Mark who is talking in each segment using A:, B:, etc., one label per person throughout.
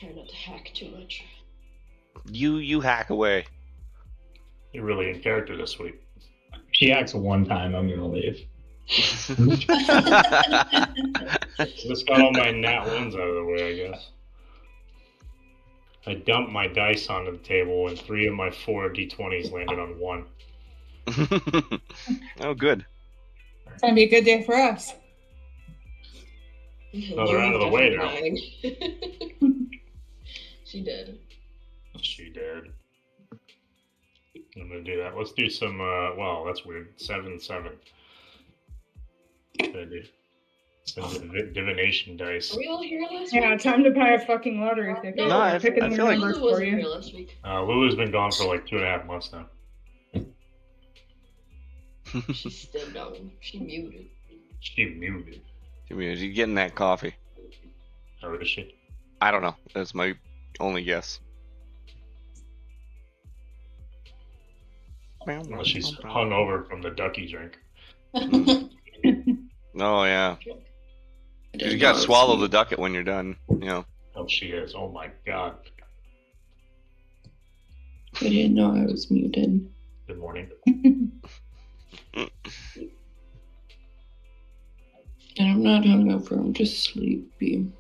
A: Try not to hack too much.
B: You hack away.
C: You're really in character this week.
D: She acts one time, I'm gonna leave.
C: Just got all my nat ones out of the way, I guess. I dumped my dice onto the table, and 3 of my 4 d20s landed on 1.
B: Oh, good.
E: It's gonna be a good day for us.
C: No, they're out of the way now.
A: She did.
C: She did. I'm gonna do that. Let's do some. Well, that's weird. 7-7. Gonna do some divination dice.
A: Were we all here last
E: Yeah,
A: week?
E: time to buy a fucking lottery ticket.
A: No, I
E: Picking
B: feel
E: the
B: like-
E: numbers
A: Lulu
E: for
A: wasn't here
E: you.
A: last week.
C: Lulu's been gone for like 2.5 months now.
A: She's still gone. She muted.
C: She muted.
B: You getting that coffee?
C: Or is she?
B: I don't know. That's my only guess.
C: Well, she's hung over from the ducky drink.
B: Oh yeah.
F: I
B: You
F: didn't
B: gotta
F: know
B: swallow
F: it's
B: the ducket when you're done. You know.
C: Oh, she is. Oh my god.
F: I didn't know I was muted.
C: Good morning.
F: And I'm not hungover, I'm just sleepy.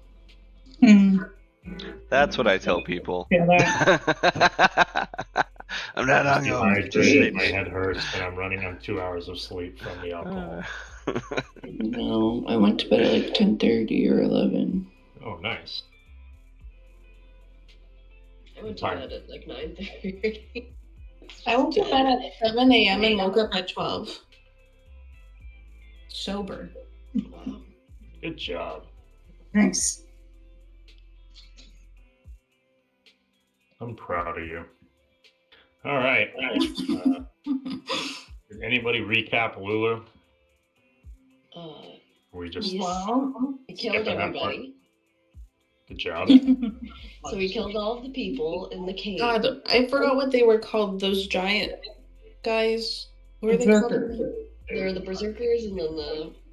B: That's what I tell people.
E: Yeah, that.
B: I'm not hungover. Just
C: Dehydrated, my
B: sleepy.
C: head hurts, and I'm running on 2 hours of sleep from the alcohol.
F: No, I went to bed at like 10:30 or 11.
C: Oh, nice.
A: I went to bed at like 9:30.
G: I went to bed at 7 a.m. and woke up at 12.
E: Sober.
A: Wow.
C: Good job.
E: Nice.
C: I'm proud of you. All right. Did anybody recap Lulu? We just
A: Yes.
E: Well,
A: We killed
C: Skipping that
A: everybody.
C: good job.
A: So we killed all of the people in the cave.
G: God, I forgot what they were called. Those giant guys. What were they
E: Berserker.
G: called?
A: There were the berserkers and then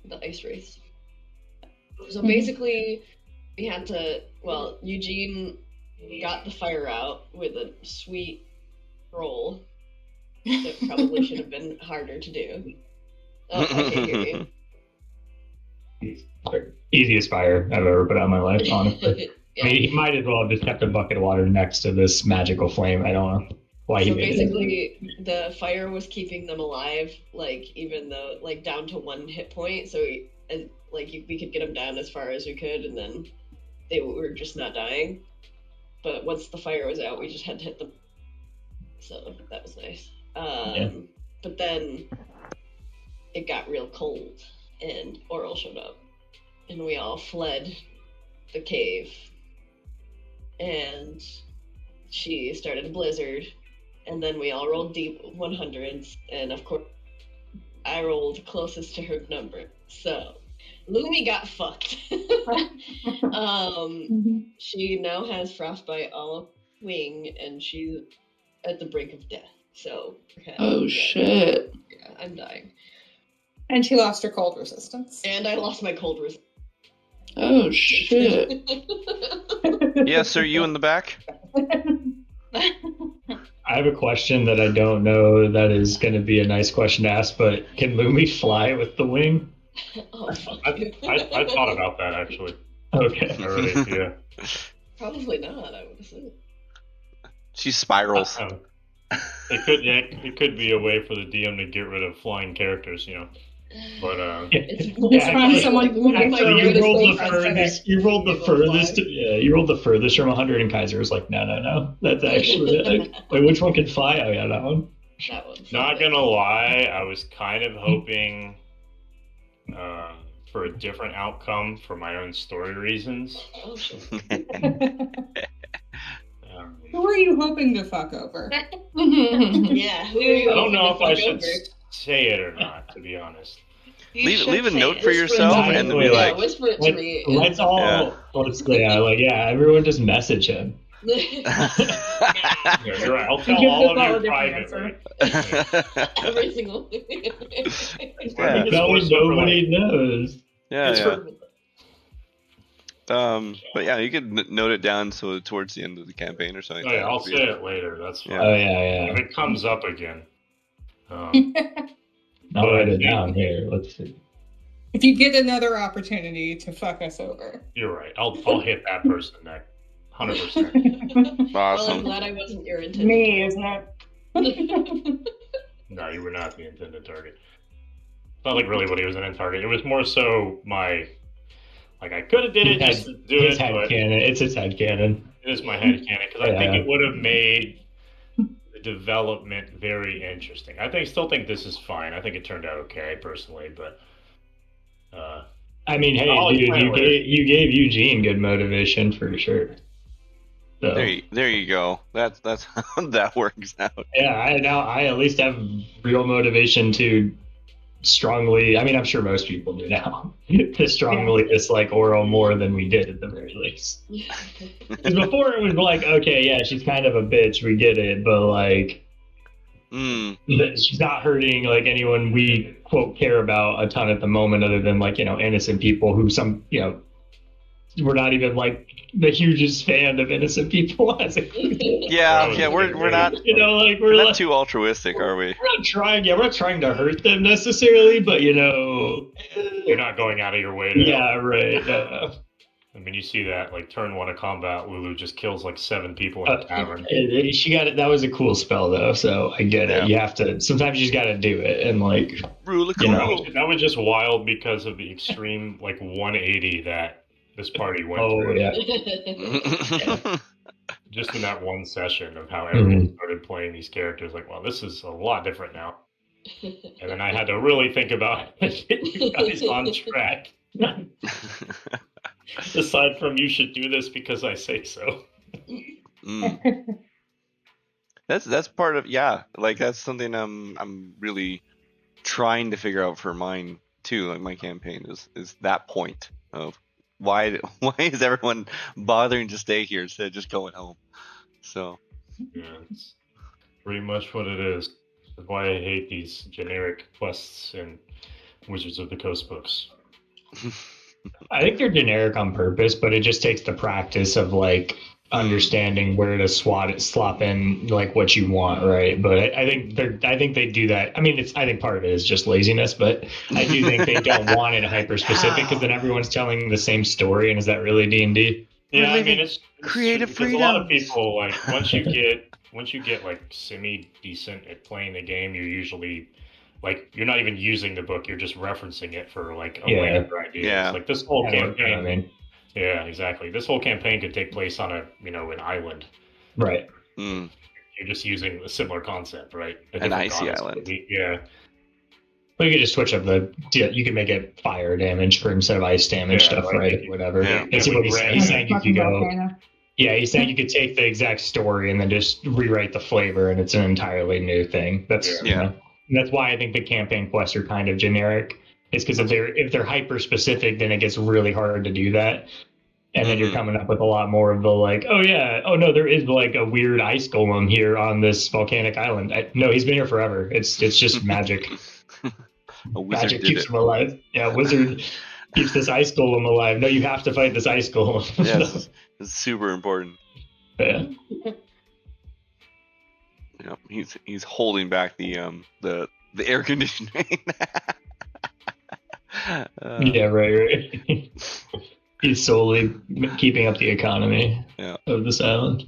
A: the ice wraiths. So basically, we had to. Well, Eugene got the fire out with a sweet roll. That probably should have been harder to do. Oh, I can't hear you.
D: Easiest fire I've ever put out in my life, honestly.
A: Yeah.
D: I mean, he might as well have just kept a bucket of water next to this magical flame. I don't know why he
A: So
D: made it.
A: basically, the fire was keeping them alive, like even though like down to 1 hit point. So we could get them down as far as we could, and then they were just not dying. But once the fire was out, we just had to hit them. So that was nice. But then it got real cold, and Oral showed up, and we all fled the cave. And she started a blizzard, and then we all rolled deep 100s, and of course, I rolled closest to her number. So, Lumi got fucked. She now has frostbite all wing, and she's at the brink of death. So,
F: Oh shit.
A: yeah, I'm dying.
E: and she lost her cold resistance.
A: And I lost my cold resistance.
F: Oh shit.
B: Yes, are you in the back?
D: I have a question that I don't know that is going to be a nice question to ask, but can Lumi fly with the wing?
A: Oh, fuck.
C: I thought about that actually.
D: Okay.
C: I really, yeah.
A: Probably not, I would assume.
B: She spirals.
C: It could be a way for the DM to get rid of flying characters, you know. But
E: It's from someone who
A: Actually,
E: might
D: So
E: be
D: you
E: able
D: rolled
E: to
D: the
E: stay
D: furthest. You rolled the furthest. Yeah, you rolled the furthest from 100, and Kaiser was like, "No. That's actually like, wait, which one can fly? Oh yeah, that one."
A: That one.
C: not gonna lie, I was kind of hoping for a different outcome for my own story reasons.
A: Oh, shit.
E: Who are you hoping to fuck over?
A: Yeah, who are you
C: I don't know if I
A: fuck
C: should
A: over?
C: say it or not, to be honest.
B: Leave a note for
A: Whisper it
B: yourself
A: to me.
B: and be
D: Yeah,
B: like,
A: Whisper it to me. and-
D: Let's all. Everyone just message him.
C: Yeah, you're right. I'll
E: You
C: tell
E: give
C: all
E: us all
C: of
E: a
C: you
E: different
C: privately.
A: Every single.
B: Yeah.
D: Nobody knows.
B: yeah,
C: It's
B: yeah. But yeah, you could note it down so towards the end of the campaign or something.
C: Oh yeah, I'll say it later. That's fine.
B: Yeah.
D: Oh yeah.
C: If it comes up again.
D: I'll write it down here. Let's see.
E: If you get another opportunity to fuck us over.
C: You're right. I'll hit that person next. 100%.
A: Well, I'm
B: Awesome.
A: glad I wasn't your intended.
E: Me, isn't it?
C: No, you were not the intended target. It's not like really what he was an end target. It was more so my, like I could have did it just to do it, but
D: It's his head cannon.
C: it is my head canon because I think it would have made the development very interesting. Still think this is fine. I think it turned out okay personally, but.
D: I mean, hey, dude, you gave Eugene good motivation for sure. So.
B: There you go. That's how that works out.
D: Yeah, I at least have real motivation to strongly. I mean, I'm sure most people do now to strongly dislike Oro more than we did at the very least. Because before it was like, okay, yeah, she's kind of a bitch, we get it, but like, she's not hurting like anyone we quote care about a ton at the moment, other than like innocent people who we're not even like the hugest fan of innocent people as a group.
B: Yeah, we're not we're not too altruistic, are we?
D: We're not trying to hurt them necessarily, but
C: you're not going out of your way to
D: help. Right.
C: I mean, you see that like turn 1 of combat, Lulu just kills like 7 people in a tavern.
D: She got it. That was a cool spell though, so I get it. You have to. Sometimes you just got to do it, and like
B: rule of cool.
C: That was just wild because of the extreme like 180 that this party went through.
D: Yeah.
C: Just in that one session of how everyone started playing these characters, like, well, this is a lot different now. And then I had to really think about get you guys on track. Aside from you should do this because I say so.
B: That's part of like that's something I'm really trying to figure out for mine too. Like my campaign is that point of why is everyone bothering to stay here instead of just going home? So
C: yeah, it's pretty much what it is. That's why I hate these generic quests and Wizards of the Coast books.
D: I think they're generic on purpose, but it just takes the practice of like understanding where to slop in like what you want, right? But I think they do that. I mean, I think part of it is just laziness, but I do think they don't want it hyper specific because then everyone's telling the same story, and is that really D&D?
C: Yeah, I mean it's
B: creative freedom.
C: A lot of people like once you get like semi decent at playing the game, you're usually like you're not even using the book, you're just referencing it for like a later idea.
B: Yeah.
C: Like this whole campaign. Yeah, exactly. This whole campaign could take place on an island.
D: Right.
C: You're just using a similar concept, right?
B: An icy island.
C: Yeah.
D: Well, you could just switch up you can make it fire damage for instead of ice damage stuff, right? Whatever.
B: Yeah.
D: That's what he's saying. He's saying you could go. Yeah, he's saying you could take the exact story and then just rewrite the flavor, and it's an entirely new thing. That's that's why I think the campaign quests are kind of generic. It's because if they're hyper specific, then it gets really hard to do that. And then you're coming up with a lot more of the like, oh no, there is like a weird ice golem here on this volcanic island. No, he's been here forever. It's just magic. Magic keeps him alive. Yeah, wizard keeps this ice golem alive. No, you have to fight this ice golem.
B: Yes, it's super important.
D: Yeah.
B: Yep, he's holding back the air conditioning.
D: Yeah, right. He's solely keeping up the economy of this island.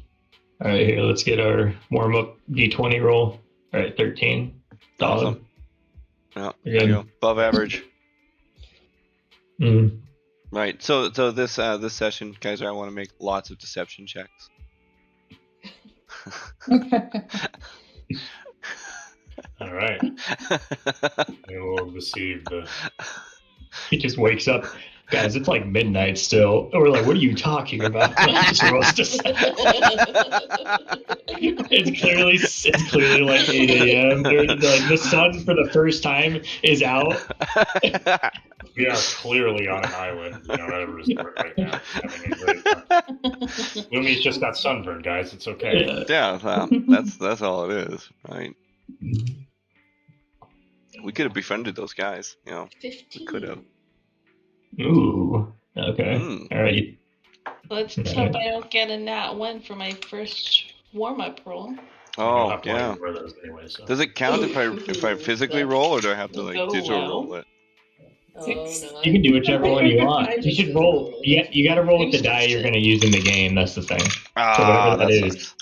D: All right, here, let's get our warm-up D20 roll. All right, 13. Solid.
B: Awesome. Yeah, there you go. Above average. Right. So this session, guys, I want to make lots of deception checks.
C: All right. I will receive the.
D: He just wakes up. Guys, it's like midnight still. We're like, what are you talking about? It's clearly like 8 a.m. Like the sun for the first time is out.
C: We are clearly on an island, at a resort right now, having a great time. Lumi's just got sunburned, guys. It's okay.
B: Yeah, that's all it is, right? We could have befriended those guys,
A: 15.
B: We could have.
D: Ooh. Okay. All right.
H: Let's hope I don't get a nat 1 for my first warm-up roll.
B: Oh, yeah.
C: Those anyway, so.
B: Does it count if I physically roll, or do I have to digital roll it?
A: Oh, no,
D: You can do whichever one you want. You should roll. You got to roll with the die you're going to use in the game. That's the thing. So whatever that is,
B: sucks.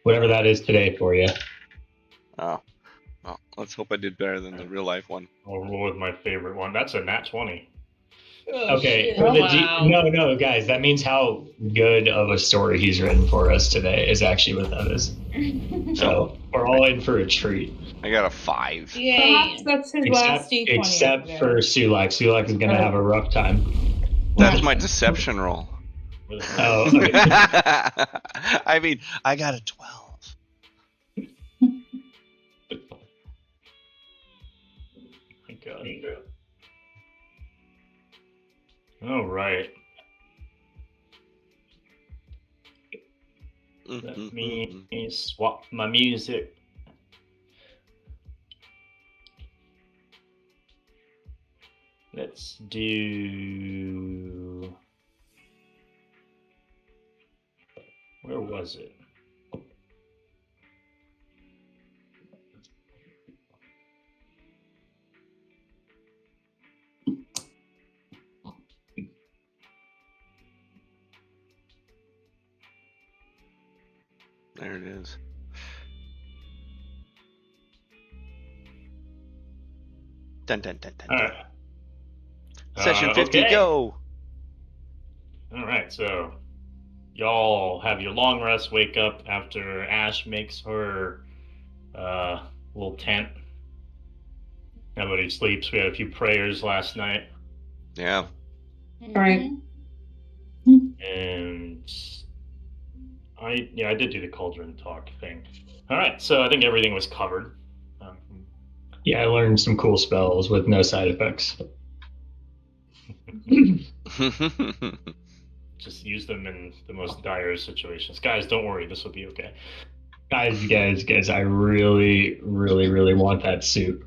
D: whatever that is today for you.
B: Oh, well, let's hope I did better than the real life one.
C: I'll roll with my favorite one. That's a nat 20.
D: Okay, for the no, guys, that means how good of a story he's written for us today is actually what that is. So we're all in for a treat.
B: I got a 5.
E: Yay. Perhaps that's his last D20.
D: Except for Sulak. Sulak is going to have a rough time.
B: That's my deception roll.
D: Oh, okay.
B: I mean, I got a 12.
C: Thank God. All right. Let me swap my music. Let's do. Where was it?
B: There it is. Dun, dun, dun, dun, dun.
C: All right.
B: Session 50,
C: okay.
B: go!
C: All right, so y'all have your long rest, wake up after Ash makes her little tent. Everybody sleeps. We had a few prayers last night.
B: Yeah.
E: Right.
C: And I did do the cauldron talk thing. All right, so I think everything was covered.
D: Yeah, I learned some cool spells with no side effects.
C: Just use them in the most dire situations. Guys, don't worry, this will be okay.
D: Guys, I really, really, really want that suit.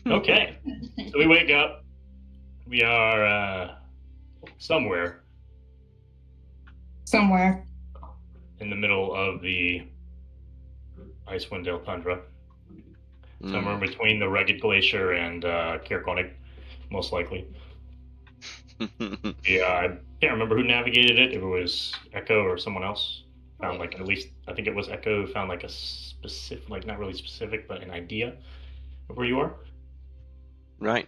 C: Okay, so we wake up. We are somewhere in the middle of the IceWind Dale tundra. Somewhere between the Rugged Glacier and Kirkonig, most likely. Yeah, I can't remember who navigated it. If it was Echo or someone else. Found like, at least, I think it was Echo who found like a specific, like not really specific, but an idea of where you are.
E: Right.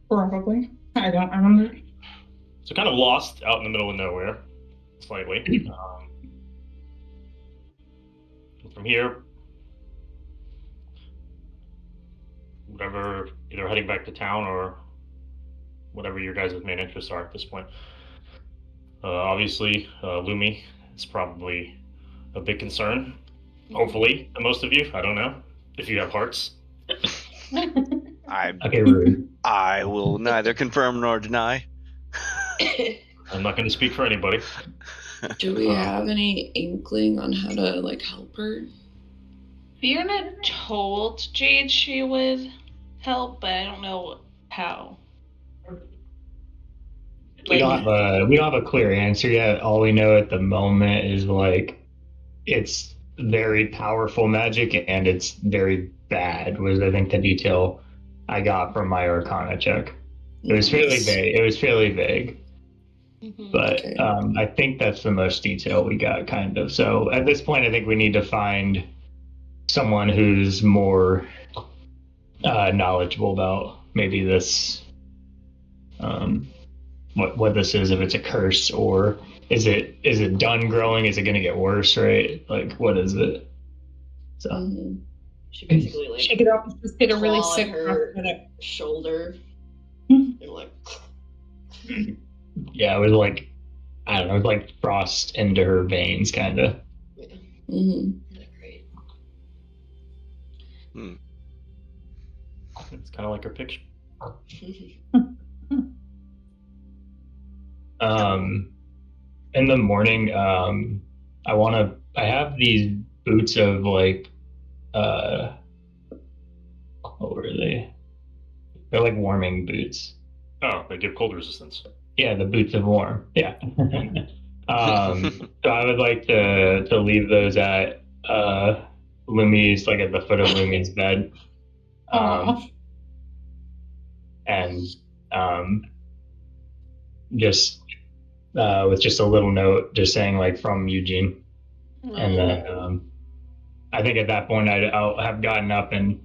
E: Probably. I don't remember.
C: So kind of lost out in the middle of nowhere, slightly. From here, whatever, either heading back to town or whatever your guys' main interests are at this point. Obviously, Lumi is probably a big concern. Hopefully, to most of you. I don't know if you have hearts.
B: I will neither confirm nor deny.
C: I'm not going to speak for anybody.
F: Do we have any inkling on how to like help her?
H: Fiona told Jade she would help, but I don't know how.
D: We don't have a clear answer yet. All we know at the moment is like it's very powerful magic and it's very bad. Was I think the detail I got from my Arcana check. It was fairly vague.
H: Mm-hmm.
D: But I think that's the most detail we got, kind of. So at this point, I think we need to find someone who's more knowledgeable about maybe this, what this is, if it's a curse, or is it done growing? Is it going to get worse, right? Like, what is it? So
A: she basically like
E: shake it up, just get a really sick
A: her shoulder.
E: Mm-hmm.
A: And like.
D: Yeah, it was like, I don't know, it was like frost into her veins, kind of.
A: Yeah.
F: Mm-hmm.
A: Great.
C: It's kind of like her picture.
D: In the morning, I have these boots of like, what were they? They're like warming boots.
C: Oh, they give cold resistance.
D: Yeah, the boots of warm. Yeah. So I would like to leave those at Lumi's, like at the foot of Lumi's bed. And just with just a little note, just saying like from Eugene. And then I think at that point I'll have gotten up and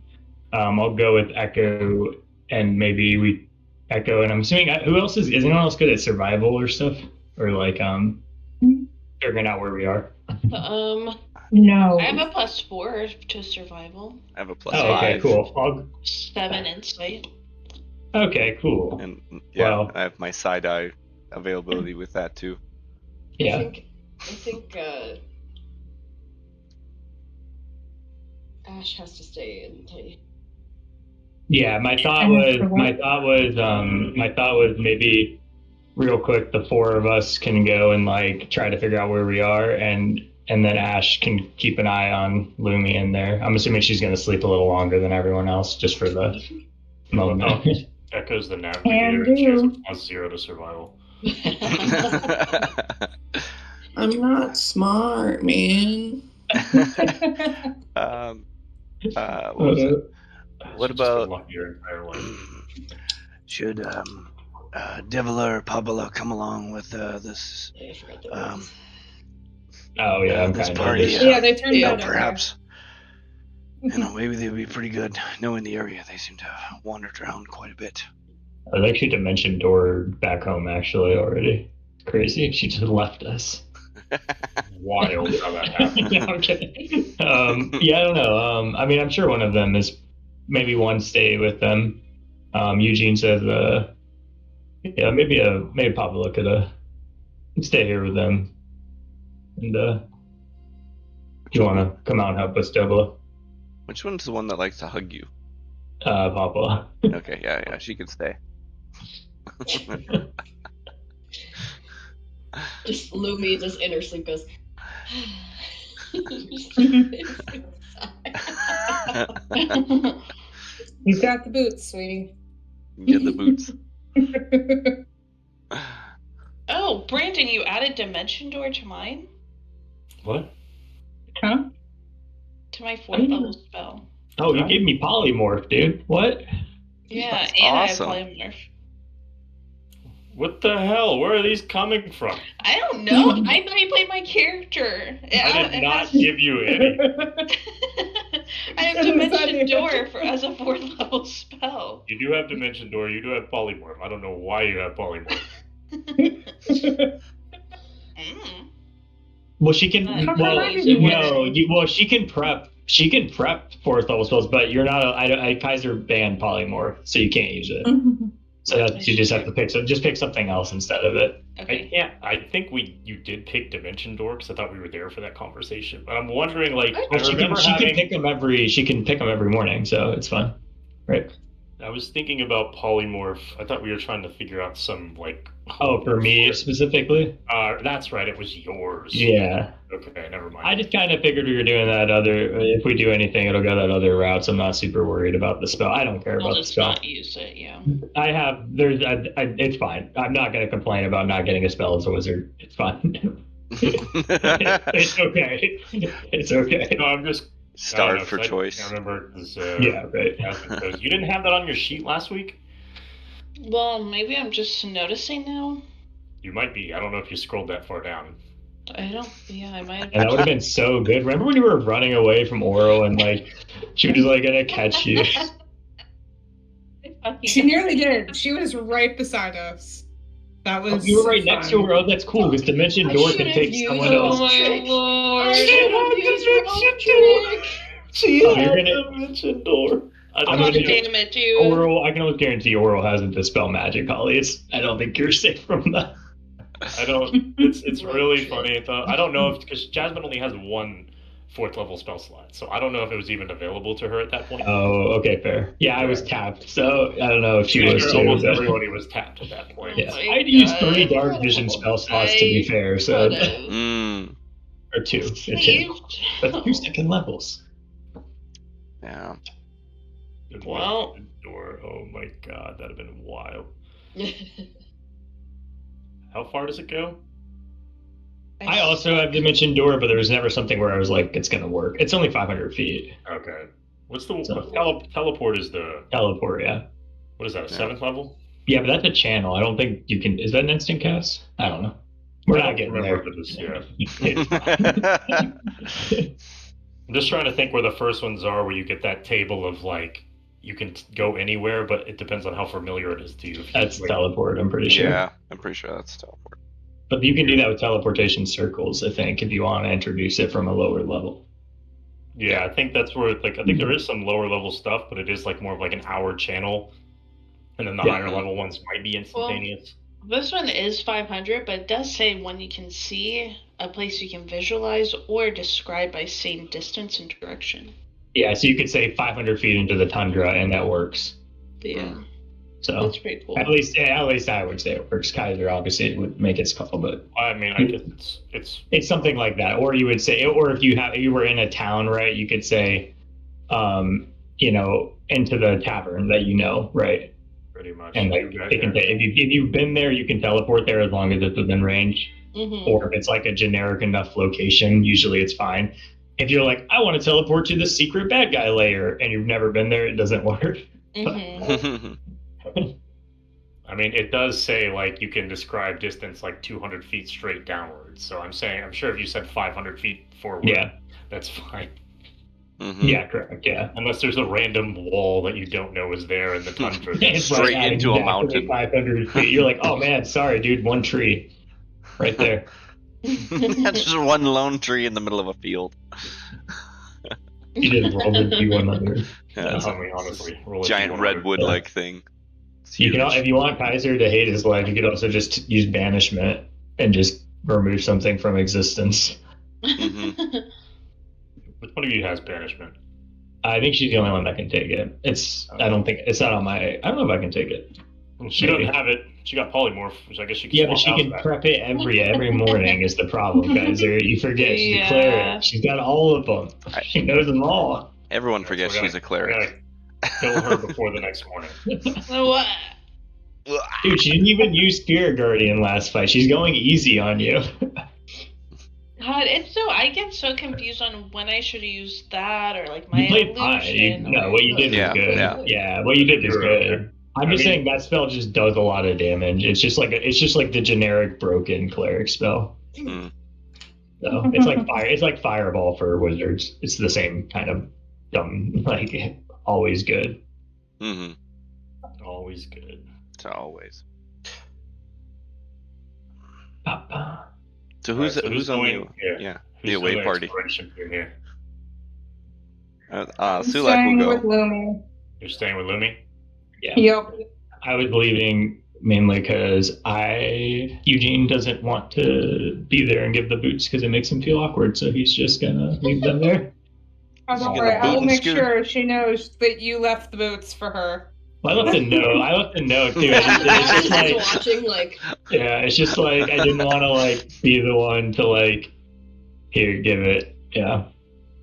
D: I'll go with Echo, and maybe we Echo, and I'm assuming who else is anyone else good at survival or stuff, or like figuring out where we are.
E: No.
H: I have a +4 to survival.
B: I have a +5.
D: Okay, cool.
H: 7 insight.
D: Okay, cool.
B: And
D: Well,
B: I have my side eye availability with that too.
D: Yeah.
A: I think Ash has to stay in Tiny.
D: Yeah, my thought was maybe real quick the four of us can go and like try to figure out where we are, and then Ash can keep an eye on Lumi in there. I'm assuming she's going to sleep a little longer than everyone else just for the moment.
C: Echo's the navigator, and she has a +0 to survival.
F: I'm not smart, man.
B: What was it? What about
C: your entire life?
B: should Devila or Pablo come along with this
A: I forgot that.
D: Oh yeah,
B: this party?
E: Yeah, they turned out
B: perhaps. Maybe they'd be pretty good knowing the area. They seem to have wandered around quite a bit.
D: There's actually a dimension door back home actually already. Crazy. She just left us.
C: Wild how that happened.
D: No, I'm kidding. Yeah, I don't know. I mean, I'm sure one of them is maybe one stay with them. Eugene says, maybe Pablo could stay here with them. And do you want to come out and help us, Devila?
B: Which one's the one that likes to hug you?
D: Papa.
B: Okay, yeah, she can stay.
A: Just Lumi, just in her sleep goes.
E: You've got the boots, sweetie.
B: Get the boots.
H: Oh, Brandon, you added Dimension Door to mine?
C: What?
E: Huh?
H: To my 4th level spell.
D: Oh, you gave me polymorph, dude. What?
H: Yeah,
B: That's
H: and
B: awesome.
H: I have polymorph.
C: What the hell? Where are these coming from?
H: I don't know. I played my character.
C: I did not give you any.
H: I have Dimension Door as a 4th level spell.
C: You do have Dimension Door. You do have Polymorph. I don't know why you have Polymorph.
D: Well, she can. She can prep. She can prep 4th level spells, but you're not. I Kaiser banned polymorph, so you can't use it. So that you just have to pick something else instead of it.
H: Okay.
C: I think you did pick Dimension Door because I thought we were there for that conversation. But I'm wondering, like,
D: She can pick them every morning, so it's fun, right?
C: I was thinking about polymorph. I thought we were trying to figure out some like.
D: Oh, for me specifically?
C: That's right. It was yours.
D: Yeah.
C: Okay, never mind.
D: I just kind of figured we were doing that other. If we do anything, it'll go that other route. So I'm not super worried about the spell. I don't care about the spell.
H: I'll just not use it. Yeah.
D: It's fine. I'm not going to complain about not getting a spell as a wizard. It's fine. It's okay. It's okay.
C: No, I'm just.
B: Starved for choice.
C: I remember.
D: Yeah, right.
C: You didn't have that on your sheet last week?
H: Well, maybe I'm just noticing now.
C: You might be. I don't know if you scrolled that far down.
H: Yeah, I might have.
D: And that would have been so good. Remember when you were running away from Oral and like she was like gonna catch you?
E: She nearly did. She was right beside us. That was.
D: You were right next to her. Oh, that's cool because Dimension Door can take someone else.
H: Oh my lord!
C: Dimension Door.
H: God damn it, dude.
D: Oral, I can almost guarantee Oral hasn't dispelled magic, Holly. I don't think you're safe from that.
C: I don't. It's really funny though. I don't know if because Jasmine only has one 4th level spell slot, so I don't know if it was even available to her at that point.
D: Oh, okay, fair. Yeah, I was tapped, so I don't know if she was too.
C: Almost everybody was tapped at that point.
D: Yeah. I had to use 3 dark vision spell slots to be fair, so or 2. But 2 second levels.
B: Yeah.
H: Well.
C: Door. Oh my god, that'd have been wild. How far does it go?
D: I also have dimension door, but there was never something where I was like, it's gonna work. It's only 500 feet.
C: Okay. What's the
D: So-
C: teleport? Is the
D: Teleport, yeah.
C: what is that? A
B: Yeah.
C: 7th level?
D: Yeah, but that's a channel. I don't think you can. Is that an instant cast? I don't know. We're
C: I
D: not
C: don't
D: getting
C: remember
D: there.
C: if it is, yeah. I'm just trying to think where the first ones are, where you get that table of like you can go anywhere, but it depends on how familiar it is to you.
D: That's
C: Like,
D: teleport, I'm pretty sure.
B: Yeah, I'm pretty sure that's teleport.
D: But you can do that with teleportation circles, I think, if you want to introduce it from a lower level.
C: yeah, I think that's where like I think there is some lower level stuff, but it is like more of like an hour channel, and then the
D: Yeah.
C: higher level ones might be instantaneous.
H: This one is 500, but it does say one you can see, a place you can visualize, or describe by same distance and direction.
D: Yeah, so you could say 500 feet into the tundra, and that works.
H: Yeah,
D: So
H: that's pretty cool.
D: at least I would say it works. Kaiser obviously would make its call, but
C: I mean, I guess
D: it's something like that. Or you would say, or if you were in a town, right? You could say, into the tavern that you know, right?
C: pretty much.
D: And like
C: Yeah,
D: it can if you've been there, you can teleport there as long as it's within range.
H: Mm-hmm.
D: Or if it's like a generic enough location, usually it's fine. If you're like, I want to teleport to the secret bad guy lair, and you've never been there, it doesn't work.
H: Mm-hmm.
C: I mean, it does say like you can describe distance like 200 feet straight downwards. So I'm sure if you said 500 feet forward,
D: Yeah.
C: that's fine.
B: Mhm.
D: Yeah, correct. Yeah.
C: Unless there's a random wall that you don't know is there in the tundra.
D: It's
B: Straight
D: at
B: into a
D: exactly
B: mountain.
D: 500 feet. You're like, oh man, sorry, dude, one tree, right there.
B: That's just one lone tree in the middle of a field.
D: You just rolled the D100.
B: Yeah, it's
C: I
B: a
C: mean, honestly, roll a
B: giant
C: D100.
B: redwood-like thing. It's
D: You
B: huge.
D: can, if you want Kaiser to hate his life, you could also just use banishment and just remove something from existence.
B: Mhm.
C: Which one of you has banishment?
D: I think she's the only one that can take it. I don't think it's not on my. I don't know if I can take it.
C: Well, she
D: Maybe.
C: doesn't have it. She got polymorph, which I guess she can
D: Yeah, but
C: swap
D: she
C: out
D: can
C: that.
D: prep it every morning. Is the problem, Kaiser? You forget she's a cleric. She's got all of them. She knows them all.
B: Everyone
C: So
B: forgets
C: we gotta-
B: she's a cleric.
C: we gotta kill her before the next morning.
H: What?
D: Dude, she didn't even use Spirit Guardian last fight. She's going easy on you.
H: God, I get so confused on when I should use that or like my
D: You played fine.
H: illusion.
D: No, what you did was
B: Yeah,
D: good.
B: yeah.
D: Yeah, what you did was
C: You're
D: good.
C: okay.
D: I'm
C: I
D: just
C: mean-
D: saying that spell just does a lot of damage. It's just like the generic broken cleric spell.
B: Mm.
D: So it's like fire. It's like fireball for wizards. It's the same kind of dumb, like always good.
B: Mm-hmm.
C: Always good.
B: So always.
D: Ba-ba.
B: So who's
C: Alright, so
B: who's on
C: going?
B: the
C: Yeah.
B: the away
C: doing
B: party?
C: exploration here?
E: I'm
B: Sulak
E: staying
B: will
E: with
B: go.
E: Lumi.
C: You're staying with Lumi?
D: Yeah.
E: Yep.
D: I was leaving mainly because Eugene doesn't want to be there and give the boots because it makes him feel awkward. So he's just gonna leave them there.
E: Oh,
B: She's
E: don't
B: gonna
E: worry. I
B: boot
E: will
B: and
E: make
B: scoot.
E: sure she knows that you left the boots for her.
D: Well, I left a note too. It's just like,
A: watching, like,
D: yeah, it's just like I didn't want to like be the one to like here give it. Yeah.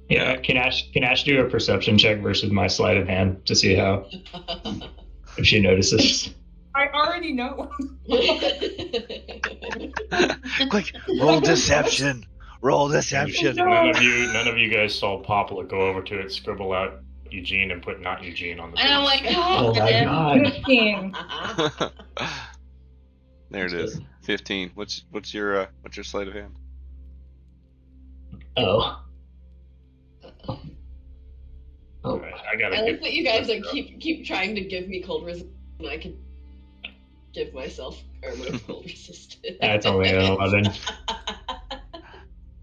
D: Yeah. Can Ash do a perception check versus my sleight of hand to see how if she notices?
E: I already know.
B: Quick, roll deception. Roll deception.
C: None of you guys saw Poplar go over to it, scribble out Eugene, and put not Eugene on the
H: And I'm
C: boots.
H: like,
D: Oh my god.
E: 15.
B: There it is. 15. What's your sleight of hand?
D: Oh.
C: Alright, I gotta
A: I
C: get
A: like that you guys like keep trying to give me cold resistance when I could give myself armor of cold resistance.
D: That's only an 11.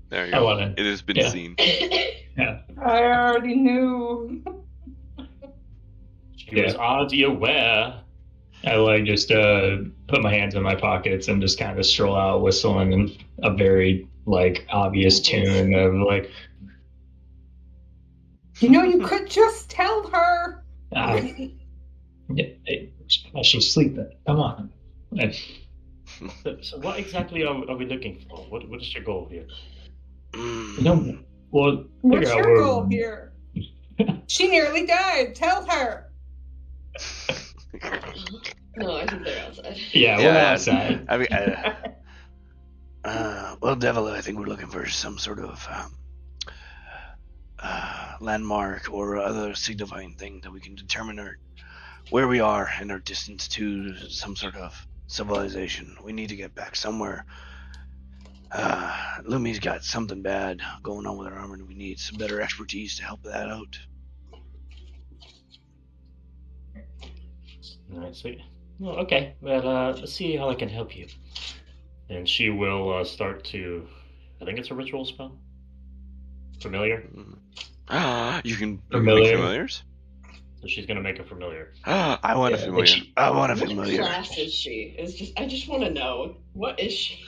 B: There you
D: I
B: go.
D: want it.
B: It has been
D: Yeah.
B: seen.
E: I already knew.
C: She was already aware.
D: I like just put my hands in my pockets and just kind of stroll out whistling in a very like obvious tune of like
E: You know, you could just tell her.
D: she's sleeping. Come on.
C: So what exactly are we looking for? What is your goal here?
D: No, well,
E: What's
D: figure out
E: your
D: where-
E: goal here? She nearly died. Tell her.
A: No, I think they're outside.
D: Yeah, we're
B: Yeah.
D: outside.
B: I mean,
I: Well, Devil, I think we're looking for some sort of landmark or other signifying thing that we can determine where we are and our distance to some sort of civilization. We need to get back somewhere. Lumi's got something bad going on with her armor, and we need some better expertise to help that out.
C: I see. Well, okay, but let's see how I can help you. And she will start to, I think it's a ritual spell. Familiar.
B: You can make familiars.
C: So she's gonna make a familiar.
B: I want a familiar. I want a familiar.
A: What class is she? I just want to know. What is she?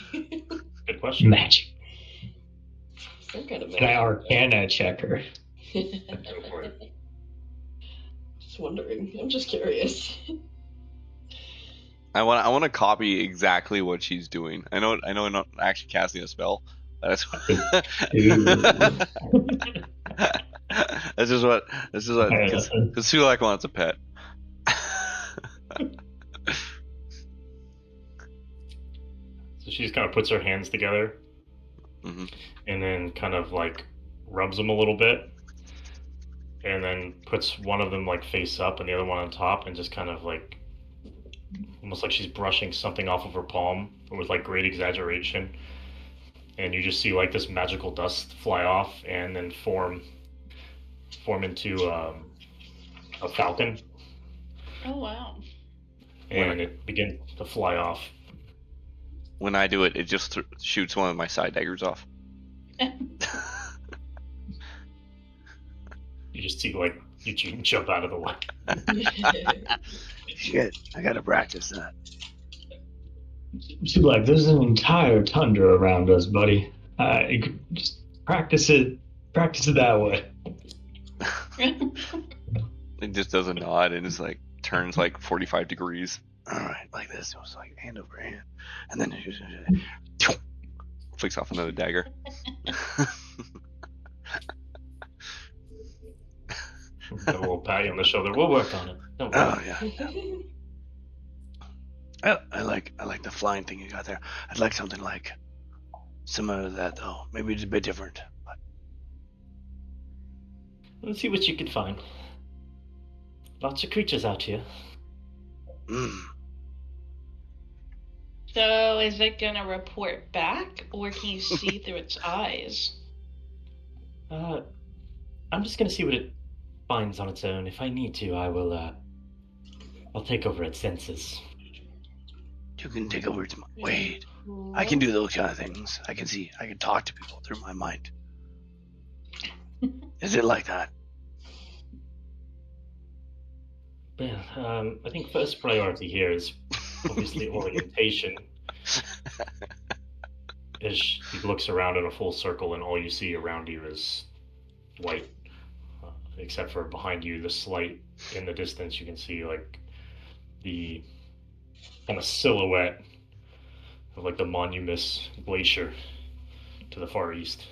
C: Good question.
D: Magic.
A: Some kind of magic.
D: Can I Arcana check her?
C: Go for it.
A: Just wondering. I'm just curious.
B: I want to copy exactly what she's doing. I know I'm not actually casting a spell. That's this is what because Sulak wants a pet.
C: So she just kind of puts her hands together, and then kind of like rubs them a little bit, and then puts one of them like face up and the other one on top, and just kind of like almost like she's brushing something off of her palm with like great exaggeration. And you just see like this magical dust fly off and then form into a falcon.
H: Oh wow!
C: And it begins to fly off.
B: When I do it, it just shoots one of my side daggers off.
C: You just see like you jump out of the way.
I: Shit, I gotta practice that.
D: She's like, there's an entire tundra around us, buddy. You could just practice it that way.
B: It just does a nod and it's like turns like 45 degrees.
I: All right, like this. It was like hand over hand, and then
B: flicks off another dagger.
C: A little pat you on the shoulder. We'll work on it. Don't worry.
I: Oh yeah. I like the flying thing you got there. I'd like something like similar to that though. Maybe it's a bit different. But...
C: Let's see what you can find. Lots of creatures out here.
H: So is it gonna report back, or can you see through its eyes?
C: I'm just gonna see what it finds on its own. If I need to, I will. I'll take over its senses.
I: You can take over its mind. Wait, I can do those kind of things. I can talk to people through my mind. Is it like that?
C: Well, I think first priority here is obviously orientation. As he looks around in a full circle, and all you see around you is white, except for behind you, the slight in the distance, you can see like the kind of silhouette of like the Monumus Glacier to the far east.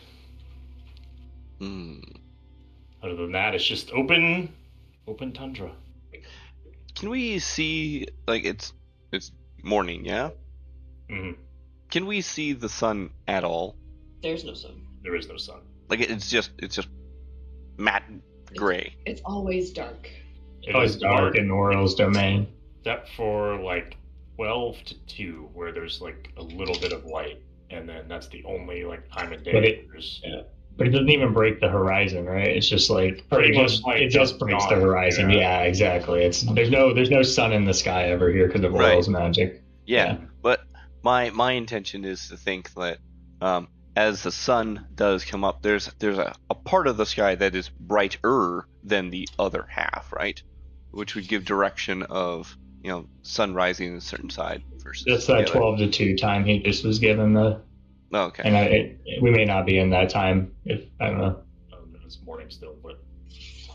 C: Other than that, it's just open tundra.
B: Can we see like it's morning, yeah?
C: Mm-hmm.
B: Can we see the sun at all?
A: There's no sun.
C: There is no sun.
B: Like it's just matte gray.
A: It's always dark.
C: It is dark
D: in Oriole's domain.
C: Except for like 12 to 2, where there's like a little bit of light, and then that's the only like time of day.
D: But it doesn't even break the horizon, right? It's just like it just breaks the horizon. Yeah, exactly. There's no sun in the sky ever here because of Oriole's magic.
B: Yeah, but my intention is to think that as the sun does come up, there's a part of the sky that is brighter than the other half, right? Which would give direction of sun rising on a certain side versus.
D: That's that 12 to 2 time he just was given the.
B: Oh, okay.
D: And we may not be in that time if I don't know.
C: It's morning still, but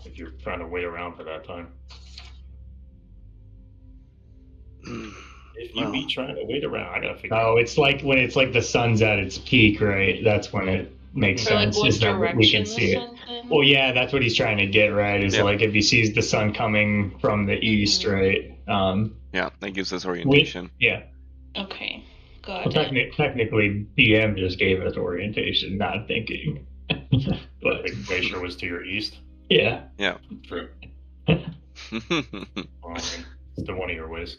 C: if you're trying to wait around for that time. If you be trying to wait around, I gotta figure.
D: Oh, it's like when it's like the sun's at its peak, right? That's when it makes sense.
H: Like,
D: is that we can see it? Well, yeah, that's what he's trying to get, right? Is like if he sees the sun coming from the east, right?
B: Yeah, that gives us orientation.
H: Okay. Got
D: Well,
H: it.
D: technically, DM just gave us orientation, not thinking.
C: But the glacier was to your east?
D: Yeah.
B: Yeah.
C: True. Well, I mean, still one of your ways.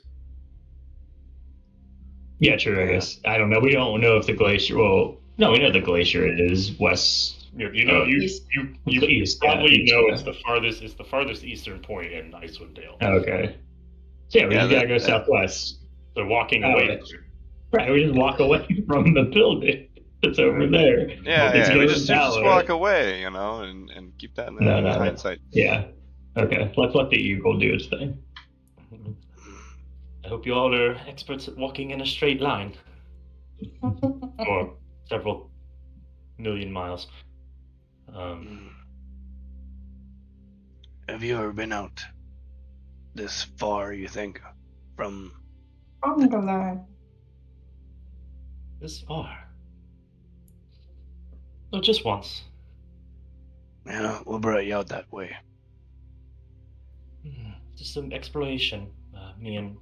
D: Yeah, true, I guess. I don't know. We don't know if the glacier. Well, no, we know the glacier is west.
C: You know, you
D: east,
C: probably
D: east,
C: know it's the farthest eastern point in Icewind Dale.
D: Okay. So yeah, we just gotta go southwest.
C: So walking away.
D: Right, we just walk away from the building that's over there.
B: Yeah, we just walk away, and keep that in hindsight.
D: Yeah. Okay, let's let the eagle do its thing.
C: I hope you all are experts at walking in a straight line. Or several million miles.
I: Have you ever been out this far, you think, from...
C: This far? No, just once.
I: Yeah, what brought you out that way?
C: Just some exploration. Me and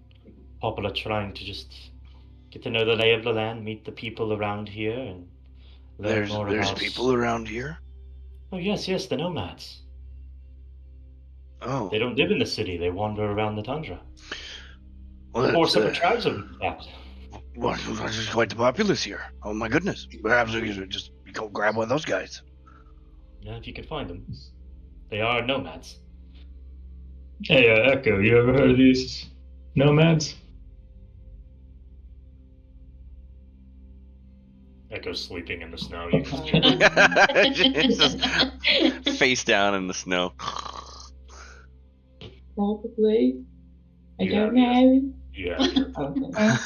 C: Popple are trying to just get to know the lay of the land, meet the people around here, and learn more about...
I: There's people around here?
C: Oh, yes, the nomads.
I: Oh.
C: They don't live in the city, they wander around the tundra.
I: Well,
C: 4 separate tribes of them, perhaps.
I: Well, there's quite the populace here. Oh my goodness. Perhaps we could just go grab one of those guys.
C: Yeah, if you could find them. They are nomads.
D: Hey, Echo, you ever heard of these nomads?
C: Echo's sleeping in the snow. You can
B: just face down in the snow.
F: Probably. I don't know.
C: Yeah.
F: Okay.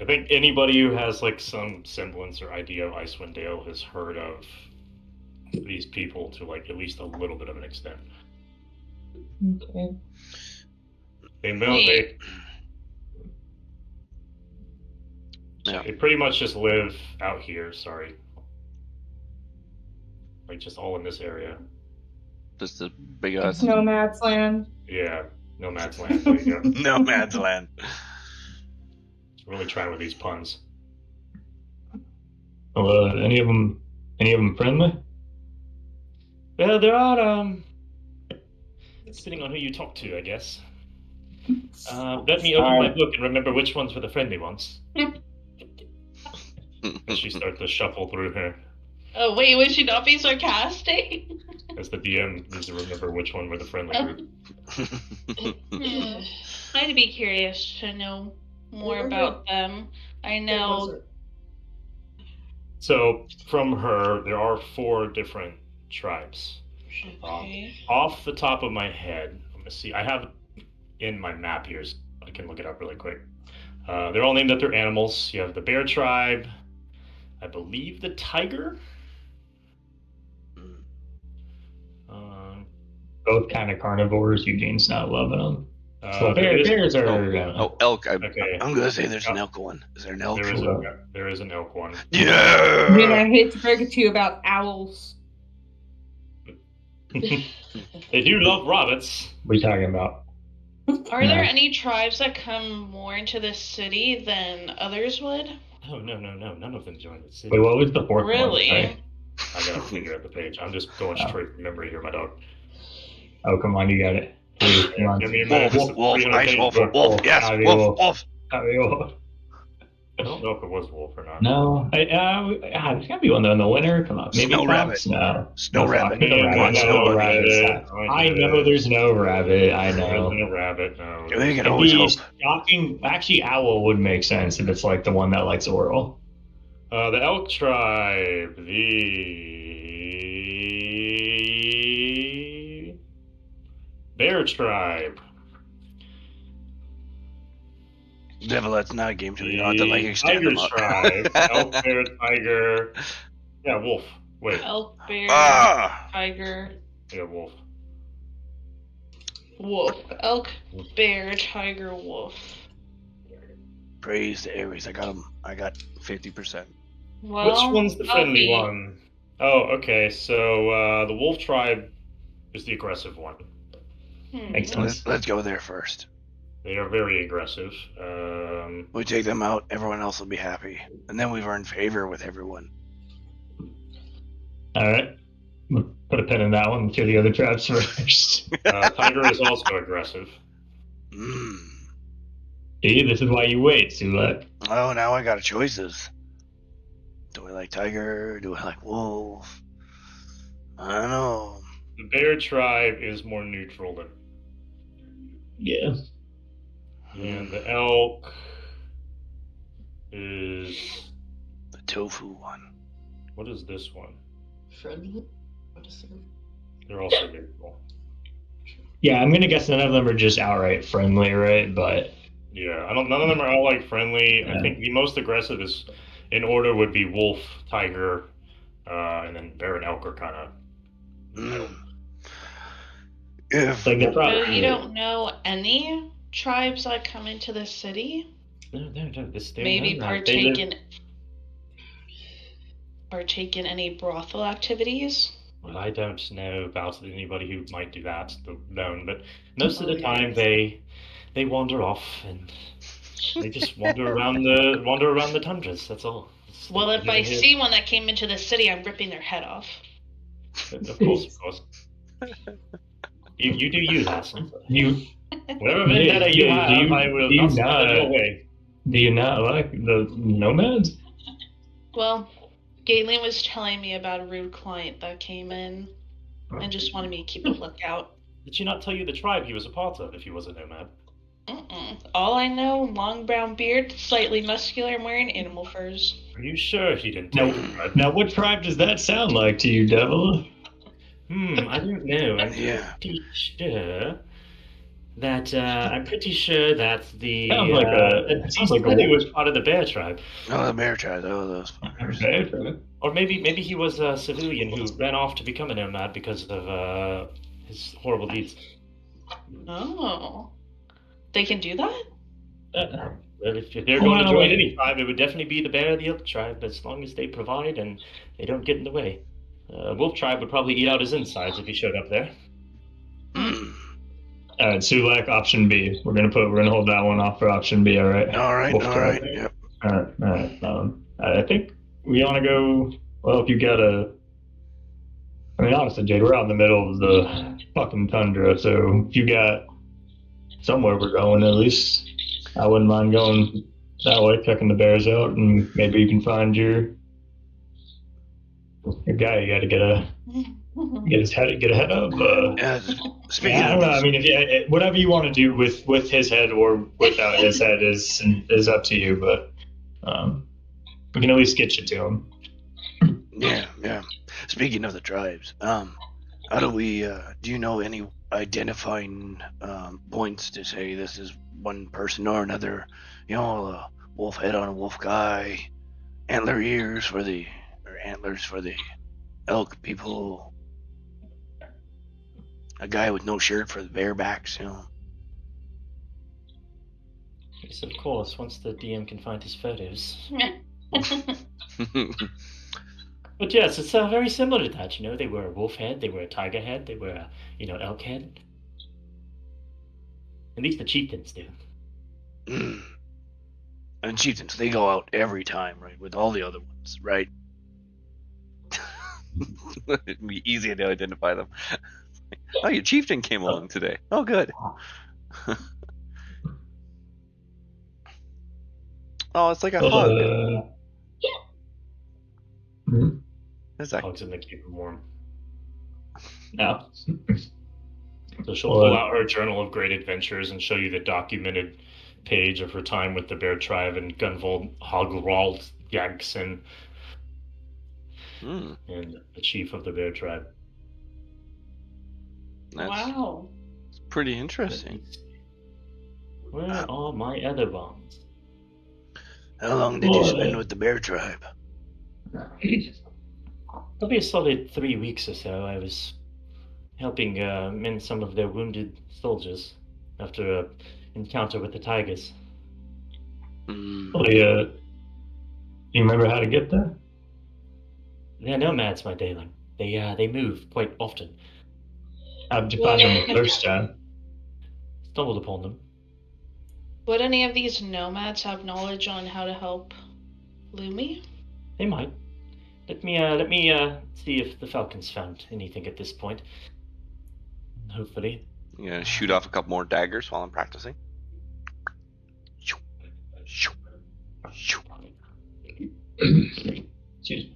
C: I think anybody who has like some semblance or idea of Icewind Dale has heard of these people to like at least a little bit of an extent.
F: Okay.
C: They pretty much just live out here, sorry. Like just all in this area.
B: Just a big ass.
E: It's Nomad's Land.
C: Yeah, Nomad's Land. There you go.
B: Nomad's Land.
C: Really trying with these puns.
D: Well, any of them friendly?
C: Well, there are, depending on who you talk to, I guess. Let me open my book and remember which ones were the friendly ones. As she starts to shuffle through her.
H: Oh, wait, would she not be sarcastic?
C: As the DM needs to remember which one were the friendly group.
H: I'd be curious to know more about them. I know.
C: So, from her, there are 4 different tribes.
H: Okay.
C: Off the top of my head, I'm gonna see. I have in my map here. So I can look it up really quick. They're all named after animals. You have the bear tribe. I believe the tiger.
D: Both kind of carnivores. Eugene's not loving them.
C: Well,
D: bears are...
B: elk.
C: Okay.
I: I'm gonna say there's an elk one. Is there an elk?
C: There is an elk one.
I: Yeah!
E: I mean, I hate to break it to you about owls.
C: They do love rabbits.
D: What are you talking about?
H: Are there any tribes that come more into the city than others would?
C: Oh, no. None of them join the city.
D: Wait, what was the 4th one?
H: Really?
C: I gotta figure out the page. I'm just going straight from memory here, my dog.
D: Oh, come on, you got it. Please, come on.
C: Give me a minute.
I: Wolf, ice wolf, yes, wolf.
C: I don't know if it was wolf or not.
D: No, there's gotta be one though in the winter. Come on, maybe
I: Snow rabbit.
D: No,
I: Snow rabbit.
D: No rabbit. I know there's no rabbit. I know.
C: There's no rabbit. No.
I: We can always hope.
D: Shocking. Actually, owl would make sense if it's like the one that likes oral.
C: The elk tribe. The bear tribe.
I: Devil, that's not a game show. You don't have to like extend
C: tiger
I: them up.
C: Tribe. Elk, bear, tiger. Yeah, wolf. Wait.
H: Elk, bear,
I: Ah!
H: tiger.
C: Yeah, wolf.
H: Wolf. Elk, bear, tiger, wolf.
I: Praise the Aries. I got them. I got 50%.
H: Well,
C: which one's the friendly
H: Elky.
C: one? Oh, okay. So the wolf tribe is the aggressive one.
D: Makes sense.
I: Let's go there first.
C: They are very aggressive.
I: We take them out, everyone else will be happy. And then we've earned favor with everyone.
D: Alright. Put a pin in that one. Let's hear the other tribes first.
C: Tiger is also aggressive.
D: See, this is why you wait, Sulek.
I: Oh, now I got choices. Do I like tiger? Do I like wolf? I don't know.
C: The bear tribe is more neutral than.
D: Yeah.
C: And the elk is
I: the tofu one.
C: What is this one?
A: Friendly?
C: They're also neutral.
D: Yeah, I'm gonna guess none of them are just outright friendly, right? But
C: yeah, none of them are outright friendly.
D: Yeah.
C: I think the most aggressive is in order would be wolf, tiger, and then bear and elk are kind of.
I: If
D: like they're
H: So
D: probably
H: you don't know any tribes that come into the city?
C: No.
H: Maybe partake in any brothel activities?
C: Well, I don't know about anybody who might do that alone, but most of the time they wander off and they just wander around the tundras. That's all.
H: Well, if I see one that came into the city, I'm ripping their head off.
C: Of course. You do you, Hassan. Whatever
D: Yeah,
C: vendetta you have, I will not stand in your way.
D: Do you not like the nomads?
H: Well, Galen was telling me about a rude client that came in and just wanted me to keep a lookout.
C: Did she not tell you the tribe he was a part of if he was a nomad?
H: All I know, long brown beard, slightly muscular, and wearing animal furs.
C: Are you sure he didn't tell you the tribe?
D: Now, what tribe does that sound like to you, Devil?
C: I don't know. I'm pretty sure that the
D: sounds like
C: he was part of the bear tribe.
I: Oh, the bear tribe. Oh, those fuckers.
C: Or maybe he was a civilian who ran off to become a nomad because of his horrible deeds.
H: Oh. They can do that?
C: Well, if they're going to join any tribe, it would definitely be the bear or the elk tribe, as long as they provide and they don't get in the way. Wolf tribe would probably eat out his insides if he showed up there.
D: Alright, Sulek, option B. We're gonna hold that one off for option B, alright?
I: Alright, yep.
D: Alright. I think we wanna go, well, if you got I mean, honestly, Jade, we're out in the middle of the fucking tundra, so if you got somewhere we're going, at least, I wouldn't mind going that way, checking the bears out, and maybe you can find your guy. You got to get a head up.
I: Speaking
D: I don't know. I mean, whatever you want to do with his head or without his head is up to you. But we can at least get you to him.
I: Yeah. Speaking of the tribes, how do we? Do you know any identifying points to say this is one person or another? You know, a wolf head on a wolf guy, antlers for the elk people, a guy with no shirt for the barebacks. You know.
C: Yes, of course. Once the DM can find his photos. But yes, it's very similar to that. You know, they were a wolf head, they were a tiger head, they were a elk head. At least the chieftains do.
I: And chieftains, they go out every time, right? With all the other ones, right?
B: It'd be easy to identify them. Oh, your chieftain came along today. Oh, good. Oh, it's like a hug. Is that
C: hugs him to keep him warm?
D: No.
C: So she'll pull out her journal of great adventures and show you the documented page of her time with the bear tribe and Gunvold Hograld Jagson, and the chief of the bear tribe.
H: Wow.
B: It's pretty interesting.
C: Where are my other bonds?
I: How long did you spend with the bear tribe?
C: Probably a solid 3 weeks or so. I was helping mend some of their wounded soldiers after an encounter with the tigers.
D: Do you remember how to get there?
C: They're nomads, my darling. They move quite often.
D: How did you find them the first time?
C: Stumbled upon them.
H: Would any of these nomads have knowledge on how to help Lumi?
C: They might. Let me see if the Falcon's found anything at this point. Hopefully.
B: You gonna shoot off a couple more daggers while I'm practicing?
D: Excuse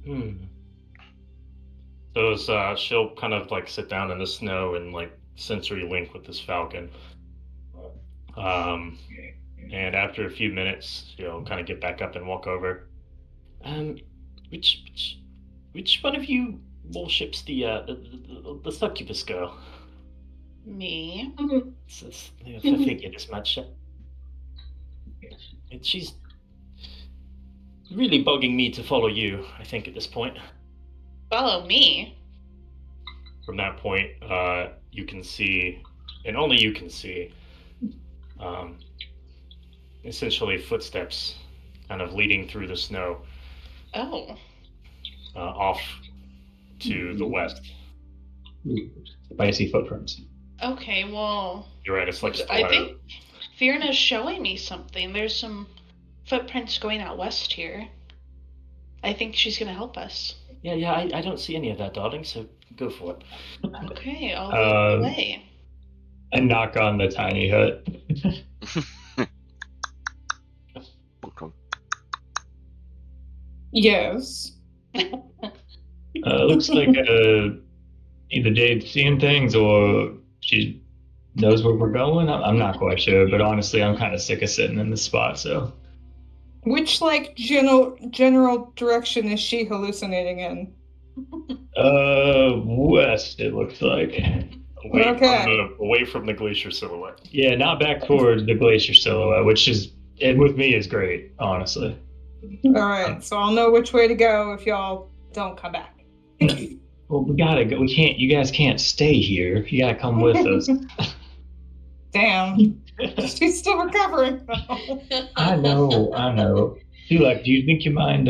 D: me.
C: So she'll kind of like sit down in the snow and like sensory link with this falcon. And after a few minutes, she'll kind of get back up and walk over. Which one of you worships the succubus girl?
H: Me.
C: I figured as much. She's really bugging me to follow you, I think, at this point.
H: Follow me?
C: From that point, you can see, and only you can see, essentially footsteps kind of leading through the snow.
H: Oh.
C: Off to the west.
D: Spicy footprints.
H: Okay, well...
C: You're right, it's like
H: I think Fiona's showing me something. There's some footprints going out west here. I think she's going to help us.
C: Yeah, I don't see any of that, darling, so go for it.
H: Okay, I'll lead the way.
D: I knock on the tiny hut.
E: Yes.
D: Looks like either Dave's seeing things or she knows where we're going. I'm not quite sure, but honestly, I'm kind of sick of sitting in this spot, so.
E: Which, like, general direction is she hallucinating in?
D: West, it looks like.
C: Away from the glacier silhouette.
D: Yeah, not back towards the glacier silhouette, which is, with me, is great, honestly.
E: Alright, so I'll know which way to go if y'all don't come back.
D: Well, we gotta go. We can't. You guys can't stay here. You gotta come with us.
E: Damn. She's still recovering.
D: I know. Do you think you mind?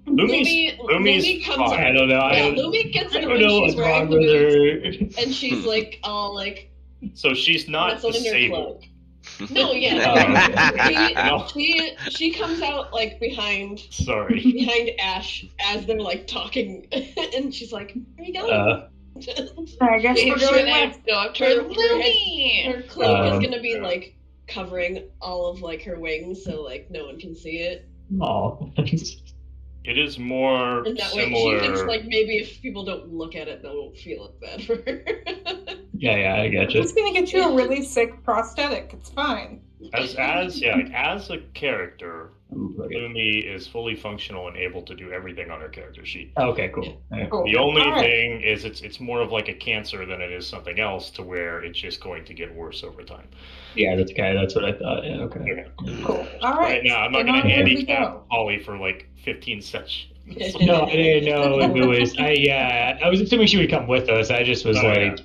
A: Lumi comes
D: I don't know.
A: Lumi gets in when she's wearing the boots, and she's like all like.
C: So she's not disabled.
A: No, yeah. She comes out like behind Ash as they're like talking, and she's like, "Where are you going?"
E: I guess we're going west.
H: Go up to her.
A: Her cloak is gonna be like covering all of like her wings, so like no one can see it.
D: Oh.
C: It is more
A: and that
C: similar.
A: Way she thinks like maybe if people don't look at it, they'll feel it bad for her.
D: Yeah, I get you.
E: I'm just gonna get you a really sick prosthetic. It's fine.
C: As a character, Lumi is fully functional and able to do everything on her character sheet.
D: Okay, cool. Yeah.
C: The only thing is it's more of like a cancer than it is something else, to where it's just going to get worse over time.
D: Yeah, that's okay. That's what I thought. Yeah, okay.
E: Cool. All right.
C: Right now, I'm not going to handicap Holly for like 15 sessions.
D: No, I didn't know if it was. I was assuming she would come with us. I just was
C: I didn't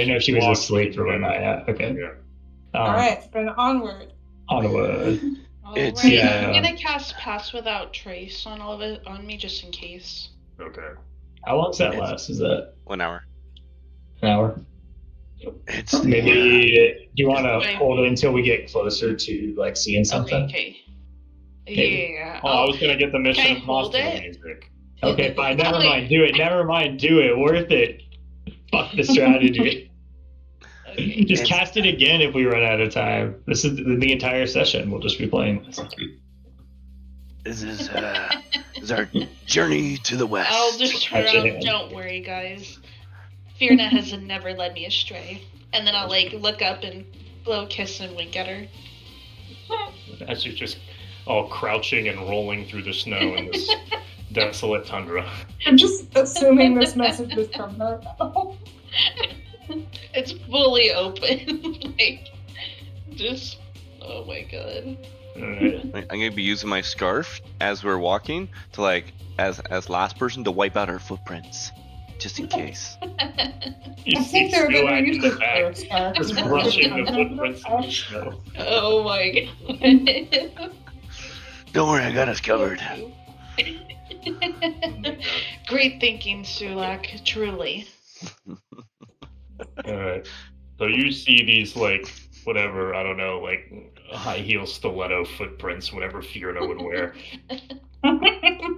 C: know
D: if she was asleep or whatnot. Yeah. Okay.
C: Yeah.
E: All right, then onward.
D: Onward.
H: I'm gonna cast Pass Without Trace on all of it on me just in case.
C: Okay.
D: How long does that last? Is that
B: 1 hour?
D: An hour?
I: It's
D: maybe. Do you want to hold it until we get closer to like seeing something?
H: Okay.
D: Maybe.
H: Yeah.
C: Oh, I was gonna get the mission
H: Can I
C: of
H: hold
C: monster
H: it?
C: music.
D: Okay, fine. Never mind. Do it. Never mind. Do it. Worth it. Fuck the strategy.
H: Okay.
D: Just cast it again if we run out of time. This is the entire session. We'll just be playing this.
I: This is our journey to the west.
H: I'll just turn around. Don't worry, guys. Fiona has never led me astray. And then I'll like look up and blow a kiss and wink at her.
C: As you're just all crouching and rolling through the snow in this desolate tundra.
E: I'm just assuming this message is from her.
H: It's fully open. Like, just, oh my god.
B: I'm gonna be using my scarf as we're walking to like as last person to wipe out our footprints, just in case.
C: You
E: I think they're gonna use this
C: back,
E: scarf.
C: just brushing the footprints in the snow.
H: Oh my god.
I: Don't worry, I got us covered.
H: Great thinking, Sulak, truly.
C: Alright. So you see these, like, whatever, I don't know, like high heel stiletto footprints, whatever Fiona would wear.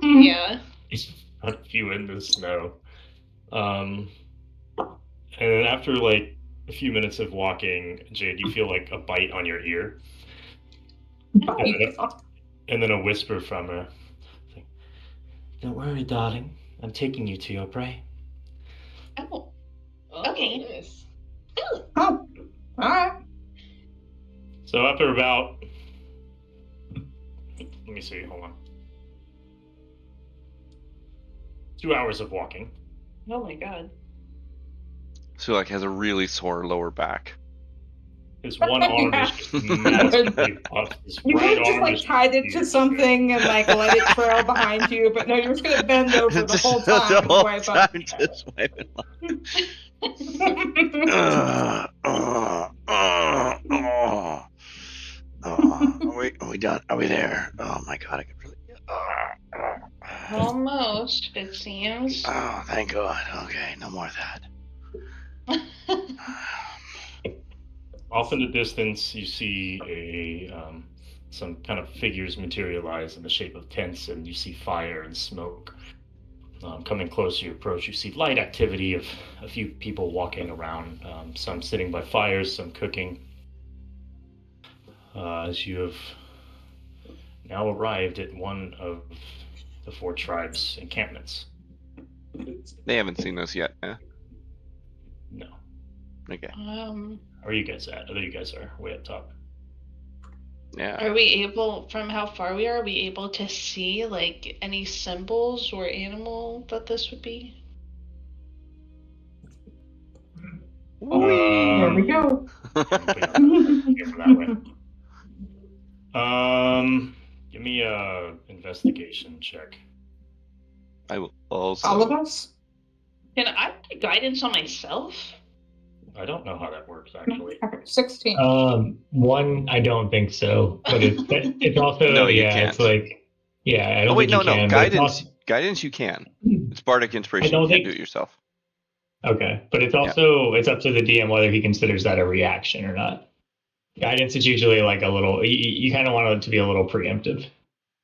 H: Yeah.
C: A few in the snow. And then after like a few minutes of walking, Jade, you feel like a bite on your ear. And then a whisper from her. Don't worry, darling. I'm taking you to your prey.
H: Oh.
A: Okay.
H: Okay.
A: Nice.
E: Oh, all right.
C: So after about, let me see, hold on. 2 hours of walking.
H: Oh my god.
B: Sulak has a really sore lower back.
C: His one arm is just massively puffed. His
E: You
C: right
E: could have just
C: arm
E: like
C: is
E: tied it to something and like let it trail behind you, but no, you're just gonna bend over the whole time
B: The
E: and
B: whole
E: wipe up.
B: time just wiping
I: Are we done? Are we there? Oh my god, I could really.
H: Almost, it seems.
I: Oh, thank God. Okay, no more of that.
C: Off in the distance, you see some kind of figures materialize in the shape of tents, and you see fire and smoke. Coming closer, you approach, you see light activity of a few people walking around, some sitting by fires, some cooking. As you have now arrived at one of the 4 tribes' encampments.
B: They haven't seen us yet, eh?
C: No.
B: Okay.
C: Where are you guys at? There you guys are, way up top.
B: Yeah.
H: Are we able, from how far we are we able to see like any symbols or animal that this would be?
E: There we go.
C: Give me a investigation check.
B: I will also.
E: All of us?
H: Can I get guidance on myself?
C: I don't know how that works, actually.
E: 16.
D: One, I don't think so, but it's also
B: No, you
D: yeah,
B: can't.
D: it's like yeah, I don't
B: Oh wait,
D: think
B: no,
D: you can.
B: no.
D: but it's
B: Guidance,
D: also-
B: guidance, you can. It's bardic inspiration.
D: don't
B: You can't
D: think-
B: do it yourself.
D: Okay, but it's also it's up to the DM whether he considers that a reaction or not. Guidance is usually like a little. You kind of want it to be a little preemptive.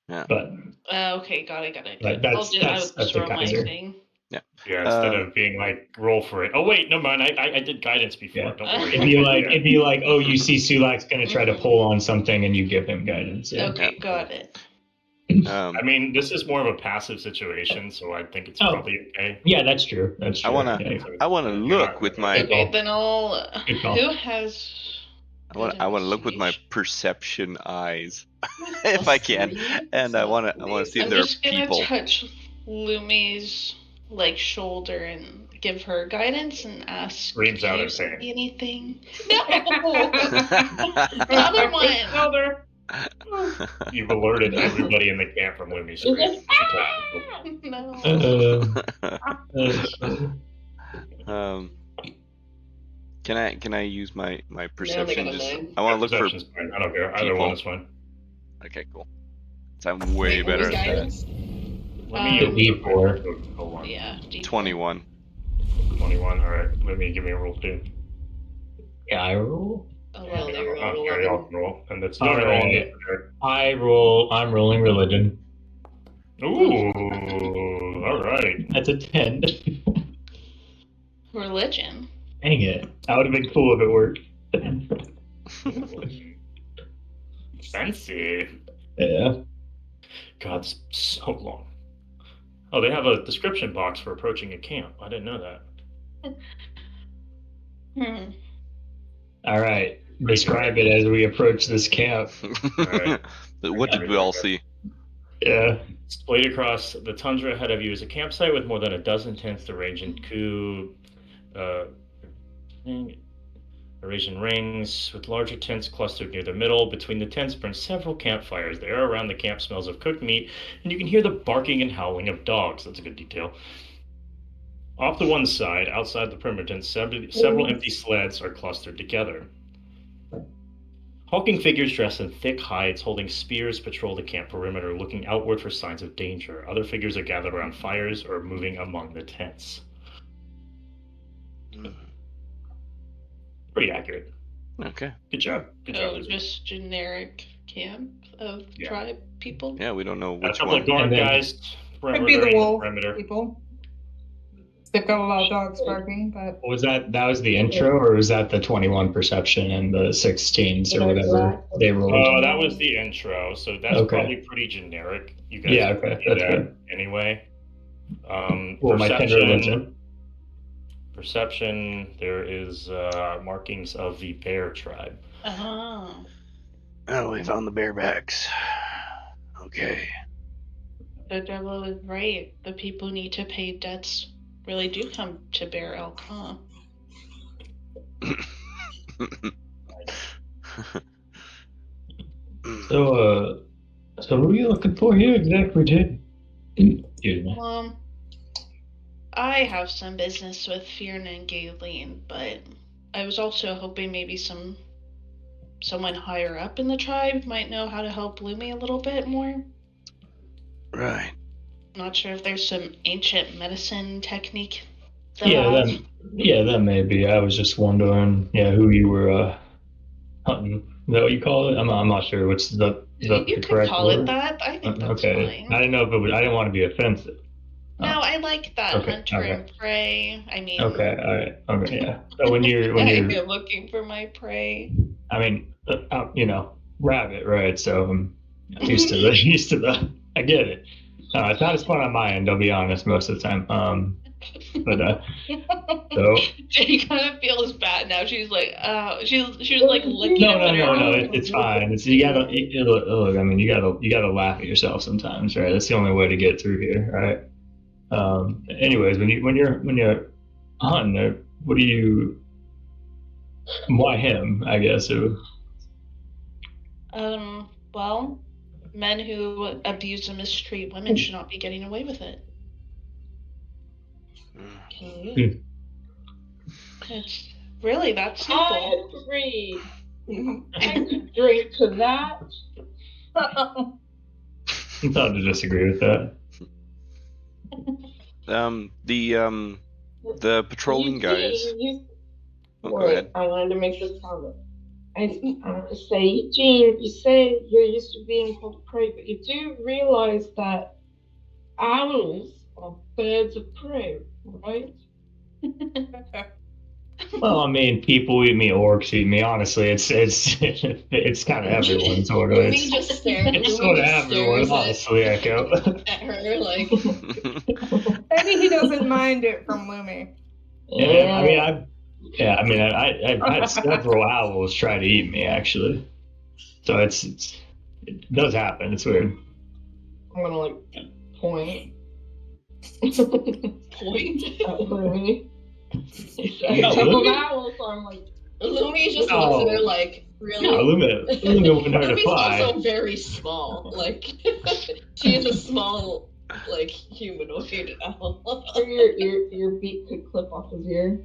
B: Yeah.
D: But
H: Okay, got it.
D: But
H: I'll
D: that's a
H: throw my
D: Kaiser.
H: thing.
C: Yeah, instead of being like, roll for it. Oh wait, no mind, I did guidance before.
D: Yeah.
C: Don't worry.
D: It'd be like, oh, you see Sulak's gonna try to pull on something, and you give him guidance. Yeah.
H: Okay, got it.
C: I mean, this is more of a passive situation, so I think it's probably okay.
D: Yeah, that's true. That's true.
B: I wanna look with my.
H: Okay, then I'll.
D: Good call.
H: Who has?
B: I want to look with my perception eyes, if I can, and I want to see if there are people.
H: I'm just gonna touch Lumi's like shoulder and give her guidance and ask.
C: Screams out
H: "Do you
C: of pain.
H: see anything? No. Another one.
C: You've alerted everybody in the camp from Lumi's scream.
H: No.
B: Can I use my perception?
A: got a 9.
B: I want to look for.
C: Perception's fine. I don't care. Either
B: people.
C: one is fine.
B: Okay, cool. So I'm way
A: Wait, what
B: better
A: was
B: at that.
A: guidance?
C: Let me
D: D4.
C: Hold on.
H: Yeah.
B: 21.
C: 21. All right. Give me a roll too.
D: Yeah, I roll.
A: Well,
H: Okay.
A: you're on
C: Yeah,
A: 11.
C: y'all can roll, and that's
D: All right. I roll. I'm rolling religion.
C: Ooh, all right.
D: That's a 10.
H: Religion.
D: Dang it! I would have been cool if it worked.
C: Fancy.
D: Yeah.
C: God, it's so long. Oh, they have a description box for approaching a camp. I didn't know that.
D: All right. Describe it as we approach this camp.
C: All right.
B: What did we all see?
D: Yeah.
C: Splayed across the tundra ahead of you is a campsite with more than a dozen tents to range in Eurasian rings, with larger tents clustered near the middle. Between the tents burn several campfires. The air around the camp smells of cooked meat, and you can hear the barking and howling of dogs. That's a good detail. Off to one side, outside the perimeter tents, several empty sleds are clustered together. Hulking figures dressed in thick hides, holding spears, patrol the camp perimeter, looking outward for signs of danger. Other figures are gathered around fires or moving among the tents. Pretty accurate.
B: Okay.
C: Good job. Good job.
H: Oh, just generic camp of tribe people?
B: Yeah, we don't know
C: A
B: which
C: couple
B: one.
C: of guard guys
E: Could be the
C: perimetering
E: wolf
C: perimeter.
E: people. They've got a lot of dogs barking, but
D: Was that was the intro, or was that the 21 perception and the 16s or whatever they rolled?
C: Oh, that was the intro, so that's probably pretty generic. You guys
D: okay,
C: see
D: that's
C: that
D: good.
C: Anyway.
D: Well, my 10 religion.
C: Perception, there is markings of the bear tribe.
H: Oh.
I: Oh, we found the barebacks. Okay.
H: The devil is right. The people who need to pay debts really do come to Bear Elk, huh?
D: So who are you looking for here exactly, Jay? Excuse me.
H: I have some business with Fierna and Galen, but I was also hoping maybe someone higher up in the tribe might know how to help Lumi a little bit more.
I: Right.
H: Not sure if there's some ancient medicine technique.
D: That may be. I was just wondering, who you were hunting. Is that what you call it? I'm not sure what's the
H: You
D: correct
H: call
D: word.
H: it that. I think that's
D: Okay.
H: fine.
D: I didn't know if it was. I didn't want to be offensive.
H: No, I like that hunter and prey. I mean.
D: Okay. All right. Okay. Yeah. So when you're
H: I'm looking for my prey.
D: I mean, rabbit, right? So I'm used to the. I get it. It's not as fun on my end. I'll be honest. Most of the time. But so
H: She kind of feels bad now. She's like, she was like looking at
D: No. It's fine. It's you gotta look. I mean, you gotta laugh at yourself sometimes, right? That's the only way to get through here, right? Anyways, when you're hunting, what do you? Why him? I guess.
H: Well, men who abuse and mistreat women should not be getting away with it. It's really that simple.
F: I agree. I could drink to that.
D: I'm about to disagree with that.
B: The patrolling guys.
F: Go ahead. I wanted to make this comment. I want to say, Eugene, you say you're used to being called prey, but you do realize that owls are birds of prey, right?
D: Well, I mean, people eat me, orcs eat me. Honestly, it's kind of everyone, sort of. It's sort of everyone, honestly, Echo.
A: At her, like.
E: Maybe he doesn't mind it from Lumi.
D: Yeah, I mean, I've had several owls try to eat me, actually. So it does happen. It's weird.
F: I'm gonna point.
A: Point
F: at Lumi.
A: Lumi just looks at her like, really?
D: No, Lumi wouldn't hurt a fly.
A: Lumi's also very small. Like, she is a small, like, humanoid owl.
F: your beak could clip off his ear.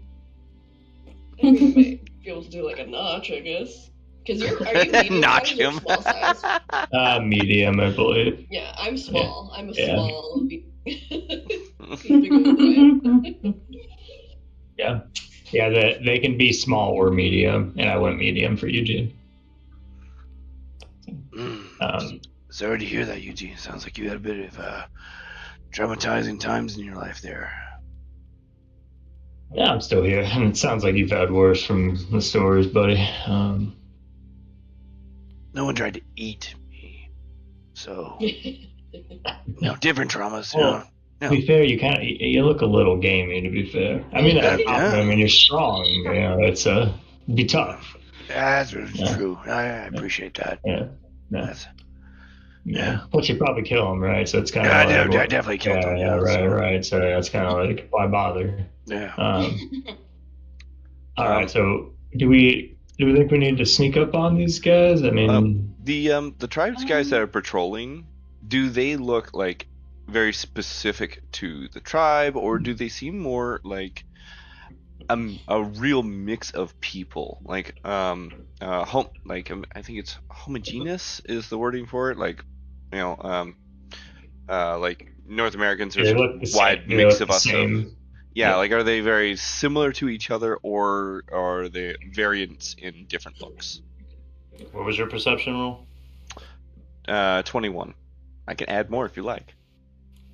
A: I mean, you might be able to do like a notch, I guess. Because are you medium
B: notch
A: size or
B: him?
A: small size?
D: Medium, I believe.
A: Yeah, I'm small. I'm a small.
D: Yeah, they can be small or medium, and I went medium for Eugene.
I: Sorry to hear that, Eugene. Sounds like you had a bit of traumatizing times in your life there.
D: Yeah, I'm still here, and it sounds like you've had worse from the stories, buddy.
I: No one tried to eat me, so different traumas.
D: To be fair, you look a little gamey. To be fair, I mean, I mean, you're strong. It's be tough.
I: That's true. I appreciate that.
D: Yeah. Plus, you probably kill him, right? So it's kind of.
I: I definitely killed him.
D: Yeah, right. So that's kind of like, why bother?
I: Yeah.
D: All right. So do we think we need to sneak up on these guys? I mean,
B: the tribes guys that are patrolling, do they look like very specific to the tribe, or do they seem more like a real mix of people? Like I think it's homogeneous is the wording for it. Like like North Americans, there's a wide mix of us. Yeah, like are they very similar to each other, or are they variants in different books?
C: What was your perception roll?
B: 21. I can add more if you like.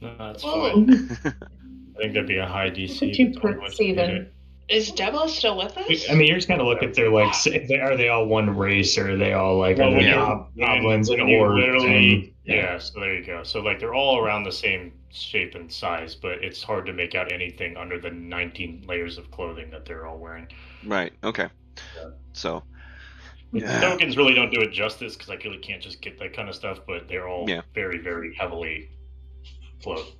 C: No, that's
H: Whoa.
C: fine. I think that'd be a high DC.
E: Keep
C: but tell me once you hit it.
H: Is Devla still with us?
D: I mean, you're just kind of look at their like, are they all one race, or are they all like
C: Well, when
D: goblins and
C: you
D: orcs?
C: literally,
D: And,
C: yeah. So there you go. So like they're all around the same shape and size, but it's hard to make out anything under the 19 layers of clothing that they're all wearing.
B: Right. Okay.
C: Yeah.
B: So.
C: Tokens really don't do it justice because I really can't just get that kind of stuff, but they're all very, very heavily clothed.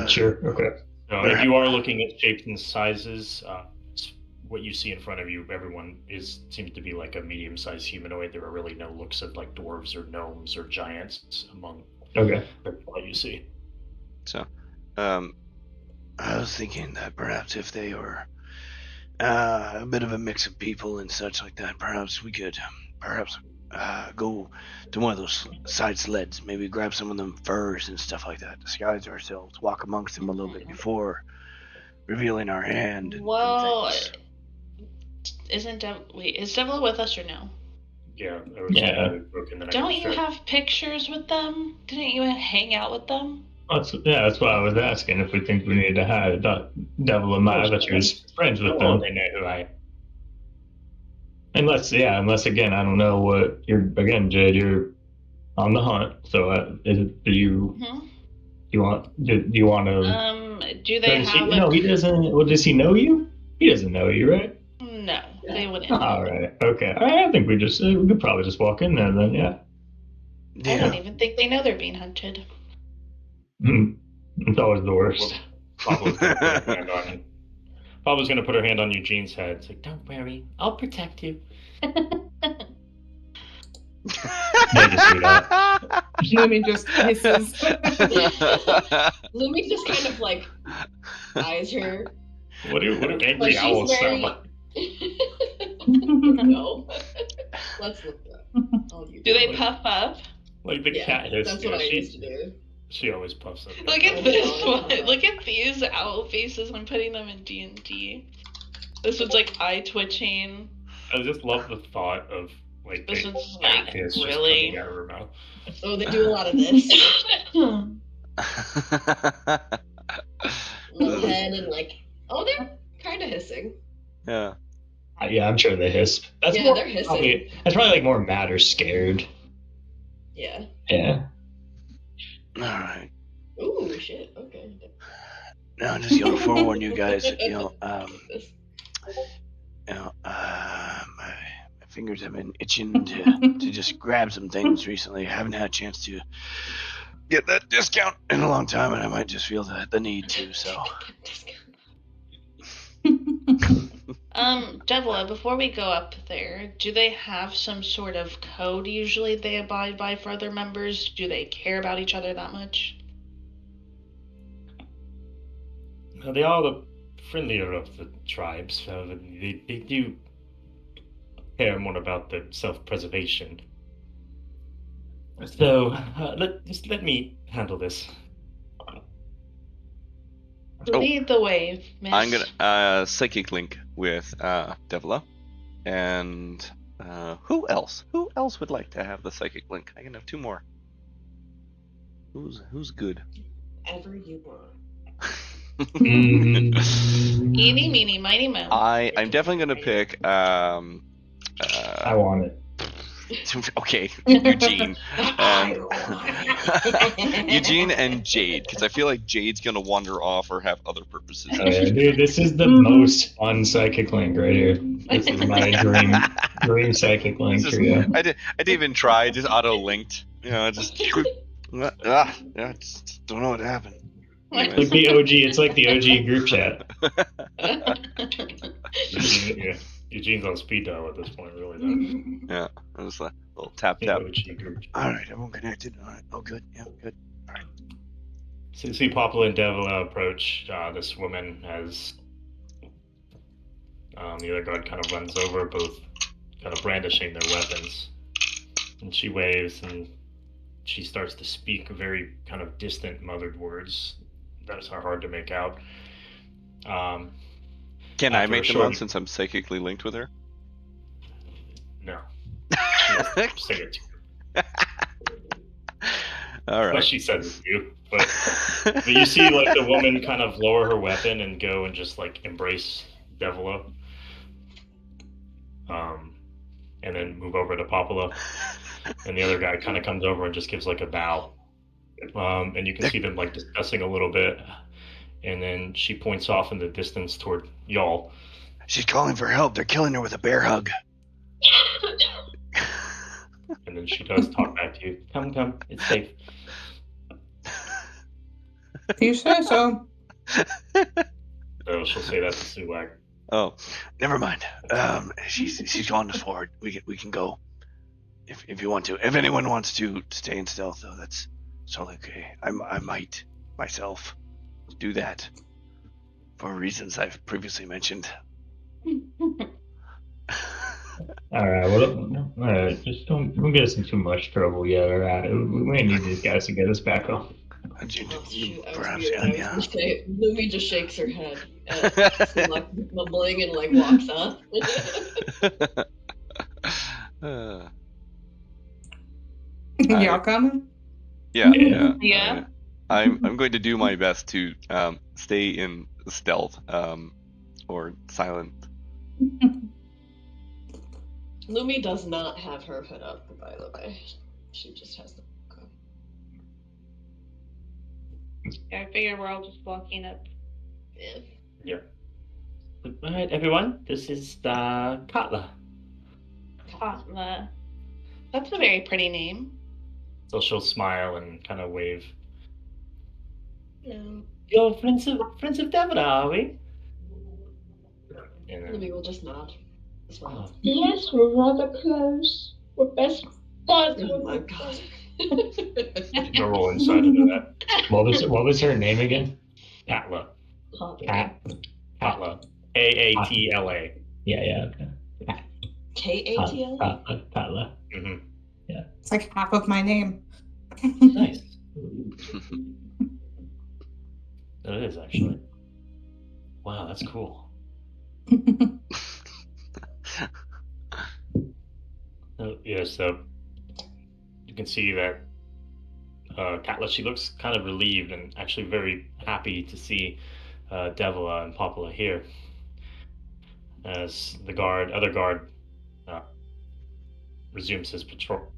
D: Sure. Okay.
C: So if you are looking at shapes and sizes, what you see in front of you, everyone seems to be like a medium-sized humanoid. There are really no looks of like dwarves or gnomes or giants among what you see.
B: So,
I: I was thinking that perhaps if they were a bit of a mix of people and such like that, perhaps we could go to one of those side sleds, maybe grab some of them furs and stuff like that, disguise ourselves, walk amongst them a little bit before revealing our hand.
H: Well, is Devla with us or no?
C: Yeah.
H: Don't you have pictures with them? Didn't you hang out with them?
D: That's why I was asking if we think we needed to hide. Devil and I thought you was friends with them.
C: They know who I am.
D: Unless again, I don't know what Jade, you're on the hunt. So do you want to?
H: Do they have?
D: No, he doesn't. Well, does he know you? He doesn't know you, right?
H: No, they wouldn't.
D: All right. Okay. I think we could probably just walk in there then. Yeah.
H: I don't even think they know they're being hunted.
D: It's always the worst.
C: Pablo's going to put her hand on Eugene's head. It's like, don't worry, I'll protect you.
E: Lumi just hisses.
A: Lumi just kind of like eyes her.
C: What do angry owls sound like?
A: No. Let's look that up.
H: Do they puff up?
C: Like the cat hiss.
A: That's what I used to do.
C: She always puffs up.
H: Look at this one. Look at these owl faces. I'm putting them in D&D. This one's like eye twitching.
C: I just love the thought of like
H: this one's
C: cat
H: like
C: hiss
H: really.
C: just coming out of her mouth.
A: Oh, they do a lot of this. Little head and like, oh, they're kind of hissing.
B: Yeah.
D: Yeah, I'm sure they hiss. That's
A: they're hissing.
D: That's probably like more mad or scared.
A: Yeah.
D: Yeah.
I: All right.
A: Ooh, shit. Okay.
I: Now, just to forewarn you guys, my fingers have been itching to just grab some things recently. I haven't had a chance to get that discount in a long time, and I might just feel the need to. So.
H: Devla, before we go up there, do they have some sort of code usually they abide by for other members? Do they care about each other that much?
C: Well, they are the friendlier of the tribes, so they do care more about the self-preservation. So, let me handle this.
H: Lead the way, miss.
B: I'm gonna psychic link with Devla, and who else? Who else would like to have the psychic link? I can have two more. Who's good?
A: Ever you want.
H: Eeny, meeny, miny, moe.
B: I'm definitely gonna pick.
D: I want it.
B: Okay, Eugene. Eugene and Jade, because I feel like Jade's gonna wander off or have other purposes.
D: Oh, yeah, dude, this is the most fun psychic link right here. This is my dream psychic link for you.
B: I didn't even try. Just auto linked. Just
I: Just don't know what happened.
D: It's like the OG. It's like the OG group chat.
C: Eugene's on speed dial at this point, really. Though.
B: Yeah, it was a little tap tap.
I: All right, everyone connected. All right, oh good, yeah, good. All right.
C: So you see Poplar and Devila approach this woman as the other guard kind of runs over, both kind of brandishing their weapons, and she waves and she starts to speak very kind of distant, muttered words that are hard to make out.
B: Can I make them
C: short...
B: out since I'm psychically linked with her?
C: No. Say it to you.
B: All right.
C: Well, she said it to you, but you see, like, the woman kind of lower her weapon and go and just like embrace Devila, and then move over to Popula, and the other guy kind of comes over and just gives like a bow, and you can see them like discussing a little bit, and then she points off in the distance toward y'all.
I: She's calling for help. They're killing her with a bear hug.
C: And then she does talk back to you. Come, it's safe.
E: If you say so.
C: So she'll say that to Sulak.
B: Oh,
I: never mind. She's on us forward. We can go if you want to. If anyone wants to stay in stealth, though, that's totally okay. I might myself do that for reasons I've previously mentioned.
D: All right. Well, just don't get us in too much trouble yet. All right. We may need these guys to get us back on.
A: Perhaps, yeah. Lumi just shakes her head at some, like, mumbling and like walks up.
E: Y'all coming?
B: Yeah. I'm going to do my best to stay in stealth or silent.
A: Lumi does not have her hood up, by the way. She just has the book on.
H: Yeah, I figure we're all just walking up.
C: Yeah. All right, everyone. This is Katla.
H: Katla. That's a very pretty name.
C: So she'll smile and kind of wave.
A: No.
C: You're friends of Devila, are we?
A: Lumi will just nod. Smile.
F: Yes, we're rather close. We're best buds.
A: Oh my god.
C: Go roll inside into that.
D: What was her name again?
C: Katla.
F: Katla.
C: Aatla.
D: Yeah. Okay.
A: Katla?
D: Katla.
C: Mm-hmm.
D: Yeah.
E: It's like half of my name.
C: Nice. That is actually. Wow, that's cool. So you can see that Katla, she looks kind of relieved and actually very happy to see Devila and Popula here. As the other guard resumes his patrol.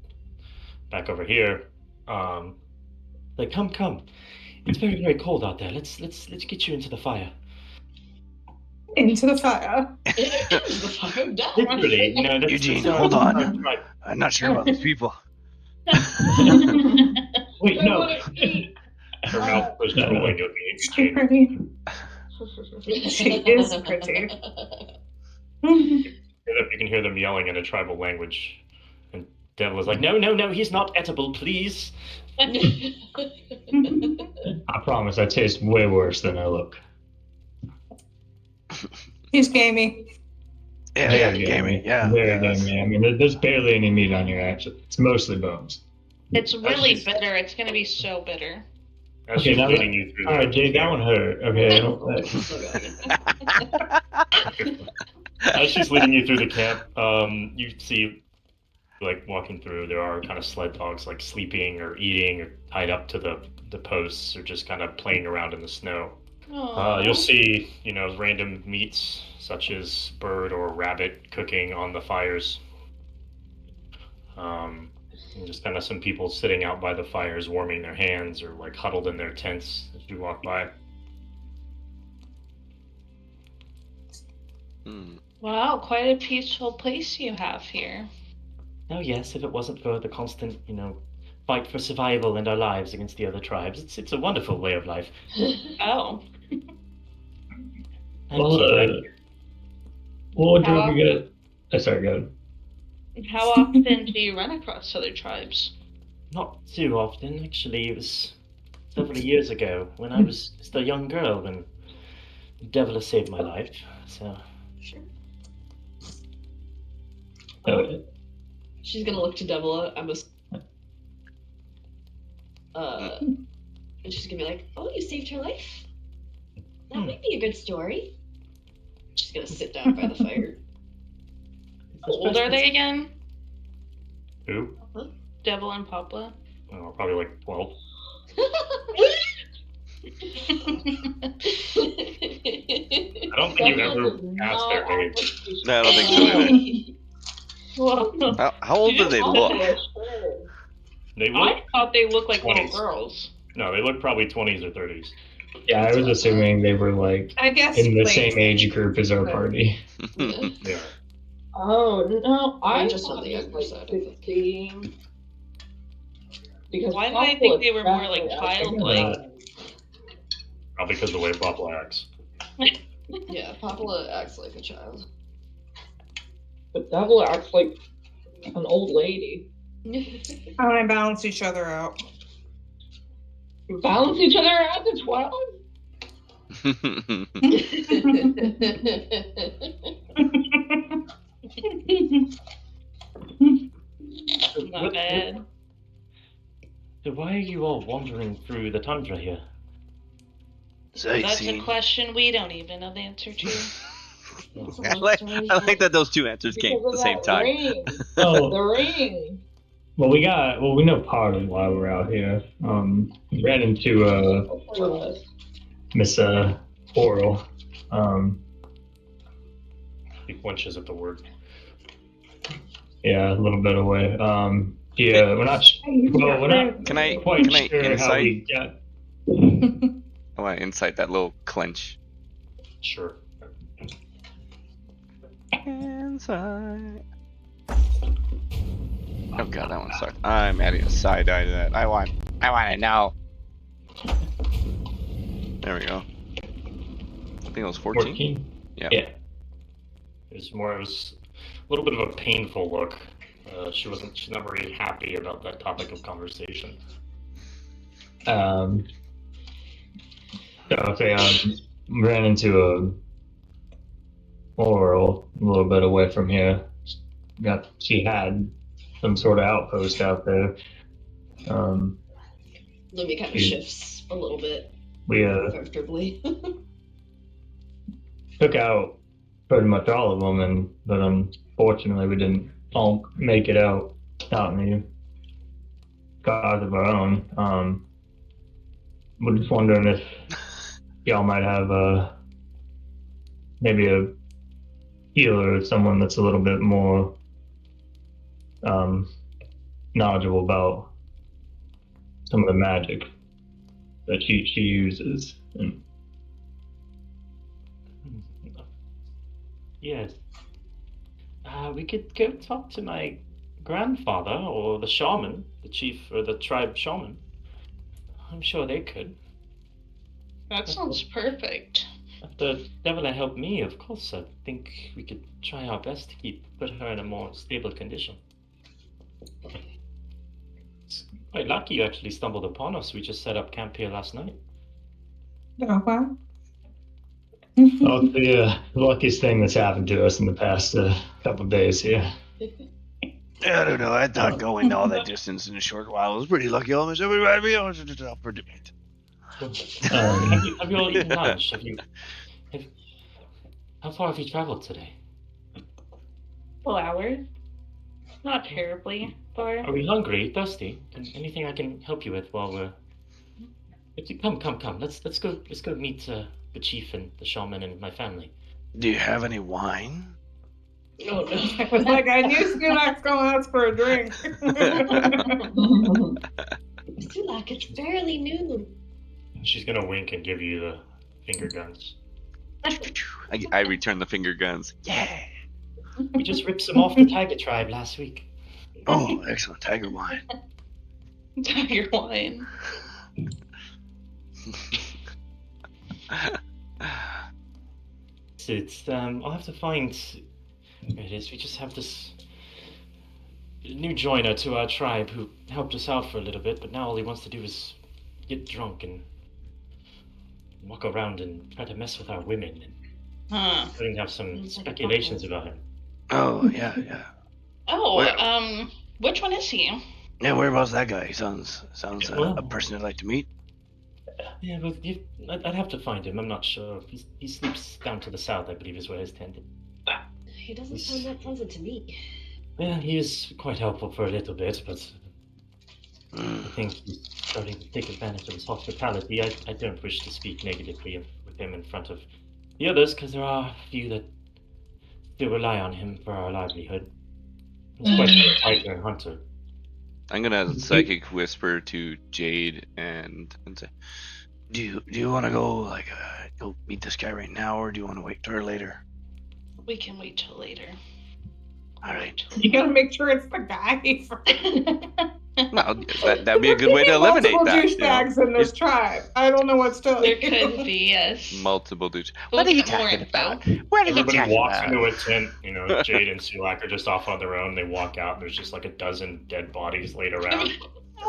C: Back over here, like, come. It's very, very cold out there. Let's get you into the fire.
E: Into the fire.
A: Into the fire.
C: Literally,
I: Eugene, hold on. I'm not sure about these people.
C: Wait, no. Her mouth was drooling.
E: She's pretty. She is pretty.
C: You can hear them yelling in a tribal language. And Devil is like, no, he's not edible, please.
D: I promise I taste way worse than I look.
E: He's gamey.
I: Yeah, gamey. Yeah.
D: Very gamey. I mean, there's barely any meat on your action. It's mostly bones.
H: It's really bitter. It's going to be so bitter.
C: Okay, now leading you through.
D: All right, Jade, that one hurt. Okay.
C: As she's leading you through the camp, you see, like, walking through, there are kind of sled dogs, like, sleeping or eating or tied up to the posts or just kind of playing around in the snow. You'll see, random meats such as bird or rabbit cooking on the fires. And just kind of some people sitting out by the fires warming their hands or like huddled in their tents as you walk by.
H: Wow, quite a peaceful place you have here.
C: Oh yes, if it wasn't for the constant, fight for survival and our lives against the other tribes, it's a wonderful way of life.
H: Oh.
D: Well, what drove you guys? Sorry, go ahead.
H: How often do you run across other tribes?
C: Not too often, actually. It was several years ago when I was just a young girl when Devila saved my life. So.
A: Sure.
D: Okay.
A: She's gonna look to Devila. And she's gonna be like, "Oh, you saved her life." That might be a good story. She's gonna sit down by the fire.
H: How old are they again?
C: Who?
H: Devil and Papa?
C: Oh, probably like 12. I don't think you ever asked their age.
B: No, I don't think so either. How old do they look?
H: I thought they looked like
C: 20s.
H: little girls.
C: No, they look probably 20s or 30s.
D: Yeah, I was assuming they were like
E: I guess
D: in the
E: late.
D: same age group as our party.
C: Yeah.
F: Oh no, I
A: just on
F: thought
A: the
F: it was
A: younger
F: like
A: side, I think.
F: 16. Because
H: Why did I think they were more like childlike?
C: Probably because of the way Papa acts.
A: Yeah, Papa acts like a child.
F: But Devil acts like an old lady.
E: How do I balance each other out?
F: Balance each other out to 12?
H: Not bad.
C: So why are you all wandering through the tundra here?
H: That's a question we don't even know the answer to.
B: I like that those two answers came at the same time.
F: Ring.
D: Oh,
F: The ring.
D: well, we know part of why we're out here. We ran into Miss Oral.
C: He flinches at the word.
D: Yeah, a little bit away. Yeah, we're not. Well, we're not.
B: Can I
D: quite sure how
B: insight?
D: we got.
B: I want to insight that little clench.
C: Sure.
B: Insight. Oh god, that one sucked. I'm adding a side eye to that. I want it now. There we go. I think it was 14. Yeah.
C: It was a little bit of a painful look. She's not very happy about that topic of conversation.
D: So okay, ran into a Oral a little bit away from here. She had some sort of outpost out there.
A: Lumi kind of shifts a little bit.
D: We
A: comfortably.
D: took out pretty much all of them, but unfortunately we didn't all make it out in the cause of our own. We're just wondering if y'all might have maybe a healer or someone that's a little bit more knowledgeable about some of the magic that she uses. And
C: Yes. We could go talk to my grandfather or the shaman, the chief or the tribe shaman. I'm sure they could.
H: That sounds perfect.
C: If the devil had helped me, of course, I think we could try our best to put her in a more stable condition. It's quite lucky you actually stumbled upon us. We just set up camp here last night.
E: Oh, wow.
D: oh, the luckiest thing that's happened to us in the past couple of days here.
I: I don't know. I thought going all that distance in a short while was pretty lucky. Almost everybody else is up for debate.
C: Have you all eaten lunch? How far have you traveled today?
H: 2 hours. Not terribly far.
C: Are we hungry? Thirsty? Anything I can help you with while we're... Come. Let's go meet the chief and the shaman and my family.
I: Do you have any wine?
A: Oh no.
E: I was like, I knew Skulak's gonna ask for a drink.
A: Skulak, it's barely noon.
C: She's gonna wink and give you the finger guns.
B: I return the finger guns. Yeah.
C: We just ripped some off the tiger tribe last week.
I: Oh, excellent. Tiger wine.
H: Tiger wine.
C: It's I'll have to find where it is. We just have this new joiner to our tribe who helped us out for a little bit, but now all he wants to do is get drunk and walk around and try to mess with our women.
H: Huh.
C: I think have some speculations about him.
I: Oh, yeah.
H: Oh,
I: Where-
H: which one is he?
I: Yeah, whereabouts that guy? Sounds a person I'd like to meet.
C: Yeah, but I'd have to find him. I'm not sure. He sleeps down to the south, I believe, is where he's tended.
A: He doesn't sound that pleasant to me.
C: Well, he is quite helpful for a little bit, but I think he's starting to take advantage of his hospitality. I don't wish to speak negatively with him in front of the others, because there are a few that still rely on him for our livelihood. He's quite a fighter and hunter.
B: I'm gonna psychic whisper to Jade and say,
I: Do you want to go go meet this guy right now, or do you want to wait till later?
H: We can wait till later.
I: All right.
E: You gotta make sure it's the guy.
B: well, that'd be a good way to eliminate that.
E: Multiple douchebags in this tribe. I don't know what's telling
H: There
E: you.
H: could be, yes.
B: Multiple douche.
H: What are you talking about?
B: What are you
C: Everybody
B: talking
C: walks
B: about?
C: into a tent. Jade and Sulak are just off on their own. They walk out, and there's just like a dozen dead bodies laid around.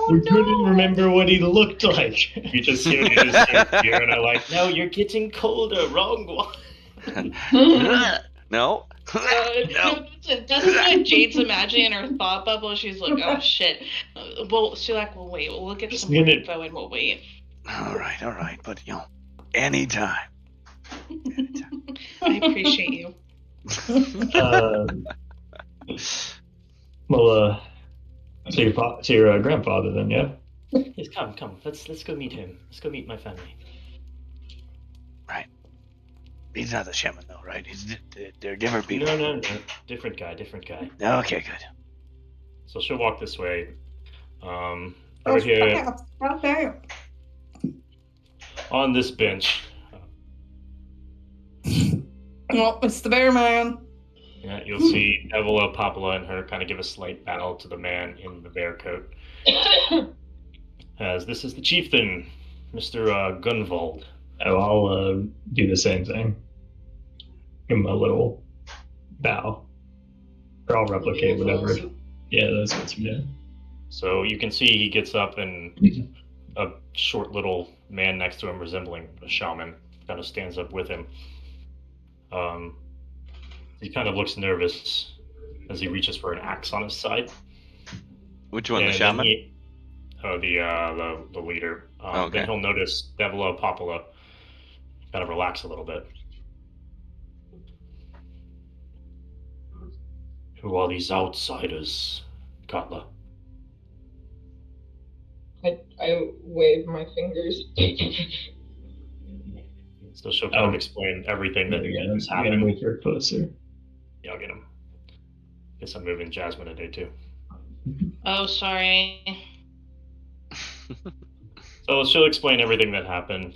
D: We couldn't remember what he looked like.
C: You just hear fear, and I'm like, no, you're getting colder. Wrong one.
B: No.
H: No. Doesn't Jade's imagining in her thought bubble? She's like, oh shit. Well, Sulak will wait. We'll look at some more info and we'll wait.
I: All right. But anytime.
H: I appreciate you.
D: So your grandfather then, yeah?
C: Yes, come. Let's go meet him. Let's go meet my family.
I: Right. He's not the shaman, though, right? They're different people.
C: No. Different guy.
I: Okay, good.
C: So she'll walk this way. Over here on this bench.
E: Well, it's the bear man.
C: Yeah, you'll see Evola, Popula, and her kind of give a slight bow to the man in the bear coat. As this is the chieftain, Mr. Gunvald.
D: Oh, I'll do the same thing. Give him a little bow. Or I'll replicate whatever. Yeah, that's what's doing.
C: So you can see he gets up, and a short little man next to him, resembling a shaman, kind of stands up with him. He kind of looks nervous as he reaches for an axe on his side.
B: Which one, the shaman?
C: The leader.
B: Okay.
C: Then he'll notice Devila Popula kind of relax a little bit. Who are these outsiders, Katla?
F: I wave my fingers.
C: So she'll kind of explain everything that is happening.
D: Move her closer.
C: Yeah, I'll get him. Guess I'm moving Jasmine a day too.
H: Oh, sorry.
C: So she'll explain everything that happened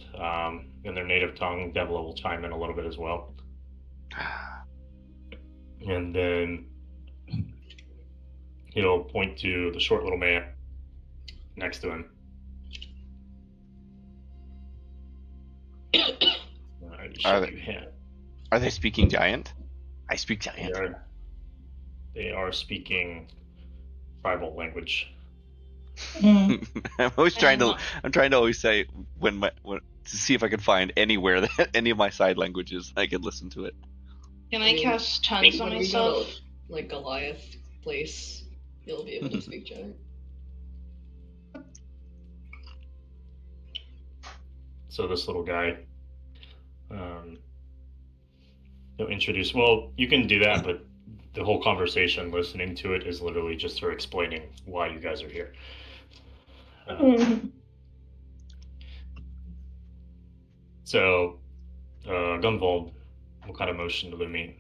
C: in their native tongue. Devila will chime in a little bit as well. And then he'll point to the short little man next to him.
B: Are they speaking giant? I speak giant.
C: They are speaking tribal language.
B: I'm trying to always say to see if I can find anywhere that any of my side languages I could listen to it.
H: Can I cast tongues on myself?
A: Go to, like Goliath place, you'll be able to speak giant.
C: So this little guy, he'll introduce. Well, you can do that, but the whole conversation, listening to it, is literally just her explaining why you guys are here. So, Gunvald will kind of motion to Lumi.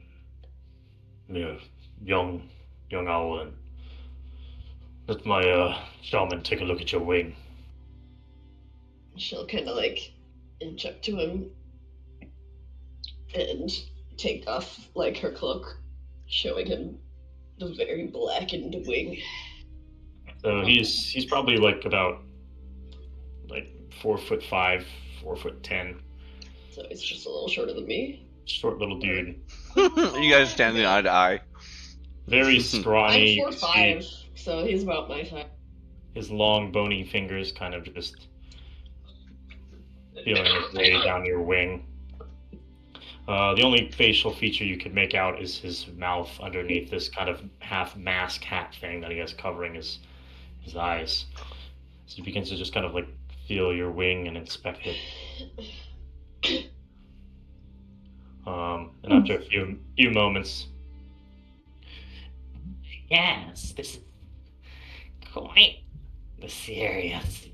C: Yeah, young owl, and let my shaman take a look at your wing.
A: She'll kind of like inch up to him and take off like her cloak, showing him the very blackened wing.
C: So he's probably like about 4'5", 4'10".
A: So he's just a little shorter than me.
C: Short little dude.
B: You guys standing eye to eye.
C: Very scrawny.
A: I'm 4'5", so he's about my size.
C: His long bony fingers kind of just feeling his way down your wing. The only facial feature you could make out is his mouth underneath this kind of half mask hat thing that he has covering his eyes. So he begins to just kind of like feel your wing and inspect it. And after a few moments,
J: yes, this is quite the serious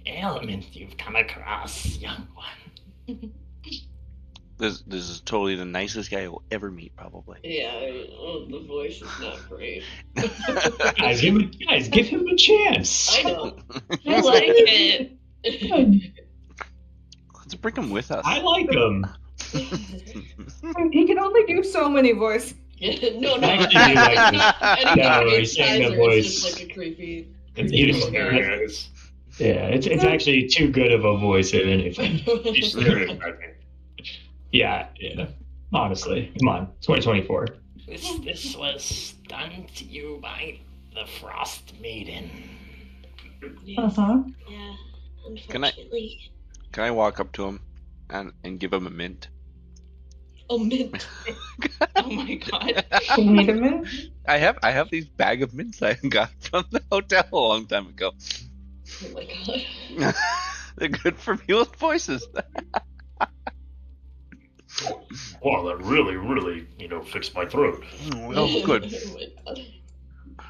J: ailment you've come across, young one.
B: This is totally the nicest guy you'll ever meet, probably.
A: Yeah, the voice is not great.
D: Guys, give him a chance.
A: I know.
H: I like it.
B: Let's bring him with us.
D: I like him.
E: He can only do so many voices.
A: No.
D: I actually do like this. No, he's saying the voice.
A: It's just like a creepy.
C: he's hilarious.
D: Yeah, it's actually too good of a voice if anything.
C: He's hilarious, I think.
D: Yeah. Honestly, come on, 2024.
J: This was done to you by the Frost Maiden.
A: Yes.
E: Uh-huh.
A: Yeah.
B: Can I-
A: Unfortunately.
B: Can I walk up to him and give him a mint?
A: Oh, mint.
H: Oh my god.
E: Wait a minute.
B: I have these bag of mints I got from the hotel a long time ago.
A: Oh my god.
B: They're good for mule voices.
C: Wow, that really, fixed my throat.
B: Oh, good.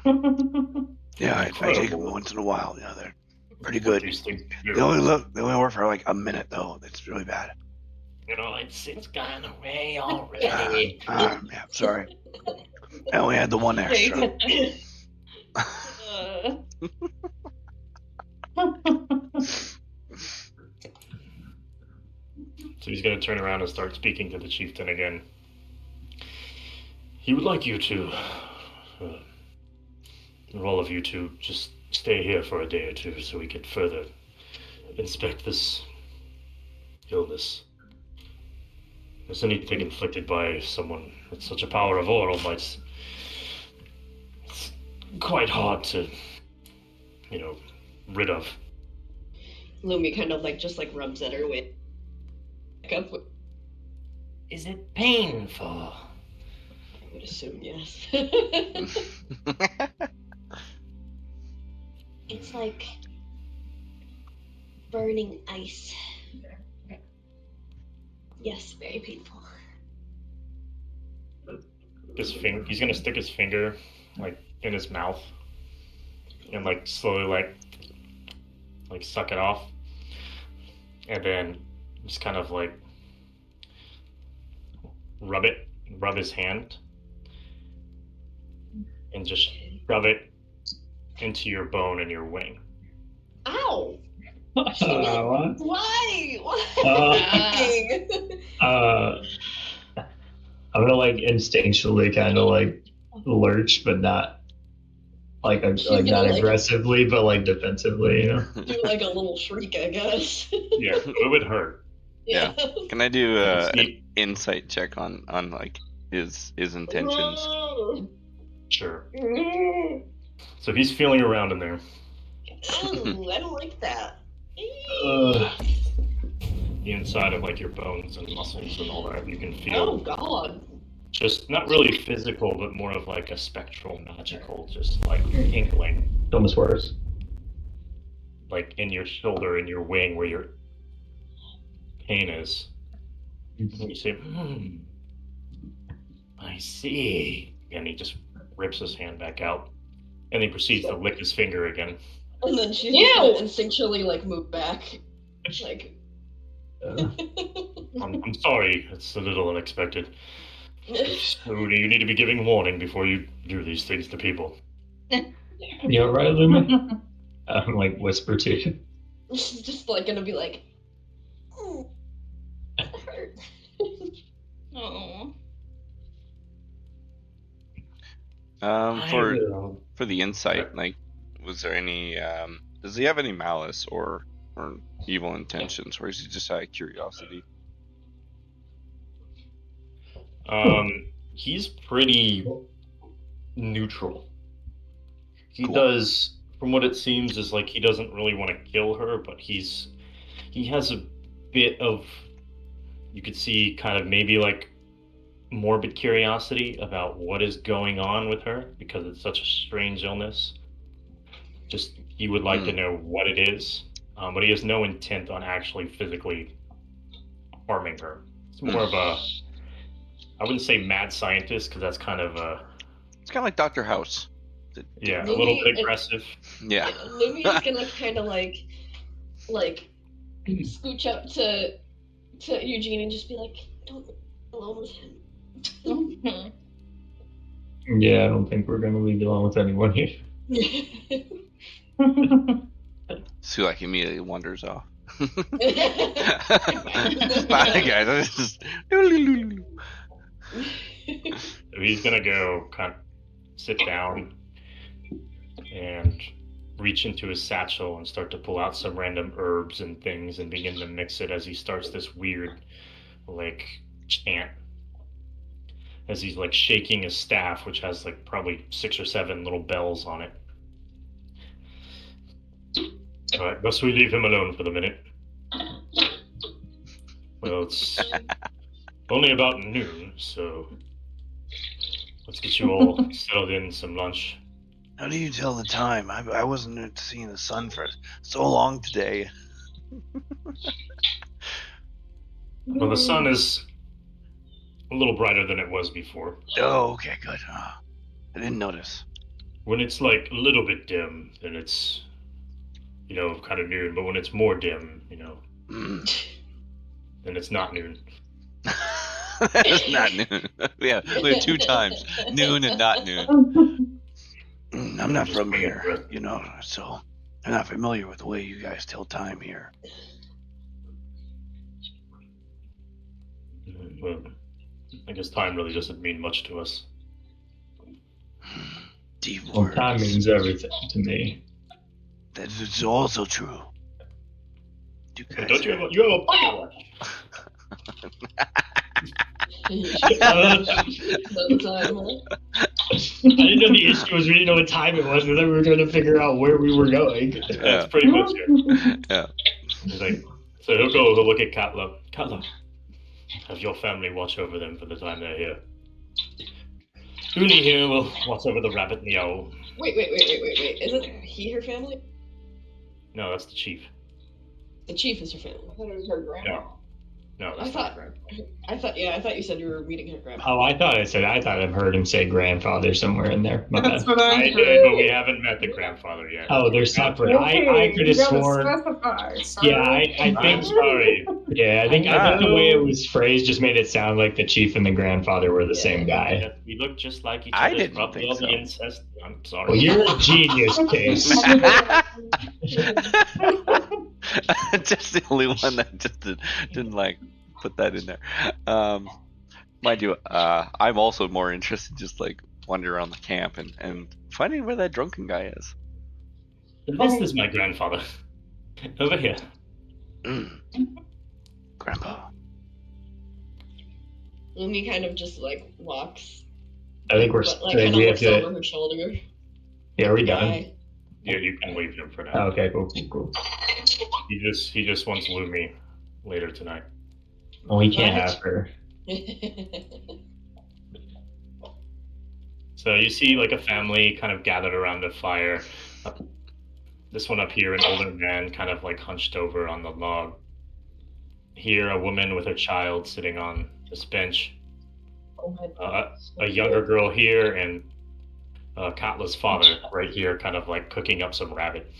A: Oh my god.
I: Yeah, I take them once in a while. Yeah, they're pretty good.
C: These things,
I: They only work for like a minute though. It's really bad.
J: It's gone away already.
I: Yeah, sorry. I only had the one extra.
C: So he's going to turn around and start speaking to the chieftain again. He would like you to, all of you to just stay here for a day or two so we can further inspect this illness. If anything inflicted by someone with such a power of oral, it's quite hard to, rid of.
A: Lumi kind of just rubs at her way. Up.
J: Is it painful?
A: I would assume yes.
K: It's like burning ice. Yes, very painful.
C: He's gonna stick his finger in his mouth and slowly suck it off, and then just kind of rub his hand and just rub it into your bone and your wing.
A: Ow!
D: What?
A: Why? Why?
D: I'm gonna instinctually kind of lurch, but not not aggressively, but defensively,
A: Do a little shriek, I guess.
C: Yeah, it would hurt.
B: Yeah. Can I do an insight check on his intentions?
C: Sure. So he's feeling around in there.
A: Ooh, I don't like that.
C: The inside of your bones and muscles and all that, you can feel.
A: Oh god.
C: Just not really physical, but more of a spectral, magical, just tingling.
D: Almost worse.
C: In your shoulder, in your wing, where your pain is. And you say,
J: I see.
C: and he just rips his hand back out, and he proceeds to lick his finger again.
A: And then she's gonna instinctually move back.
C: I'm sorry, it's a little unexpected. You need to be giving warning before you do these things to people.
D: You alright, Lumi? I'm whisper to you.
A: She's just gonna be oh, that hurt.
H: Oh.
B: For the insight, was there any does he have any malice or evil intentions, or is he just out of curiosity?
C: He's pretty neutral. He
B: Cool.
C: does, from what it seems, is he doesn't really want to kill her, but he has a bit of, you could see kind of maybe morbid curiosity about what is going on with her, because it's such a strange illness. Just he would like to know what it is. but he has no intent on actually physically harming her. It's more of a, I wouldn't say mad scientist, because that's kind of a...
B: It's kind of like Dr. House.
C: Yeah, a little bit aggressive.
B: Yeah.
A: Lumi is gonna kind of like scooch up to Eugene and just be like, "Don't leave me alone with him."
D: Yeah, I don't think we're gonna leave you alone with anyone here.
B: Sulak immediately wanders off. Bye, guys. Just...
C: He's gonna go kind of sit down and reach into his satchel and start to pull out some random herbs and things and begin to mix it as he starts this weird, like, chant. As he's, like, shaking his staff, which has, like, probably 6 or 7 little bells on it. Alright, best we leave him alone for the minute. Well, it's only about noon, so let's get you all settled in some lunch.
I: How do you tell the time? I wasn't seeing the sun for so long today.
C: Well, the sun is a little brighter than it was before.
I: Oh, okay, good. I didn't notice.
C: When it's like a little bit dim, then it's, you know, kind of noon. But when it's more dim, you know, then it's not noon.
B: It's not noon. We have 2 times, noon and not noon.
I: I'm not from here, you know, so I'm not familiar with the way you guys tell time here.
C: Well, I guess time really doesn't mean much to us.
I: Deep
D: Well,
I: words.
D: time means everything to me.
I: That is also true. You guys
C: Don't you have a pocket watch?
D: I didn't know the issue was we didn't know what time it was. We thought we were trying to figure out where we were going.
C: That's pretty much it.
B: Yeah.
C: He's like, so he'll look at Katla. Katla, have your family watch over them for the time they're here. Uli here will watch over the rabbit and the owl.
A: Wait. Isn't he her family?
C: No, that's the chief.
A: The chief is her family.
F: I thought it was her grandma.
C: No,
A: I
C: that's
A: thought you said you were meeting her grandma.
D: Oh, I thought I've heard him say grandfather somewhere in there. My
E: That's
D: bad.
E: what I
C: I
E: heard.
C: did, but we haven't met the grandfather yet.
D: Oh, they're separate.
E: Okay,
D: I could have
E: you gotta
D: sworn.
E: specify, sorry.
D: Yeah, I
C: I'm
D: think.
C: sorry.
D: Yeah, I think the way it was phrased just made it sound like the chief and the grandfather were the same guy.
C: Yeah, we look just like each
B: I
C: other.
B: didn't
C: Probably
B: think
C: all the
B: so.
C: incest. I'm sorry.
D: Well, you're a genius, Case.
B: Just the only one that just didn't like put that in there. Mind you, I'm also more interested just like wandering around the camp and finding where that drunken guy is.
C: This is my grandfather. Over here.
I: Grandpa.
A: Lumi kind of just like walks,
D: I think we're.
A: but like kind of
D: we have
A: looks
D: to.
A: over her shoulder.
D: Yeah, are we done?
A: Bye.
C: Yeah, you can leave him for now.
D: Oh, okay, cool.
C: He just wants Lumi later tonight.
D: Well, we can't have her.
C: So you see like a family kind of gathered around a fire. This one up here, an older man kind of like hunched over on the log. Here, a woman with her child sitting on this bench. A younger girl here, and Katla's father right here kind of like cooking up some rabbit.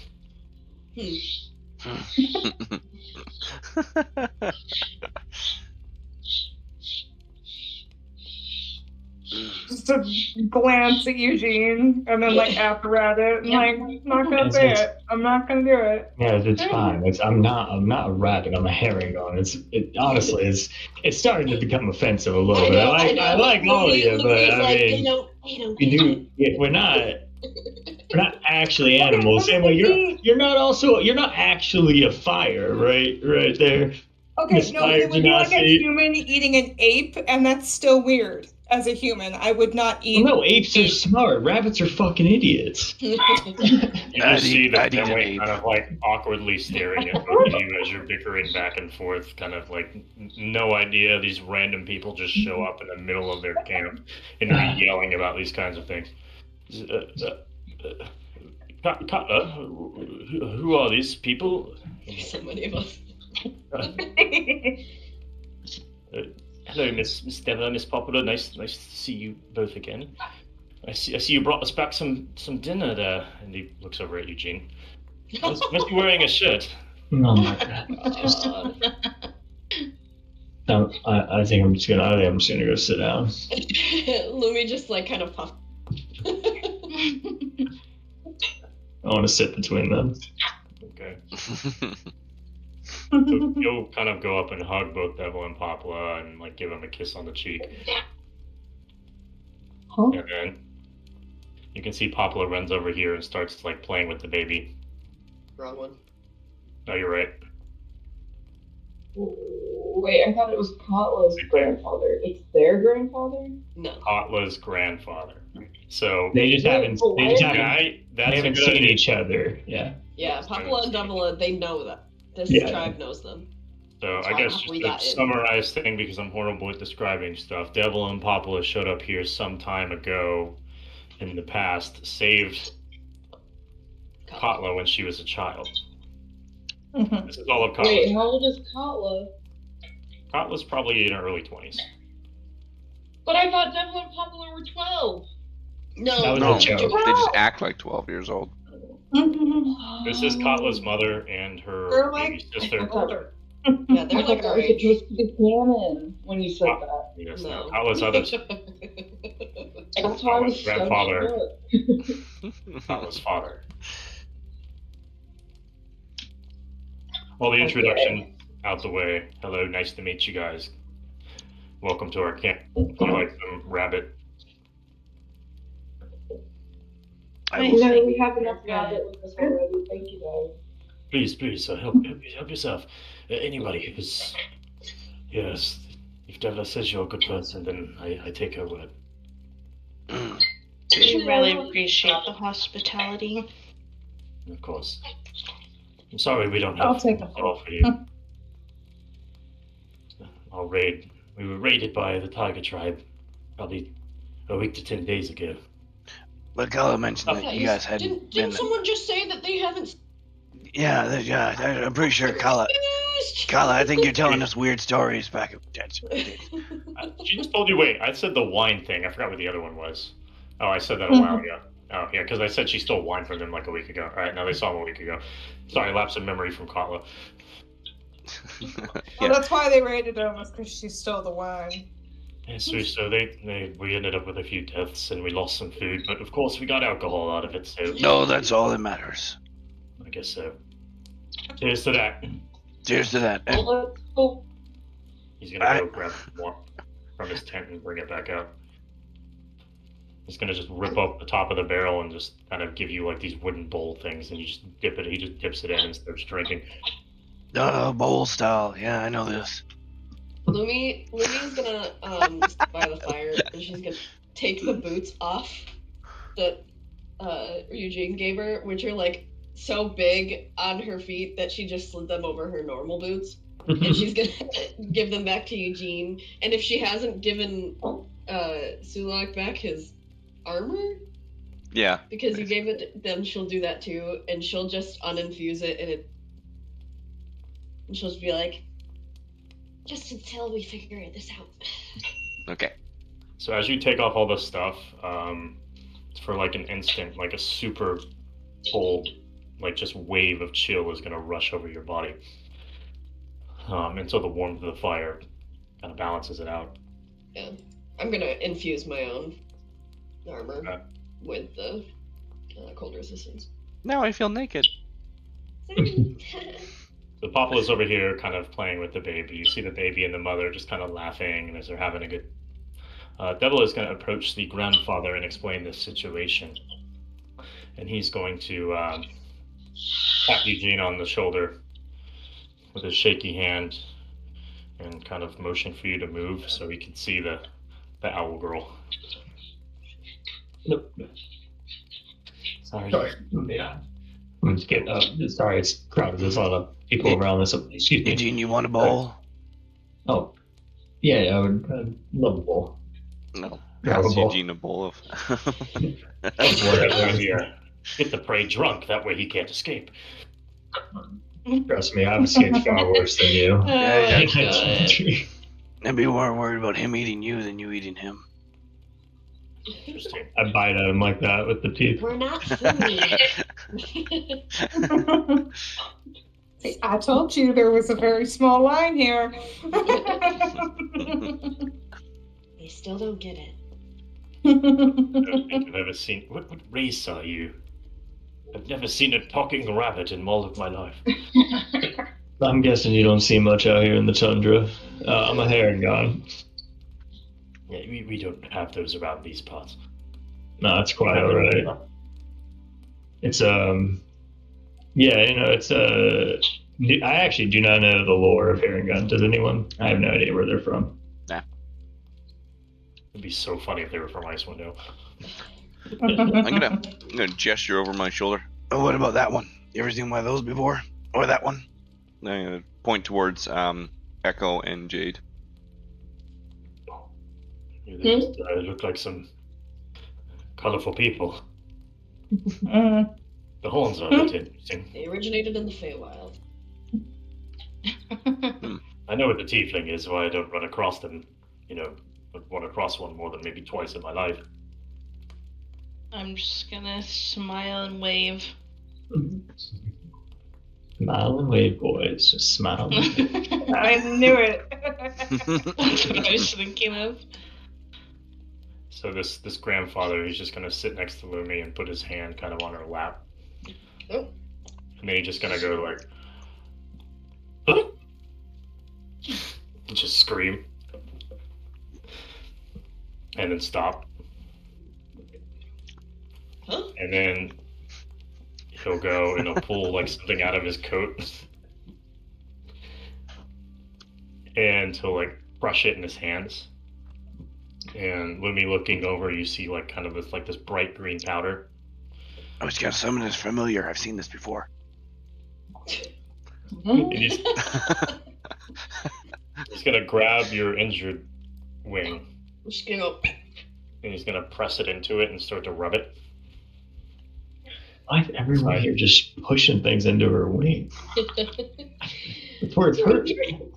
E: Just a glance at Eugene and then like after at it and like, I'm not gonna say it. I'm not gonna do it.
D: Yeah, it's fine. I'm not a rabbit. I'm a herringbone. Honestly, it's starting to become offensive a little bit. I like all of you, but I mean, we're not actually animals. Same way you're not actually a fire, right there.
E: Okay,
D: Miss
E: no,
D: Fire
E: it would be like a
D: Genasi.
E: human eating an ape, and that's still weird. As a human, I would not eat.
D: Well, no, apes are smart. Rabbits are fucking idiots.
C: You just see the family kind of like awkwardly staring at both of you as you're bickering back and forth, kind of like no idea these random people just show up in the middle of their camp and are yelling about these kinds of things. Cutler, who are these people?
A: There's so many of us.
C: Hello, Miss Devil, Miss Popular. Nice to see you both again. I see you brought us back some dinner there. And he looks over at Eugene. Must be wearing a shirt.
D: Oh my god. I think I'm just gonna go sit down.
A: Lumi just like kind of puffed.
D: I want to sit between them.
C: Okay. So you'll kind of go up and hug both Devil and Popla and like give them a kiss on the cheek.
E: Huh?
C: And then you can see Popla runs over here and starts like playing with the baby.
A: Wrong one.
C: Oh, you're right.
F: Wait, I thought it was Katla's grandfather. It's their grandfather?
A: No.
C: Katla's grandfather. So
D: They just haven't seen
C: idea.
D: each other. Yeah.
A: Yeah, Popla and Devila, they know that. This tribe knows them.
C: So
A: That's
C: I
A: why
C: guess just
A: we
C: a
A: got in.
C: summarized thing, because I'm horrible at describing stuff. Devil and Popla showed up here some time ago in the past, saved Katla when she was a child. This is all of Katla.
F: Wait, how old is Katla?
C: Katla's probably in her early 20s.
F: But I thought Devil and Poplar were 12.
A: No,
B: No, they just act like 12 years old.
C: This is Katla's mother and her baby sister.
A: older. Yeah, they're like our age.
F: Supposed to be canon when you said that.
C: Yes,
A: No.
C: Katla's other
F: That's why I was so
C: grandfather.
F: shook.
C: Katla's father. Well, the introduction out the way. Hello, nice to meet you guys. Welcome to our camp. Would you like some rabbit?
F: I know we have enough rabbit with us already. Thank you, guys.
C: Please, help yourself. Anybody who's... Yes, if Devla says you're a good person, then I take her word.
H: We really appreciate the hospitality.
C: Of course. I'm sorry we don't
E: I'll
C: have
E: take
C: to
E: a
C: offer you. We were raided by the Tiger Tribe probably a week to 10 days ago.
I: But Kala mentioned that you guys had
A: Didn't someone just say that they haven't?
I: Yeah, I'm pretty sure Kala, I think you're telling us weird stories back at
C: She just told you, wait, I said the wine thing. I forgot what the other one was. Oh, I said that a while ago. Oh, yeah, because I said she stole wine from them like a week ago. All right, now they saw him a week ago. Sorry, lapse in memory from Katla.
E: Well, that's why they raided him, was because she stole the wine.
C: Yes, so we ended up with a few deaths and we lost some food, but of course we got alcohol out of it, so...
I: No, that's all that matters.
C: I guess so. Cheers to that.
I: Cheers to that.
C: He's gonna go grab more from his tent and bring it back out. He's gonna just rip up the top of the barrel and just kind of give you like these wooden bowl things, and you just dip it. He just dips it in and starts drinking.
I: Bowl style. Yeah, I know this.
A: Lumi's gonna sit by the fire, and she's gonna take the boots off that Eugene gave her, which are like so big on her feet that she just slid them over her normal boots. And she's gonna give them back to Eugene. And if she hasn't given Sulak back his armor,
B: yeah,
A: because you gave it, then she'll do that too, and she'll just uninfuse it, and she'll just be like, just until we figure this out.
B: Okay.
C: So as you take off all this stuff, for like an instant, like a super cold, like just wave of chill is gonna rush over your body. Until the warmth of the fire kind of balances it out.
A: Yeah. I'm gonna infuse my own armor with the cold resistance.
B: Now I feel naked.
C: The Popola's over here kind of playing with the baby. You see the baby and the mother just kind of laughing as they're having a good... Devil is going to approach the grandfather and explain this situation. And he's going to tap Eugene on the shoulder with his shaky hand and kind of motion for you to move so he can see the owl girl.
D: Nope.
C: Sorry.
D: Yeah. I'm just getting sorry, it's crowded. There's a lot of people around this. Excuse me.
I: Eugene, you want a bowl?
D: Oh. Yeah, I would love a bowl.
B: No.
D: Grab a
B: Pass
D: bowl.
B: Eugene a bowl of...
C: Whatever here. Get the prey drunk, that way he can't escape.
D: Trust me, I've escaped far worse than you.
H: Oh my god.
I: I'd be more worried about him eating you than you eating him.
C: Interesting.
D: I bite at him like that with the teeth.
K: We're not food.
E: See, I told you there was a very small line here.
K: They still don't get it.
C: I don't think I've ever seen. What race are you? I've never seen a talking rabbit in all of my life.
D: I'm guessing you don't see much out here in the tundra. I'm a Herringon.
C: Yeah, we don't have those around these parts.
D: No, that's quite alright. It's yeah, it's I actually do not know the lore of Herringon. Does anyone? I have no idea where they're from.
B: Nah.
C: It'd be so funny if they were from IceWind Dale.
B: I'm gonna gesture over my shoulder.
I: Oh, what about that one? You ever seen one of those before? Or that one?
B: I'm gonna point towards Echo and Jade.
C: Yeah, they just look like some colorful people. The horns are a bit interesting.
A: They originated in the Feywild.
C: I know what the tiefling is, why I don't run across them. I've run across one more than maybe twice in my life.
H: I'm just gonna smile and wave.
D: Smile and wave, boys. Just smile.
E: I knew it.
H: That's what I was thinking of.
C: So this grandfather, he's just gonna sit next to Lumi and put his hand kind of on her lap.
A: Oh.
C: And then he's just gonna go like, huh? And just scream. And then stop.
A: Huh?
C: And then he'll go and he'll pull like something out of his coat. And he'll like brush it in his hands. And Lumi looking over, you see like kind of this bright green powder.
I: I was gonna summon this familiar. I've seen this before.
C: And he's gonna grab your injured wing.
A: I'm just gonna go.
C: And he's gonna press it into it and start to rub it.
D: Why is everyone here just pushing things into her wing? That's where it's hurting.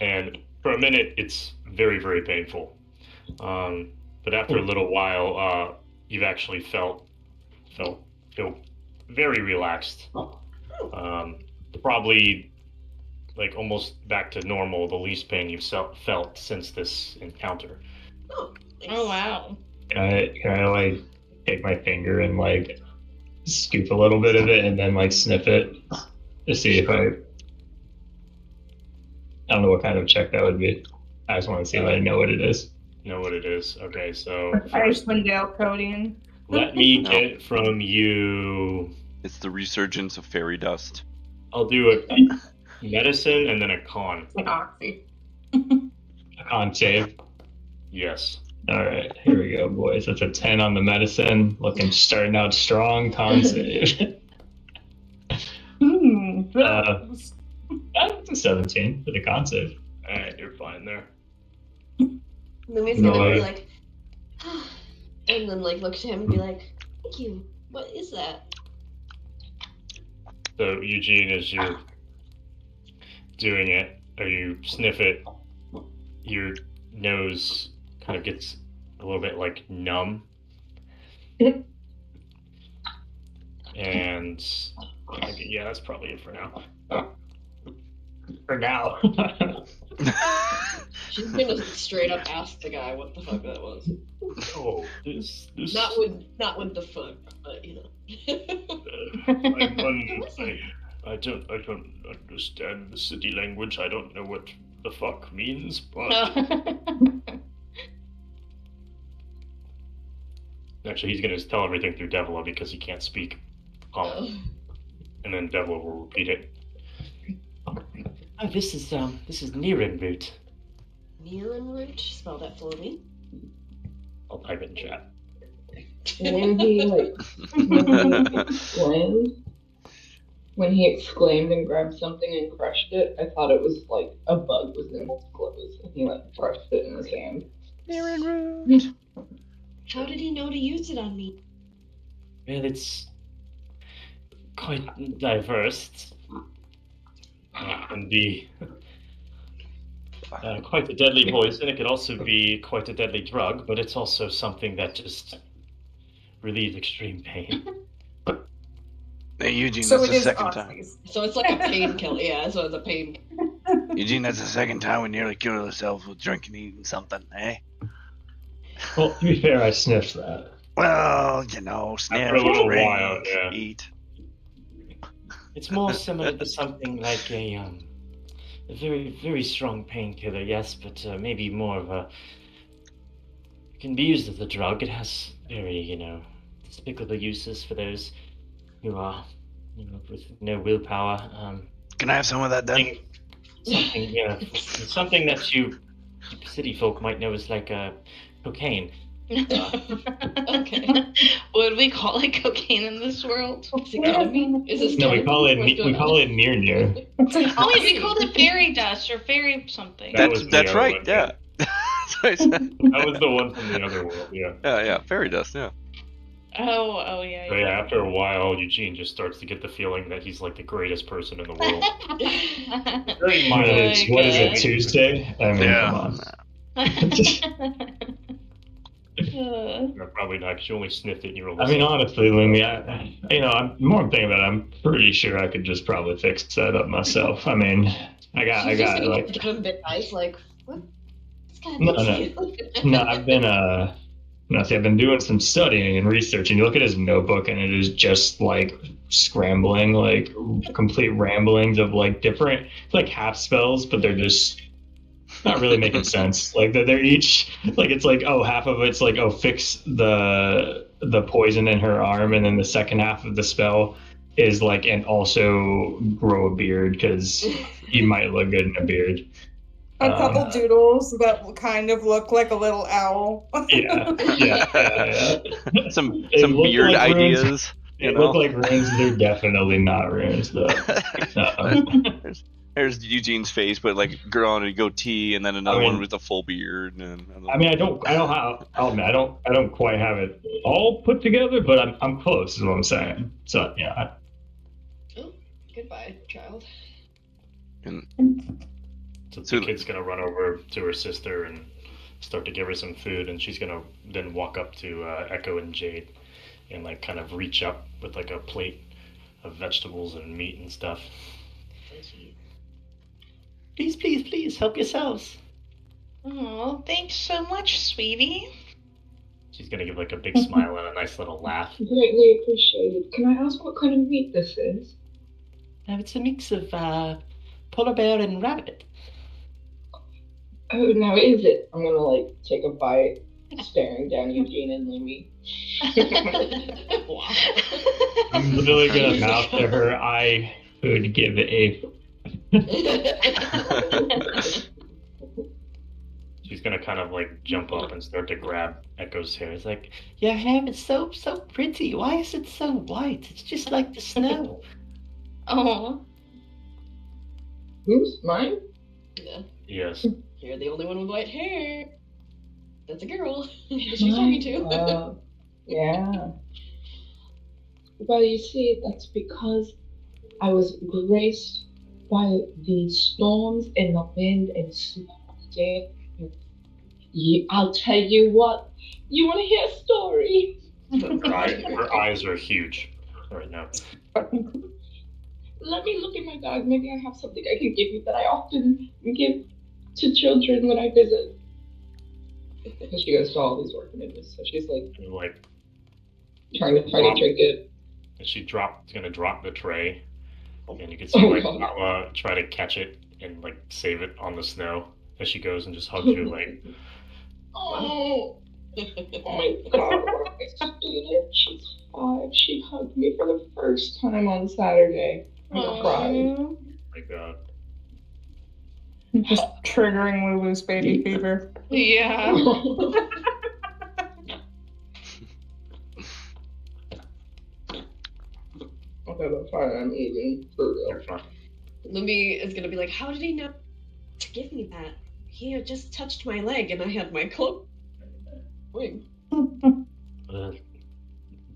C: And for a minute, it's very, very painful. But after a little while, you've actually feel very relaxed. Probably like almost back to normal, the least pain you've felt since this encounter.
H: Oh wow.
D: Can I like take my finger and like scoop a little bit of it and then like sniff it to see if I don't know what kind of check that would be. I just want to see if I know what it is.
C: Know what it is. Okay, so
E: IceWind Dale coding.
C: let me get from you.
B: It's the resurgence of fairy dust.
C: I'll do a medicine and then a con.
E: Oxy.
D: A con save.
C: Yes.
D: All right, here we go, boys. That's a 10 on the medicine. Starting out strong. Con save. That's a 17 for the con save.
C: All right, you're fine there.
A: Lumi's gonna be like, and then like look to him and be like, "Thank you. What is that?"
C: So Eugene, as you're doing it, or you sniff it, your nose kind of gets a little bit like numb. And yeah, that's probably it for now.
D: For now.
A: She's gonna straight up ask the guy what the fuck that was.
C: Oh, this.
A: Not with the fuck, but you know.
C: I don't understand the city language. I don't know what the fuck means, but actually, he's gonna tell everything through Devila because he can't speak common, and then Devila will repeat it. Oh, this is Niran root.
A: Niran root? Spell that for me.
C: I'll type it in chat.
F: When he exclaimed and grabbed something and crushed it, I thought it was like a bug was in his clothes, and he like brushed it in his hand.
K: How did he know to use it on me?
J: Well, it's quite diverse. It can be quite a deadly poison. It could also be quite a deadly drug, but it's also something that just relieves extreme pain.
I: Hey, Eugene,
E: So
I: that's
E: it
I: the
E: is
I: second time.
E: Aussies.
A: So it's like a painkiller. Yeah, so it's a pain.
I: Eugene, that's the second time we nearly killed ourselves with drinking, eating something, eh?
D: Well, to be fair, I sniffed that.
I: Well, you know, sniff,
C: After a little
I: drink,
C: while, yeah.
I: eat.
J: It's more similar to something like a very, very strong painkiller, yes, but maybe more of a... It can be used as a drug. It has very, despicable uses for those who are, with no willpower.
I: Can I have some of that then?
J: Something that you city folk might know as like cocaine.
H: Okay. Would we call it cocaine in this world?
A: Is it ketamine? Is this
D: No, we
A: ketamine?
D: call it near.
H: Oh wait, we called it fairy dust or fairy something.
I: That's right.
C: One,
I: yeah. That's what I said.
C: That was the one from the other world. Yeah.
I: Yeah. Fairy dust. Yeah.
H: Oh yeah.
C: But yeah, after a while, Eugene just starts to get the feeling that he's like the greatest person in the world. Very
D: What
C: minor.
D: is it, Tuesday? I mean, come on.
C: No, probably not, because you only sniffed it and you were
D: I mean, honestly, Lumi, I'm thinking about it, I'm pretty sure I could just probably fix that up myself. I mean, I got like.
A: Give him big eyes, like what? This guy
D: No, I've been doing some studying and research, and you look at his notebook, and it is just like scrambling, like complete ramblings of like different, like half spells, but they're just not really making sense. Like they're each like it's like, oh, half of it's like, oh, fix the poison in her arm, and then the second half of the spell is like, and also grow a beard because you might look good in a beard.
E: A couple doodles that kind of look like a little owl.
D: Yeah.
B: Some beard
D: like
B: ideas.
D: Runes. They look like runes. They're definitely not runes, though.
B: There's Eugene's face, but like girl on a goatee, and then another one with a full beard. And
D: I don't quite have it all put together, but I'm close, is what I'm saying. So yeah.
A: Oh, goodbye, child.
C: So the kid's gonna run over to her sister and start to give her some food, and she's gonna then walk up to Echo and Jade and like kind of reach up with like a plate of vegetables and meat and stuff.
J: Please, help yourselves.
H: Oh, thanks so much, sweetie.
C: She's gonna give like a big smile and a nice little laugh.
F: Greatly appreciated. Can I ask what kind of meat this is?
J: It's a mix of polar bear and rabbit.
F: Oh, now is it? I'm gonna like take a bite, staring down Eugene and Lumi.
A: Wow.
D: I'm literally gonna mouth to her. I would give it a.
C: She's gonna kind of like jump up and start to grab Echo's hair. It's like,
J: Your hair is so pretty. Why is it so white? It's just like the snow.
H: Oh.
F: Who's mine?
A: Yeah.
C: yes.
A: You're the only one with white hair. That's a girl. She's talking to.
F: Yeah. But you see, that's because I was graced by the storms and the wind and snow. I'll tell you what. You want to hear a story?
C: Her eyes are huge right now.
F: Let me look at my dog. Maybe I have something I can give you that I often give to children when I visit. Because she goes to all these orphanages, so she's like trying to drink it.
C: And she's gonna drop the tray, and you can see Nala try to catch it and like save it on the snow as she goes and just hugs you like.
F: Oh my god, what am I doing? She's 5. She hugged me for the first time on Saturday. I'm gonna cry.
C: Oh my god.
E: Just triggering Lulu's baby fever.
H: Yeah.
F: Okay, that's fine. I'm eating for real.
A: Lumi is gonna be like, how did he know to give me that? He had just touched my leg and I had my cloak wing.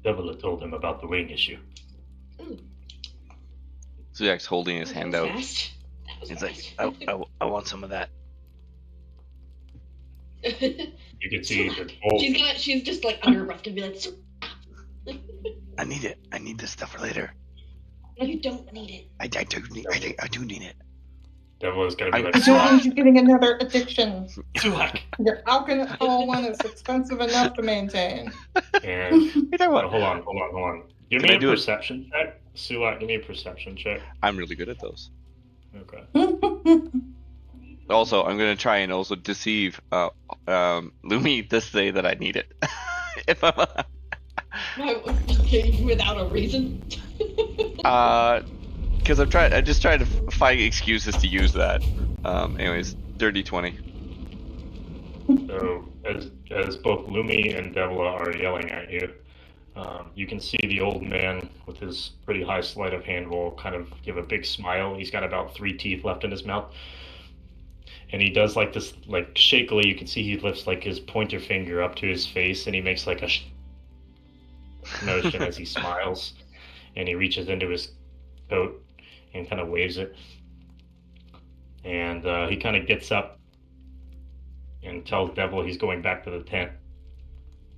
C: Devil told him about the wing issue.
B: Zuyak's holding his hand out.
A: Fast.
I: He's like, I want some of that.
C: You can see the
A: she's just like under her breath to be like,
I: I need it. I need this stuff for later.
A: you don't need it.
I: I do need it.
C: Devil is gonna be like,
E: I don't need you getting another addiction.
C: Zuyak.
E: Your alcohol one is expensive enough to maintain.
C: And hold on. Give me a perception check. Sulak, give me a perception check.
B: I'm really good at those.
C: Okay.
B: Also, I'm gonna try and also deceive Lumi to say that I need it. If I'm
A: without a reason.
B: Because I just tried to find excuses to use that. Anyways, dirty 20.
C: So as both Lumi and Devla are yelling at you, you can see the old man with his pretty high sleight of hand will kind of give a big smile. He's got about 3 teeth left in his mouth. And he does like this, like shakily, you can see he lifts like his pointer finger up to his face and he makes like a motion as he smiles. And he reaches into his coat and kind of waves it. And he kind of gets up and tells Devil he's going back to the tent.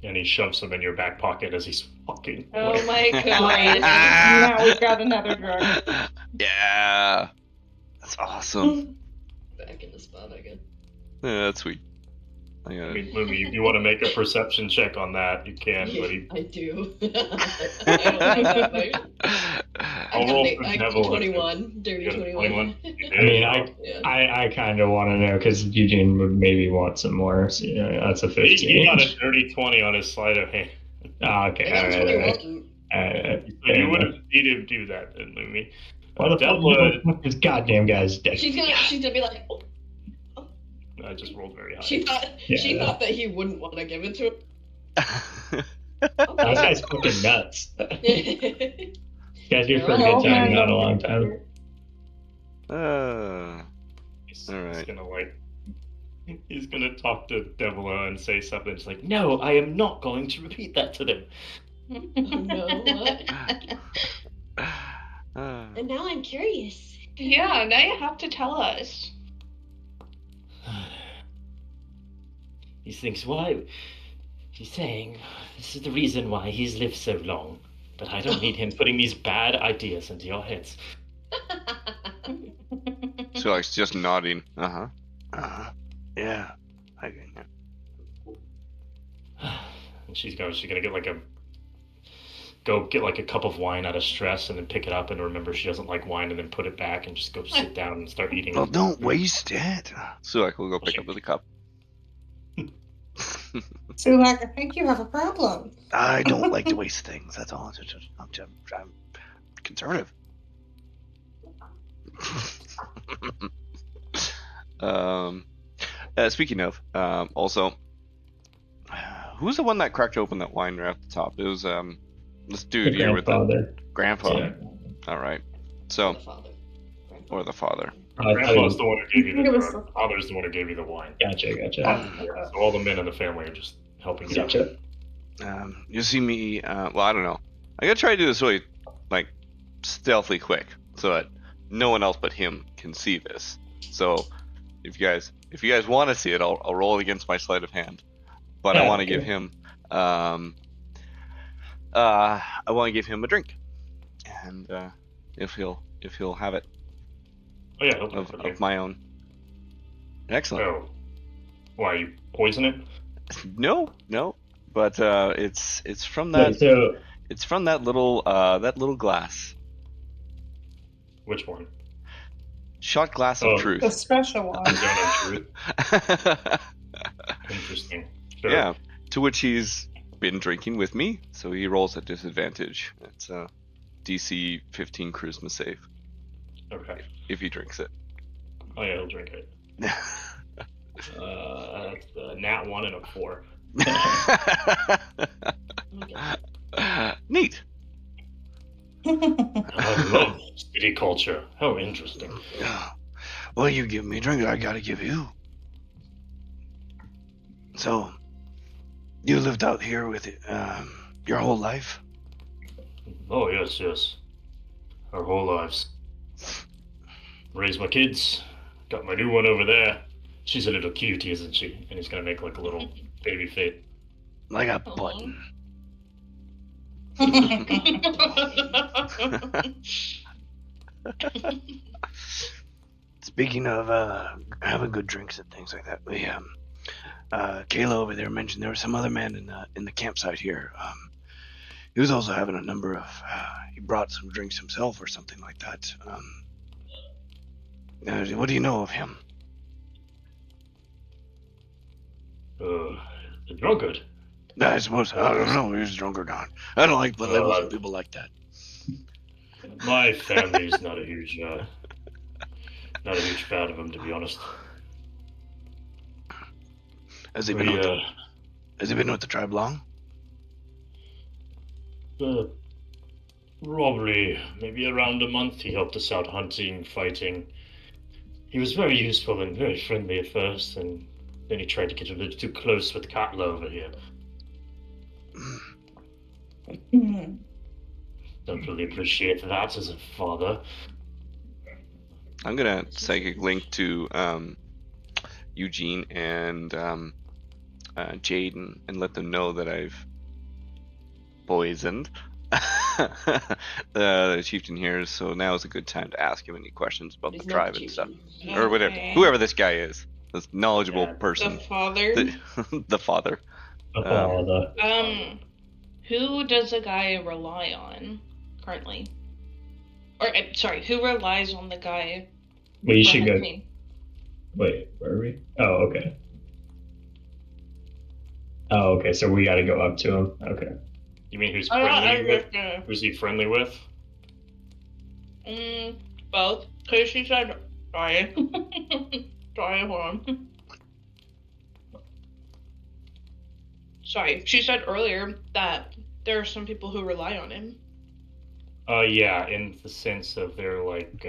C: And he shoves him in your back pocket as he's walking.
A: Oh my god.
E: Now we've got another drug.
B: Yeah. That's awesome.
A: Back in the spot again.
B: Yeah, that's sweet.
C: I mean, Lumi, if you want to make a perception check on that, you can.
A: Yeah,
C: but
A: I do. I don't like that much. I got 21. Dirty 21.
D: I mean, I kind of want to know because Eugene would maybe want some more. So, that's a 15.
C: He got a dirty 20 on his sleight of hand.
D: Oh, okay. All right.
C: So you would have seen him do that, then, Lumi.
D: Well, this goddamn guy's dick.
A: She's gonna be like, oh.
C: I just rolled very high.
A: She thought that he wouldn't want to give it to him.
D: That guy's fucking nuts. Guys, you're for a good time, not a long time.
B: Alright.
C: He's gonna talk to Devila and say something. It's like, no, I am not going to repeat that to them.
A: No, what? And now I'm curious.
H: Yeah, now you have to tell us.
J: He thinks, why? He's saying this is the reason why he's lived so long. But I don't need him putting these bad ideas into your heads.
B: So like just nodding.
I: Yeah.
C: And she's gonna get like a cup of wine out of stress and then pick it up and remember she doesn't like wine and then put it back and just go sit down and start eating.
I: Well, don't waste it.
B: Sulak will go pick up the cup.
E: Sulak, I think you have a problem.
I: I don't like to waste things. That's all. I'm conservative.
B: Speaking of, also, who's the one that cracked open that wine right off the top? It was this dude here with the grandpa. Yeah. All right. So, or the father.
C: Grandpa's the one who gave you the drug. Father's the one who gave you the wine.
D: Gotcha.
C: So all the men in the family are just helping you.
D: Gotcha.
B: You see me. Well, I don't know. I gotta try to do this really, like, stealthily quick, so that no one else but him can see this. So, if you guys want to see it, I'll roll it against my sleight of hand. But I want to give him. I want to give him a drink, and if he'll have it.
C: Oh yeah,
B: of my own. Excellent.
C: Oh, why you poison it?
B: No, but it's from that. It's from that little glass.
C: Which one?
B: Shot glass of truth.
E: The special one.
C: Interesting. Sure.
B: Yeah, to which he's been drinking with me, so he rolls at disadvantage. It's a DC 15 charisma save.
C: Okay.
B: If he drinks it.
C: Oh yeah, he'll drink it. That's a nat 1 and a 4.
B: Neat.
C: I love city culture. How interesting.
I: Well, you give me a drink, I gotta give you. So, You lived out here with your whole life?
C: Oh, yes. Our whole lives. Raised my kids. Got my new one over there. She's a little cutie, isn't she? And he's gonna make like a little baby face.
I: Like a button. Speaking of having good drinks and things like that, we Kayla over there mentioned there was some other man in the campsite here. He was also having a number of. He brought some drinks himself or something like that. What do you know of him?
C: The drunkard.
I: I suppose I don't know. He's drunk or not. I don't like belittling people like that.
C: My family's not a huge fan of him, to be honest.
I: Has he been with the tribe long?
C: Probably maybe around a month. He helped us out hunting, fighting. He was very useful and very friendly at first, and then he tried to get a little too close with Katla over here. Don't really appreciate that as a father.
B: I'm gonna psychic link to Eugene and Jaden and let them know that I've poisoned the chieftain here. So now is a good time to ask him any questions about the tribe and stuff, or whatever, whoever this guy is, this knowledgeable person.
H: The father.
B: The father.
H: Who does a guy rely on currently? Or sorry, who relies on the guy?
D: We should go. Wait, where are we? Oh, okay. Oh, okay. So we got to go up to him. Okay.
C: You mean who's friendly with? Who's he friendly with?
H: Both. Cause she said, sorry. Sorry, hold on. Sorry, she said earlier that there are some people who rely on him.
C: Yeah, in the sense of they're like,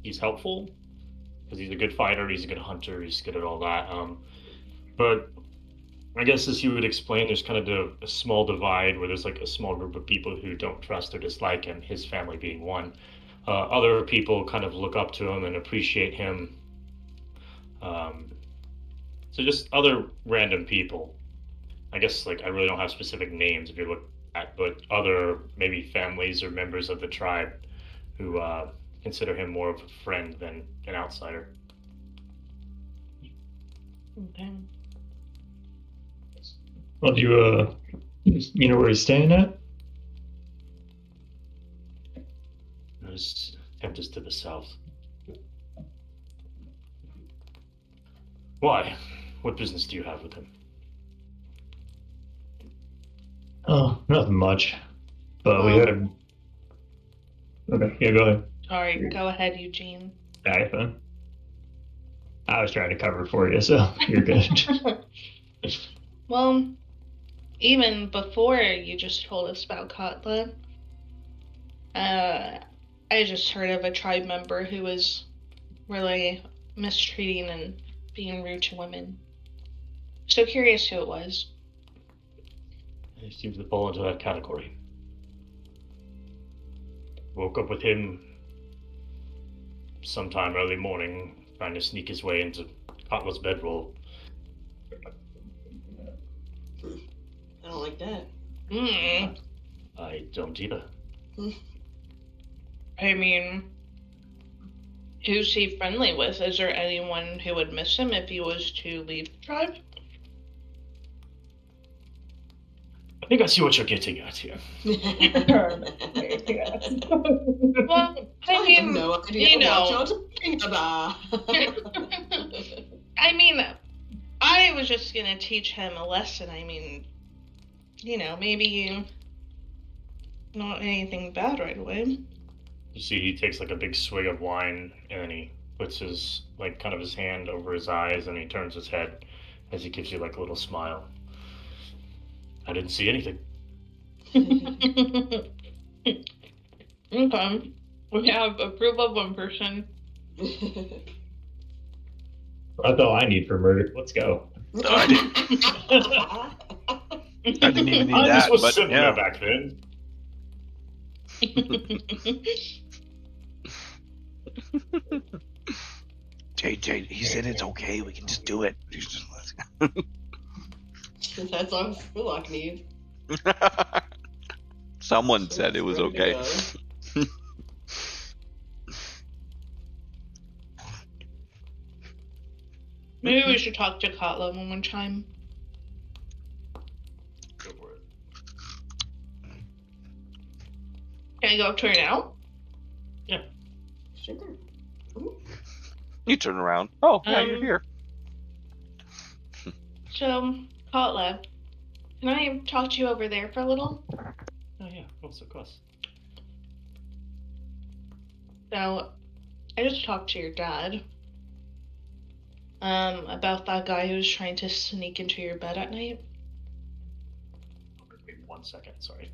C: he's helpful because he's a good fighter, he's a good hunter, he's good at all that. But I guess as you would explain, there's kind of a small divide where there's like a small group of people who don't trust or dislike him, his family being one. Other people kind of look up to him and appreciate him. So just other random people. I guess like I really don't have specific names if you look at, but other maybe families or members of the tribe who consider him more of a friend than an outsider.
H: Okay.
D: Well, do you know where he's staying at?
C: His tent is to the south. Why? What business do you have with him?
D: Oh, nothing much. But we had. Okay, yeah, go ahead.
H: Sorry, go ahead, Eugene.
D: Yeah, fine. I was trying to cover for you, so you're good.
H: Well, even before you just told us about Katla, I just heard of a tribe member who was really mistreating and being rude to women. So curious who it was.
C: He seems to fall into that category. Woke up with him sometime early morning, trying to sneak his way into Katla's bedroll.
A: I don't like that.
C: I don't either.
H: I mean, who's he friendly with? Is there anyone who would miss him if he was to leave the tribe?
C: I think I see what you're getting at here.
H: Well, I mean,
A: no idea
H: you know.
A: what you're talking about.
H: I mean, I was just gonna teach him a lesson. I mean, you know, maybe not anything bad right away.
C: You see, he takes like a big swig of wine, and then he puts his, like, kind of his hand over his eyes, and he turns his head as he gives you like a little smile. I didn't see anything.
H: Okay. We have approval of one person.
D: That's all I need for murder. Let's go.
I: No, I didn't even need that.
C: This was
I: but
C: simpler
I: yeah.
C: back then.
I: Jade, he said it's okay. We can just do it.
A: That's all Spurlock needs.
B: Someone said it was okay.
H: Maybe we should talk to Katla one more time.
C: Go for it.
H: Can I go up to her now?
C: Yeah.
A: Sure.
B: You turn around. Oh, yeah, you're here.
H: So, Katla, can I talk to you over there for a little?
C: Oh yeah, of course.
H: So, I just talked to your dad. About that guy who was trying to sneak into your bed at night.
C: Wait 1 second, sorry.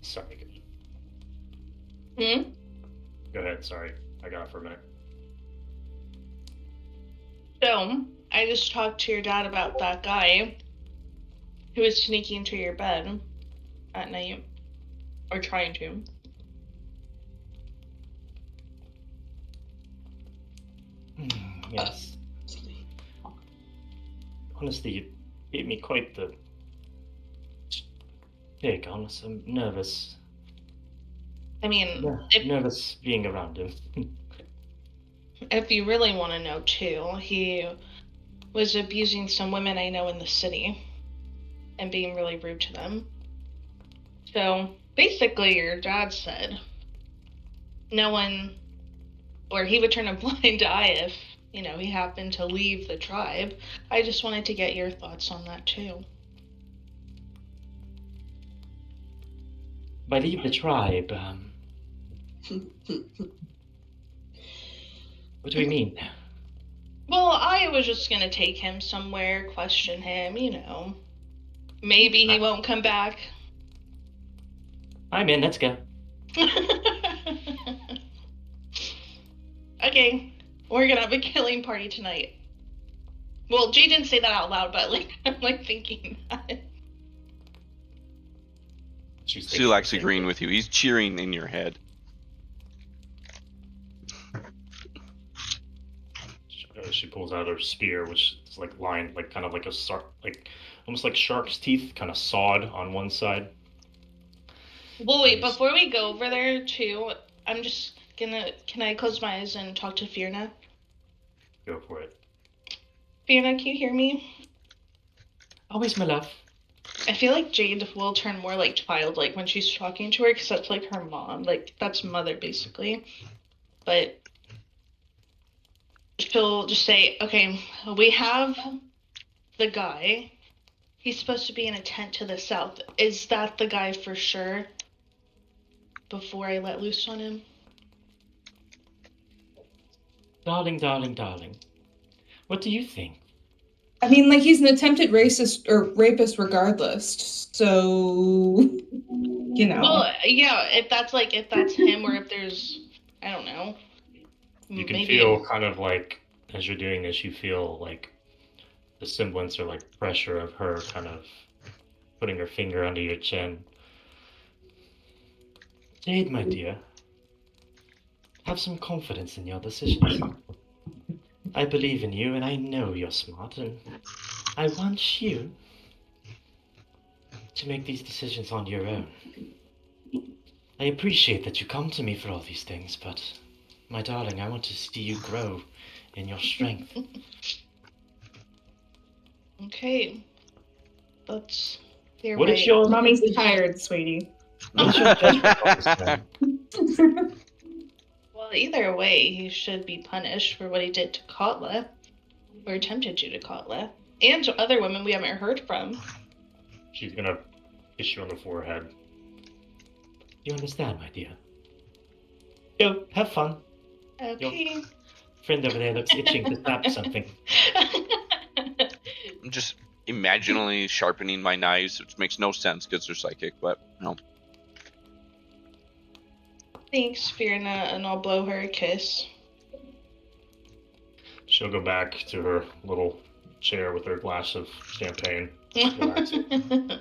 C: Sorry. Go ahead, sorry. I got it for a minute.
H: So, I just talked to your dad about that guy who was sneaking into your bed at night. Or trying to.
J: Yes. Honestly, it gave me quite the shake. Honestly, I'm nervous.
H: I mean,
J: nervous being around him.
H: If you really want to know too, he was abusing some women I know in the city and being really rude to them. So basically your dad said no one, or he would turn a blind eye if, you know, he happened to leave the tribe. I just wanted to get your thoughts on that too.
J: By leave the tribe, what do we mean?
H: Well, I was just gonna take him somewhere, question him, you know. Maybe he won't come back.
J: I'm in, let's go.
H: Okay, we're gonna have a killing party tonight. Well, Jay didn't say that out loud, but like I'm like thinking that.
B: Sulak's agreeing with you. He's cheering in your head.
C: She pulls out her spear, which is like lined, like kind of like almost like shark's teeth, kind of sawed on one side.
H: Well, wait, before we go over there too, I'm just gonna. Can I close my eyes and talk to Fierna?
C: Go for it.
H: Fierna, can you hear me?
J: Always, my love.
H: I feel like Jade will turn more like childlike when she's talking to her, because that's like her mom. Like, that's mother, basically. But she'll just say, okay, we have the guy. He's supposed to be in a tent to the south. Is that the guy for sure? Before I let loose on him?
J: Darling, darling, darling. What do you think?
G: I mean, like, he's an attempted racist or rapist regardless, so, you know.
H: Well, yeah, if that's him, or if there's, I don't know.
C: You can
H: maybe...
C: feel kind of like, as you're doing this, you feel like the semblance or like pressure of her kind of putting her finger under your chin.
J: Jade, my dear, have some confidence in your decisions. I believe in you, and I know you're smart, and I want you to make these decisions on your own. I appreciate that you come to me for all these things, but, my darling, I want to see you grow in your strength.
H: Okay. That's your
E: What is your... Mommy's tired, sweetie.
J: What is your judgment on this man?
H: Well, either way, he should be punished for what he did to Katla, or attempted to Katla, and to other women we haven't heard from.
C: She's gonna kiss you on the forehead.
J: You understand, my dear? Go, have fun.
H: Okay.
J: Your friend over there looks itching to snap something.
B: I'm just imaginally sharpening my knives, which makes no sense because they're psychic, but no.
H: Thanks, Fiona, and I'll blow her a kiss.
C: She'll go back to her little chair with her glass of champagne. Relaxing.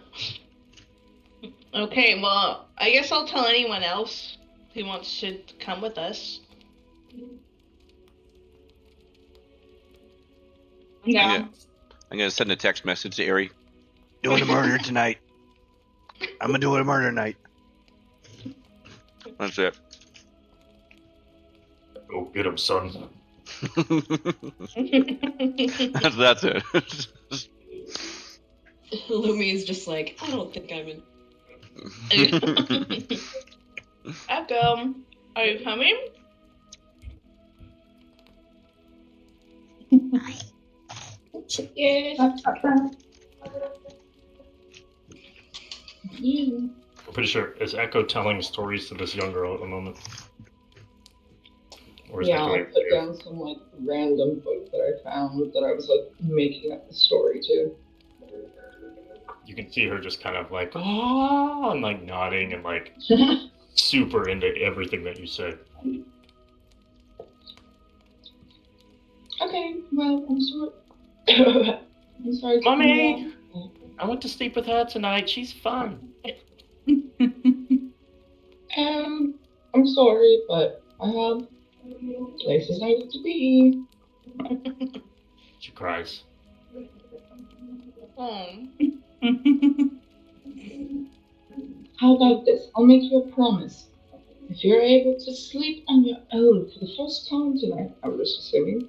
H: Okay, well, I guess I'll tell anyone else who wants to come with us.
E: Yeah.
B: I'm gonna send a text message to Ari.
I: Doing a murder tonight. I'm gonna do a murder night.
B: That's it.
C: Go get him, son.
B: That's it.
A: Lumi is just like, I don't think I'm in.
H: Echo, are you coming?
F: Yes.
C: I'm pretty sure, is Echo telling stories to this young girl at the moment? Or is
F: Yeah,
C: Echo
F: I put down some like random book that I found that I was like making up the story to.
C: You can see her just kind of like, oh, and like nodding and like super into everything that you said.
F: Okay, well, I'm sorry. I'm sorry. to
J: Mommy! I went to sleep with her tonight. She's fun.
F: I'm sorry, but I have places I need to be.
C: She cries.
H: Oh.
F: How about this? I'll make you a promise. If you're able to sleep on your own for the first time tonight, I'm just assuming,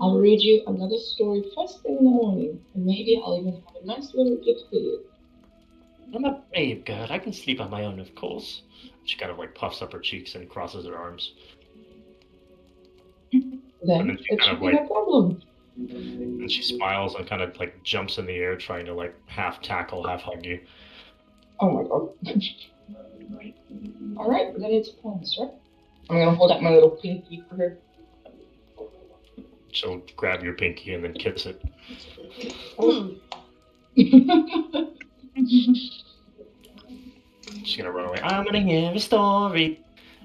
F: I'll read you another story first thing in the morning, and maybe I'll even have a nice little gift for you.
J: I'm a brave girl. I can sleep on my own, of course.
C: She kind of like puffs up her cheeks and crosses her arms.
F: Then
C: it
F: it
C: kind
F: should
C: of
F: be
C: like,
F: no problem.
C: and she smiles and kind of like jumps in the air, trying to like half tackle, half hug you.
F: Oh my god. Alright, then it's a promise, right? I'm gonna hold out my little pinky for her.
C: She'll grab your pinky and then kiss it. She's gonna run away.
J: I'm gonna hear a story.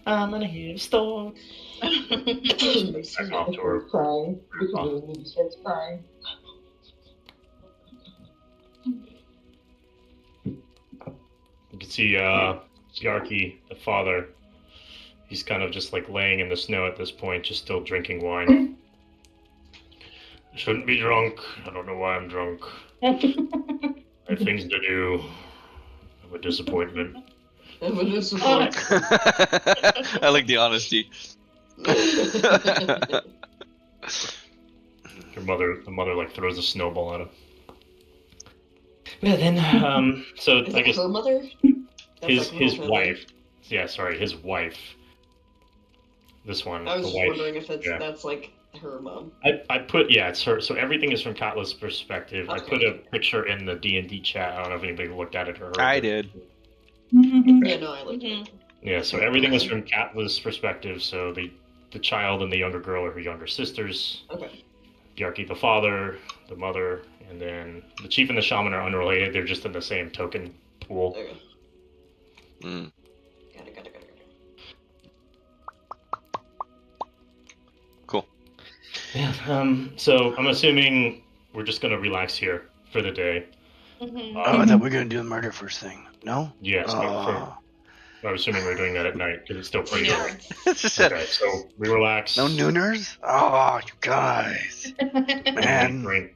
J: I'm gonna hear a story.
C: Back off to her.
F: Crying. He starts crying.
C: You can see Bjarki, the father. He's kind of just like laying in the snow at this point, just still drinking wine. I shouldn't be drunk. I don't know why I'm drunk. I have things to do. I'm a disappointment.
A: I'm a disappointment.
B: I like the honesty.
C: The mother like throws a snowball at him.
J: Well then,
C: so
A: Is
C: I
A: it
C: guess
A: her mother?
C: his wife. Yeah, sorry, his wife. This one.
A: I was
C: the
A: just
C: wife,
A: wondering if that's like her mom.
C: I put it's her. So everything is from Katla's perspective.
A: Okay.
C: I put a picture in the D&D chat. I don't know if anybody looked at it or heard
B: I
C: it.
B: did.
A: Yeah, no, I looked at it.
C: Yeah, so everything is from Katla's perspective. So the child and the younger girl are her younger sisters.
A: Okay.
C: Bjarki the father, the mother, and then the chief and the shaman are unrelated. They're just in the same token pool.
A: Okay.
B: Mm.
A: Got it.
B: Cool.
J: yeah,
C: So I'm assuming we're just gonna relax here for the day.
H: Mm-hmm.
I: Oh, I thought we were gonna do the murder first thing. No?
C: Yes, I'm assuming we're doing that at night because it's still pretty
H: Yeah.
C: early.
B: It's just
C: Okay, so we relax.
I: No nooners? Oh, you guys. Man.
C: Drink.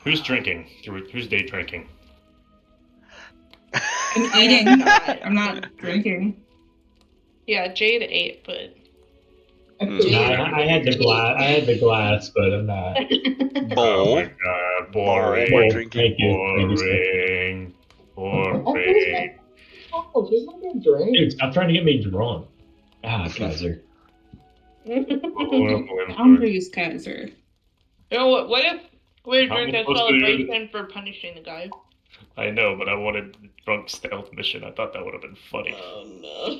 C: Who's drinking? Who's day drinking?
G: I'm eating. I'm not drinking.
H: Yeah, Jade ate, but
D: I had the glass. I had the glass, but I'm not.
C: Oh my god, boring.
B: We're drinking.
D: Thank you. Thank you,
C: Boring.
F: Oh, he's not gonna drink.
D: Dude, stop trying to get me drunk. Kaiser.
G: Boundaries, Kaiser.
H: You know what if we
C: How
H: drink
C: many
H: a
C: posted-
H: celebration for punishing the guy?
C: I know, but I wanted the drunk stealth mission. I thought that would have been funny.
A: Oh
H: no.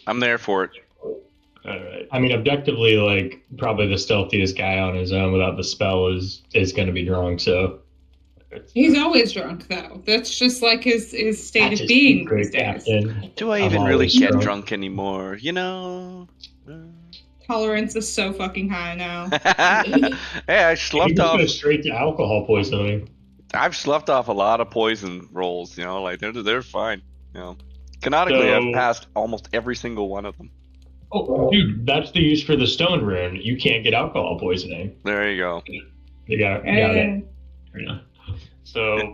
B: I'm there for it.
C: All right.
D: I mean, objectively, like probably the stealthiest guy on his own without the spell is going to be drunk. So
G: he's always drunk, though. That's just like his state of being these days.
B: Do I even really get drunk anymore? You know.
G: Tolerance is so fucking high now.
B: Hey, I slept off.
D: Go straight to alcohol poisoning.
B: I've slept off a lot of poison rolls. You know, like they're fine. You know, canonically, I've passed almost every single one of them.
D: Oh, dude, that's the use for the stone rune. You can't get alcohol poisoning.
B: There you go.
D: You got it.
C: So,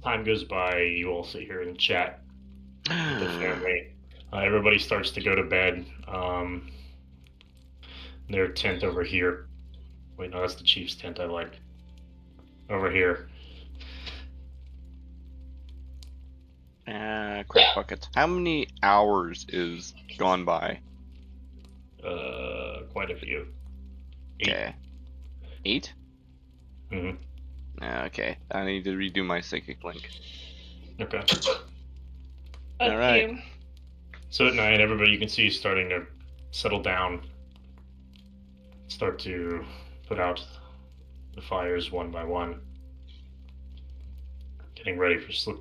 C: time goes by. You all sit here and chat with the family. Everybody starts to go to bed. Their tent over here. Wait, no, that's the chief's tent I like. Over here.
B: Crap buckets. How many hours is gone by?
C: Quite a few.
B: 8. Okay. 8?
C: Mm-hmm.
B: Okay. I need to redo my psychic link.
C: Okay.
B: All right.
C: So at night, everybody you can see is starting to settle down. Start to put out the fires one by one. Getting ready for sleep.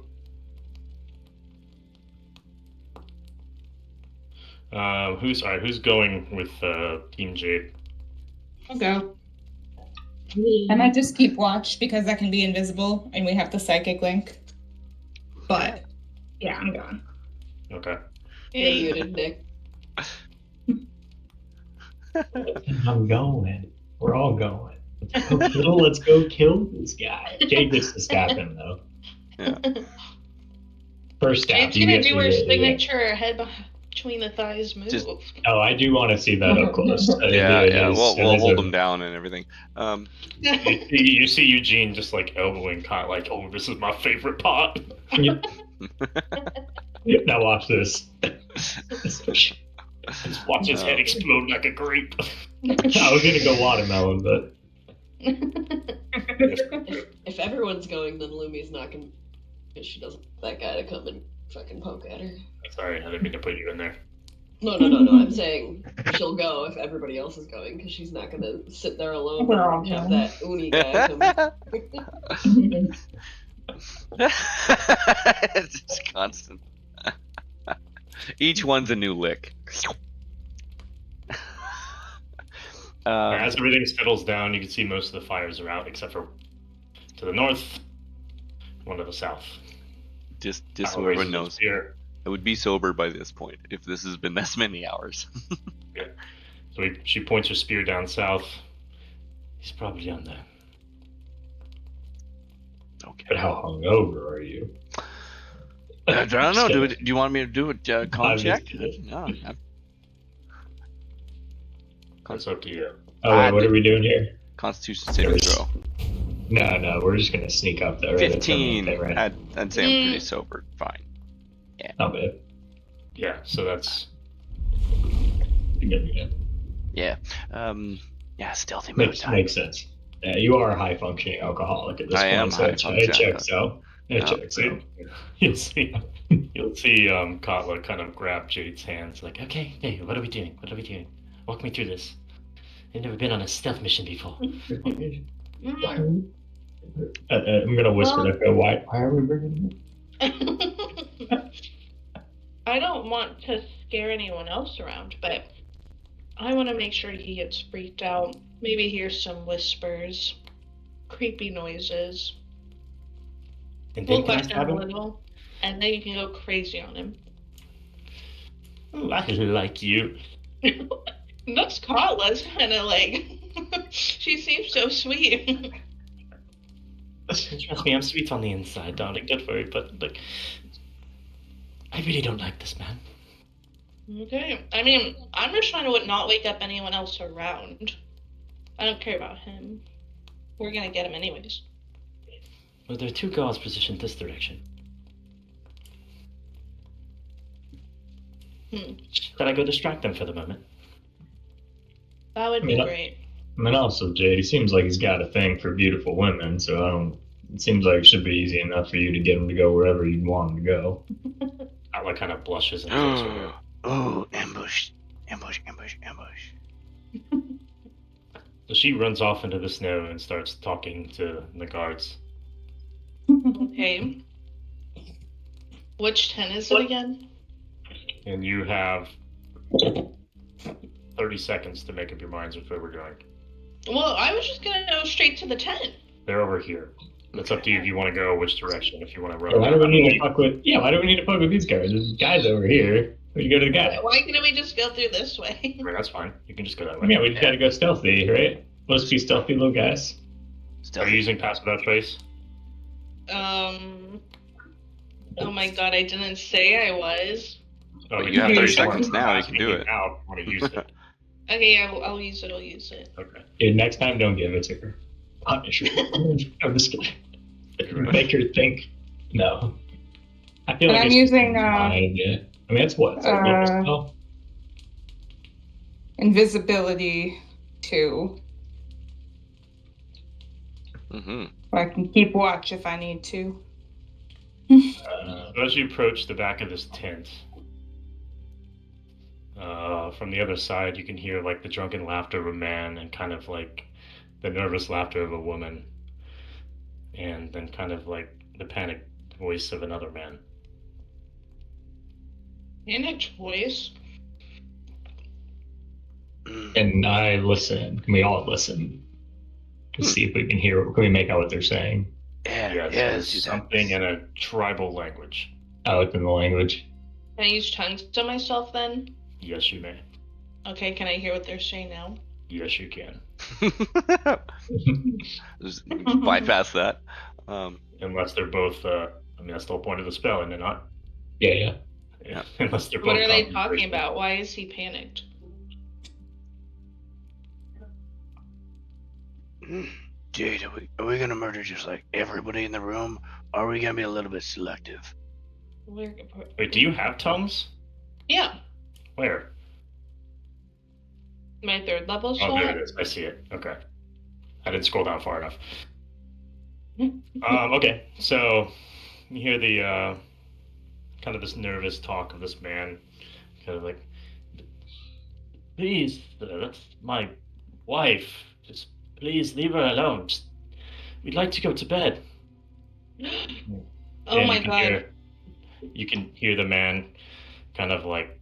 C: Who's going with Team Jade?
G: I'll go. I might just keep watch because I can be invisible and we have the psychic link. But yeah, I'm going.
C: Okay.
A: You're muted, Nick.
D: I'm going. We're all going. Let's go kill this guy. Jade gets to stab him though.
B: Yeah.
D: First stab.
H: Jade's gonna do her signature head between the thighs move.
D: Oh, I do want to see that up close.
B: Yeah. We'll hold them down and everything.
C: You see Eugene just like elbowing Kyle, like, oh, this is my favorite part.
D: Now watch this.
C: Just watch his head explode like a grape.
D: I was gonna go watermelon, but
A: if everyone's going, then Lumi's not gonna. Because she doesn't want that guy to come and fucking poke at her.
C: Sorry, I didn't mean to put you in there.
A: No. I'm saying she'll go if everybody else is going, because she's not gonna sit there alone and have that Uni guy come.
B: It's just constant. Each one's a new lick.
C: As everything settles down, you can see most of the fires are out, except for to the north, one to the south.
B: Just so everyone knows, I would be sober by this point if this has been this many hours.
C: Yeah. So she points her spear down south. He's probably down there.
B: Okay.
D: But how hungover are you?
B: I don't know. Do you want me to do a con check? No.
C: It's up to you.
D: Oh, wait, what are we doing here?
B: Constitution saving throw.
D: No, we're just gonna sneak up there.
B: 15.
D: Right?
B: I'd say I'm pretty sober. Fine. Yeah.
D: Not bad.
C: Yeah. So that's.
B: Yeah. Yeah. Stealthy mode.
D: Makes sense. Yeah, you are a high functioning alcoholic at this point.
B: I am high functioning.
D: It checks out. Checks out.
C: You'll see Katla kind of grab Jade's hands, like, okay, hey, what are we doing? Walk me through this. I've never been on a stealth mission before.
D: I'm gonna whisper to Phil, why are we bringing
H: him? I don't want to scare anyone else around, but I want to make sure he gets freaked out. Maybe hear some whispers, creepy noises.
J: And
H: we'll bust him a little, and then you can go crazy on him.
J: Ooh, I like you.
H: That's Katla's kind of like. She seems so sweet.
J: Trust me, I'm sweet on the inside, darling. Don't worry, but like, I really don't like this man.
H: Okay. I mean, I'm just trying to not wake up anyone else around. I don't care about him. We're gonna get him anyways.
J: Well, there are 2 guards positioned this direction. Should I go distract them for the moment?
H: That would be great.
D: I mean, also, Jade, he seems like he's got a thing for beautiful women, so I don't It seems like it should be easy enough for you to get him to go wherever you want him to go.
C: Atla kind of blushes and takes over.
I: Oh, ambush. Ambush.
C: So she runs off into the snow and starts talking to the guards.
H: Okay. Which tent is it again?
C: And you have 30 seconds to make up your minds with where we're going.
H: Well, I was just gonna go straight to the tent.
C: They're over here. It's up to you if you want to go which direction. If you want to run.
D: Why do we need to fuck with? Yeah, why do we need to fuck with these guys? There's guys over here. We go to the guy.
H: Why can't we just go through this way?
C: I mean, that's fine. You can just go that way.
D: Yeah, we just gotta go stealthy, right? Let's be stealthy, little guys.
C: Are you using Pass Without Trace?
H: Oh my god, I didn't say I was.
C: Oh,
B: you have 30 seconds now. You can do it.
C: Now, want to use it.
H: Okay, I'll use it. I'll use it.
C: Okay.
D: Dude, next time, don't give it to her. Punish her. I'm just kidding. Make her think. No. I feel like
E: I'm
D: it's
E: using.
D: fine, yeah. I mean, it's what? It's like level spell?
E: Invisibility 2.
B: Mm-hmm.
E: I can keep watch if I need to.
C: As you approach the back of this tent, from the other side, you can hear like the drunken laughter of a man and kind of like the nervous laughter of a woman, and then kind of like the panicked voice of another man.
H: Panicked voice?
D: And I listen. Can we all listen? To see if we can hear. Can we make out what they're saying?
C: Yes, something in a tribal language.
D: Oh, it's in the language.
H: Can I use tongues to myself then?
C: Yes, you may.
H: Okay, can I hear what they're saying now?
C: Yes, you can.
B: Just bypass that.
C: Unless they're both. I mean, that's the whole point of the spell, isn't it not?
D: Yeah.
C: Unless they're both.
H: What are they talking about? Why is he panicked?
I: Jade, are we gonna murder just like everybody in the room? Or are we gonna be a little bit selective?
C: Wait, do you have tongues?
H: Yeah.
C: Where?
H: My 3rd level
C: Oh,
H: slot?
C: there it is. I see it. Okay. I didn't scroll down far enough. Okay, so you hear the kind of this nervous talk of this man, kind of like, please, that's my wife. Just please leave her alone. We'd like to go to bed.
H: Oh my god.
C: You can hear the man kind of like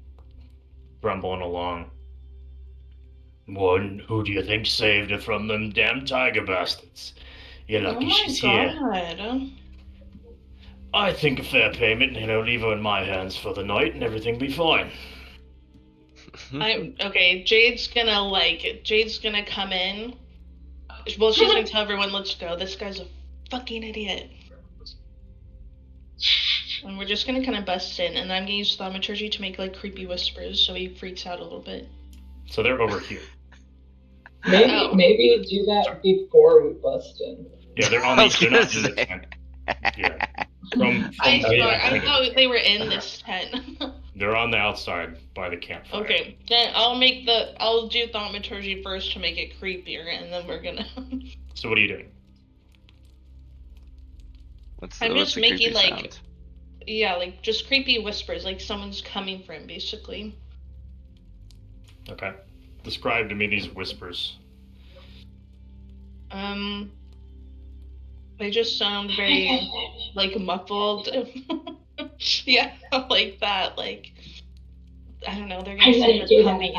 C: grumbling along. One, who do you think saved her from them damn tiger bastards? You're lucky she's here. I think a fair payment, leave her in my hands for the night and everything be fine.
H: Okay, Jade's gonna come in. Well, she's gonna tell everyone, let's go. This guy's a fucking idiot. And we're just gonna kind of bust in, and I'm gonna use thaumaturgy to make like creepy whispers so he freaks out a little bit.
C: So they're over here.
F: Maybe do that before we bust in.
C: Yeah, they're on they're not in the tent. Yeah.
H: I thought they were in this tent.
C: They're on the outside by the campfire.
H: Okay, then I'll do thaumaturgy first to make it creepier, and then we're gonna.
C: So what are you doing?
H: I'm just making like, like just creepy whispers, like someone's coming for him, basically.
C: Okay. Describe to me these whispers.
H: They just sound very like muffled. Yeah, like that. Like I don't know. They're gonna say they're coming.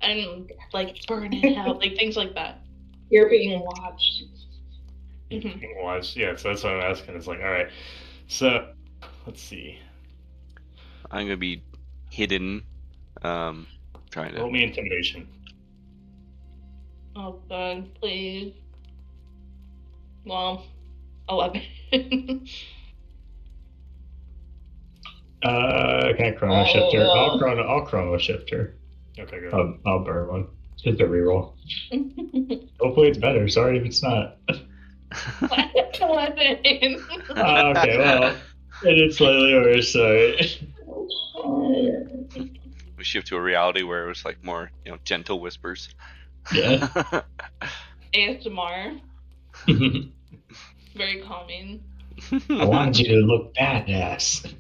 H: And like burn it out, like things like that.
F: You're being watched.
C: Being watched, yeah. So that's what I'm asking. It's like, all right. So let's see.
B: I'm gonna be hidden. Trying to
C: roll me intimidation.
H: Oh god, please. Well, 11.
D: Can I chrono shift her? I'll chrono shift her.
C: Okay, good.
D: I'll burn one. Just a reroll. Hopefully it's better. Sorry if it's not.
H: 11.
D: Okay, well, it is slightly worse. Sorry.
B: We shift to a reality where it was like more, gentle whispers.
D: Yeah.
H: ASMR. Very calming.
D: I wanted you to look badass.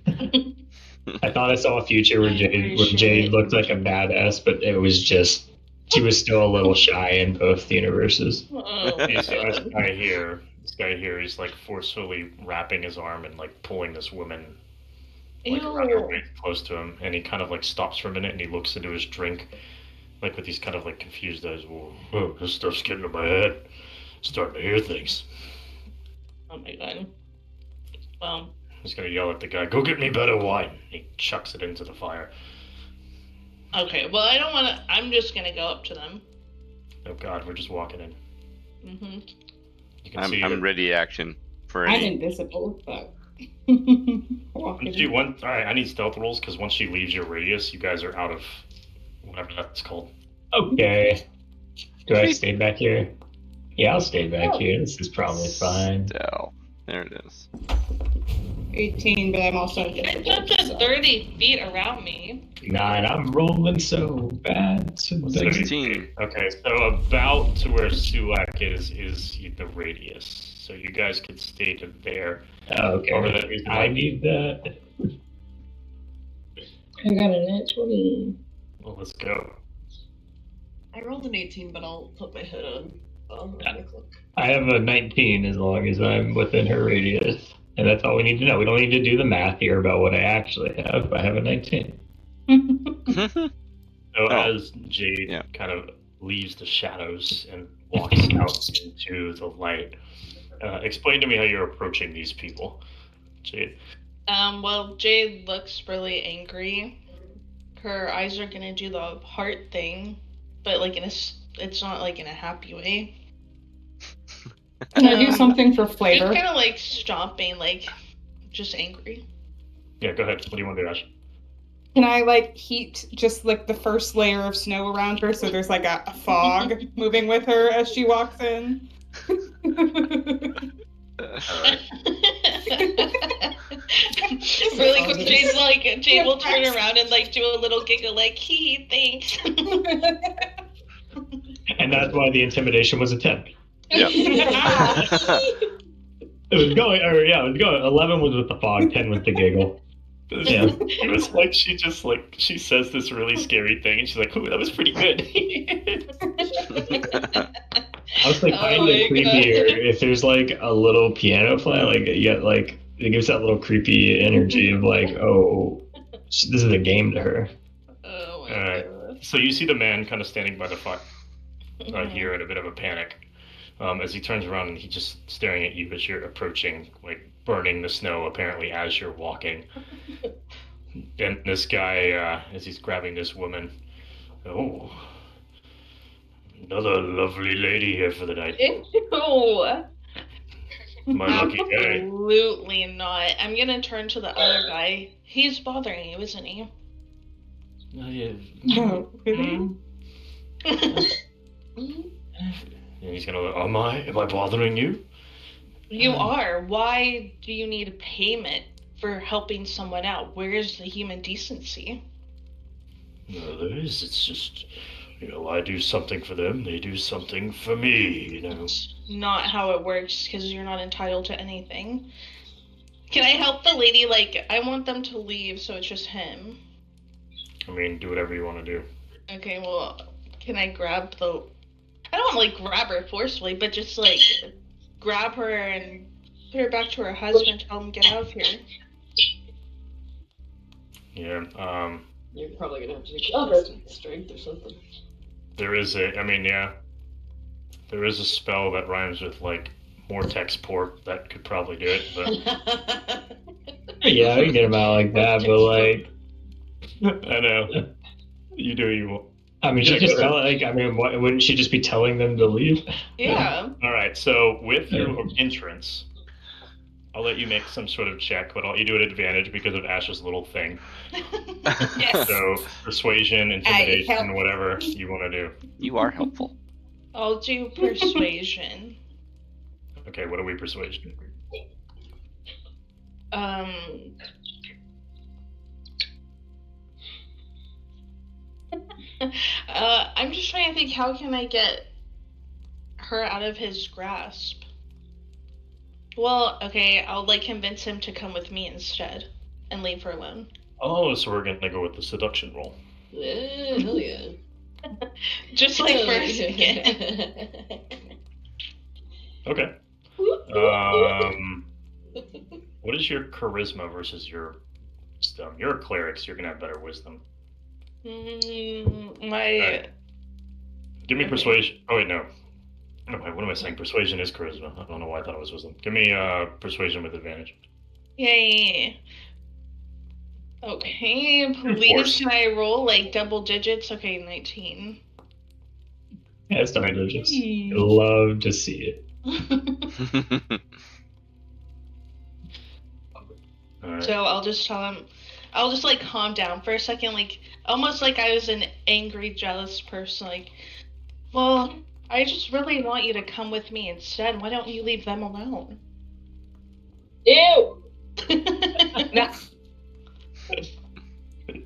D: I thought I saw a future where Jade looked like a badass, but it was just she was still a little shy in both universes.
H: Oh,
C: You see this guy here. This guy here is like forcefully wrapping his arm and like pulling this woman like around her waist close to him, and he kind of like stops for a minute and he looks into his drink, like with these kind of like confused eyes. Whoa, this stuff's getting in my head. Starting to hear things.
H: Oh my god. Well.
C: He's gonna yell at the guy, "Go get me better wine!" He chucks it into the fire.
H: Okay, well, I don't want to. I'm just gonna go up to them.
C: Oh god, we're just walking in.
H: Mm-hmm.
C: You can see
B: I'm ready action for
G: I'm
B: any.
G: invisible, but.
C: Alright, I need stealth rolls because once she leaves your radius, you guys are out of whatever that's called.
D: Okay. Do I stay back here? Yeah, I'll stay back here. This is probably fine.
B: Dale. There it is.
G: 18, but I'm also
H: It's up to 30 feet around me.
D: 9. I'm rolling so bad.
B: 16.
C: Okay, so about to where Sulak is the radius. So you guys could stay to there.
D: Okay. I need that.
F: I got a net 20.
C: Well, let's go.
A: I rolled an 18, but I'll put my hood on.
D: I have a 19 as long as I'm within her radius. And that's all we need to know. We don't need to do the math here about what I actually have. I have a 19.
C: So as Jade kind of leaves the shadows and walks out into the light, explain to me how you're approaching these people, Jade.
H: Well, Jade looks really angry. Her eyes are gonna do the heart thing, but like it's not like in a happy way.
G: Can I do something for flavor?
H: Just kind of like stomping, like just angry.
C: Yeah, go ahead. What do you want to do, Ash?
G: Can I like heat just like the first layer of snow around her so there's like a fog moving with her as she walks in?
H: Really quick, Jade will turn around and like do a little giggle, like thanks.
D: And that's why the intimidation was a 10.
B: Yeah.
D: It was going. 11 was with the fog, 10 with the giggle.
C: Yeah. It was like she says this really scary thing, and she's like, "Ooh, that was pretty good."
D: I was like kind of creepier if there's like a little piano playing, like it gives that little creepy energy of like, oh, this is a game to her.
H: Oh my
C: Alright. So you see the man kind of standing by the fire here in a bit of a panic. As he turns around and he's just staring at you as you're approaching, like burning the snow apparently as you're walking. And this guy, as he's grabbing this woman, oh, another lovely lady here for the night.
H: Ew.
C: My lucky day.
H: Absolutely not. I'm gonna turn to the other guy. He's bothering you, isn't he?
G: No, really?
C: And he's gonna look, am I bothering you?
H: You are. Why do you need payment for helping someone out? Where is the human decency?
C: No, there is. It's just, I do something for them, they do something for me,
H: Not how it works, because you're not entitled to anything. Can I help the lady? Like, I want them to leave, so it's just him.
C: I mean, do whatever you want to do.
H: Okay, well, can I grab the... I don't want to, like, grab her forcefully, but just, like, grab her and put her back to her husband, tell him to get out of here.
C: Yeah,
A: You're probably gonna have to do strength or something.
C: there is a spell that rhymes with, like, Mortex port that could probably do it, but...
D: Yeah, I can get him out like that, but like...
C: I know. You do evil.
D: I mean, she just wouldn't she just be telling them to leave?
H: Yeah.
C: All right. So with your entrance, I'll let you make some sort of check, but I'll let you do it at advantage because of Ash's little thing.
H: Yes.
C: So persuasion, intimidation, whatever you want to do.
B: You are helpful.
H: I'll do persuasion.
C: Okay. What are we persuasion?
H: I'm just trying to think, how can I get her out of his grasp. Well, okay, I'll like convince him to come with me instead and leave her alone.
C: Oh, so we're gonna go with the seduction roll.
A: Yeah, hell yeah.
H: Just like
A: Hell
H: for a
A: yeah.
H: second.
C: Okay. What is your charisma versus your wisdom? You're a cleric, so you're gonna have better wisdom.
H: My.
C: Give me persuasion. Oh wait, no. What am I saying? Persuasion is charisma. I don't know why I thought it was wisdom. Give me persuasion with advantage.
H: Yay. Okay, please can I roll like double digits? Okay, 19.
D: Yeah, it's double digits. Love to see it.
C: Right.
H: So I'll just tell him, I'll just like calm down for a second, like almost like I was an angry, jealous person. Like, well, I just really want you to come with me instead. Why don't you leave them alone?
F: Ew!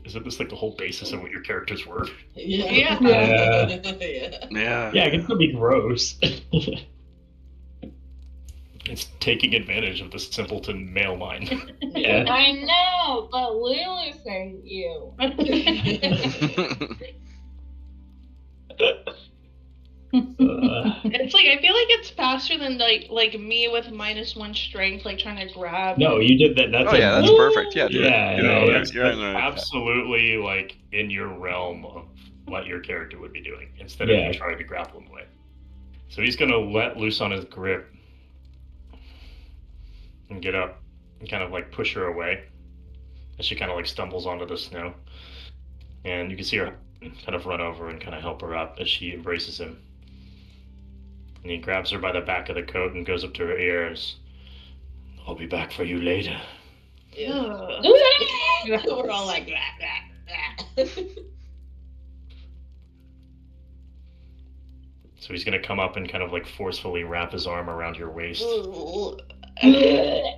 C: Isn't this like the whole basis of what your characters were?
A: Yeah.
C: Yeah.
D: Yeah, it can still be gross.
C: It's taking advantage of the simpleton male mind.
D: Yeah.
F: I know, but Lulu saying you.
H: It's like I feel like it's faster than like me with -1 strength, like trying to grab.
D: No, you did that. That's
B: that's perfect. Yeah, do it.
C: That's
B: You're in the right
C: absolutely like in your realm of what your character would be doing instead of you trying to grapple him away. So he's gonna let loose on his grip and get up and kind of like push her away as she kind of like stumbles onto the snow, and you can see her kind of run over and kind of help her up as she embraces him. And he grabs her by the back of the coat and goes up to her ears. I'll be back for you later.
A: Yeah. We're all like, blah, blah, blah.
C: So he's gonna come up and kind of like forcefully wrap his arm around your waist.
H: Okay.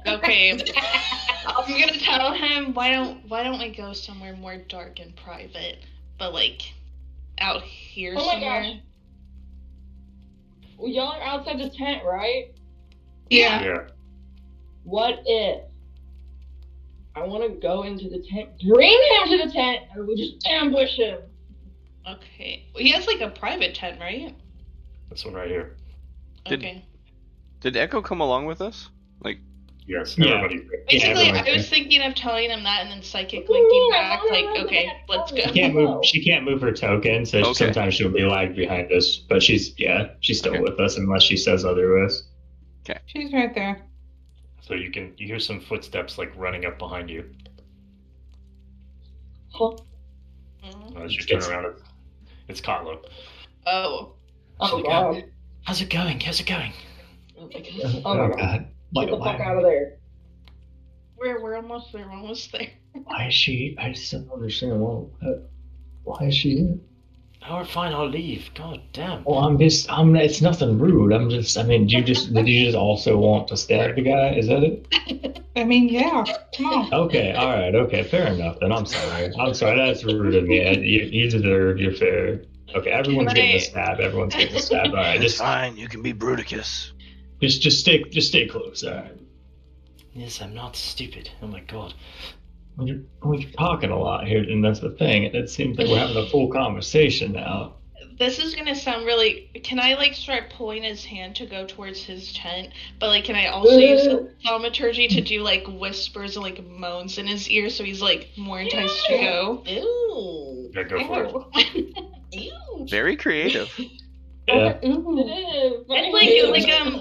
H: I'm gonna tell him why don't we go somewhere more dark and private, but like out here
F: Oh my
H: somewhere.
F: gosh. Well, y'all are outside the tent, right?
H: Yeah.
F: What if I want to go into the tent, bring him to the tent, and we just ambush him?
H: Okay. Well, he has like a private tent, right?
C: This one right here.
H: Okay.
B: Did Echo come along with us? Like,
C: yes,
D: Yeah.
C: everybody.
H: Basically, I was thinking of telling him that and then psychic linking back, like, okay, let's go.
D: She can't move her token, so sometimes she'll be lagged behind us. But she's still with us unless she says otherwise.
B: Okay.
G: She's right there.
C: So you hear some footsteps like running up behind you.
F: Huh?
C: As you turn around, it's Kotlo.
H: Oh.
F: Oh god.
J: How's it going? How's it going?
F: Oh my god. Get the fuck out of there.
H: We're almost there. We're almost there.
D: Why is she? I just don't understand. Why is she here?
J: Oh, we're fine. I'll leave. God damn.
D: Well, it's nothing rude. Did you just also want to stab the guy? Is that it?
G: I mean, yeah. Come on.
D: Okay, all right, okay, fair enough. Then I'm sorry. That's rude of me. You deserve your fair. Okay, everyone's getting a stab. Everyone's getting a stab. All right,
I: It's fine. You can be Bruticus.
D: Just stay close. All right.
J: Yes, I'm not stupid. Oh my god.
D: We're talking a lot here, and that's the thing. It seems like we're having a full conversation now.
H: This is gonna sound really. Can I like start pulling his hand to go towards his tent? But like, can I also use thaumaturgy to do like whispers and like moans in his ear so he's like more enticed to go?
A: Ew.
C: Yeah, go for it.
A: Ew.
B: very creative.
D: Yeah.
H: It's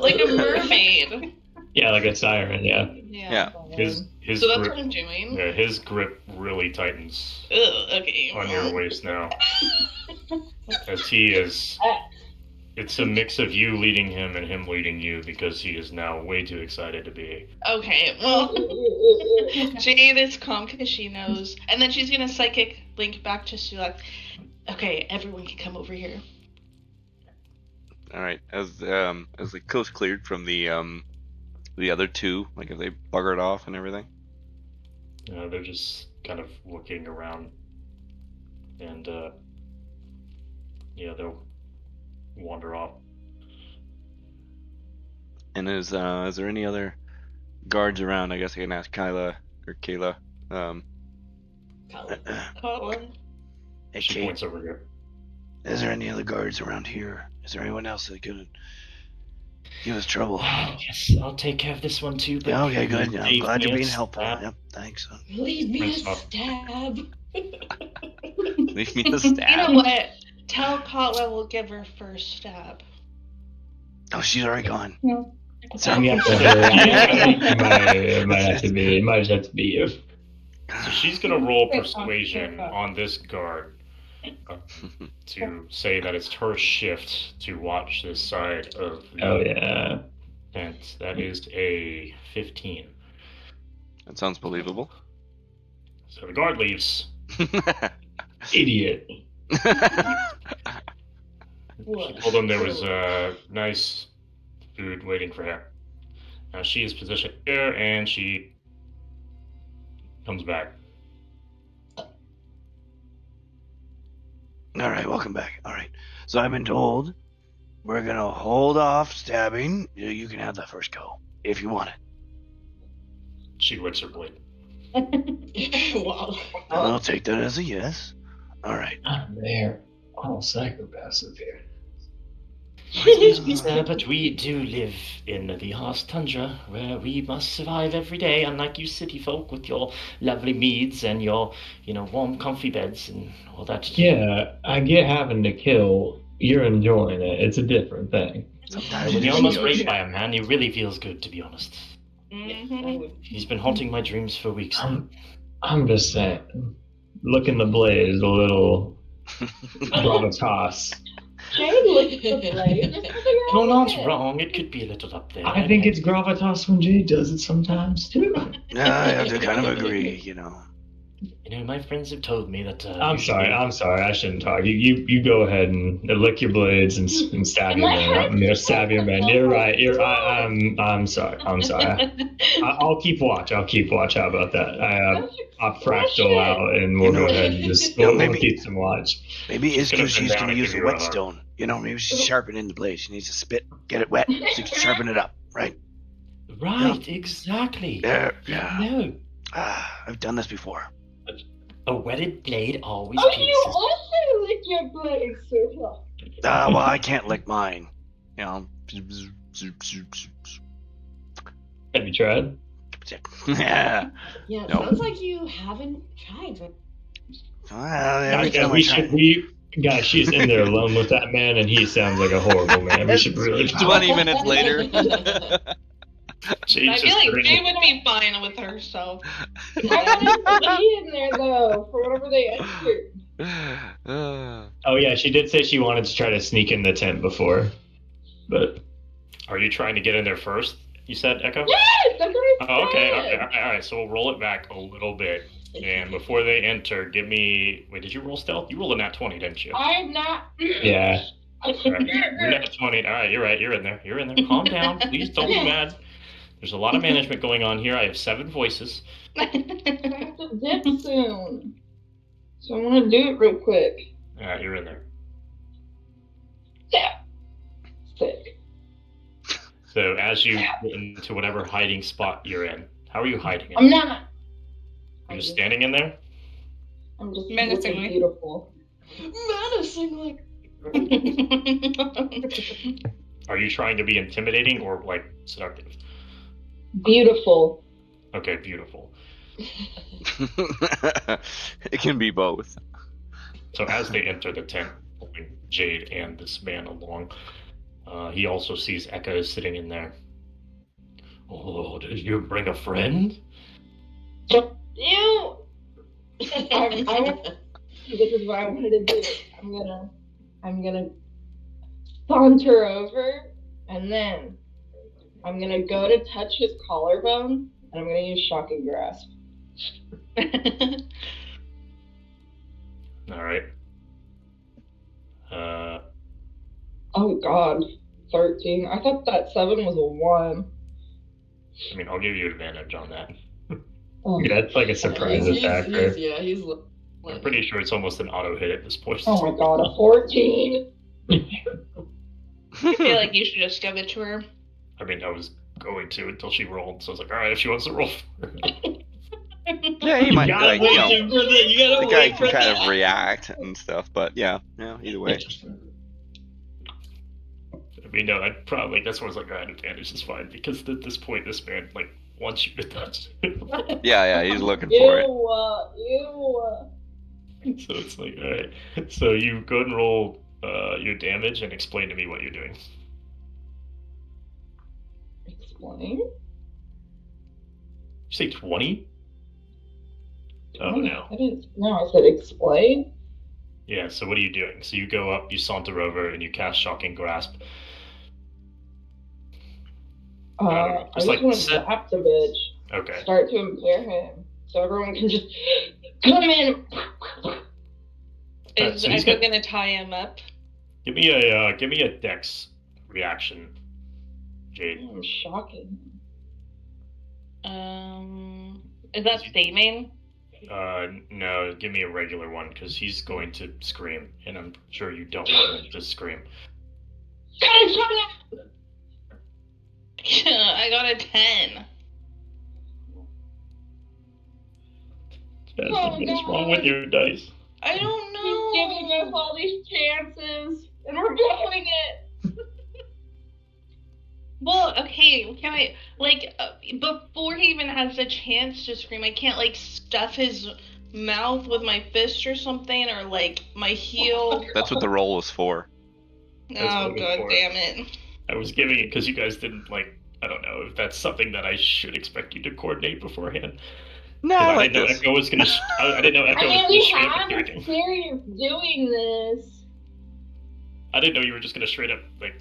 H: like a mermaid.
D: Yeah, like a siren. Yeah.
B: Yeah.
C: His
H: So that's
C: grip,
H: what I'm doing.
C: Yeah, his grip really tightens
H: Okay.
C: on your waist now. As he is, it's a mix of you leading him and him leading you because he is now way too excited to be.
H: Okay, well, Jade is calm because she knows, and then she's gonna psychic link back to Sulak. Okay, everyone can come over here.
B: All right. As the coast cleared from the other two, like, have they buggered off and everything?
C: They're just kind of looking around, and they'll wander off.
B: And is there any other guards around? I guess I can ask Kyla or Kayla.
H: Colin.
I: Hey,
C: She
I: Kate,
C: points over here.
I: is there any other guards around here? Is there anyone else that could give us trouble?
J: Yes, I'll take care of this one too. But
I: Okay, good. I'm
J: leave
I: glad
J: me
I: you're
J: a
I: being helpful.
J: stab.
I: Yep, thanks.
A: Leave me a
C: Prince Buff.
A: stab.
B: Leave me a stab.
H: You know what? Tell Cotwell we'll give her first stab.
I: Oh, she's already gone.
G: Yeah.
I: Sorry.
D: You have to hurry. It might just have to be you.
C: So she's gonna roll persuasion on this guard to say that it's her shift to watch this side of the
D: Oh yeah.
C: tent. That is a 15.
B: That sounds believable.
C: So the guard leaves.
D: Idiot.
C: She told him there was nice food waiting for her. Now she is positioned here, and she comes back.
I: All right, welcome back. All right. So I've been told we're going to hold off stabbing. You can have the first go if you want it.
C: She licks her blade.
A: Wow.
I: I'll take that as a yes. All right.
D: I'm there. All psychopaths up here.
J: Excuse me, sir, but we do live in the harsh tundra, where we must survive every day, unlike you city folk with your lovely meads and your, warm, comfy beds and all that.
D: Yeah, I get having to kill. You're enjoying it. It's a different thing.
I: Sometimes
J: When
I: it
J: you're
I: is
J: almost
I: good.
J: raped by a man, it really feels good, to be honest. He's been haunting my dreams for weeks.
D: I'm just saying. Looking the blade is a little gravitas.
F: Jade licked the blade.
J: You're not wrong. It could be a little up there.
D: I think it's gravitas when Jade does it sometimes too.
I: Yeah, I have to kind of agree,
J: My friends have told me that.
D: I'm sorry. I shouldn't talk. You go ahead and lick your blades and stab your man. I'm gonna stab your man. You're right. I'm sorry. I'll keep watch. How about that? I'll fractal out and we'll go ahead and just we'll keep some watch.
I: Maybe it's because she's going to use the
C: give you a
I: whetstone. Maybe she's sharpening the blade. She needs to spit, get it wet, so she can sharpen it up, right?
J: Right, exactly.
I: Yeah.
J: No.
I: I've done this before.
J: A wetted blade always
F: Oh,
J: pierces.
F: you also lick your blade, sir.
I: Well, I can't lick mine.
D: Have you tried?
I: Yeah.
A: Yeah, it
I: No.
A: sounds like you haven't tried.
I: Well, every
D: Yeah,
I: time I try.
D: Guys, she's in there alone with that man, and he sounds like a horrible man. We should really.
B: 20 minutes later.
H: I feel like Jay would be fine with herself.
F: I wanted to be in there though for whatever they entered.
D: Oh yeah, she did say she wanted to try to sneak in the tent before, but
C: Are you trying to get in there first? You said, Echo?
F: Yes, that's what I
C: Oh, okay.
F: said.
C: All right. So we'll roll it back a little bit, and before they enter, give me. Wait, did you roll stealth? You rolled a nat 20, didn't you?
F: I'm not.
D: yeah.
C: All right. You're nat 20. All right, you're right. You're in there. You're in there. Calm down. Please don't be mad. There's a lot of management going on here. I have 7 voices.
F: I have to dip soon, so I'm gonna do it real quick.
C: All right, you're in there.
F: Yeah. Sick.
C: So as you get into whatever hiding spot you're in, how are you hiding?
F: I'm not.
C: You're just standing in there?
F: I'm just
G: Menacingly.
F: looking beautiful.
A: Menacingly.
C: Are you trying to be intimidating or like seductive?
F: Beautiful.
C: Okay, beautiful.
B: It can be both.
C: So as they enter the tent, pulling Jade and this man along, he also sees Echo sitting in there. Oh, did you bring a friend?
F: Ew. This is what I wanted to do. I'm gonna saunter over, and then I'm gonna go to touch his collarbone, and I'm gonna use shocking grasp.
C: All right.
F: Oh God, 13. I thought that 7 was a 1.
C: I mean, I'll give you advantage on that.
F: Oh,
D: Yeah, that's like a surprise attacker.
A: He's
C: I'm pretty sure it's almost an auto hit at this point.
F: oh my God, a 14.
H: I feel like you should just give it to her.
C: I mean, I was going to until she rolled, so I was like, all right, if she wants to roll for it.
B: Yeah, he might.
J: gotta
B: Like,
J: wait
B: you know,
J: for the
B: the guy can kind of react and stuff, but yeah, either way.
C: I mean, no, I'd probably, that's where I was like, all right, advantage is fine, because at this point, this man, like, wants you to touch.
B: Yeah, he's looking for it.
C: So it's like, all right. So you go ahead and roll your damage and explain to me what you're doing.
F: Explain?
C: You say 20? Oh, no.
F: No, I said explain.
C: Yeah, so what are you doing? So you go up, you saunter over, and you cast Shocking Grasp.
F: I just want to slap the bitch.
C: Okay.
F: Start to impair him. So everyone can just come in.
H: Is Echo gonna tie him up?
C: Give me a Dex reaction, Jade.
F: I'm shocking.
H: Is that saving?
C: No, give me a regular one, because he's going to scream, and I'm sure you don't want him to scream.
H: I got a 10.
C: What's wrong with your dice?
H: I don't know.
F: He's giving us all these chances, and we're blowing it.
H: Well, okay, can I, like, before he even has a chance to scream, I can't, like, stuff his mouth with my fist or something, or, like, my heel?
B: That's what the roll was for.
H: Oh, god damn it.
C: I was giving it because you guys didn't, like, I don't know if that's something that I should expect you to coordinate beforehand.
B: No,
C: I didn't know Echo was gonna. I didn't know Echo was gonna straight up
F: have experience doing this.
C: I didn't know you were just gonna straight up like.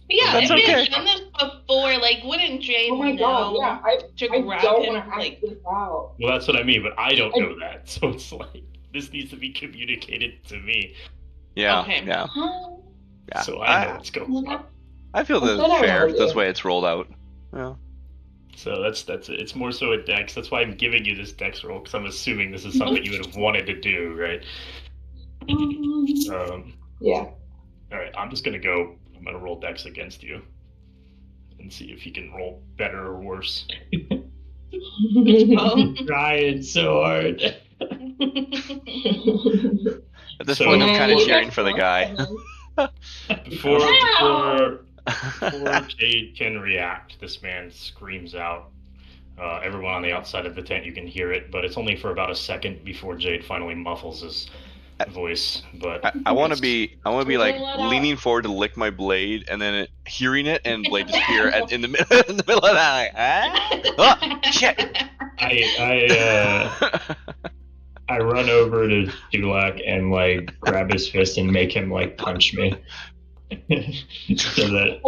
H: Yeah,
B: That's
H: if we
B: okay.
H: had done this before, like, wouldn't Jade
F: Oh my god,
H: know
F: yeah,
H: to
F: I
H: grab
F: don't
H: him?
F: want to
H: Like,
F: act this out.
C: Well, that's what I mean, but I don't know that, so it's like this needs to be communicated to me.
B: Yeah,
H: Okay.
B: yeah.
C: So I know what's going on.
B: I feel that it's fair. This way it's rolled out. Yeah.
C: So that's it. It's more so a dex. That's why I'm giving you this dex roll, because I'm assuming this is something you would have wanted to do, right?
F: Yeah.
C: All right. I'm just gonna go. I'm gonna roll dex against you, and see if he can roll better or worse.
J: Trying so hard.
B: At this point, I'm kind of cheering for the guy.
C: Before Jade can react, this man screams out. Everyone on the outside of the tent, you can hear it, but it's only for about a second before Jade finally muffles his voice. But
B: I want to be like leaning forward to lick my blade, and then hearing it, and blade disappear in the middle of that. Like, oh shit!
D: I run over to Dulac and like grab his fist and make him like punch me. So that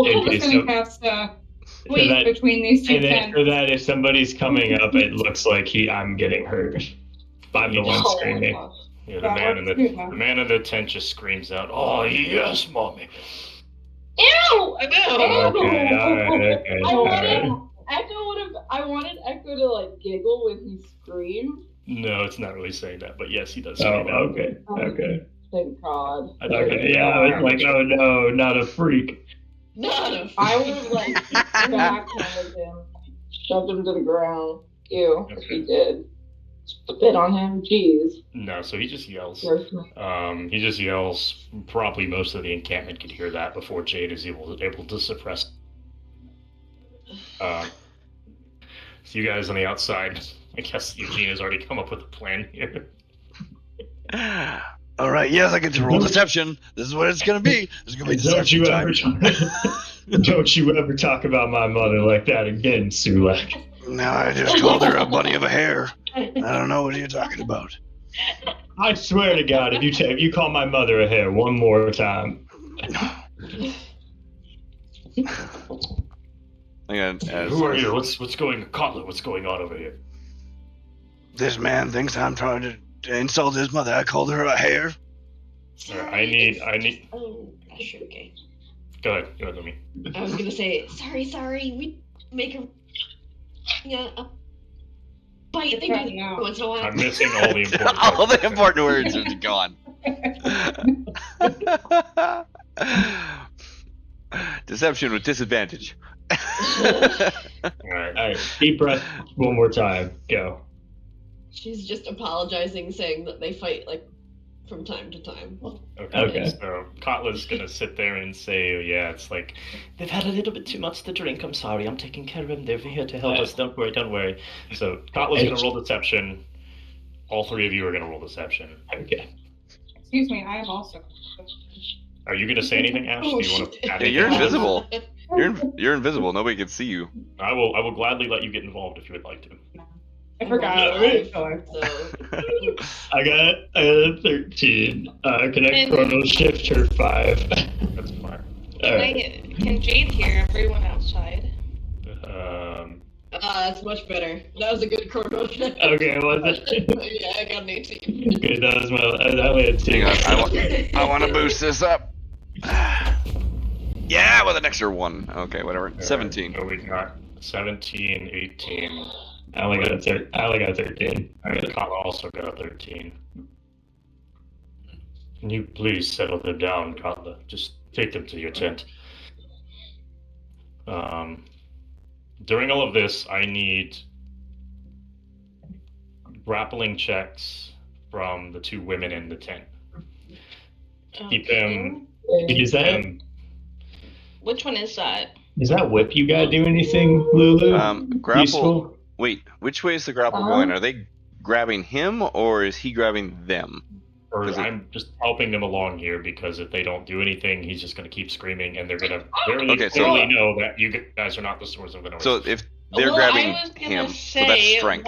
G: between these two tents.
D: So that if somebody's coming up, it looks like I'm getting hurt. I'm the one screaming.
C: Yeah, the man in the tent just screams out, "Oh yes, mommy!"
F: Ew!
H: I know.
D: Okay, all right.
F: I wanted Echo to like giggle when he screamed.
C: No, it's not really saying that, but yes, he does.
D: Oh,
C: scream out.
D: okay.
F: Thank God.
D: Okay, yeah, I was like, oh no, not a freak.
F: I would have like backhanded him, shoved him to the ground. Ew, if he did. Spit on him, jeez.
C: No, so he just yells. He just yells. Probably most of the encampment could hear that before Jade is able to suppress. So you guys on the outside, I guess Eugene has already come up with a plan here.
I: All right, yes, I get to roll deception. This is what it's gonna be. It's gonna be deception time.
D: Don't you ever talk about my mother like that again, Sulak.
I: No, I just called her a bunny of a hair. I don't know what you're talking about.
D: I swear to God, if you call my mother a hair one more time.
C: Who are you? What's going on over here?
I: This man thinks I'm trying to insult his mother. I called her a hair.
C: I need.
K: Oh, sure, okay.
C: Go ahead, let me.
K: I was gonna say, sorry, we make a bite thing once in a while.
C: I'm missing all the important
B: all the important words are gone. Deception with disadvantage.
C: All right.
D: Deep breath. One more time. Go.
A: She's just apologizing, saying that they fight like from time to time.
C: Okay. So Katla's gonna sit there and say, "Yeah, it's like
J: they've had a little bit too much to drink. I'm sorry. I'm taking care of them. They're here to help us. Don't worry. Don't worry."
C: So Katla's gonna roll deception. All three of you are gonna roll deception.
D: Okay.
E: Excuse me, I am also.
C: Are you gonna say anything, Ash? Do you want to?
B: Yeah, you're invisible. You're invisible. Nobody can see you.
C: I will gladly let you get involved if you would like to.
E: I forgot.
D: I got a 13. Can I chrono shift her 5?
C: That's fine.
H: Can Jade hear everyone outside?
A: That's much better. That was a good chrono check.
D: Okay, was it?
A: Yeah, I got an 18.
D: Okay, that was I only had 2.
B: I want to boost this up. Yeah, with an extra 1. Okay, whatever. 17.
C: So we got 17, 18.
D: I only got a 13.
C: Katla also got a 13. Can you please settle them down, Katla? Just take them to your tent. During all of this, I need grappling checks from the 2 women in the tent. Keep them.
D: Is that?
H: Which one is that?
D: Does that whip you guy do anything, Lulu?
B: Grapple.
D: Useful?
B: Wait, which way is the grapple going? Are they grabbing him or is he grabbing them?
C: Or I'm just helping them along here because if they don't do anything, he's just going to keep screaming and they're going to clearly know that you guys are not the source of the noise.
B: So if they're grabbing him, so that's strength.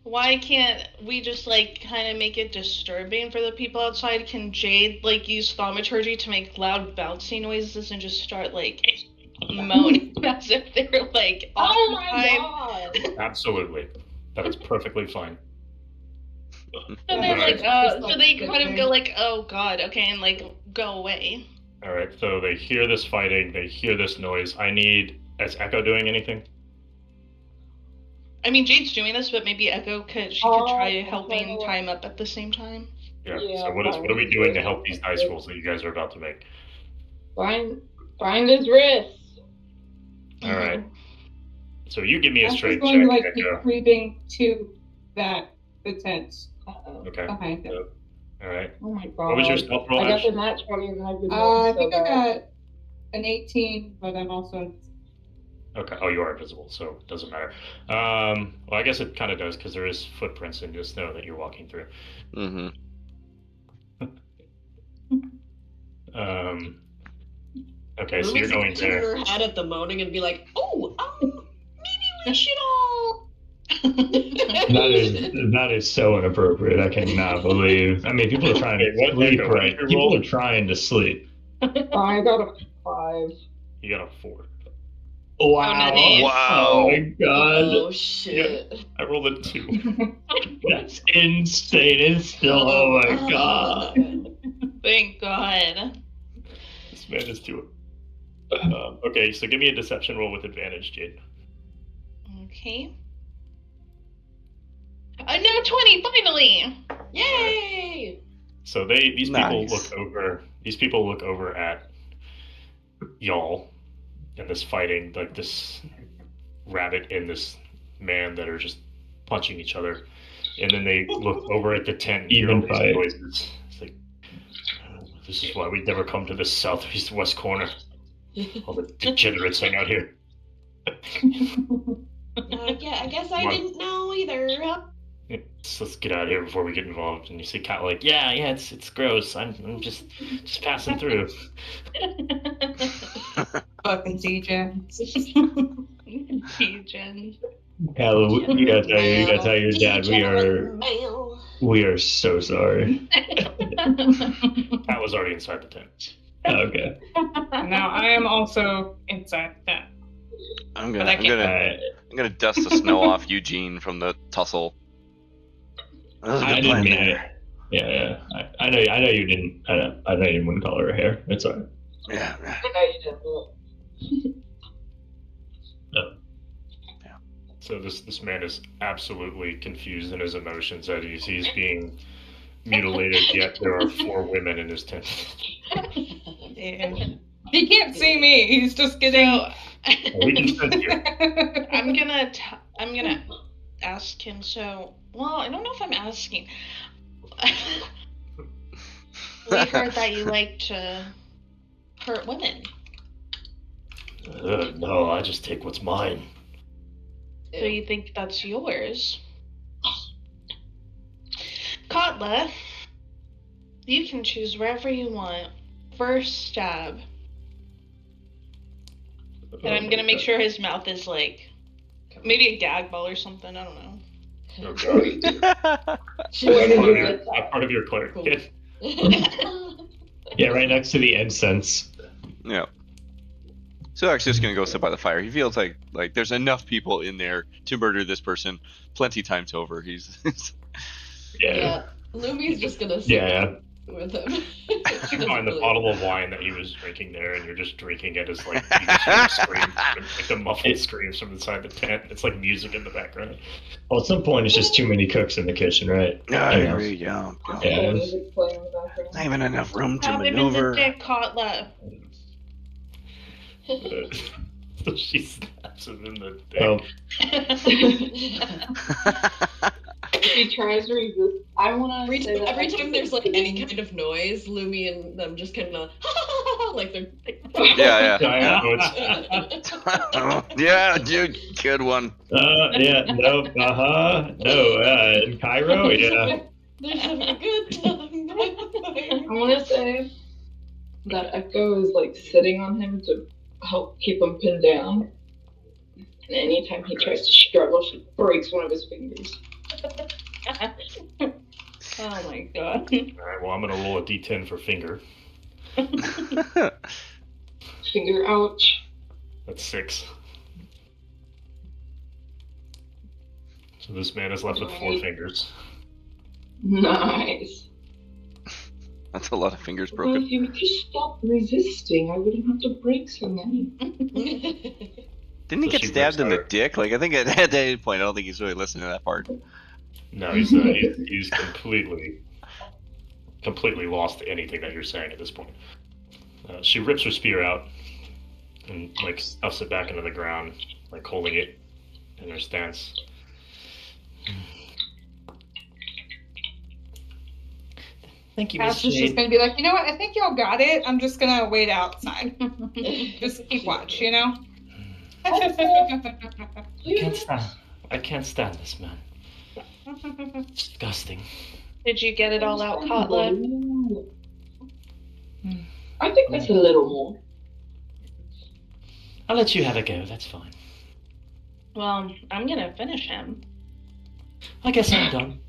H: Why can't we just like kind of make it disturbing for the people outside? Can Jade like use thaumaturgy to make loud bouncy noises and just start like moaning as if they're like occupied?
F: God!
C: Absolutely, that is perfectly fine.
H: And they're like, so they kind of go like, oh god, okay, and like go away.
C: All right, so they hear this fighting, they hear this noise. Is Echo doing anything?
H: I mean, Jade's doing this, but maybe Echo could try helping tie him up at the same time.
C: Yeah. So what are we doing to help these dice rolls that you guys are about to make?
F: Find his wrist.
C: All right. So you give me a straight check.
E: I'm going to keep creeping to the tent.
C: Okay.
E: Okay.
C: So, all right.
F: Oh my god.
C: What was your stealth roll?
F: I got the match 20 and I
E: think I got an 18, but I'm also.
C: Okay. Oh, you are invisible, so it doesn't matter. Well, I guess it kind of does because there is footprints in the snow that you're walking through.
B: Mm-hmm.
C: Okay, so you're going there.
A: Her head at the moaning and be like, maybe we should all.
D: That is so inappropriate. I cannot believe. I mean, people are trying to sleep, right? People are trying to sleep.
F: I got a 5.
C: You got a 4.
D: Wow!
B: Wow!
D: Oh my god!
A: Oh shit!
C: Yeah, I rolled a 2.
D: That's insane. It's still. Oh my god!
H: Thank God.
C: This man is too. Okay, so give me a deception roll with advantage, Jade.
H: Okay. A nat 20, finally!
A: Yay!
C: So these people look over at y'all and this fighting, like this rabbit and this man that are just punching each other, and then they look over at the tent and hear all these noises. It's like, this is why we never come to this southeast west corner. All the degenerates hang out here.
K: Yeah, I guess I didn't know either.
C: Let's get out of here before we get involved. And you see Cat like, yeah, it's gross. I'm just passing through.
E: Fucking D-Gens.
H: D-Gens.
D: Hell, you gotta tell your dad we are so sorry.
C: Cat was already inside the tent.
D: Okay.
E: Now I am also inside the tent.
B: I'm gonna dust the snow off Eugene from the tussle.
D: I didn't mean it. Yeah. I know you didn't. I know you wouldn't call her hair. It's alright.
B: Yeah.
F: I know you didn't.
C: No. Yeah. So this man is absolutely confused in his emotions as he's being mutilated. Yet there are 4 women in his tent.
H: Damn.
G: He can't see me. He's just getting.
C: So, we can sense you.
H: I'm gonna ask him. So, well, I don't know if I'm asking. We heard that you like to hurt women.
J: No, I just take what's mine.
H: So you think that's yours? Katla, you can choose wherever you want. First stab. And I'm gonna make sure his mouth is like, maybe a gag ball or something, I don't know.
C: Oh god. Part of your cleric kit.
D: Yeah, right next to the incense.
B: Yeah. Sulak's just gonna go sit by the fire. He feels like there's enough people in there to murder this person plenty times over. He's
A: Yeah. Lumi's just gonna sit with him.
C: You find the bottle of wine that he was drinking there, and you're just drinking it as like you just hear screams, like the muffled screams from inside the tent. It's like music in the background.
D: Well, at some point, it's just too many cooks in the kitchen, right?
I: I agree. Yeah. Not even enough room to
H: Stab him in
I: maneuver.
H: the dick, Katla.
C: So she snaps him in the dick.
D: Oh.
F: If he tries to resist, I want to say that
A: every time there's like any kind of noise, Lumi and them just kind of like they're.
B: yeah.
I: Yeah, dude, good one.
D: Yeah, no, no, in Cairo, yeah.
A: They're having a good time.
F: I want to say that Echo is like sitting on him to help keep him pinned down. And anytime he tries to struggle, she breaks one of his fingers.
H: Oh my god.
C: Alright, well, I'm gonna roll a d10 for finger.
F: Finger, ouch.
C: That's 6. So this man is left with 4 fingers.
F: Nice.
B: That's a lot of fingers
F: Well,
B: broken.
F: if you would just stop resisting, I wouldn't have to break so many.
B: Didn't he
C: So
B: get
C: she
B: stabbed
C: rips
B: in the
C: her-
B: dick? Like I think at any point, I don't think he's really listening to that part.
C: No, he's completely lost to anything that you're saying at this point. She rips her spear out and like stuffs it back into the ground, like holding it in her stance.
J: Thank you, Miss
G: Ash is just
J: Jade.
G: gonna be like, you know what? I think y'all got it. I'm just gonna wait outside. Just keep watch, you know.
J: I can't stand this man. Disgusting.
H: Did you get it all out, Katla?
F: I think that's a little more.
J: I'll let you have a go. That's fine.
H: Well, I'm gonna finish him.
J: I guess I'm done.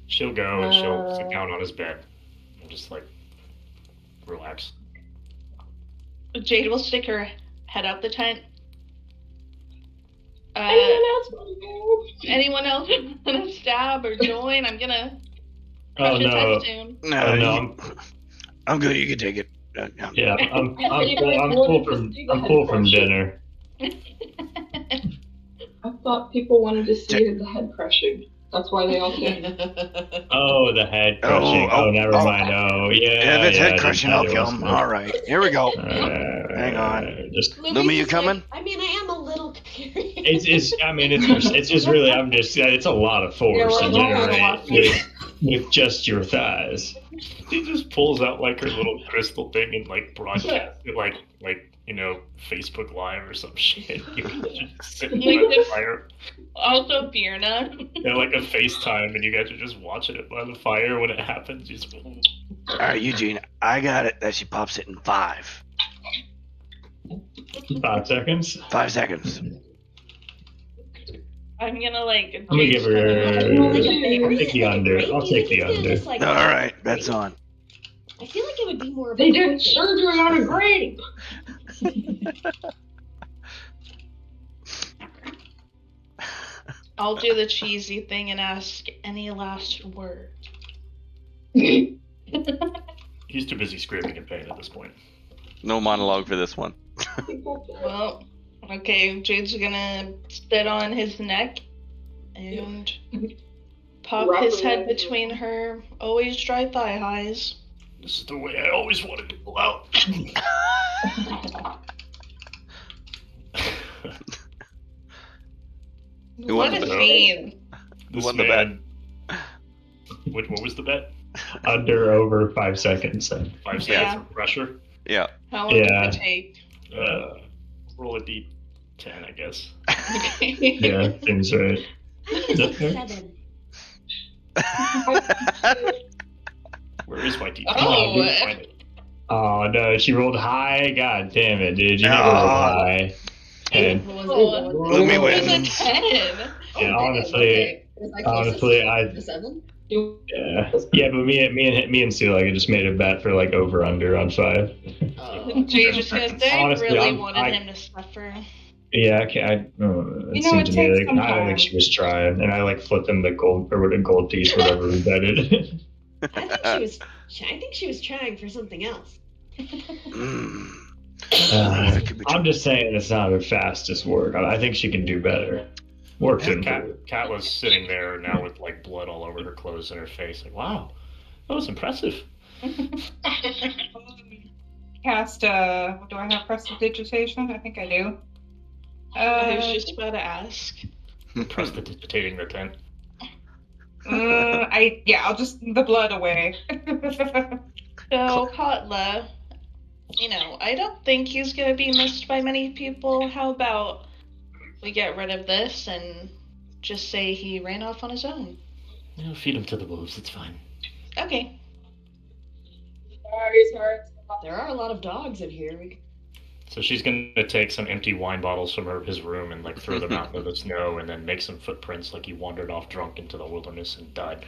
C: She'll go and she'll sit down on his bed and just like relax.
H: Jade will stick her head out the tent. Anyone else want to stab or join? I'm gonna crush his head soon.
I: No, I'm good. You can take it.
D: Yeah, I'm full from dinner.
F: I thought people wanted to see the head crushing. That's why they all came.
D: Oh, the head crushing. Oh, never mind. Oh, yeah.
I: If it's head crushing, I'll kill him. All right, here we go. Hang on. Lumi, you coming?
A: I mean, I am a little curious.
D: It's just really, it's a lot of force to generate with just your thighs.
C: She just pulls out like her little crystal thing and like broadcasts it like Facebook Live or some shit. You can just sit by the fire.
H: Also, Birna.
C: Yeah, like a FaceTime, and you guys are just watching it by the fire when it happens. You just...
I: All right, Eugene, I got it. That she pops it in 5.
D: 5 seconds?
I: 5 seconds.
H: I'm gonna like.
D: I'm gonna give her. I'll take the under. I'll take the under.
I: All right, that's on.
A: I feel like it would be more of
F: They did surgery on a grape.
H: I'll do the cheesy thing and ask any last word.
C: He's too busy screaming in pain at this point.
B: No monologue for this one.
H: Well, okay, Jade's gonna sit on his neck and pop his head between her always dry thigh highs.
C: This is the way I always wanted to go out.
H: What a scene.
B: Who won the bet?
C: What was the bet?
D: Under over 5 seconds.
C: 5 seconds of pressure?
B: Yeah.
H: How long did it take?
C: Roll a d10, I guess.
D: Yeah, seems right.
K: That's 7.
C: Where is my d10?
H: Oh,
D: Oh no, she rolled high. God damn it, dude! You never rolled high. 10.
B: Lumi
H: It was
B: wins.
H: a 10.
D: Yeah, honestly,
A: The 7?
D: yeah, but me and Sue like just made a bet for like over under on 5.
H: Jesus, they
D: Honestly,
H: really wanted him to suffer.
D: Yeah, it
E: You know,
D: seemed
E: it
D: to me
E: takes
D: like
E: some
D: I don't think
E: time.
D: she was trying, and I like flipped him the gold or what a gold piece, whatever we betted.
A: I think she was trying for something else.
D: I'm just saying it's not her fastest work. I think she can do better. Work to improve.
C: Kat was sitting there now with like blood all over her clothes and her face. Like, wow, that was impressive.
E: Cast, do I have prestidigitation? I think I do.
H: I was just about to ask.
C: Prestidigitating the tent.
E: I'll just the blood away.
H: So, Katla, I don't think he's gonna be missed by many people. How about we get rid of this and just say he ran off on his own?
J: Feed him to the wolves, it's fine.
H: Okay.
A: There are a lot of dogs in here.
C: So she's gonna take some empty wine bottles from his room and like throw them out into the snow, and then make some footprints like he wandered off drunk into the wilderness and died.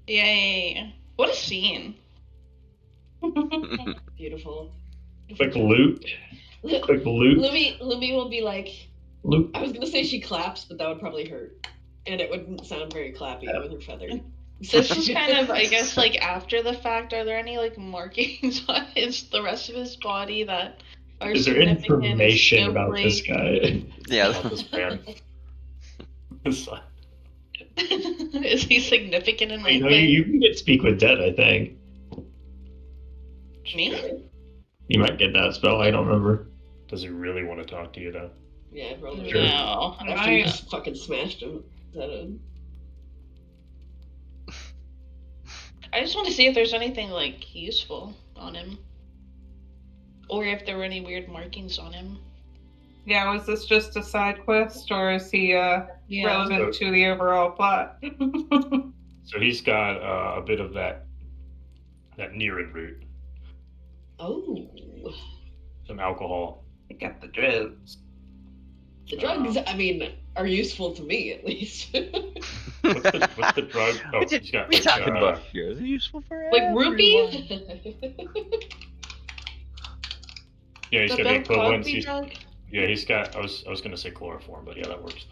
H: Yay! What a scene!
A: Beautiful.
D: Quick loot. Quick loot.
A: Lumi will be like.
D: Loot.
A: I was gonna say she claps, but that would probably hurt, and it wouldn't sound very clappy with her feather.
H: So this is kind of, I guess, like after the fact. Are there any like markings on the rest of his body that are
D: Is there
H: significant?
D: information about this guy?
B: Yeah.
C: This man.
H: Is he significant in any
D: You
H: way?
D: you can get speak with dead, I think.
H: Me?
D: You might get that spell, I don't remember.
C: Does he really want to talk to you though?
A: Yeah, probably.
D: Sure.
H: No.
A: After you just fucking smashed him.
H: I just want to see if there's anything like useful on him, or if there were any weird markings on him.
E: Yeah, was this just a side quest, or is he relevant to the overall plot?
C: So he's got a bit of that Nereid root.
A: Oh.
C: Some alcohol.
E: I got the drugs.
A: The drugs, I mean, are useful to me at least.
C: What's the drug? Oh, he's got.
B: We talking about here? Is it useful for
H: Like
B: everyone?
H: rupees?
C: Yeah, he's
H: The
C: got the
H: Bill
C: equivalents.
H: Cosby drug?
C: Yeah, he's got. I was gonna say chloroform, but yeah, that works.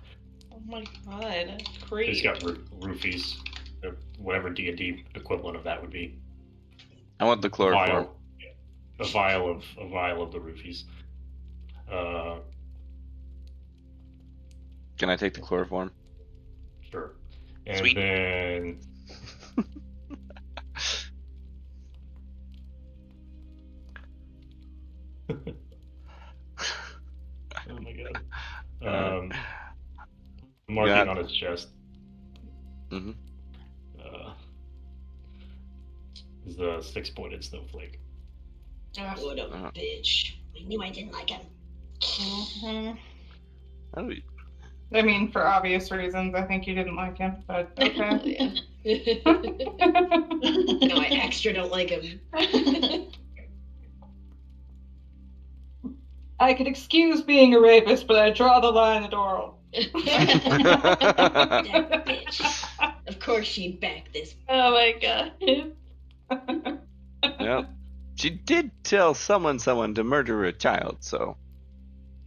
H: Oh my god, that's great.
C: He's got roofies, or whatever D&D equivalent of that would be.
B: I want the chloroform.
C: A vial of the roofies.
B: Can I take the chloroform?
C: Sure. And
B: Sweet.
C: then oh my god. Marking on his chest.
B: Mm-hmm.
C: Is the 6-pointed snowflake.
A: What a bitch. I knew I didn't like him.
H: Mm-hmm.
B: How do we...
E: I mean, for obvious reasons, I think you didn't like him, but okay.
A: No, I extra don't like him.
E: I could excuse being a rapist, but I draw the line at oral.
A: That bitch. Of course she'd back this.
H: Oh my god.
B: Yep. She did tell someone to murder a child, so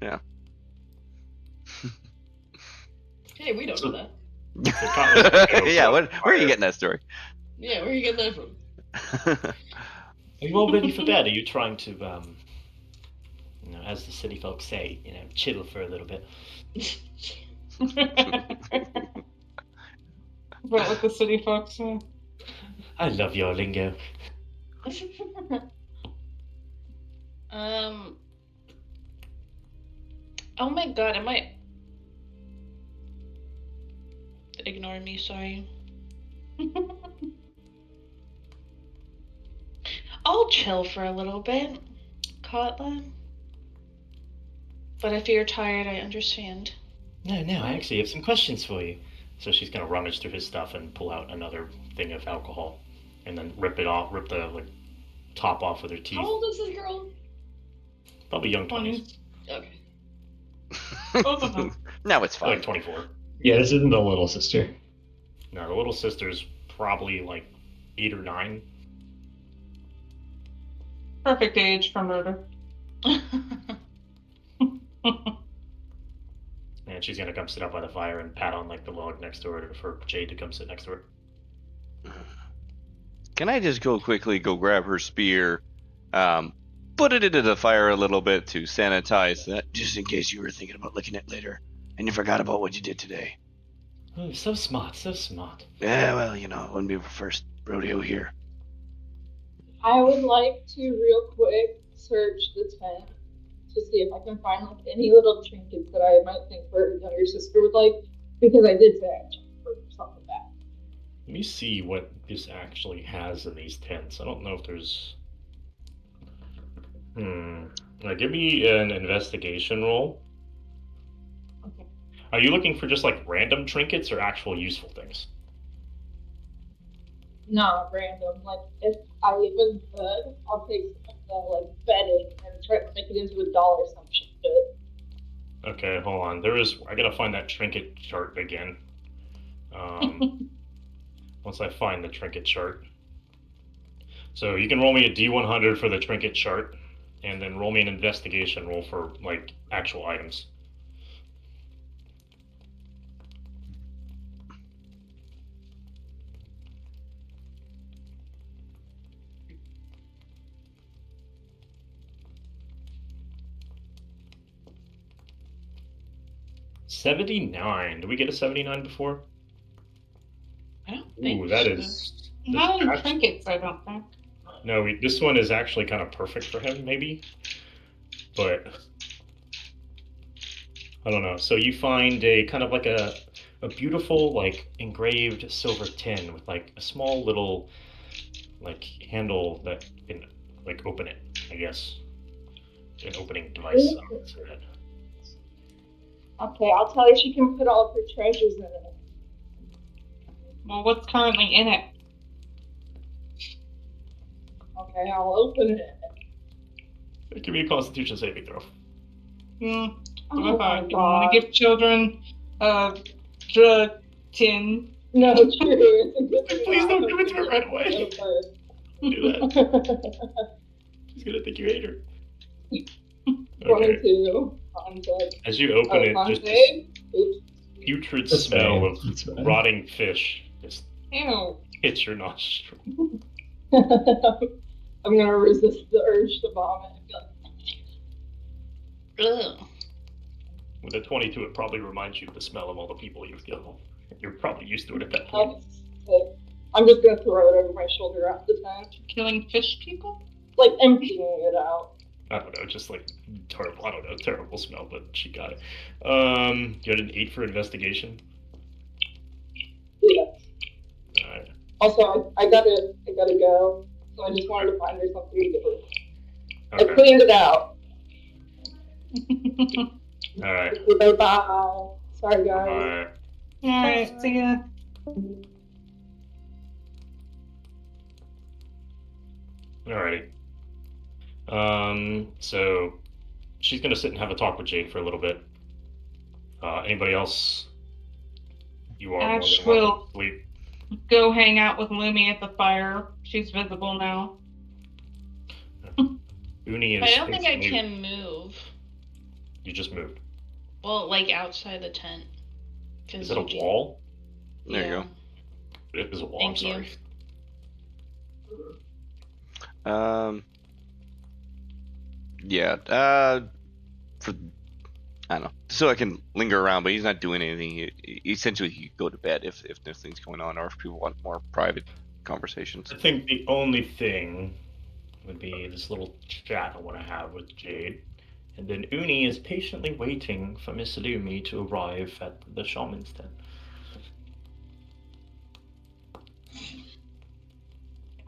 B: yeah.
A: Hey, we don't know that.
B: Yeah, where are you getting that story?
A: Yeah, where are you getting that from?
J: Are you all ready for bed? Are you trying to, as the city folks say, chill for a little bit?
E: What would the city folks say?
J: I love your lingo.
H: Oh my god, am I... Ignore me, sorry. I'll chill for a little bit, Katla. But if you're tired, I understand.
J: No, I actually have some questions for you. So she's gonna rummage through his stuff and pull out another thing of alcohol, and then rip the top off with her teeth.
A: How old is this girl?
J: Probably young 20s.
A: Okay.
B: No, it's fine.
J: Like 24.
D: Yeah, this isn't the little sister.
J: No, the little sister's probably like 8 or 9.
E: Perfect age for murder.
J: And she's gonna come sit up by the fire and pat on like the log next to her for Jade to come sit next to her.
B: Can I just go grab her spear, put it into the fire a little bit to sanitize that,
I: just in case you were thinking about licking it later, and you forgot about what you did today.
J: Oh, so smart, so smart.
I: Yeah, well, you know, it wouldn't be our first rodeo here.
F: I would like to real quick search the tent to see if I can find like any little trinkets that I might think her younger sister would like, because I did say I'd check for something back.
J: Let me see what this actually has in these tents. I don't know if there's... give me an investigation roll.
F: Okay.
J: Are you looking for just like random trinkets or actual useful things?
F: Not random. Like, if I even could, I'll take some of the like bedding and try to make it into a doll or some shit.
J: Okay, hold on. I gotta find that trinket chart again. Once I find the trinket chart. So you can roll me a D100 for the trinket chart, and then roll me an investigation roll for like actual items. $79. Did we get a 79 before?
H: I don't think
J: that
H: so.
J: is...
E: Not in trinkets, I don't think.
J: No, this one is actually kind of perfect for him, maybe. But I don't know. So you find a kind of like a beautiful like engraved silver tin with like a small little like handle that can like open it, I guess. An opening device.
F: Okay, I'll tell her she can put all of her treasures in it.
E: Well, what's currently in it?
F: Okay, I'll open it.
J: Give me a Constitution saving throw.
E: Oh
F: my
E: I
F: God.
E: want to give children drug tin.
F: No, true. It's a good thing.
J: Please don't give it to her right away. Don't do that. She's gonna think you hate her. Okay.
F: 22.
J: As you open it, just this putrid smell of rotting fish just hits your nostril.
F: I'm gonna resist the urge to vomit.
H: Ugh.
J: With a 22, it probably reminds you of the smell of all the people you've killed. You're probably used to it at that point.
F: I'm just gonna throw it over my shoulder out the tent.
E: Killing fish people?
F: Like emptying it out.
J: I don't know, just like terrible. I don't know, terrible smell, but she got it. You had an 8 for investigation.
F: Yeah.
J: Alright.
F: Also, I gotta go. So I just wanted to find her something to give her.
J: Okay.
F: I cleaned it out.
J: Alright.
F: Bye. Sorry, guys.
J: Bye.
E: Alright, see ya.
J: Alrighty. So she's gonna sit and have a talk with Jade for a little bit. Anybody else? You are
E: Ash
J: more than welcome
E: will
J: to sleep.
E: go hang out with Lumi at the fire. She's visible now.
J: Uni is.
H: I don't think I can move.
J: You just moved.
H: Well, like outside the tent.
J: Is it a wall?
B: There you go.
J: It is a wall.
H: Thank
J: I'm
H: you.
J: sorry.
B: Yeah. For I don't know, so I can linger around, but he's not doing anything. Essentially, he could go to bed if nothing's going on, or if people want more private conversations.
J: I think the only thing
C: would be this little chat I want to have with Jade. And then Uni is patiently waiting for Miss Lumi to arrive at the shaman's tent.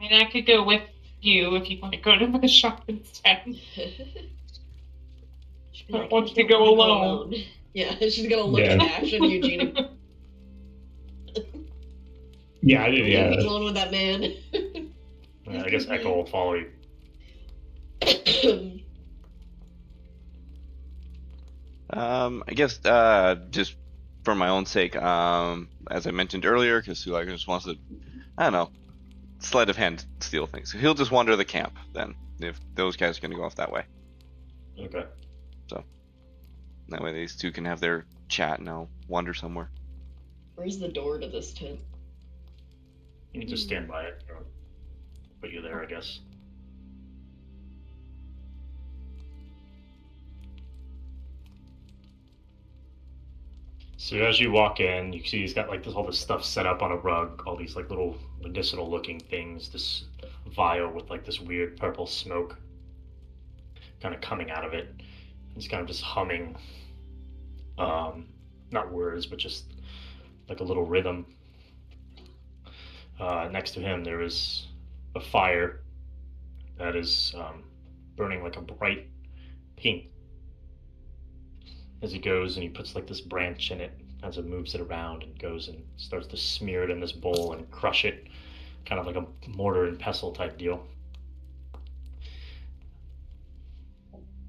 E: I mean, I could go with you if you want to go to the shaman's tent. I want you to go alone.
A: Yeah, she's gonna look at Ash and Eugene.
D: Yeah, I did. Yeah,
A: Leave me alone with that man.
C: I guess Echo will follow you.
B: I guess just for my own sake, as I mentioned earlier, because Sulak just wants to, I don't know, sleight of hand steal things. So he'll just wander the camp then, if those guys are going to go off that way.
C: Okay.
B: So that way these two can have their chat and I'll wander somewhere.
A: Where's the door to this tent?
C: You can just stand by it. Or put you there, I guess. So as you walk in, you see he's got like all this stuff set up on a rug, all these like little medicinal looking things, this vial with like this weird purple smoke kind of coming out of it. He's kind of just humming, not words, but just like a little rhythm. Next to him there is a fire that is burning like a bright pink. As he goes and he puts like this branch in it as it moves it around and goes and starts to smear it in this bowl and crush it, kind of like a mortar and pestle type deal.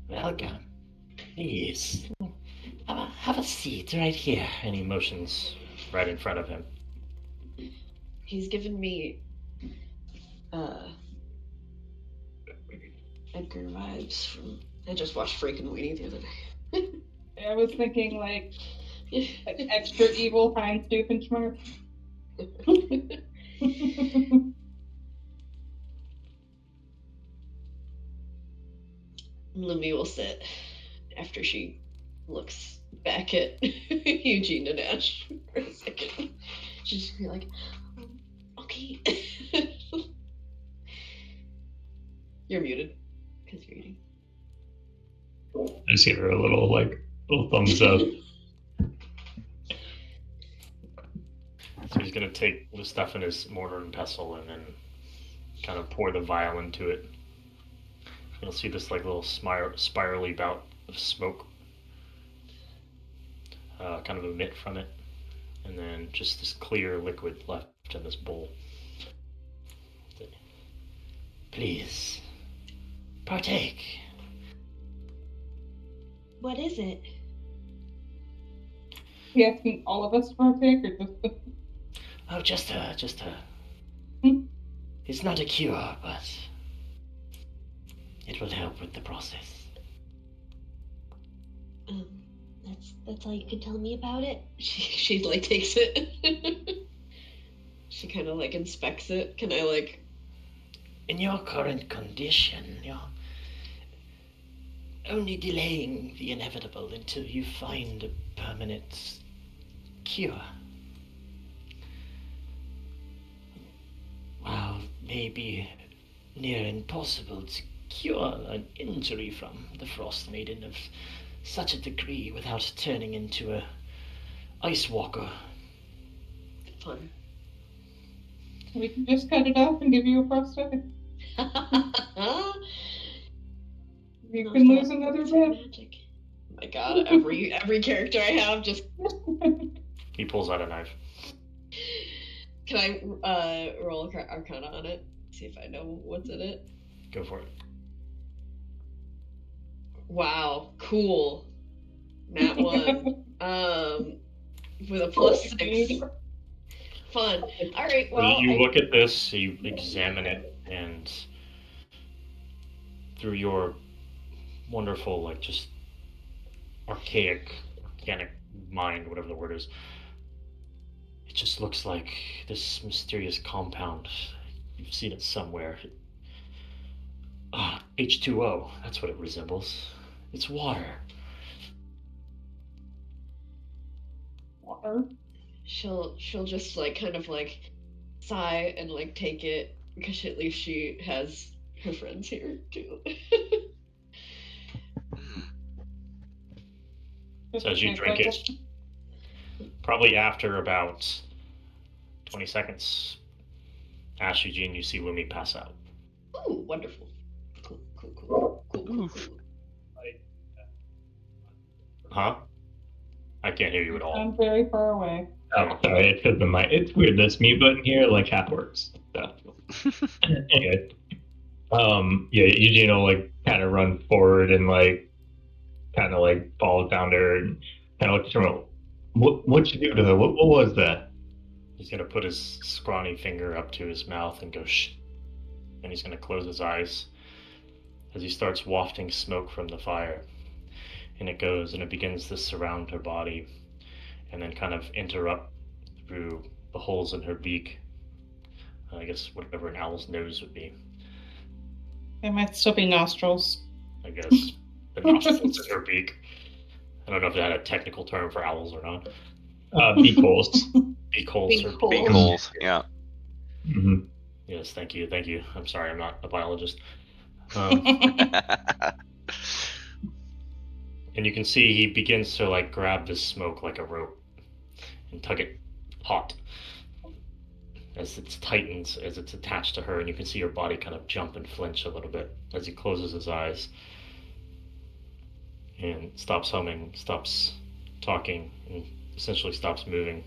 J: Welcome. Please. Have a seat right here.
C: And he motions right in front of him.
A: He's given me Edgar vibes from. I just watched Freakin' Weenie the other day.
E: I was thinking like extra evil Heinz Doofenshmirtz.
A: Lumi will sit after she looks back at Eugene and Ash for a second. She'll just be like, okay. You're muted because you're eating.
D: I just give her a little thumbs up.
C: So he's gonna take the stuff in his mortar and pestle and then kind of pour the vial into it. You'll see this like little spirally bout of smoke kind of emit from it, and then just this clear liquid left in this bowl.
J: Please, partake.
K: What is it?
E: You asking all of us to partake, or just the...
J: Oh, just her.
E: Hmm?
J: It's not a cure, but it will help with the process.
K: That's all you can tell me about it?
A: She like takes it. She kind of like inspects it. Can I like?
J: In your current condition, you're only delaying the inevitable until you find a permanent cure. While it may be near impossible to cure an injury from the Frost Maiden of such a degree without turning into a ice walker.
A: Fun.
E: We can just cut it off and give you a frostbite. You can lose another bit.
A: Magic. Oh my god, every character I have just.
C: He pulls out a knife.
A: Can I roll Arcana on it? See if I know what's in it.
C: Go for it.
A: Wow, cool. Nat 1. With a +6. Fun. Alright, well.
C: You look at this, you examine it, and through your wonderful, like, just archaic, organic mind, whatever the word is, it just looks like this mysterious compound. You've seen it somewhere. H2O, that's what it resembles. It's water.
E: Water?
A: She'll just like kind of like sigh and like take it because at least she has her friends here too.
C: So as you drink it, probably after about 20 seconds, Ash, Eugene, you see Lumi pass out.
A: Ooh, wonderful. Cool.
C: Huh? I can't hear you at all.
E: I'm very far away.
D: Oh, sorry, it's because of my. It's weird. This mute button here like half works. So anyway, yeah, Eugene will like kind of run forward and like kind of like fall down there and kind of look at her. What'd you do to her? What was that?
C: He's gonna put his scrawny finger up to his mouth and go shh, and he's gonna close his eyes as he starts wafting smoke from the fire, and it goes and it begins to surround her body, and then kind of interrupt through the holes in her beak. I guess whatever an owl's nose would be.
G: There might still be nostrils.
C: I guess the nostrils in her beak. I don't know if that had a technical term for owls or not.
D: Beak holes.
C: Beak holes.
B: Beak holes. Yeah.
D: Mm-hmm.
C: Yes, thank you. I'm sorry, I'm not a biologist. And you can see he begins to like grab this smoke like a rope and tug it taut as it tightens, as it's attached to her, and you can see her body kind of jump and flinch a little bit as he closes his eyes and stops humming, stops talking, and essentially stops moving.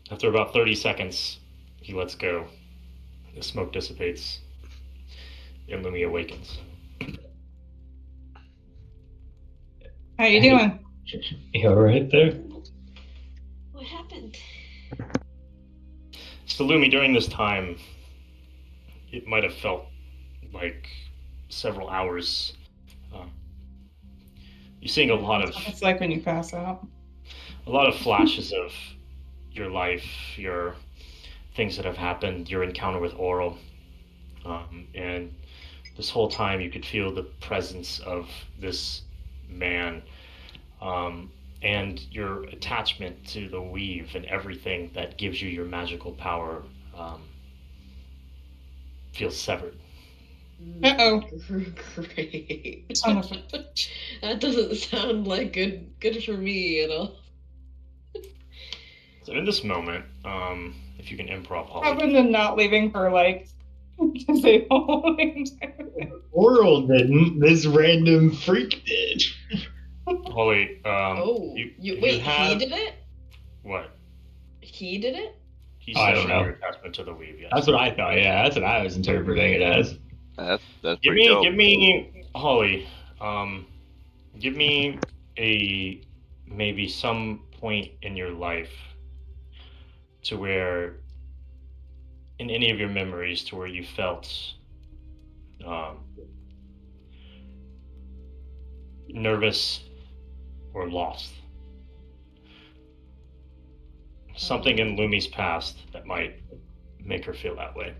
C: After about 30 seconds, he lets go. The smoke dissipates, and Lumi awakens.
G: How you doing?
D: You all right there?
K: What happened?
C: So Lumi, during this time, it might have felt like several hours. You're seeing a lot of...
G: It's like when you pass out.
C: A lot of flashes of your life, your things that have happened, your encounter with Oral. And this whole time you could feel the presence of this man, and your attachment to the weave and everything that gives you your magical power feels severed.
G: Uh-oh.
A: Great.
G: Son of a...
A: That doesn't sound like good for me at all.
C: So in this moment, if you can improv, Holly.
E: I've been not leaving for like to say
D: Oral didn't. This random freak did.
C: Holly,
A: wait, he did it?
C: What?
A: He did it?
C: He
D: I don't
C: severed
D: know.
C: your attachment to the weave, yes.
D: That's what I thought. Yeah, that's what I was interpreting it as.
B: That's
C: Give
B: pretty dope.
C: me, Holly, give me maybe some point in your life to where, in any of your memories, to where you felt nervous or lost. Something in Lumi's past that might make her feel that way.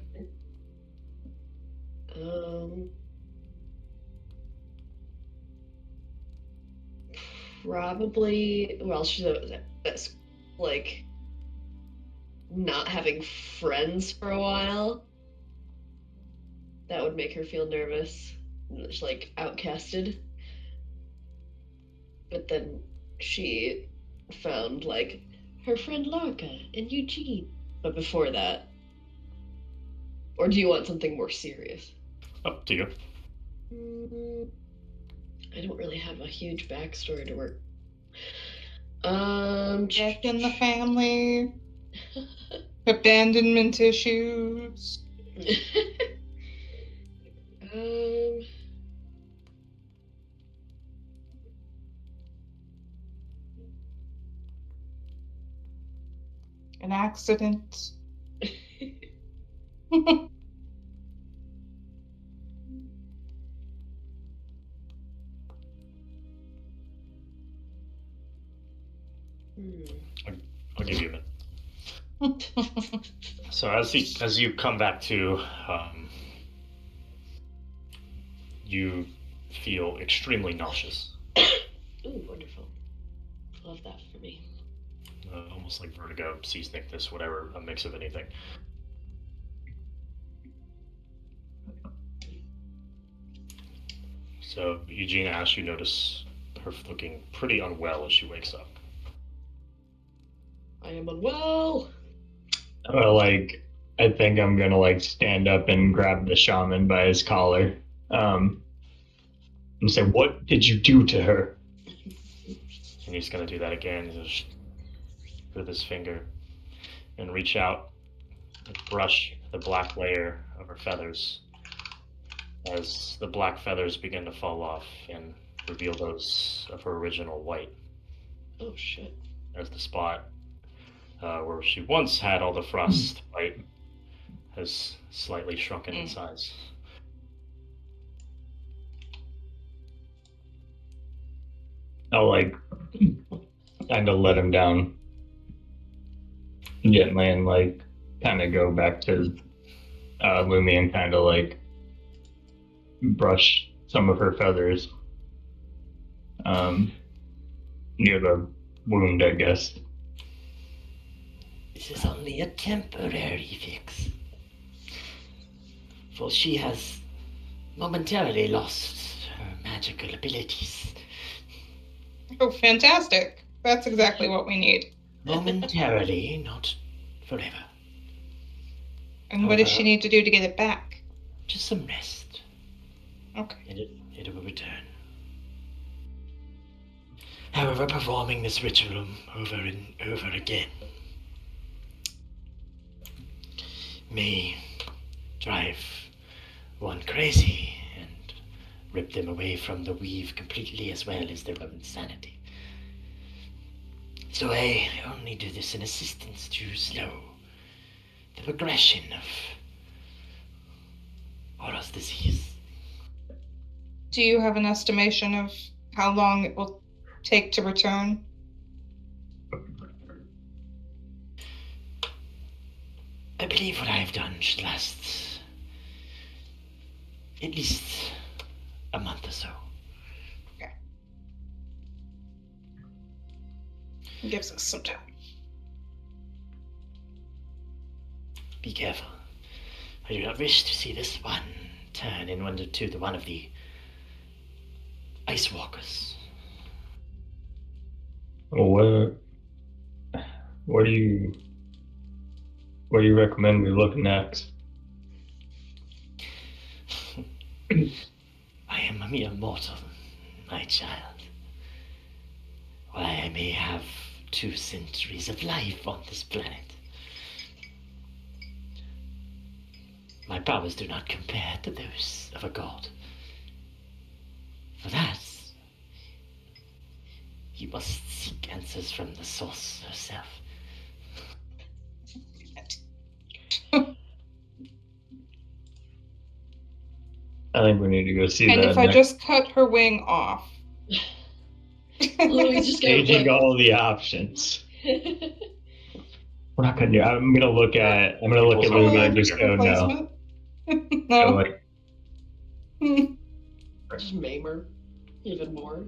A: Probably. Well, that's like not having friends for a while. That would make her feel nervous, just like outcasted. But then she found like her friend Larka and Eugene. But before that, or do you want something more serious?
C: Up to you.
A: I don't really have a huge backstory to work.
G: Death in the family. Abandonment issues. An accident.
C: I'll give you a minute. So as you come back to, you feel extremely nauseous.
A: Ooh, wonderful. Love that for me.
C: Almost like vertigo, seasickness, whatever, a mix of anything. So, Eugene, Ash, you notice her looking pretty unwell as she wakes up.
A: I am unwell.
D: Well, I think I'm gonna stand up and grab the shaman by his collar, and say, "What did you do to her?"
C: And he's gonna do that again, just with his finger, and reach out and brush the black layer of her feathers. As the black feathers begin to fall off and reveal those of her original white.
A: Oh shit!
C: As the spot where she once had all the frost white has slightly shrunken in size.
D: I'll kind of let him down gently and kind of go back to Lumi and kind of brush some of her feathers near the wound, I guess.
J: This is only a temporary fix, for she has momentarily lost her magical abilities.
G: Oh, fantastic. That's exactly what we need.
J: Momentarily, not forever.
G: And what does she need to do to get it back?
J: Just some rest.
G: Okay.
J: And it will return. However, performing this ritual over and over again may drive one crazy and rip them away from the weave completely, as well as their own sanity. So I only do this in assistance to slow the progression of Aura's disease.
G: Do you have an estimation of how long it will take to return?
J: I believe what I have done should last at least a month or so.
G: Okay. It gives us some time.
J: Be careful. I do not wish to see this one turn in to one of the Ice Walkers.
D: Well, what do you recommend we look next?
J: I am a mere mortal, my child. While I may have 2 centuries of life on this planet, my powers do not compare to those of a god. For that, you must seek answers from the source herself.
D: I think we need to go see
G: and
D: that.
G: And if I just cut her wing off?
A: Louis just
D: Changing all the options. We're not gonna do. I'm gonna look at Lumi and just go no.
G: No.
A: Just maim her even more.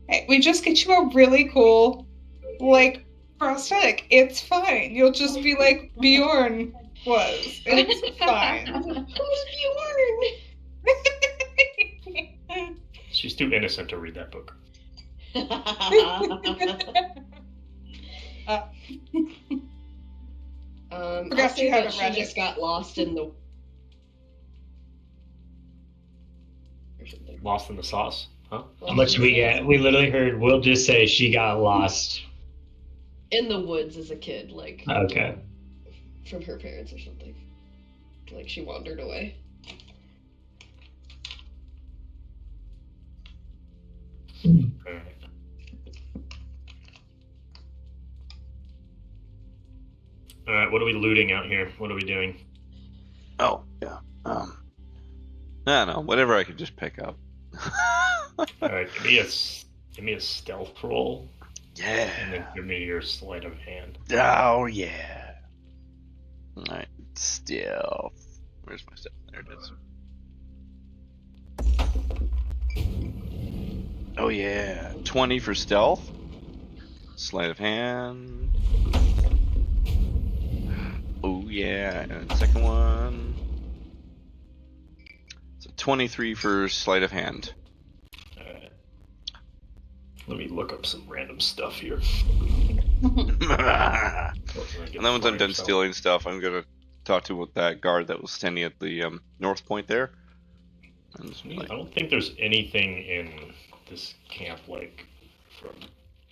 G: Hey, we just get you a really cool, prosthetic. It's fine. You'll just be like Bjorn was. It's fine.
A: Who's Bjorn?
C: She's too innocent to read that book.
A: Forgot you haven't read it. Just got lost in the.
C: Lost in the sauce, huh?
D: How much did we get? We literally heard. We'll just say she got lost
A: in the woods as a kid,
D: okay,
A: from her parents or something. She wandered away.
C: All right, what are we looting out here? What are we doing?
B: Oh, yeah. I don't know. Whatever I could just pick up.
C: All right, give me a stealth roll.
B: Yeah.
C: And then give me your sleight of hand.
B: Oh, yeah. All right, stealth. Where's my stealth? There it is. Oh, yeah. 20 for stealth. Sleight of hand. Oh, yeah. And second one. 23 for sleight of hand.
C: Alright. Let me look up some random stuff here.
B: And then once I'm done stealing stuff, I'm gonna talk to that guard that was standing at the north point there.
C: I don't think there's anything in this camp like from.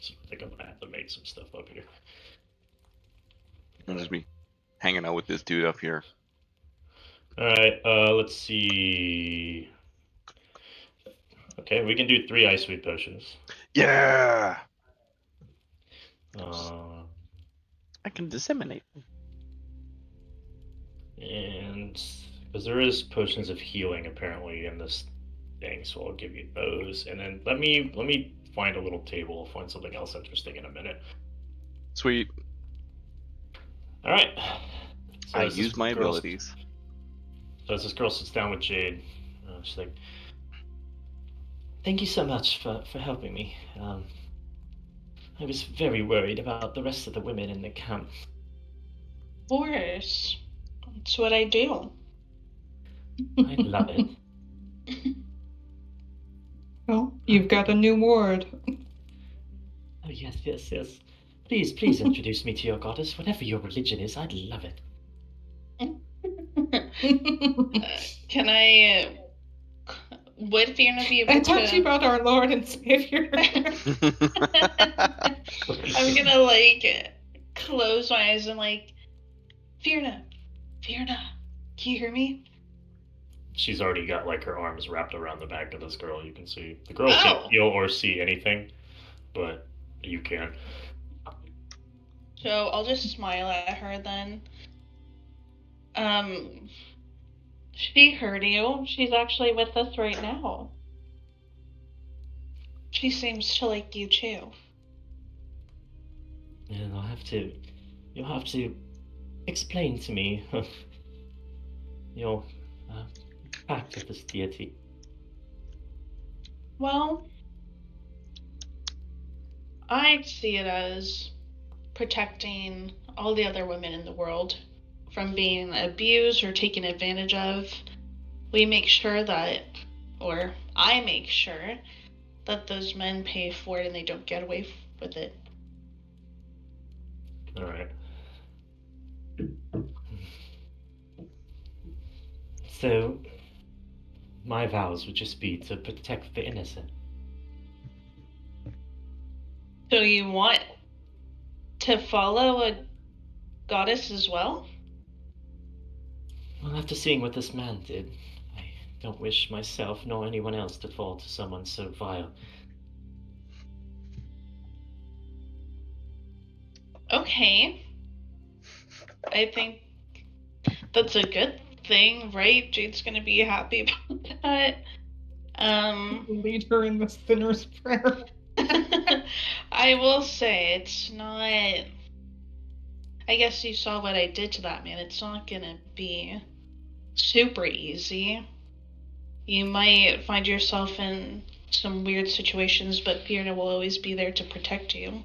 C: So I think I'm gonna have to make some stuff up here.
B: I'll just be hanging out with this dude up here.
C: Alright, let's see. Okay, we can do 3 IceWind potions.
B: Yeah! I can disseminate.
C: And because there is potions of healing apparently in this thing, so I'll give you those. And then let me find a little table. I'll find something else interesting in a minute.
B: Sweet.
C: All right. So
B: I use my abilities.
C: So as this girl sits down with Jade, she's like,
J: "Thank you so much for helping me. I was very worried about the rest of the women in the camp."
H: Of course. That's what I do.
J: I love it.
G: Oh, you've got a new ward.
J: Oh, yes. Please introduce me to your goddess. Whatever your religion is, I'd love it.
H: Can I... Would Fiona be able
G: I
H: to...
G: talked to you about our Lord and Savior.
H: I'm gonna, like, close my eyes and, like, Fiona, can you hear me?
C: She's already got, like, her arms wrapped around the back of this girl, you can see. The girl can't feel or see anything, but you can.
H: So I'll just smile at her then. She heard you. She's actually with us right now. She seems to like you too.
J: And you'll have to explain to me your pact with this deity.
H: Well, I see it as protecting all the other women in the world from being abused or taken advantage of. We make sure that, or I make sure that those men pay for it and they don't get away with it.
C: All right.
J: So, my vows would just be to protect the innocent.
H: So you want to follow a goddess as well?
J: Well, after seeing what this man did, I don't wish myself nor anyone else to fall to someone so vile.
H: Okay. I think that's a good thing, right? Jade's gonna be happy about that.
G: Lead her in the sinner's prayer.
H: I will say, it's not... I guess you saw what I did to that man. It's not gonna be super easy. You might find yourself in some weird situations, but Fiona will always be there to protect you.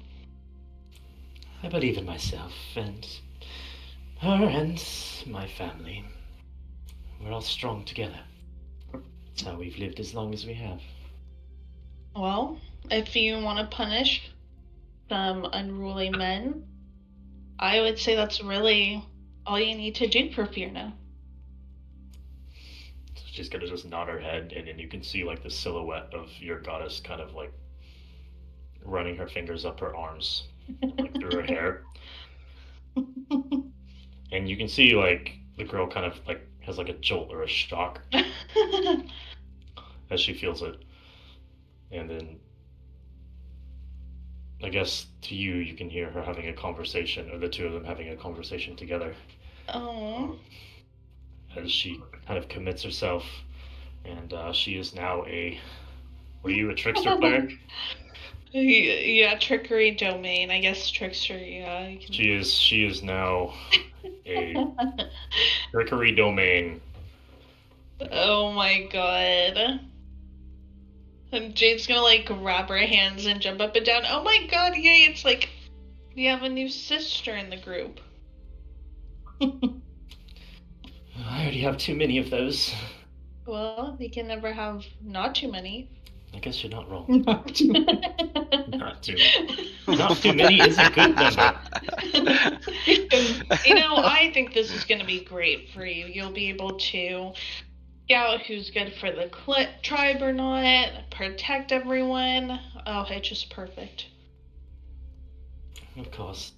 J: I believe in myself, and her and my family. We're all strong together. That's how we've lived as long as we have.
H: Well, if you want to punish some unruly men, I would say that's really all you need to do for Fiona.
C: So she's gonna just nod her head, and then you can see like the silhouette of your goddess kind of like running her fingers up her arms, like through her hair. And you can see like the girl kind of like has like a jolt or a shock as she feels it. And then I guess to you, you can hear her having a conversation, or the two of them having a conversation together.
H: Oh.
C: As she kind of commits herself, and she is now a, what are you, a trickster cleric?
H: Yeah, trickery domain. I guess trickster, yeah.
C: She is now a trickery domain.
H: Oh my god. And Jade's gonna like grab her hands and jump up and down. Oh my god, yay, it's like we have a new sister in the group.
J: I already have too many of those.
H: Well, we can never have not too many.
J: I guess you're not wrong.
G: Not too many.
C: Not too many is a good number.
H: I think this is going to be great for you. You'll be able to scout who's good for the tribe or not, protect everyone. Oh, it's just perfect.
J: Of course.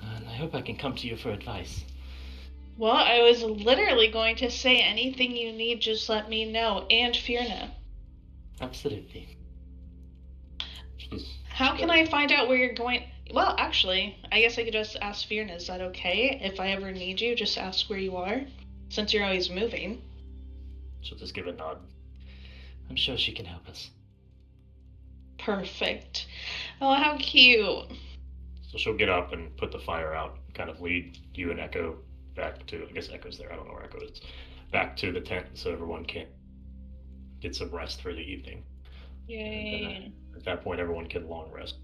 J: And I hope I can come to you for advice.
H: Well, I was literally going to say anything you need, just let me know. And Fierna.
J: Absolutely.
H: How can I find out where you're going? Well, actually, I guess I could just ask Fierna. Is that okay? If I ever need you, just ask where you are, since you're always moving.
J: She'll just give a nod. I'm sure she can help us.
H: Perfect. Oh, how cute.
C: So she'll get up and put the fire out, kind of lead you and Echo back to, I guess Echo's there, I don't know where Echo is, back to the tent so everyone can get some rest for the evening.
H: Yay.
C: At that point, everyone can long rest.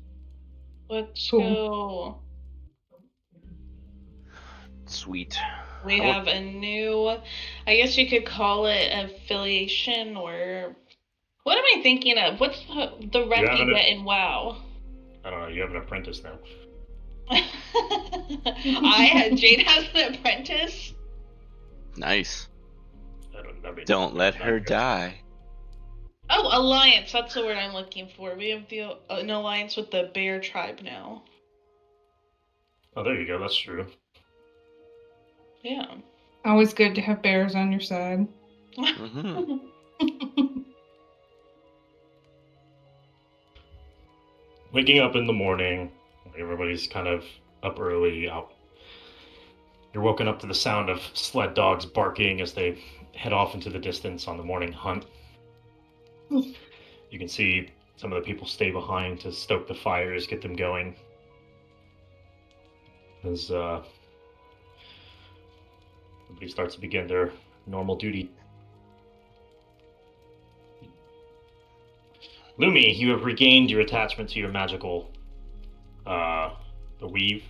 H: Let's go.
B: Sweet.
H: We have a new, I guess you could call it affiliation, or what am I thinking of? What's the rank you get in WoW?
C: I don't know, you have an apprentice now.
H: Jade has an apprentice?
B: Nice. Don't let her die.
H: Oh, alliance. That's the word I'm looking for. We have an alliance with the bear tribe now.
C: Oh, there you go. That's true.
H: Yeah.
G: Always good to have bears on your side.
B: Mm-hmm.
C: Waking up in the morning, everybody's kind of up early out. You're woken up to the sound of sled dogs barking as they head off into the distance on the morning hunt. You can see some of the people stay behind to stoke the fires, get them going. As everybody starts to begin their normal duty. Lumi, you have regained your attachment to your magical, the weave.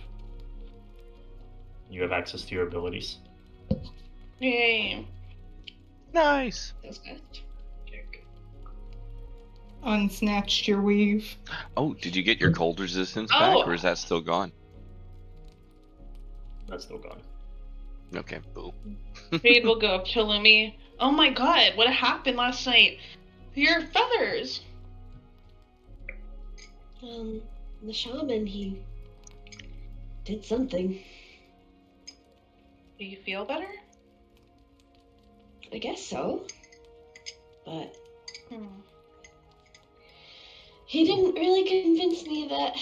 C: You have access to your abilities.
H: Yay.
B: Nice.
A: That's good.
G: Unsnatched your weave.
B: Oh, did you get your cold resistance back, or is that still gone?
C: That's still gone.
B: Okay, boo.
H: Jade will go up to Lumi. Oh my god, what happened last night? Your feathers!
K: The shaman, he did something.
H: Do you feel better?
K: I guess so. But he didn't really convince me that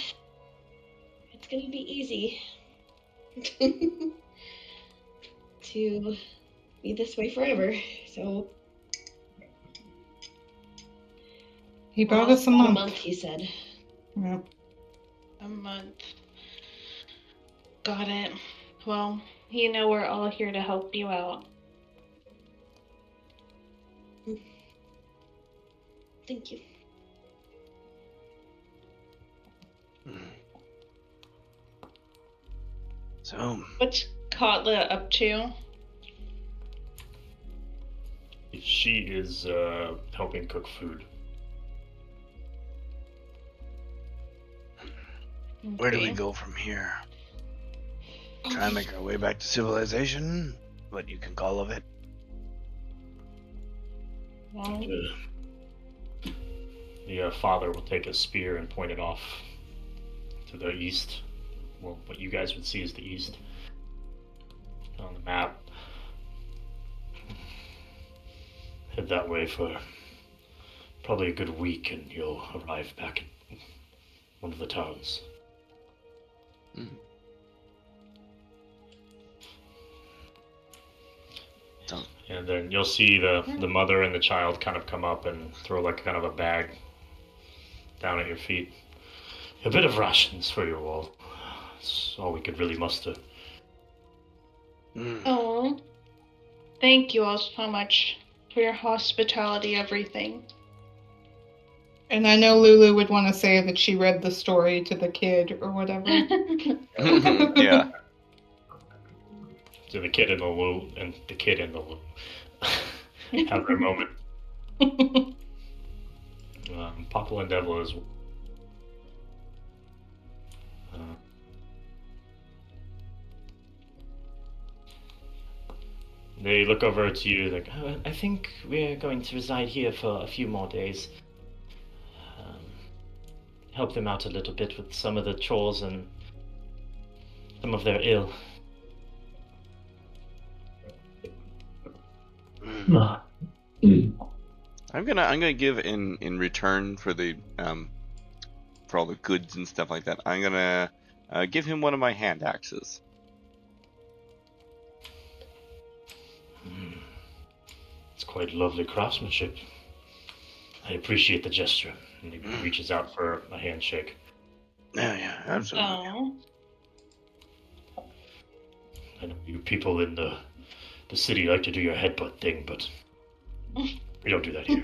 K: it's gonna be easy to be this way forever. So
G: he bought us a month.
K: A month, he said.
G: Yep.
H: A month. Got it. Well, we're all here to help you out.
K: Thank you.
I: So,
H: what's Katla up to?
C: She is helping cook food.
I: Where do we go from here? Try and make our way back to civilization? What you can call of it?
C: The father will take a spear and point it off to the east. Well, what you guys would see is the east on the map. Head that way for probably a good week, and you'll arrive back in one of the towns. And then you'll see the mother and the child kind of come up and throw like kind of a bag down at your feet. A bit of rations for you all. That's all we could really muster.
H: Oh, thank you all so much for your hospitality, everything.
G: And I know Lulu would want to say that she read the story to the kid or whatever.
B: Yeah.
C: To the kid in the loop and the kid in the loop. have their moment. Popple and Devil is. They look over to you like,
J: I think we're going to reside here for a few more days. Help them out a little bit with some of the chores and some of their ill.
B: I'm gonna give in return for the for all the goods and stuff like that. I'm gonna give him one of my hand axes.
C: It's quite lovely craftsmanship. I appreciate the gesture. And he reaches out for a handshake.
I: Yeah, absolutely.
H: Oh.
C: I know you people in the city like to do your headbutt thing, but we don't do that here.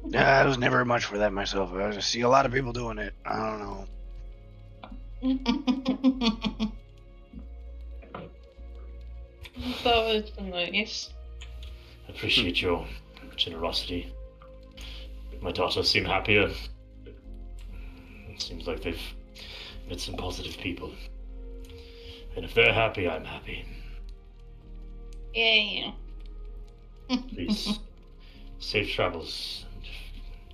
I: Yeah, I was never much for that myself. I just see a lot of people doing it. I don't know.
H: That was nice.
C: I appreciate your generosity. My daughters seem happier. It seems like they've met some positive people. And if they're happy, I'm happy.
H: Yeah.
C: Please, safe travels.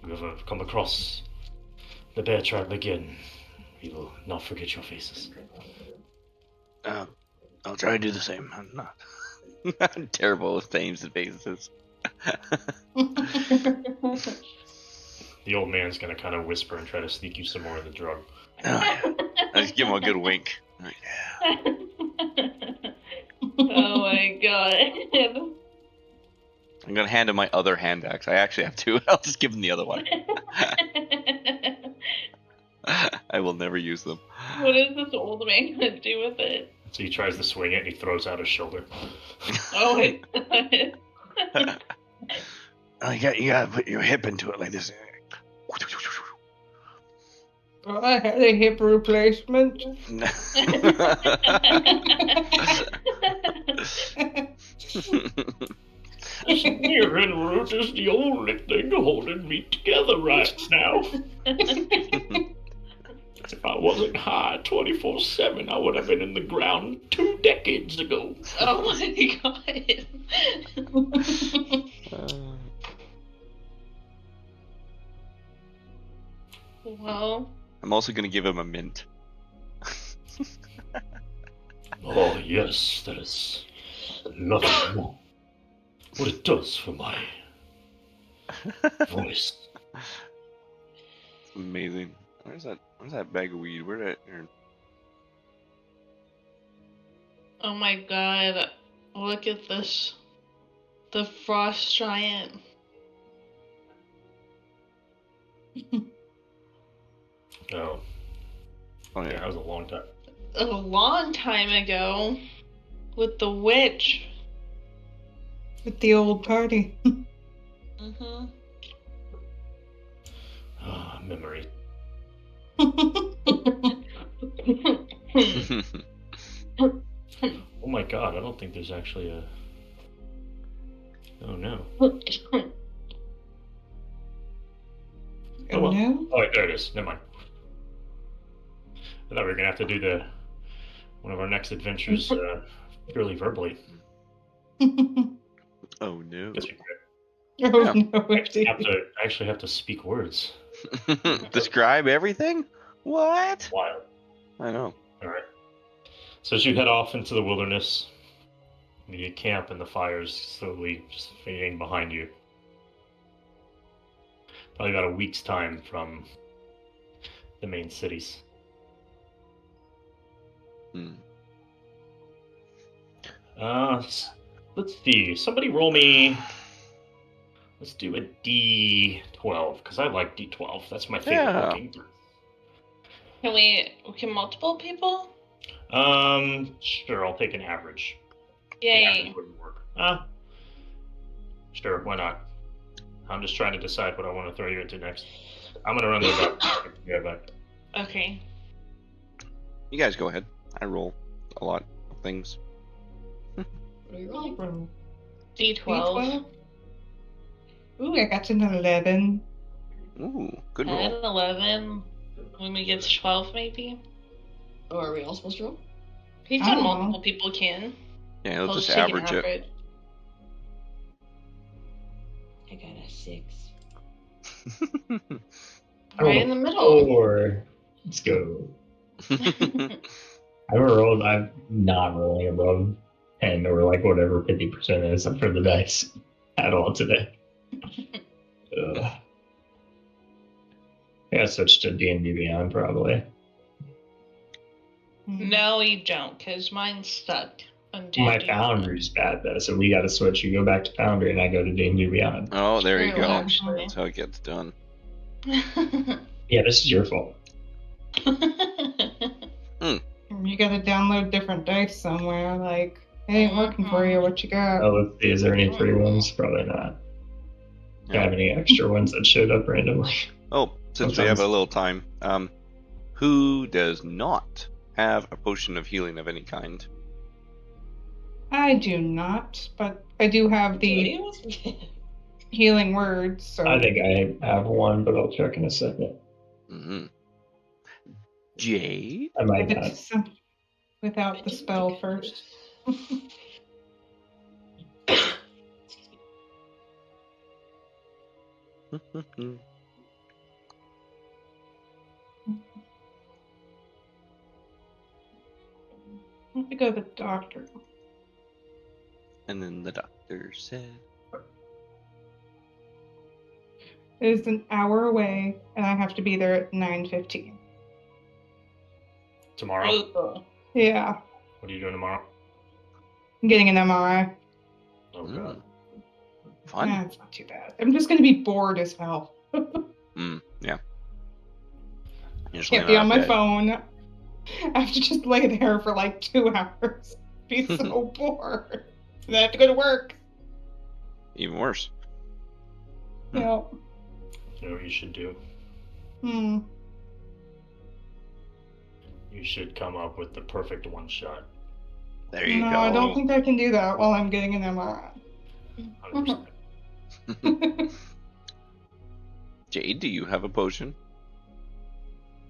C: And if you ever come across the bear tribe again, we will not forget your faces.
I: I'll try to do the same. I'm not.
B: I'm terrible with names and faces.
C: The old man's gonna kind of whisper and try to sneak you some more of the drug.
B: I just give him a good wink.
H: Oh my god.
B: I'm gonna hand him my other hand axe. I actually have two. I'll just give him the other one. I will never use them.
H: What is this old man gonna do with it?
C: So he tries to swing it and he throws out his shoulder.
H: Oh my god.
I: You gotta put your hip into it like this.
E: I had a hip replacement.
C: This near-in root is the only thing holding me together right now. If I wasn't high 24/7, I would have been in the ground 2 decades ago.
H: Oh my god. Well,
B: I'm also gonna give him a mint.
C: Oh yes, that is nothing more. What it does for my voice.
B: It's amazing. Where's that bag of weed? Where'd it?
H: oh my god. Look at this. The frost giant.
C: Oh
B: yeah,
C: that was a long time.
H: A long time ago. With the witch.
E: With the old party.
H: Mm-hmm.
C: Ah, memory. Oh my god, I don't think there's actually a... Oh no.
H: Oh
C: well.
E: No?
C: Oh wait, there it is. Never mind. I thought we were gonna have to do one of our next adventures purely verbally.
B: Oh no.
C: Guess we could.
E: Oh, no,
C: I actually have to speak words.
B: Describe everything? What?
C: Wild.
B: I know.
C: Alright. So as you head off into the wilderness, you camp and the fire's slowly just fading behind you. Probably about a week's time from the main cities. Let's see. Somebody roll me. Let's do a D12 because I like D12. That's my favorite looking.
H: Can multiple people?
C: Sure. I'll take an average.
H: Yay.
C: The average wouldn't work. Sure. Why not? I'm just trying to decide what I want to throw you into next. I'm gonna run those up. Yeah, back.
H: Okay.
B: You guys go ahead. I roll a lot of things.
A: What are you rolling?
H: D12.
G: Ooh, I got an 11.
B: Ooh, good
H: 10,
B: roll.
H: 11. When we get to 12, maybe?
A: Oh, are we all supposed to roll?
H: He
G: I
H: said
G: don't know.
H: multiple people can.
B: Yeah, he'll
H: I'll
B: just
H: take an
B: average it.
H: average.
A: I got a 6.
H: Right in the middle.
D: 4. Let's go. I'm not rolling above 10 or like whatever 50% is for the dice at all today. Ugh. I gotta switch to D&D Beyond probably.
H: No, you don't, because mine's stuck on D&D.
D: My Foundry's bad though, so we gotta switch. You go back to Foundry and I go to D&D Beyond.
B: Oh, there you
H: True,
B: go.
H: actually.
B: That's how it gets done.
D: Yeah, this is your fault.
G: You gotta download different dice somewhere. Like, it ain't working for you. What you got?
D: Oh, let's see. Is there any free ones? Probably not. Do you have any extra ones that showed up randomly?
B: Oh, since we have a little time, who does not have a potion of healing of any kind?
G: I do not, but I do have the healing words. So
D: I think I have one, but I'll check in a second.
B: Mm-hmm. Jade?
D: I might not.
G: Without the spell first. Let me go to the doctor.
B: And then the doctor said,
G: It is an hour away, and I have to be there at 9:15.
C: Tomorrow?
G: Yeah,
C: What are you doing tomorrow?
G: I'm getting an MRI.
C: Oh, God.
B: Fun.
G: Nah, it's not too bad. I'm just going to be bored as hell.
B: Yeah.
G: Can't be on my phone. I have to just lay there for like 2 hours. Be so bored. And I have to go to work.
B: Even worse.
G: Yep.
C: You know what you should do? You should come up with the perfect one shot.
B: There you go.
G: No, I don't think I can do that while I'm getting an MRI.
C: 100%.
B: Jade, do you have a potion?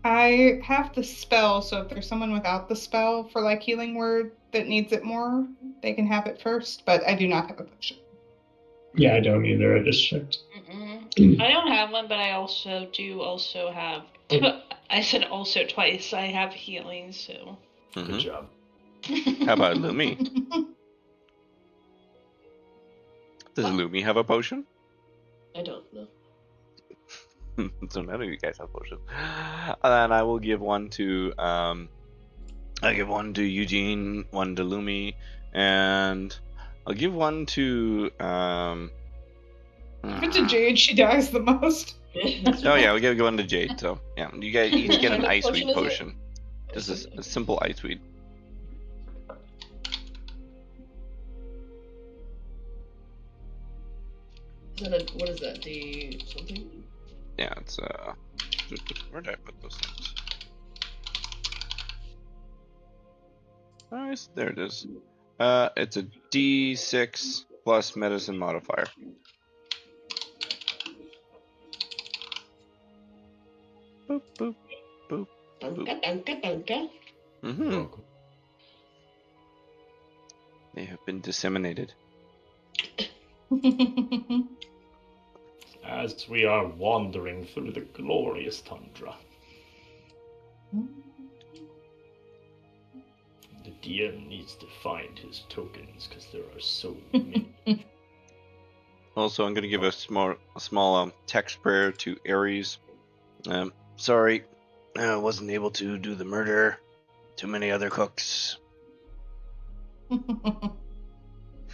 G: I have the spell, so if there's someone without the spell for like healing word that needs it more, they can have it first, but I do not have a potion.
D: Yeah, I don't either. I just checked.
H: I don't have one, but I also have. I said also twice. I have healing, so.
C: Good job.
B: How about Lumi? Does Lumi have a potion?
A: I don't know.
B: So none of you guys have potions. And then I will give one to I give one to Eugene, one to Lumi, and I'll give one to
G: Give it to Jade, she dies the most.
B: Oh yeah, we'll give one to Jade. So yeah, you guys each get an
A: What
B: iceweed
A: potion is it?
B: potion. Just a simple iceweed.
A: What is that? D something?
B: Yeah, it's where did I put those things? Nice, there it is. It's a D6 plus medicine modifier. Boop boop boop.
A: Dunka.
B: They have been disseminated.
C: As we are wandering through the glorious tundra, the DM needs to find his tokens because there are so many.
B: Also, I'm going to give a small text prayer to Ares. Sorry, I wasn't able to do the murder. Too many other cooks.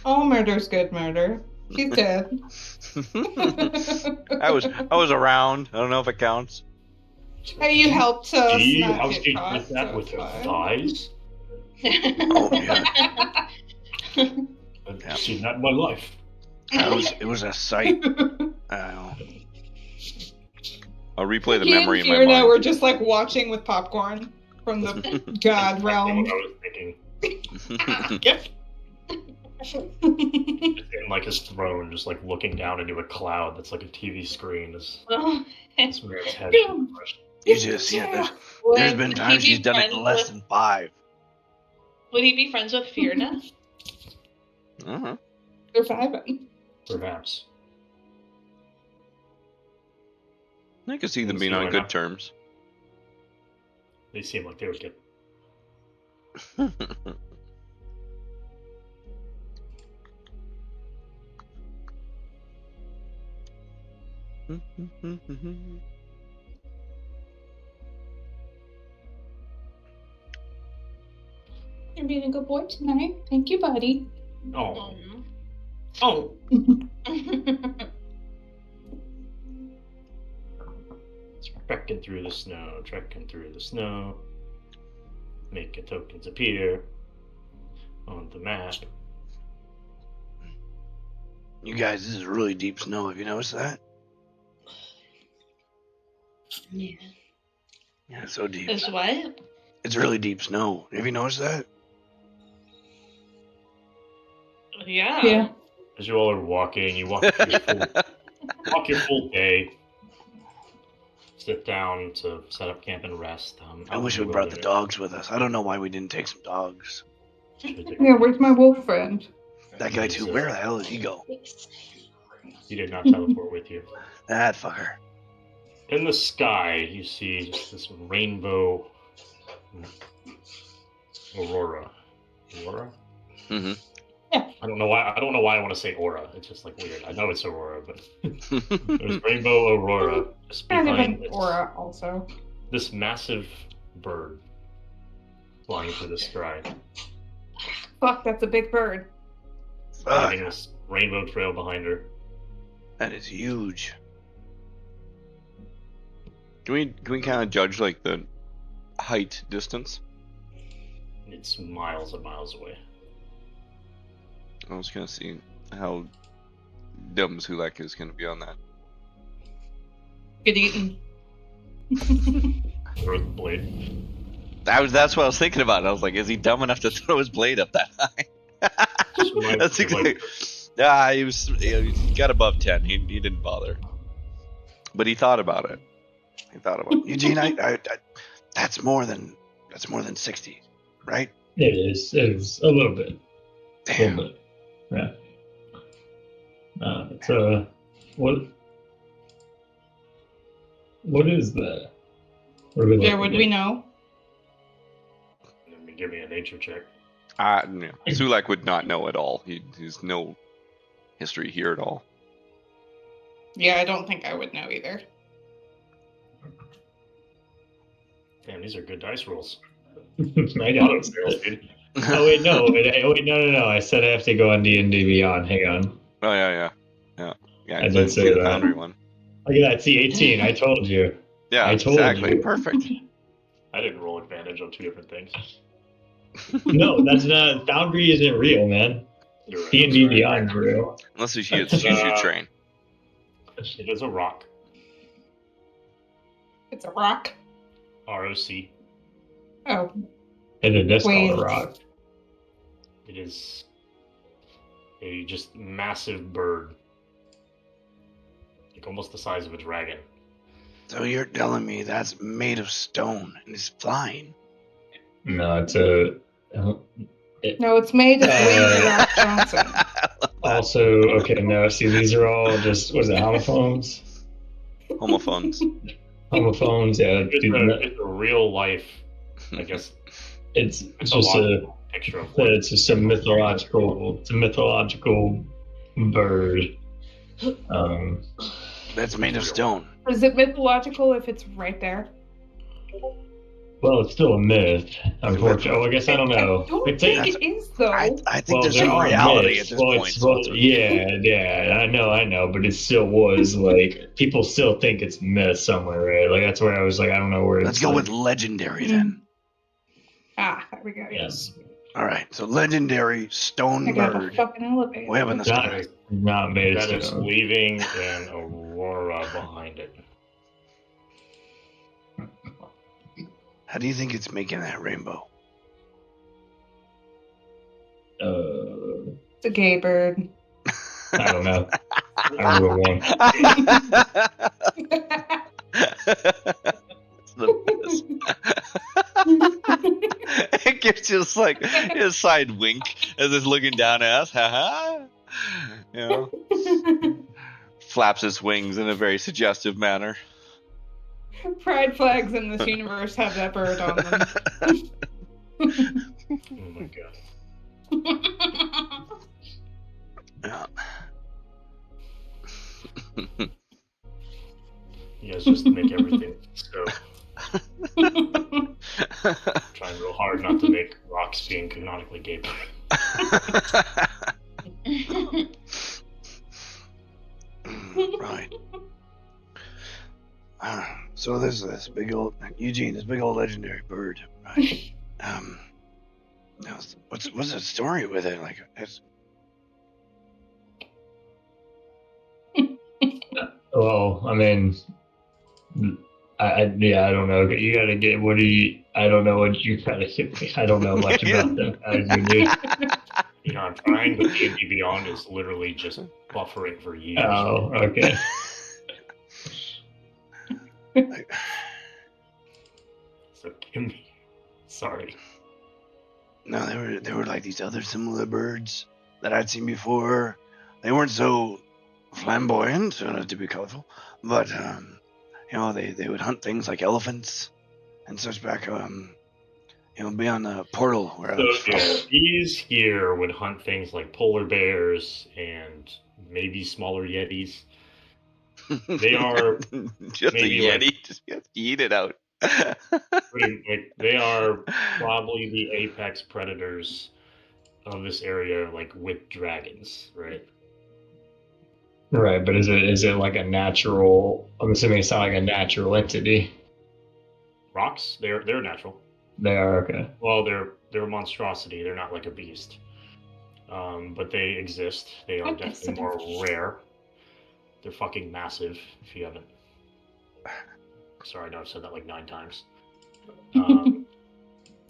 G: All murder's good murder. He's dead.
B: I was around. I don't know if it counts.
G: Hey, you helped us.
C: Do you
G: not
C: how
G: get
C: she
G: caught,
C: did that
G: so
C: with
G: it's
C: her
G: fine.
C: thighs?
I: Oh yeah,
C: I've seen that in my life.
I: it was a sight.
B: I'll replay the
G: Me
B: memory
G: and
B: in my
G: Fiona
B: mind.
G: were just like watching with popcorn from the god realm.
C: What I was thinking.
G: Yep.
C: Just in like his throne, just like looking down into a cloud that's like a TV screen. This man's head.
I: You just, there's been times she's done it in less than 5.
H: Would he be friends with Fierna?
G: Or 5.
C: Perhaps.
B: I can see them being on good terms.
C: They seem like they would get.
G: You're being a good boy tonight. Thank you, buddy.
C: Oh. Oh. Trekking through the snow, making tokens appear on the map.
I: You guys, this is really deep snow. Have you noticed that?
K: Yeah.
I: Yeah, it's so deep.
H: Is what?
I: It's really deep snow. Have you noticed that?
H: Yeah.
C: As you all are walking, you walk your full day. Sit down to set up camp and rest.
I: I wish we brought the dogs with us. I don't know why we didn't take some dogs.
E: Yeah, where's my wolf friend?
I: That guy too. Where the hell did he go?
C: He did not teleport with you.
I: That fucker.
C: In the sky, you see just this rainbow aurora. Aurora?
B: Mm-hmm.
G: Yeah.
C: I don't know why I want to say aura. It's just like weird. I know it's aurora, but there's rainbow aurora just
E: Kind of
C: behind
E: an aura, also.
C: this massive bird flying through the sky.
E: Fuck, that's a big bird.
C: Leaving this rainbow trail behind her.
I: That is huge.
B: Can we kind of judge like the height distance?
C: It's miles and miles away.
B: I was gonna see how dumb Zulek is gonna be on that.
G: Good eating.
C: Throw the blade.
B: That's what I was thinking about. I was like, is he dumb enough to throw his blade up that high? That's exactly. Yeah, he got above 10. He didn't bother, but he thought about it.
I: Eugene, I that's more than 60, right?
D: It is. It's a little bit.
I: Damn.
D: A little bit. Yeah. So, what is that? What are we
G: Yeah,
D: looking
G: would
D: at?
G: we know?
C: Give me a nature check.
B: No. Zulek would not know at all. He's no history here at all.
G: Yeah, I don't think I would know either.
C: Damn, these are good dice rolls.
D: I know. Oh wait, no. No. I said I have to go on D&D Beyond. Hang on.
B: Oh yeah.
D: I did say that.
B: Foundry one.
D: Look at that. See, 18. I told you.
B: Yeah,
D: I told
B: exactly.
D: you.
B: Perfect.
C: I didn't roll advantage on 2 different things.
D: No, that's not. Foundry isn't real, man.
C: Right,
D: D&D Beyond is real.
B: Unless you shoot train.
C: It is a rock.
G: It's a rock.
C: ROC.
G: Oh.
D: And it is
G: Wait.
D: called a rock.
C: It is a just massive bird. Like almost the size of a dragon.
I: So you're telling me that's made of stone and is flying?
D: No, it's a.
G: No, it's made of Wayne Rock Johnson.
D: Also, okay, no. See, these are all just. What is it? Homophones.
B: Homophones.
D: Homophones. Yeah.
C: It's a real life. I guess
D: It's just a
C: picture of.
D: It's just a mythological. It's a mythological bird.
I: That's made of stone.
E: Is it mythological if it's right there?
D: Well, it's still a myth, unfortunately. Oh, I guess I don't know.
E: I don't think it is, though.
I: I think there's
D: there
I: some
D: are
I: reality
D: myths.
I: at this point.
D: Yeah, I know, but it still was like people still think it's myth somewhere, right? Like that's where I was like, I don't know where.
I: Let's go with legendary then.
E: Ah, there we go.
D: Yes.
I: All right, so legendary stone
E: I got a
I: bird.
E: fucking elevator.
I: Way up in the sky.
D: Not made of
C: That is
D: stone.
C: leaving an aurora behind it.
I: How do you think it's making that rainbow?
G: It's a gay bird.
D: I don't know. I remember one.
B: It's the best. It gives you just like a side wink as it's looking down at us. Haha. You know, flaps its wings in a very suggestive manner.
G: Pride flags in this universe have that bird on them.
C: Oh my god.
B: Yeah.
C: You guys just make everything so. Trying real hard not to make rocks being canonically gay.
I: Right. So there's this big old Eugene, this big old legendary bird, right? What's the story with it? Like, it's...
D: Well, I mean, I don't know. You gotta get. What do you? I don't know what you gotta hit me. I don't know much about them.
C: You know, I'm trying, but D&D Beyond is literally just buffering for years.
D: Oh, okay.
C: So give me. Sorry.
I: No, they were like these other similar birds that I'd seen before. They weren't so flamboyant, so not to be colorful, but you know, they would hunt things like elephants and such back you know, beyond the portal where I was from.
C: These here would hunt things like polar bears and maybe smaller yetis. They are
B: just a yeti.
C: Like,
B: just eat it out.
C: They are probably the apex predators of this area, like with dragons, right?
D: Right, but is it like a natural? I'm assuming it's not like a natural entity.
C: Rocks, they're natural.
D: They are, okay.
C: Well, they're a monstrosity. They're not like a beast, but they exist. They are definitely more rare. They're fucking massive. If you haven't, sorry, I know I've said that like 9 times.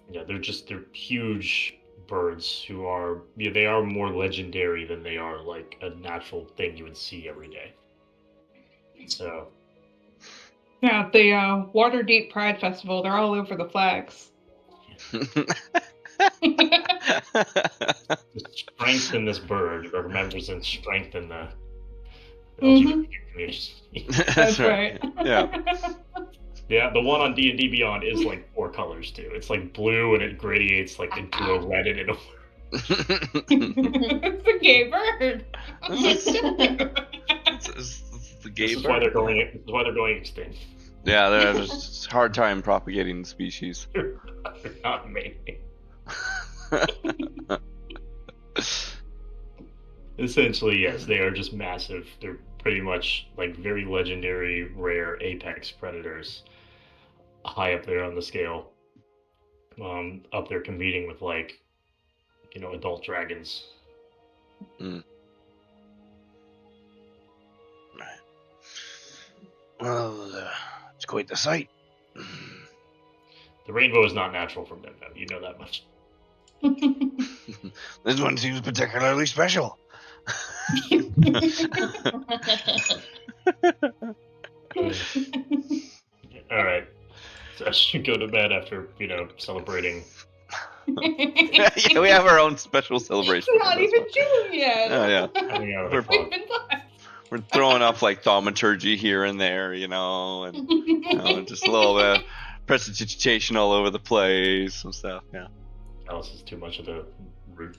C: Yeah, they're huge birds who are, yeah, they are more legendary than they are like a natural thing you would see every day. So.
G: Yeah, the Waterdeep Pride Festival, they're all over the flags.
C: Strengthen this bird remembers and strengthen the LGBT community.
G: That's right.
B: Yeah.
C: Yeah, the one on D&D Beyond is like 4 colors too. It's like blue and it gradiates like into a red and a
G: It's a gay bird.
B: It's the gay
C: this is
B: bird.
C: why they're going extinct.
B: Yeah, there's a hard time propagating the species.
C: They're not mating. Essentially, yes, they are just massive. They're pretty much like very legendary, rare apex predators, high up there on the scale. Up there competing with like, you know, adult dragons.
B: Mm.
I: Well, it's quite the sight.
C: The rainbow is not natural from them, though. You know that much.
I: This one seems particularly special.
C: All right. So I should go to bed after, you know, celebrating.
B: Yeah, we have our own special celebration.
G: It's not even June yet.
B: Oh, yeah.
C: We're
B: We're throwing off like thaumaturgy here and there, you know, and you know, just a little bit of prestidigitation all over the place, some stuff. Yeah.
C: Alice is too much of the root.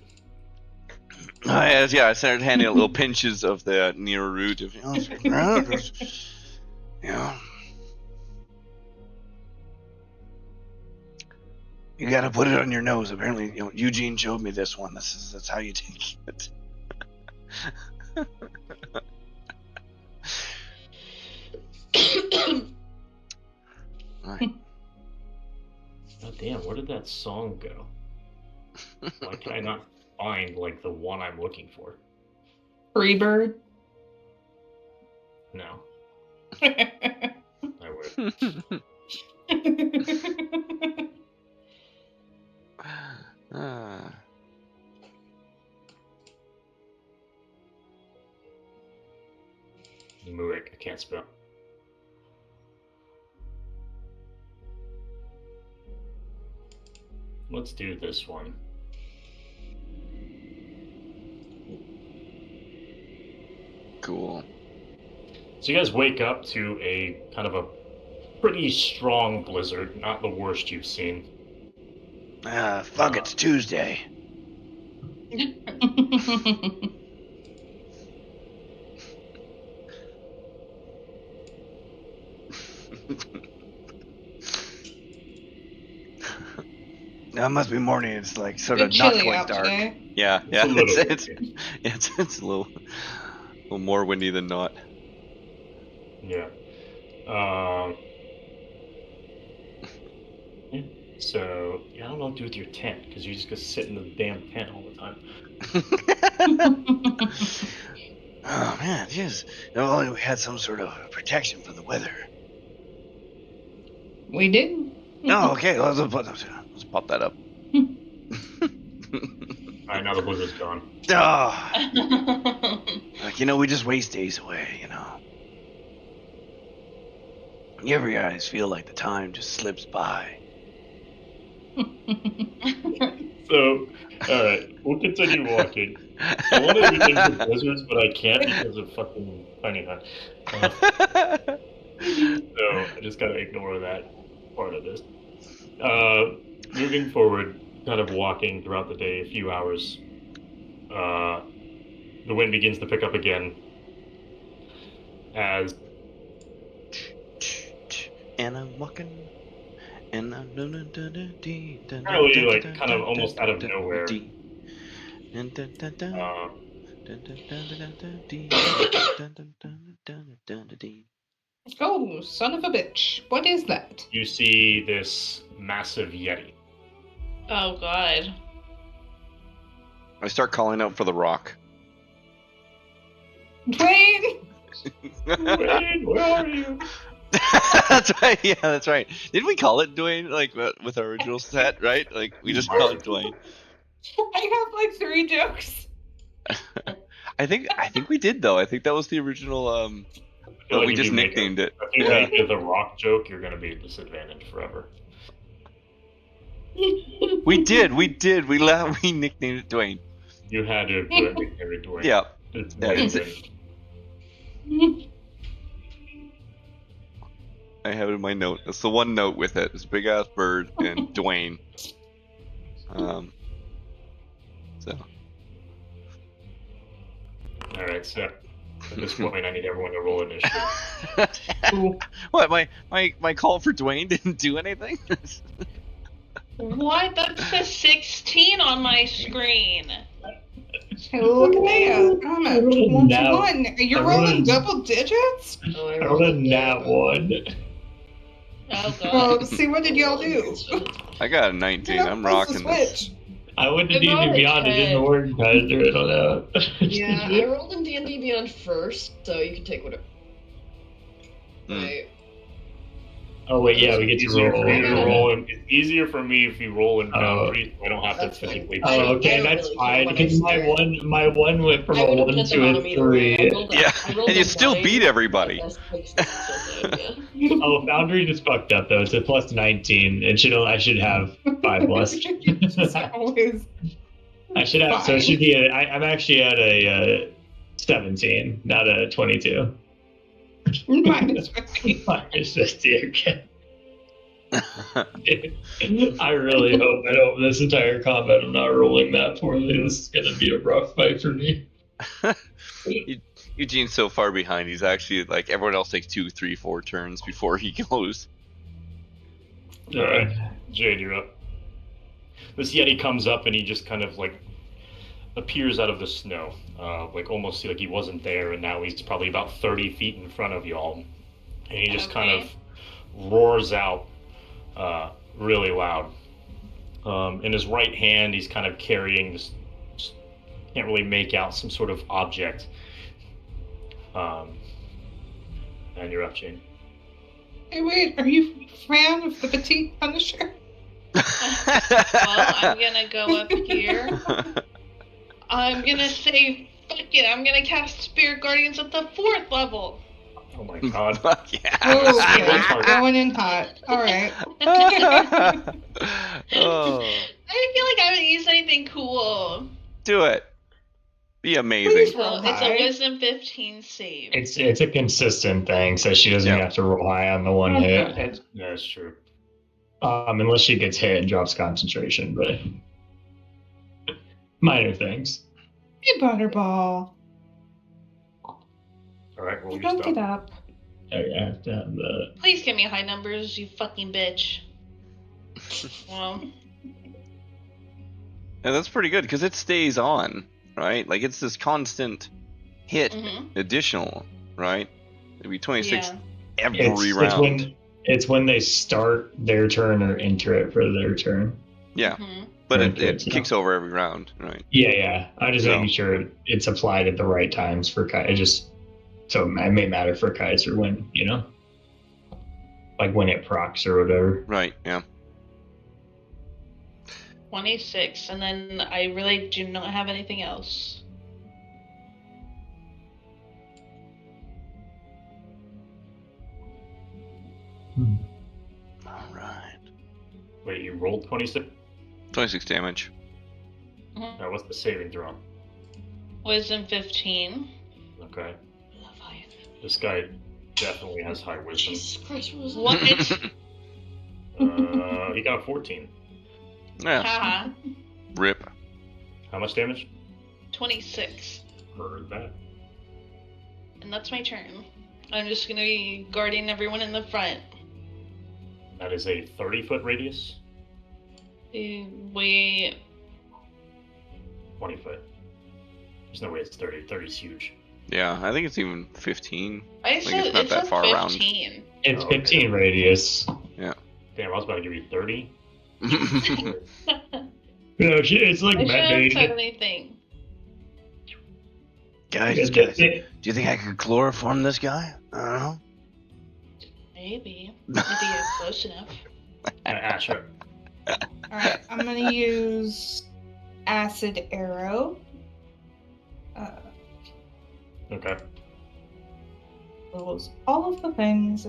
B: I started handing out little pinches of the near root of,
I: you know, you gotta put it on your nose. Apparently, you know, Eugene showed me this one. That's how you take it.
B: Right.
C: Oh damn! Where did that song go? Why can I not find like the one I'm looking for?
G: Freebird.
C: No. I would. Can't spell. Let's do this one.
B: Cool.
C: So you guys wake up to a kind of a pretty strong blizzard, not the worst you've seen.
I: Fuck, it's Tuesday. Now it must be morning. It's like sort of not quite dark.
G: Today.
B: Yeah. It's a little more windy than not.
C: Yeah. So, I don't know what to do with your tent, because you're just going to sit in the damn tent all the time.
I: Oh, man, jeez. If only we had some sort of protection for the weather.
G: We did.
I: Oh, okay. Let's
B: Pop that up.
C: Alright, now the blizzard's gone.
I: Oh. Like, we just waste days away, You ever guys feel like the time just slips by?
C: So, alright, we'll continue walking. I want to do things with blizzards, but I can't because of fucking Tiny Hut. So, I just gotta ignore that part of this. Moving forward, kind of walking throughout the day, a few hours, the wind begins to pick up again as...
B: And I'm walking... And I'm
C: apparently, like, kind of almost out of nowhere.
G: Oh, son of a bitch. What is that?
C: You see this massive Yeti.
H: Oh, God.
B: I start calling out for the rock.
G: Dwayne!
C: Dwayne, where are you?
B: That's right. Yeah, that's right. Didn't we call it Dwayne, like, with our original set, right? Like, we just called it Dwayne.
G: I have like 3 jokes.
B: I think we did, though. I think that was the original, but we just nicknamed it.
C: If you make it the rock joke, you're going to be at disadvantage forever.
B: We did. We nicknamed it Dwayne.
C: You had to do it nickname it Dwayne.
B: Yeah.
C: It's
B: I have it in my note. That's the one note with it. It's big ass bird and Dwayne. So.
C: All right. So at this point, I need everyone to roll initiative.
B: What? My call for Dwayne didn't do anything?
H: What? That says 16 on my screen.
G: Hey, look at that. I'm at 21. You're rolling double digits?
C: I rolled a nat 1.
H: Oh, God.
G: Well, see, what did y'all do?
B: I got a 19. I'm rocking this.
C: I went to D&D Beyond. It didn't work, guys. I don't know.
A: Yeah, I rolled in D&D Beyond first, so you can take whatever. Right.
C: Oh wait, yeah, we get to roll. It's easier for me if you roll in Foundry, so I don't have to physically. Oh, okay, that's fine. Because my one went from a 1 to a 3.
B: Yeah, and you still beat everybody.
C: Oh, Foundry just fucked up though. It's a plus 19. I should have 5 plus.
G: Always.
C: I should have. So it should be. I'm actually at a 17, not a 22.
G: Minus 50.
C: Minus 50 again. I really hope this entire combat I'm not rolling that poorly. This is gonna be a rough fight for me.
B: Eugene's so far behind. He's actually like everyone else takes 2, 3, 4 turns before he goes.
C: All right, Jade, you're up. This Yeti comes up and he just kind of like appears out of the snow, like almost like he wasn't there, and now he's probably about 30 feet in front of y'all, and he just kind of roars out really loud. In his right hand, he's kind of carrying this, can't really make out, some sort of object. And you're up, Jane.
G: Hey, wait, are you a fan of the Petite Punisher?
H: Well, I'm gonna go up here. I'm gonna say, fuck it, I'm gonna cast Spirit Guardians at the 4th level.
C: Oh my god.
B: Fuck yeah.
G: Okay, going in hot. All right.
B: Oh,
H: I feel like I haven't used anything cool.
B: do it. Be amazing.
G: Please
H: Well,
G: roll
H: it's
G: high.
H: a wisdom 15 save.
D: It's a consistent thing, so she doesn't
B: Yep.
D: have to rely on the one hit.
C: Yeah, that's true.
D: Unless she gets hit and drops concentration, but minor things.
G: Hey, Butterball.
C: Alright, roll your
G: Don't
C: stuff.
G: get up.
D: I have to have the.
H: Please give me high numbers, you fucking bitch. Well,
B: And that's pretty good because it stays on, right? Like it's this constant hit additional, right? It'd be 26
H: yeah.
B: every round.
D: It's when they start their turn or enter it for their turn.
B: Yeah, but
D: Right,
B: it
D: so-
B: kicks over every round, right?
D: Yeah. I'm just
B: So-
D: making sure it's applied at the right times for Kaiser. So it may matter for Kaiser when, like when it procs or whatever.
B: Right, yeah.
H: 26, and then I really do not have anything else.
I: Alright.
C: Wait, you rolled 26?
B: 26 damage.
C: What's the saving throw?
H: Wisdom 15.
C: Okay. This guy definitely has high wisdom.
K: Jesus Christ, what was
H: What?
C: He got a 14.
B: Yeah,
H: Haha.
B: rip.
C: How much damage?
H: 26.
C: Heard that.
H: And that's my turn. I'm just gonna be guarding everyone in the front.
C: That is a 30-foot radius.
H: Wait.
C: 20 foot. There's no way it's 30. 30's huge.
B: Yeah, I think it's even 15.
H: I
B: Like,
H: said
B: it's not
H: it
B: that
H: said
B: far around.
H: 15.
D: It's
C: Oh, okay.
D: 15 radius.
C: Damn, I was about to give you 30.
D: No, it's like
H: I shouldn't have
D: made
H: said anything.
I: Guys, do you think I could chloroform this guy? I don't know.
H: Maybe. If you get close enough.
C: Sure.
G: Alright, I'm gonna use Acid Arrow.
C: Okay.
G: Rolls all of the things.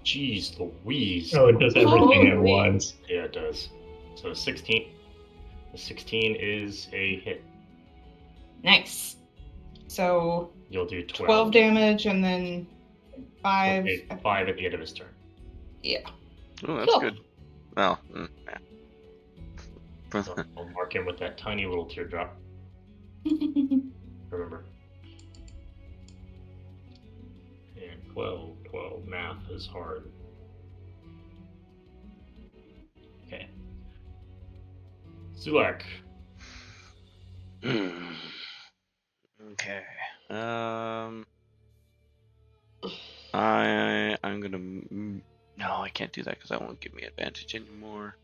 C: Jeez Louise.
D: Oh, it does everything at
G: Holy.
D: once.
C: Yeah, it does. So 16. The 16 is a hit.
G: Nice. So
C: You'll do 12.
G: 12 damage and then 5.
C: Okay, 5 at the end of his turn.
G: Yeah.
B: Oh, that's
G: Cool.
B: good. Oh,
C: So I'll mark him with that tiny little teardrop. Remember. And 12. Math is hard. Okay. Zulak.
I: Okay.
B: I'm gonna. No, I can't do that because that won't give me advantage anymore.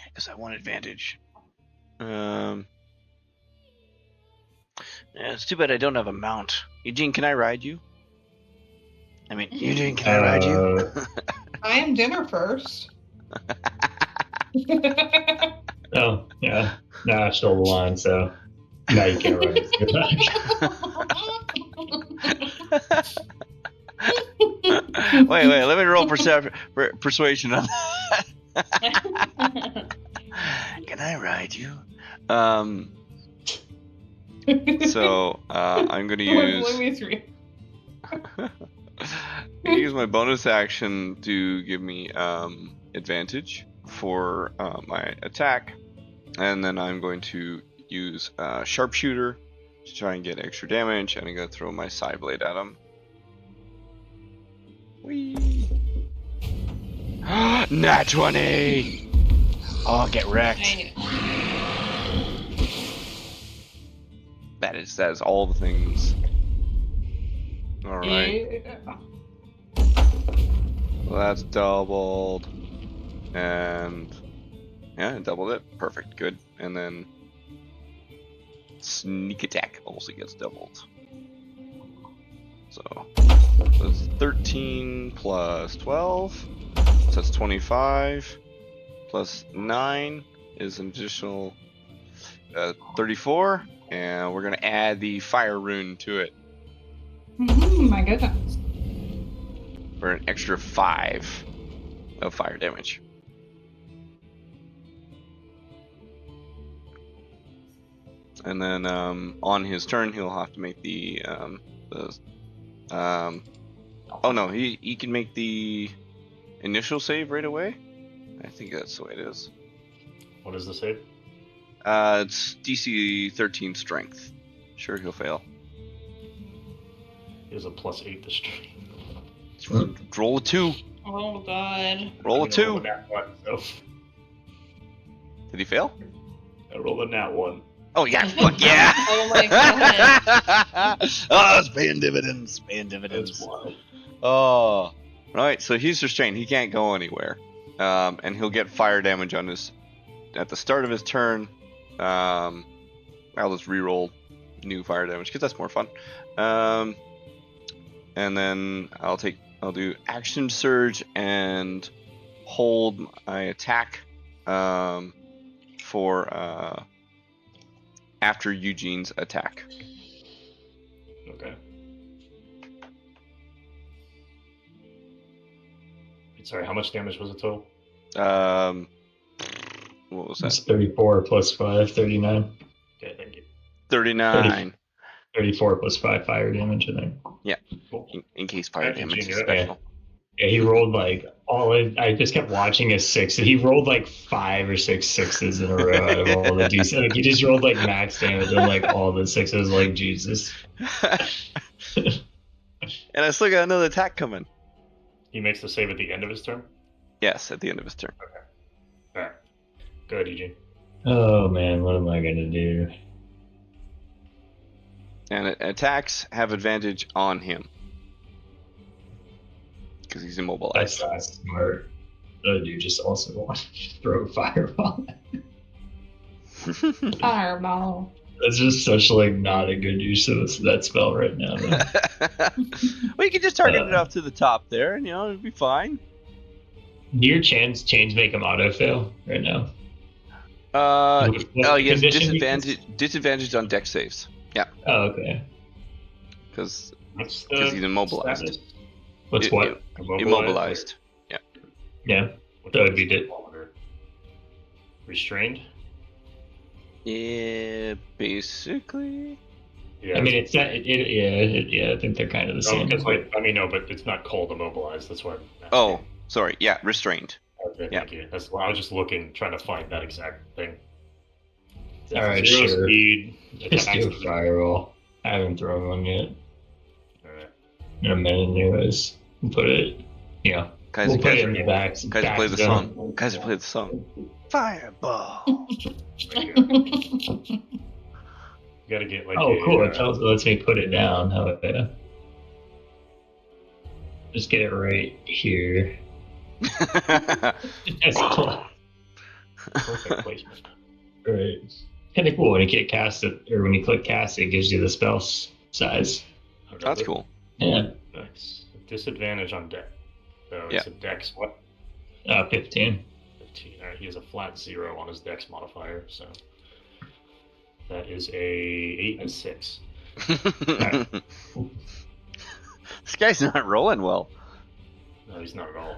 I: Because I want advantage.
B: Yeah,
I: Yeah, it's too bad I don't have a mount. Eugene, can I ride you? I mean, Eugene, can I ride you?
G: I am dinner first.
D: Oh, yeah. No, I stole the line, so now you can't ride it.
B: wait, let me roll persuasion on that.
I: Can I ride you?
B: So I'm gonna use my bonus action to give me advantage for my attack, and then I'm going to use sharpshooter to try and get extra damage, and I'm gonna throw my side blade at him. Whee! Nat 20!
I: Oh, get wrecked.
B: That is all the things. Alright.
G: Yeah.
B: Well, that's doubled. And yeah, it doubled it. Perfect, good. And then sneak attack also gets doubled. So that's 13 plus 12. So that's 25. Plus 9 is an additional 34. And we're going to add the fire rune to it.
G: My goodness.
B: For an extra 5 of fire damage. And then on his turn, he'll have to make the oh no, he can make the initial save right away. I think that's the way it is.
C: What is the save?
B: It's DC 13 strength. Sure, he'll fail.
C: He has a +8 to strength.
B: Roll a 2.
H: Oh god.
B: Roll a 2.
C: Nat 1, so.
B: Did he fail?
C: I rolled a nat 1.
B: Oh yeah, fuck yeah!
H: Oh my god.
B: Oh, it's paying dividends. Paying dividends.
C: That's wild.
B: Oh, right. So he's restrained. He can't go anywhere, and he'll get fire damage on his at the start of his turn. I'll just reroll new fire damage because that's more fun. And then I'll do action surge and hold my attack for after Eugene's attack.
C: Okay. Sorry, how much damage was it total?
B: What was that?
D: It's 34 plus 5, 39.
C: Okay, thank you.
B: 39.
D: 34 plus 5 fire damage, I think.
B: Yeah.
C: Cool.
B: In case fire
C: Thank you,
B: damage is
C: Junior.
B: special.
D: Yeah, he rolled like I just kept watching his 6. He rolled like 5 or 6 6s in a row out of all the DC. Like he just rolled like max damage on like all the 6s. Like Jesus.
B: And I still got another attack coming.
C: He makes the save at the end of his turn?
B: Yes, at the end of his turn.
C: Okay. Alright. Go ahead, Eugene.
D: Oh man, what am I gonna do?
B: And attacks have advantage on him. Because he's immobilized.
D: That's smart. I do just also want to throw a fireball.
G: Fireball.
D: That's just such like not a good use of that spell right now.
B: Well, you can just target it up to the top there, and it'll be fine.
D: Do your chains make them auto fail right now?
B: Oh, yeah,
D: condition
B: disadvantage on dex saves. Yeah.
D: Oh, okay.
B: Because
C: What's
B: he's immobilized.
C: status?
D: What's what?
B: Immobilized. Yeah.
D: Yeah.
C: What
D: That would be it.
C: Restrained?
B: Yeah, basically.
C: Yeah.
D: I mean, it's not. I think they're kind of the same.
C: Because no, but it's not called immobilized. That's why.
B: Oh, sorry. Yeah, restrained.
C: Okay,
B: Yeah.
C: thank you. That's why I was just trying to find that exact thing.
D: All right,
C: Zero
D: sure.
C: speed.
D: Just
C: attacks
D: do a
C: the-
D: fireball. I haven't thrown one yet.
C: All right.
D: In a minute, anyways. We'll put it. Yeah.
B: Kaiser,
D: We'll put it
B: Kaiser,
D: in the back.
B: Kaiser, play the
D: zone.
B: song. Kaiser, play the song. Fireball.
C: There you go. You gotta get like.
D: Oh, cool! It lets me put it down. How just get it right here. That's cool.
C: Perfect placement.
D: Right. Kind of cool when you get cast it, or when you click cast, it gives you the spell size.
B: That's cool.
D: Yeah.
C: Nice. Disadvantage on deck. So
B: Yeah.
C: it's a dex what?
D: 15.
C: 15. Alright, he has a flat 0 on his dex modifier, so that is a 8 and a 6.
B: This guy's not rolling well.
C: No, he's not at all.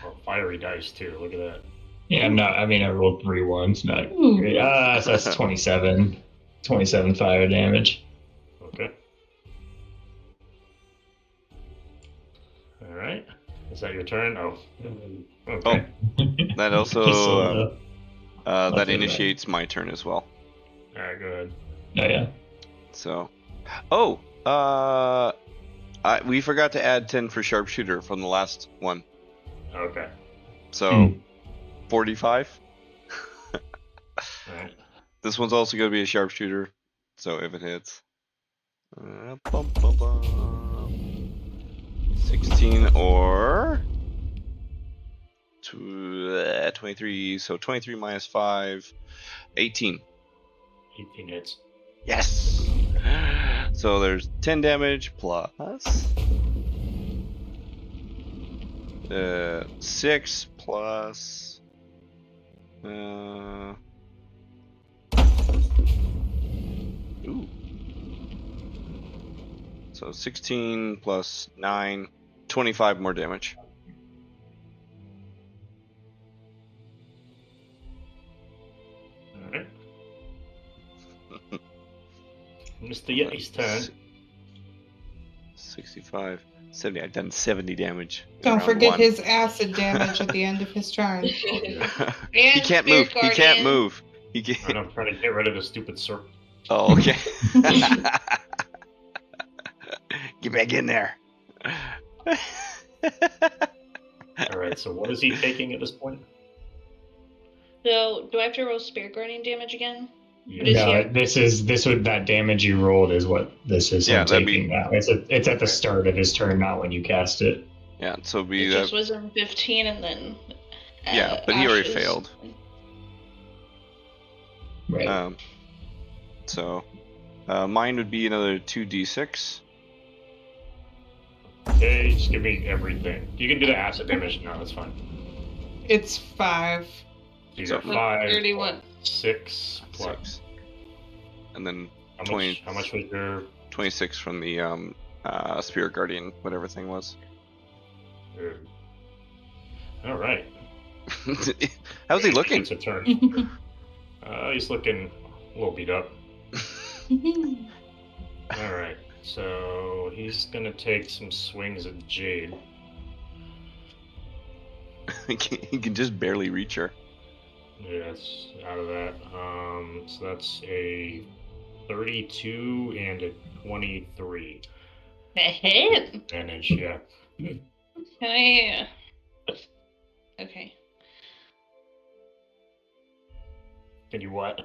C: Oh, fiery dice too. Look at that.
D: Yeah, I'm not. I mean, I rolled 3 ones. Not
G: Ooh.
D: great. So that's 27. 27 fire damage.
C: Okay. All right. Is that your turn? Oh. Okay.
B: That also
D: So,
B: that
D: take that.
B: initiates my turn as well.
C: All right. Go ahead.
D: Oh yeah.
B: So, we forgot to add 10 for sharpshooter from the last one.
C: Okay.
B: So, 45.
C: All right.
B: This one's also going to be a sharpshooter. So if it hits, 16 or 23. So 23 minus 5, 18.
C: 18 hits.
B: Yes. So there's 10 damage plus 6 plus ooh. So 16 plus 9, 25 more damage.
C: Alright. Mr. Yeti's turn.
B: 65, 70. I've done 70 damage.
G: Don't forget his acid damage at the end of his turn.
B: He can't move. He can't move. He can't.
C: I'm trying to get rid of the stupid circle.
B: Oh, okay. Get back in there.
C: Alright, so what is he taking at this point?
H: So, do I have to roll Spirit Guardian damage again?
D: No, that damage you rolled is what this is him taking now. It's at the start of his turn, not when you cast it.
B: Yeah, so
H: It just was in 15 and then.
B: Yeah, but he already failed.
D: Right.
B: So, mine would be another 2d6.
C: Okay, just give me everything. You can do the acid damage now, that's fine.
G: It's 5.
C: So you got 5.
H: 31.
C: 6 plus.
B: 6. And then
C: How much was your
B: 26 from the Spirit Guardian, whatever thing was.
C: Alright.
B: How's he looking?
C: It's a turn. He's looking a little beat up. Alright, so he's gonna take some swings at Jade.
B: He can just barely reach her.
C: Yes, out of that. So that's a 32 and a 23.
H: Hit.
C: Advantage, yeah.
H: Okay.
C: Can you what?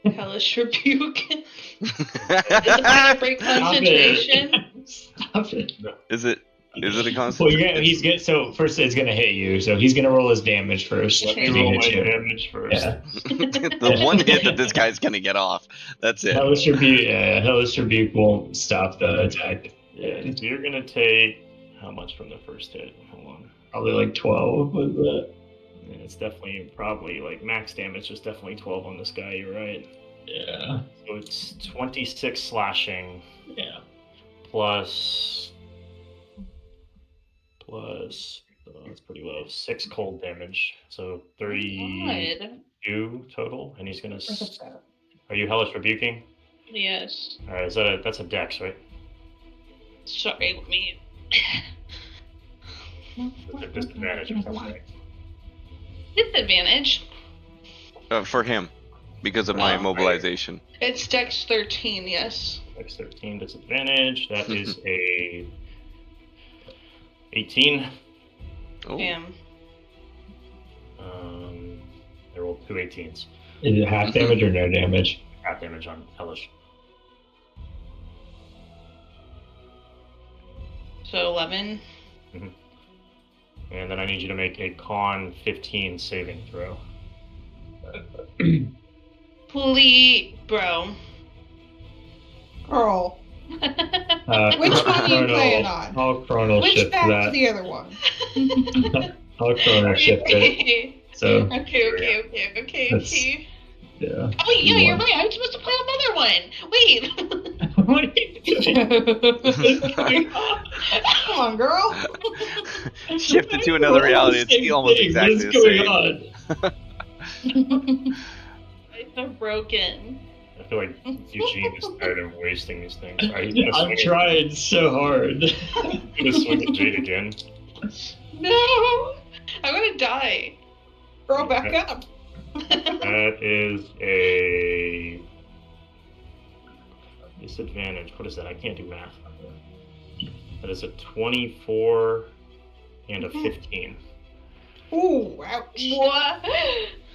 H: Hellish Rebuke. Is it gonna break concentration?
D: Stop it.
B: Is it a constant?
D: Well, so first it's gonna hit you, so he's gonna roll his damage first.
C: Let me roll my damage first.
D: Yeah.
B: The one hit that this guy's gonna get off. That's it.
D: Hellish Rebuke won't stop the attack.
C: Yeah, so you're gonna take how much from the first hit? Hold on.
D: Probably like 12 with that.
C: Yeah, it's definitely probably like max damage is definitely 12 on this guy, you're right.
D: Yeah.
C: So it's 26 slashing.
D: Yeah.
C: Plus that's pretty low. 6 cold damage. So 32 total, and he's gonna. Are you hellish rebuking?
H: Yes.
C: All right, that's a dex, right?
H: Sorry, let me.
C: It's a disadvantage or something.
H: Disadvantage.
B: For him, because of my immobilization.
H: It's Dex 13, yes.
C: Dex 13 disadvantage. That is a 18.
B: Oh.
H: Damn.
C: I rolled 2 18s.
D: Is it half damage or no damage?
C: Half damage on hellish.
H: So 11.
C: Mm-hmm. And then I need you to make a con 15 saving throw.
H: Please, bro.
G: Girl. Which one are you playing on?
D: I'll chrono
G: Which
D: shift
G: back
D: that.
G: to the other one?
D: I'll chrono shift it. So.
H: Okay.
D: Yeah.
H: Oh, wait, yeah, you're right. I'm supposed to play another one. Wait.
D: What are you doing?
G: Come on, girl.
B: Shifted to another reality. It's almost exactly the same.
D: What's going on?
H: They're broken.
C: I feel like Eugene is tired of wasting these things.
D: I'm trying so hard.
C: I'm gonna swing at Jade again.
H: No! I'm gonna die.
G: Girl, back up.
C: That is a disadvantage. What is that? I can't do math. That is a 24 and a 15.
G: Ooh, ouch.
H: What?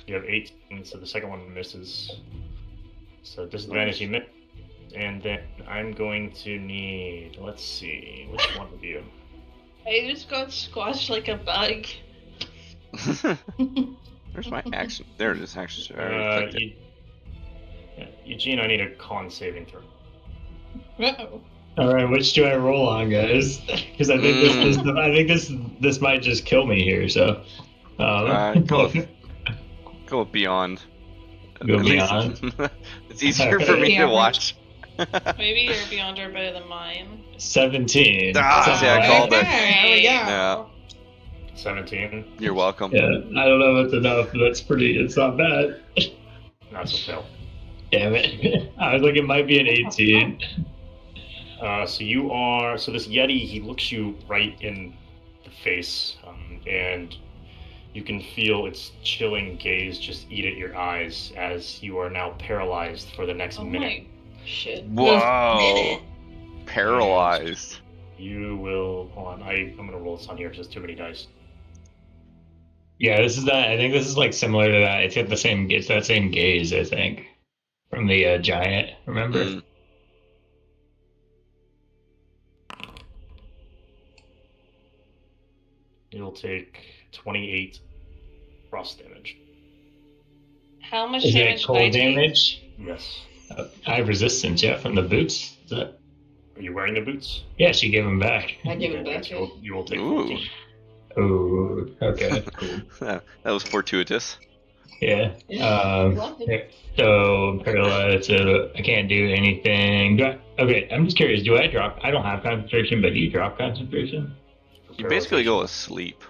C: You have 18, so the second one misses. So disadvantage you miss. And then I'm going to need, let's see, which one of you?
H: I just got squashed like a bug.
B: Where's my action? There it is, action.
C: Eugene, I need a con saving throw.
G: Uh-oh.
D: All right, which do I roll on, guys? Because I think this might just kill me here. So,
B: go with beyond.
D: Go beyond.
B: It's easier for me to watch.
H: Maybe your beyond are better than mine.
D: 17.
B: Ah, see, I called it.
G: There we go.
B: Yeah.
C: 17.
B: You're welcome.
D: Yeah, I don't know if it's enough, but it's not bad.
C: That's a fail.
D: Damn it. I was like, it might be an 18.
C: So this Yeti, he looks you right in the face, and you can feel its chilling gaze just eat at your eyes as you are now paralyzed for the next minute.
A: Shit.
B: Whoa. Paralyzed.
C: You will, hold on, I'm gonna roll this on here because there's too many dice.
D: Yeah, this is that. I think this is like similar to that. It's got the same. It's that same gaze, I think, from the giant. Remember?
B: Mm.
C: You'll take 28 frost damage.
H: How much
D: Is
H: damage
D: it cold
H: did I take?
D: damage?
C: Yes.
D: I have resistance, yeah, from the boots. Is that...
C: Are you wearing the boots?
D: Yeah, she gave them back.
A: I give it back.
C: So you will take
B: Ooh.
C: 14.
D: Ooh, okay, cool.
B: That was fortuitous.
D: Yeah.
A: Welcome.
D: So paralyzed. So I can't do anything. Okay, I'm just curious. Do I drop? I don't have concentration, but do you drop concentration?
B: You basically go to sleep.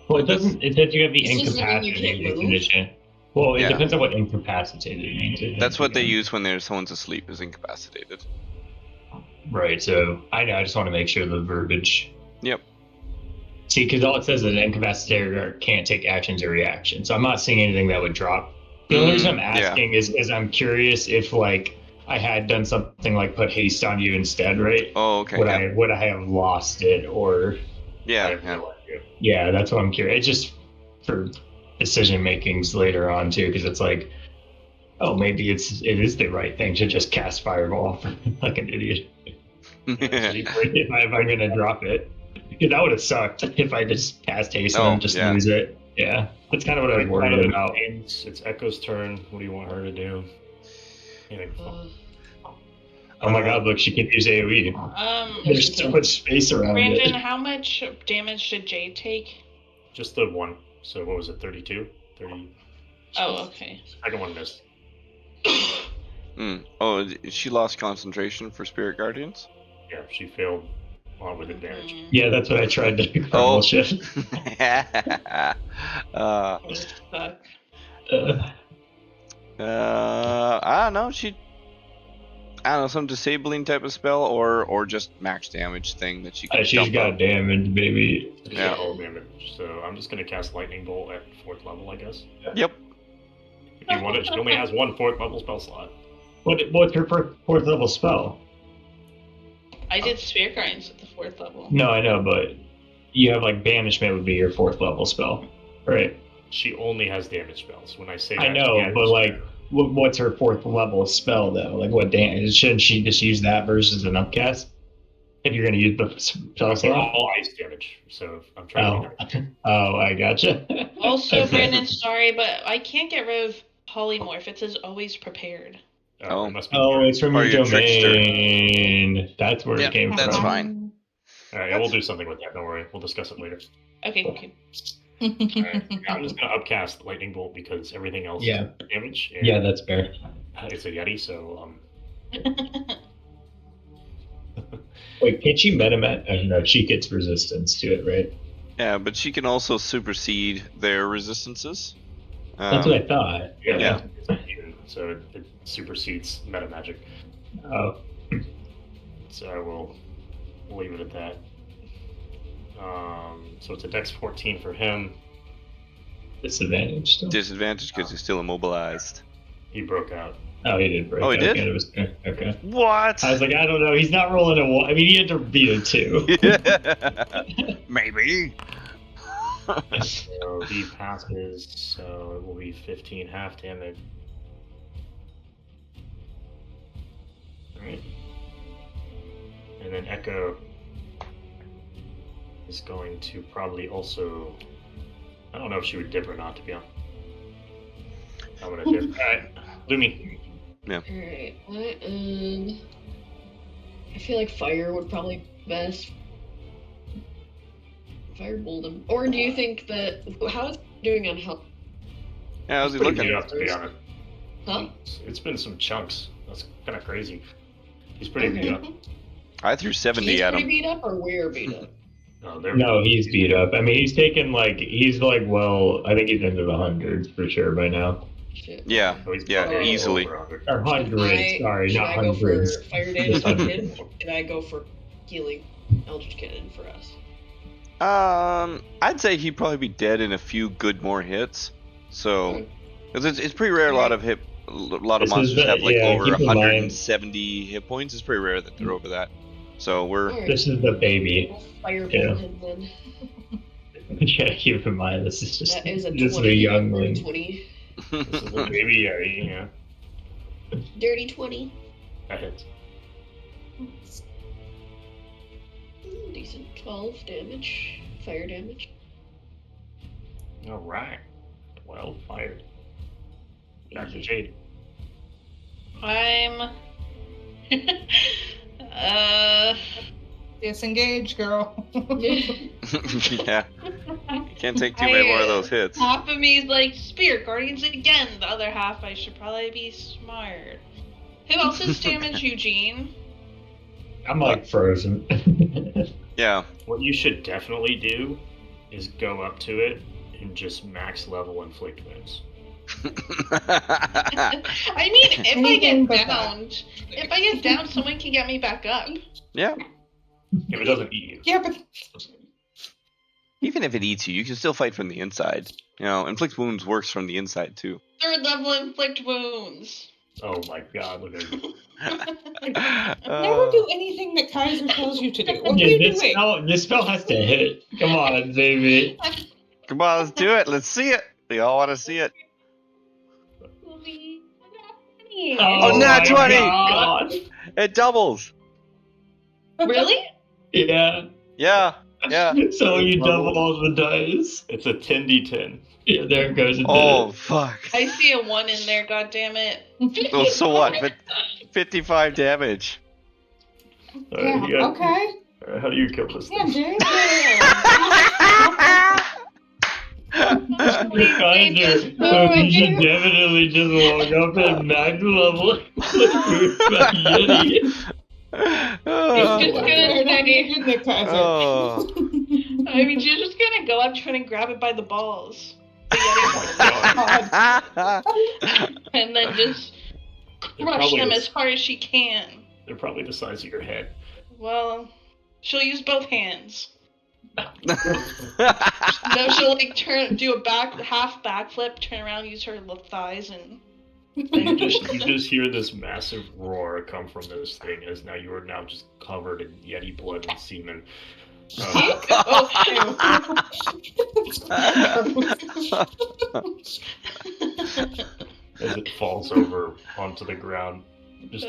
D: Well, it doesn't. It says you have the
A: This doesn't mean you can't
D: incapacitated
A: move.
D: condition. Well, it
B: Yeah.
D: depends on what incapacitated means. I think.
B: That's what they use when there's someone's asleep, is incapacitated.
D: Right. So I know. I just want to make sure the verbiage.
B: Yep.
D: See, because all it says is incapacitated can't take actions or reactions. So I'm not seeing anything that would drop. The only reason I'm asking is I'm curious if like I had done something like put haste on you instead, right?
B: Oh, okay.
D: Would I have lost it or?
B: Yeah.
D: Yeah, that's what I'm curious. It's just for decision makings later on too, because it's like, oh, maybe it is the right thing to just cast fireball like an idiot. if I'm gonna drop it, because that would have sucked if I just cast haste and then just lose it. Yeah, that's kind of what I was worried about.
C: It's Echo's turn. What do you want her to do? Anything fun?
D: Oh my god, look, she can use AoE. There's so much space around
H: Brandon,
D: it.
H: how much damage did Jade take?
C: Just the one. So what was it, 32? 30?
H: Oh, okay.
C: Second one missed.
B: Oh, she lost concentration for Spirit Guardians?
C: Yeah, she failed with advantage.
D: Yeah, that's what I tried to do.
B: Oh.
D: Shift.
B: I don't know. I don't know, some disabling type of spell or just max damage thing that she can
D: She's got damage, baby.
C: Yeah, all damage. So I'm just gonna cast Lightning Bolt at 4th level, I guess.
B: Yep.
C: If you want it, she only has one 4th level spell slot.
D: What's her 4th level spell?
H: I did Spirit Guardians at the 4th level.
D: No, I know, but you have like Banishment would be your 4th level spell, right?
C: She only has damage spells. When I say that,
D: I know, but like, what's her 4th level spell though? Like, what damage? Shouldn't she just use that versus an upcast? If you're gonna use the spell
C: they're
D: slot?
C: all ice damage, so I'm trying to.
D: Oh, I gotcha.
H: Also, Brandon, sorry, but I can't get rid of polymorph. It says always prepared.
C: It must be
D: it's from
B: Or
D: your
B: your trickster.
D: domain. That's where it came
B: That's
D: from.
B: fine.
C: Alright, we'll do something with that. Don't worry. We'll discuss it later.
H: Okay, okay.
C: Alright, I'm just gonna upcast Lightning Bolt because everything else is damage. And
D: Yeah, that's fair.
C: it's a Yeti, so
D: Wait, can't she metamat? Oh, no, she gets resistance to it, right?
B: Yeah, but she can also supersede their resistances.
D: That's what I thought.
C: yeah. It's a human, so it supersedes meta magic.
D: Oh.
C: So I will leave it at that. So it's a Dex 14 for him.
D: Disadvantage still?
B: Disadvantage because he's still immobilized.
C: He broke out.
D: Oh, he did break
B: Oh, he
D: out.
B: did?
D: Again. It was, okay.
B: What?
D: I was like, I don't know. He's not rolling a 1. I mean, he had to beat a 2.
B: Maybe.
C: So he passes, so it will be 15 half damage. Alright. And then Echo is going to probably also... I don't know if she would dip or not, to be honest. I'm gonna dip. Alright, Lumi.
B: Yeah.
A: Alright, I feel like fire would probably be best. Firebolt him. Or do you think that... How is he doing on health?
B: Yeah, how's he
C: Pretty
B: looking?
C: beat up, to be honest.
A: Huh?
C: It's been some chunks. That's kind of crazy. He's pretty beat up.
B: I threw 70
A: He's
B: at
A: pretty
B: him.
A: beat up, or we're beat up?
C: No,
D: he's beat up. I mean, he's taken well, I think he's into the hundreds for sure by now.
A: Shit.
B: Yeah, easily.
D: Or hundreds, sorry, not
A: Should I go
D: hundreds.
A: for fire damage on him, or should I go for healing Eldritch Cannon for us?
B: I'd say he'd probably be dead in a few good more hits. So, because it's pretty rare. A lot of monsters have like over 170 hit points. It's pretty rare that they're over that. So
D: This is the baby.
A: Firebolt him then.
D: You gotta keep in mind this is just
A: That is a
D: this
A: 20,
D: is a youngling.
A: 20.
C: This is the baby Yeti, yeah.
A: Dirty 20.
C: That hits.
A: Decent 12 damage. Fire damage.
C: Alright. 12 fired. Back to Jade.
H: I'm
G: disengage, girl.
B: Yeah. You can't take too many more of those hits.
H: Half of me is like, Spirit Guardians again. The other half, I should probably be smart. Who else is damaged, Eugene?
D: I'm like frozen.
B: Yeah.
C: What you should definitely do is go up to it and just max level inflict wounds.
H: I mean, if I get downed, someone can get me back up.
B: Yeah.
C: If it doesn't eat you.
G: Yeah, but
B: Even if it eats you, you can still fight from the inside. You know, inflict wounds works from the inside too.
H: 3rd level inflict wounds.
C: Oh my god, look at you.
G: never do anything that Kaiser tells you to do. What are you doing?
D: This spell has to hit. Come on, baby.
B: Come on, let's do it. Let's see it. We all want to see it. Oh, nat 20!
D: God.
B: It doubles.
H: Really?
D: Yeah.
B: Yeah.
D: So you double all the dice.
C: It's a 10d10.
D: Yeah, there it goes.
B: Oh, fuck.
H: I see a 1 in there, goddammit.
B: Well, so what? But 55 damage.
G: Okay.
C: How do you kill this thing?
D: Kaiser, you should definitely just walk up at max level. Yeti.
H: I mean, you're just gonna go up trying to grab it by the balls. And then just crush them as hard as she can.
C: They're probably the size of your head.
H: Well, she'll use both hands. No, she'll like do a half backflip, turn around, use her thighs, and
C: you just hear this massive roar come from this thing as now you are now just covered in Yeti blood and semen. As it falls over onto the ground, just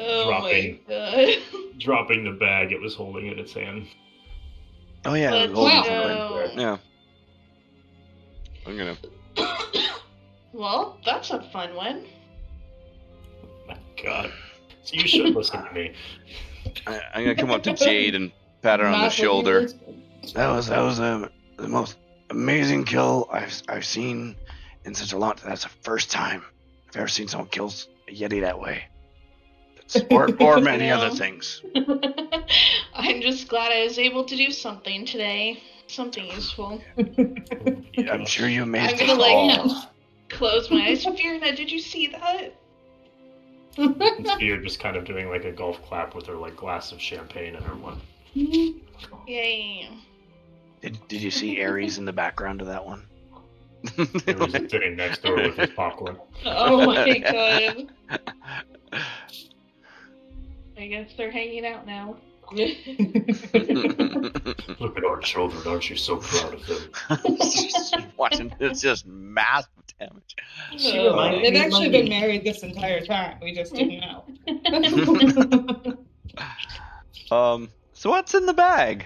C: dropping the bag it was holding in its hand.
B: Oh yeah,
H: Yeah.
B: I'm gonna.
H: Well, that's a fun one.
C: My God, so you should listen to me.
B: I'm gonna come up to Jade and pat her on the shoulder.
I: That was the most amazing kill I've seen in such a long. That's the first time I've ever seen someone kill a Yeti that way. Or many other things.
H: I'm just glad I was able to do something today. Something useful.
I: I'm sure you made
H: I'm gonna close my eyes. Fiona, did you see that?
C: You're just kind of doing like a golf clap with her like glass of champagne in her one.
H: Yay.
I: Did you see Ares in the background of that one?
C: He was sitting next door with his popcorn.
H: Oh my God. I guess they're hanging out now.
C: Look at our children, aren't you so proud of them?
B: Watching this just massive damage.
G: They've actually been married this entire time. We just didn't know.
B: So what's in the bag?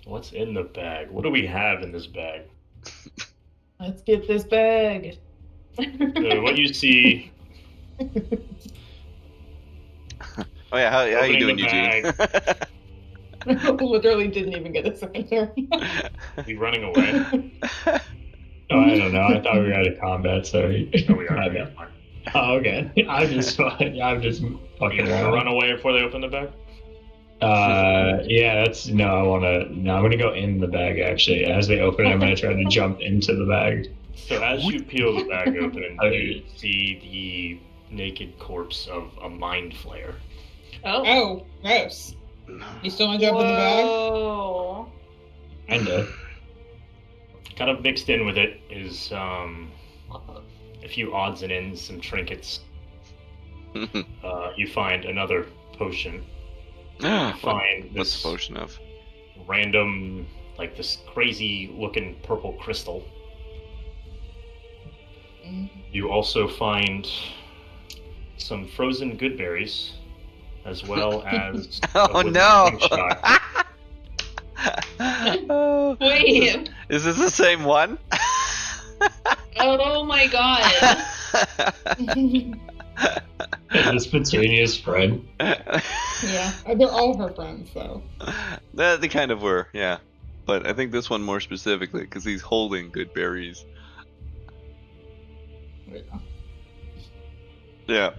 C: What's in the bag? What do we have in this bag?
E: Let's get this bag.
C: What you see.
B: Oh yeah, how you doing, Eugene?
E: Literally didn't even get a answer.
C: We running away?
D: Oh, I don't know. I thought we were out of combat. Sorry.
C: Oh, we are.
D: Oh, okay. I'm just fucking
C: You
D: fucking
C: want to run away before they open the bag?
D: Yeah, I'm gonna go in the bag actually. As they open it, I'm gonna try to jump into the bag.
C: So as you peel the bag open, you see the naked corpse of a mind flayer.
G: Oh, gross. You still want to jump in the bag?
H: Whoa.
D: Kinda.
C: Kind of mixed in with it is a few odds and ends, some trinkets. You find another potion.
B: What's the potion of?
C: Random, like this crazy looking purple crystal. You also find some frozen good berries, as well as
B: oh no!
H: Wait.
B: Is this the same one?
H: Oh my god.
D: Is this Petunia's friend?
G: Yeah, they're all her friends, though.
B: They kind of were, yeah. But I think this one more specifically, because he's holding good berries. Yeah.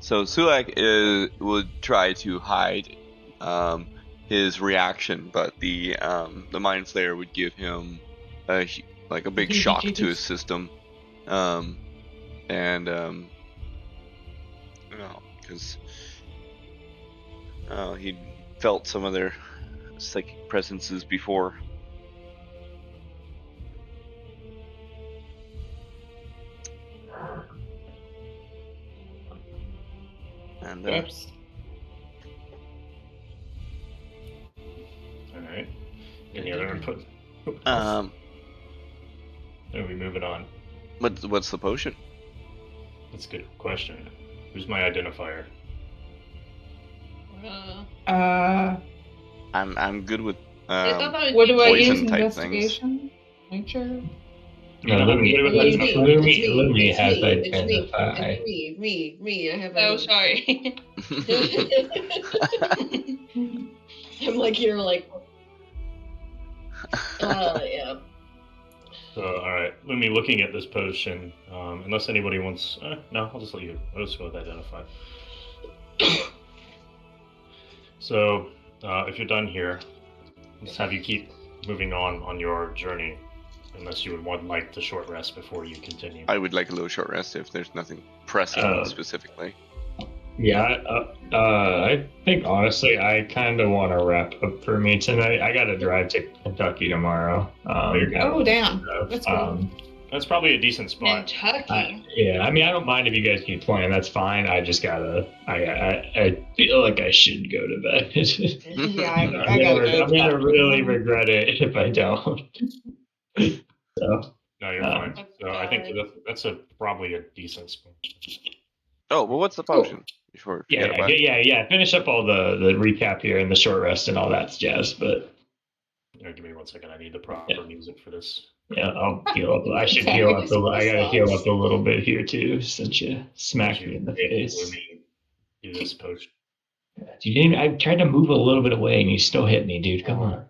B: So Sulak would try to hide his reaction, but the Mind Flayer would give him a big shock to his system, because he'd felt some of their psychic presences before. And
G: Oops.
C: All right. Any other input?
B: Are
C: we moving on?
B: What's the potion?
C: That's a good question. Who's my identifier?
B: I'm good with
G: what do I use?
B: poison type
G: Investigation? Nature?
D: No, Lumi has identify.
A: It's me. I have.
H: Oh, sorry.
A: I'm like here, like. Yeah.
C: So, all right. Lumi, looking at this potion, unless anybody wants, no, I'll just let you. I'll just go with identify. So, if you're done here, just have you keep moving on your journey. Unless you would like the short rest before you continue.
B: I would like a little short rest if there's nothing pressing specifically.
D: Yeah, I think honestly, I kind of want to wrap up for me tonight. I got to drive to Kentucky tomorrow.
G: Oh, damn. That's cool.
C: That's probably a decent spot.
H: Kentucky.
D: Yeah, I mean, I don't mind if you guys keep playing. That's fine. I just gotta. I feel like I should go to bed.
G: Yeah, I gotta go.
D: I'm gonna really regret it if I don't. So.
C: No, you're fine. So I think that's probably a decent spot.
B: Oh, well, what's the potion? Before
D: Yeah. Finish up all the recap here and the short rest and all that jazz. But
C: give me 1 second. I need the proper music for this.
D: Yeah, I'll heal up. I should heal up. I gotta heal up a little bit here too, since you smacked me in the face.
C: Do this potion.
D: You didn't. I tried to move a little bit away, and you still hit me, dude. Come on.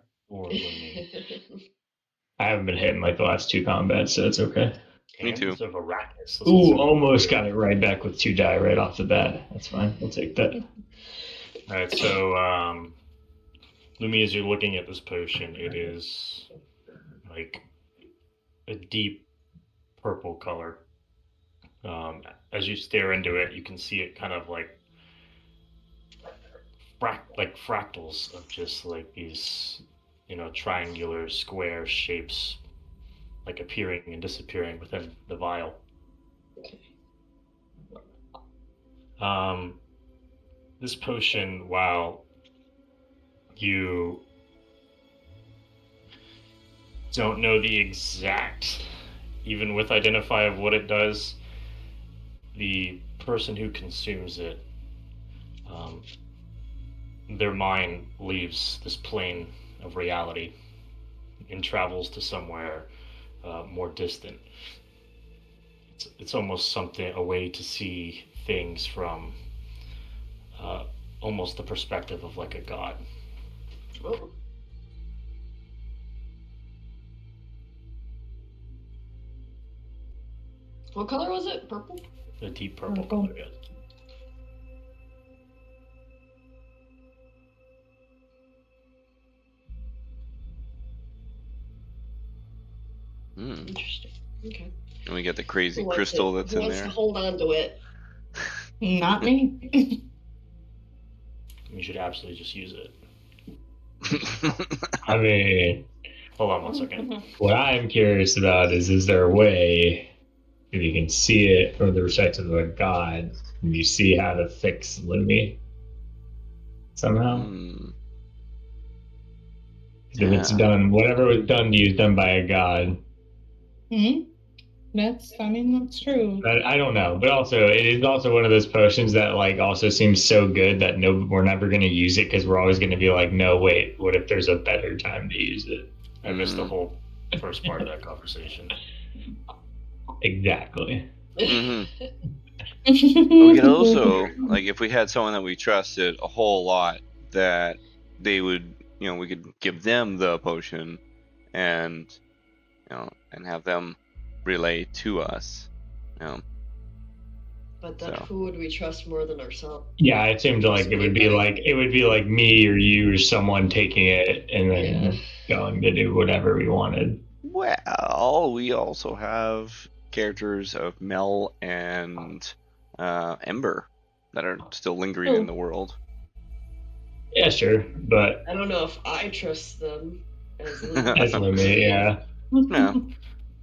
D: I haven't been hitting like the last 2 combats, so it's okay.
B: Me too.
C: Of Arachnis.
D: Ooh, almost got it right back with 2 die right off the bat. That's fine. We'll take that.
C: All right, so Lumi, as you're looking at this potion, it is like a deep purple color. As you stare into it, you can see it kind of like fractals of just like these, triangular square shapes, like appearing and disappearing within the vial. This potion, while you don't know the exact, even with identify of what it does, the person who consumes it, their mind leaves this plane of reality and travels to somewhere more distant. It's almost a way to see things from almost the perspective of like a god.
A: Oh. What color was it? Purple?
C: The deep purple color, yes.
A: Interesting. Okay.
B: And we get the crazy crystal that's in there.
A: Who wants to hold on to it?
G: Not me.
C: You should absolutely just use it.
D: I mean,
C: hold on 1 second.
D: What I'm curious about is there a way, if you can see it from the perspective of a god, can you see how to fix Lumi somehow? If it's done, whatever was done to you is done by a god.
G: That's true.
D: But I don't know. But also, it is also one of those potions that like also seems so good that we're never going to use it because we're always going to be like, no, wait, what if there's a better time to use it?
C: I missed the whole first part of that conversation.
D: Exactly.
B: We could also, like, if we had someone that we trusted a whole lot, that they would, we could give them the potion, and and have them relay to us.
A: But who would we trust more than ourselves?
D: Yeah, it seemed like it would be like me or you or someone taking it and then going to do whatever we wanted.
B: Well, we also have characters of Mel and Ember that are still lingering in the world.
D: Yeah, sure, but
A: I don't know if I trust them as
D: Lumi, yeah.
B: No.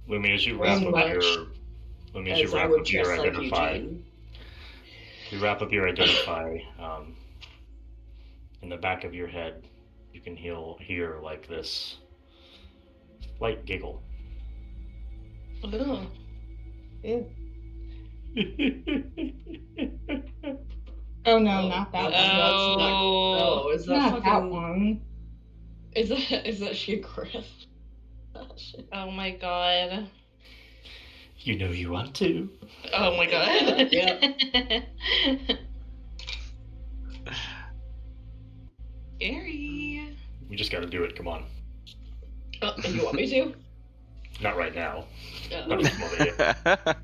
C: Lumi, as you wrap up your identify. You wrap up your identify. In the back of your head, you can hear like this light giggle.
G: Oh. Ew. Oh no, not that one.
A: Is that
G: not that one?
A: Is that she Griff?
H: Oh my god.
C: You know you want to.
H: Oh my god.
A: Yeah.
H: Scary.
C: We just gotta do it, come on.
A: And you want me to?
C: Not right now.
A: Yeah.
C: Not at the moment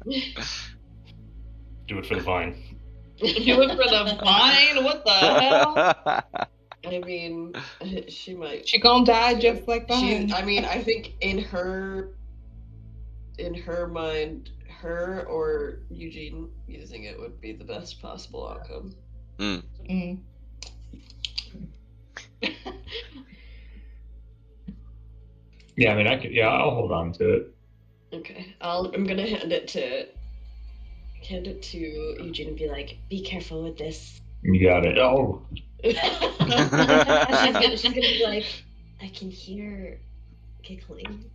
C: yet. Do it for the vine.
H: Do it for the vine? What the hell?
A: I mean, she might.
G: She gonna die just like that.
A: I think in her mind, her or Eugene using it would be the best possible outcome.
D: Yeah, I mean, I'll hold on to it.
A: Okay, I'm gonna hand it to Eugene and be like, be careful with this.
D: You got it. Oh.
A: she's gonna be like, I can hear giggling.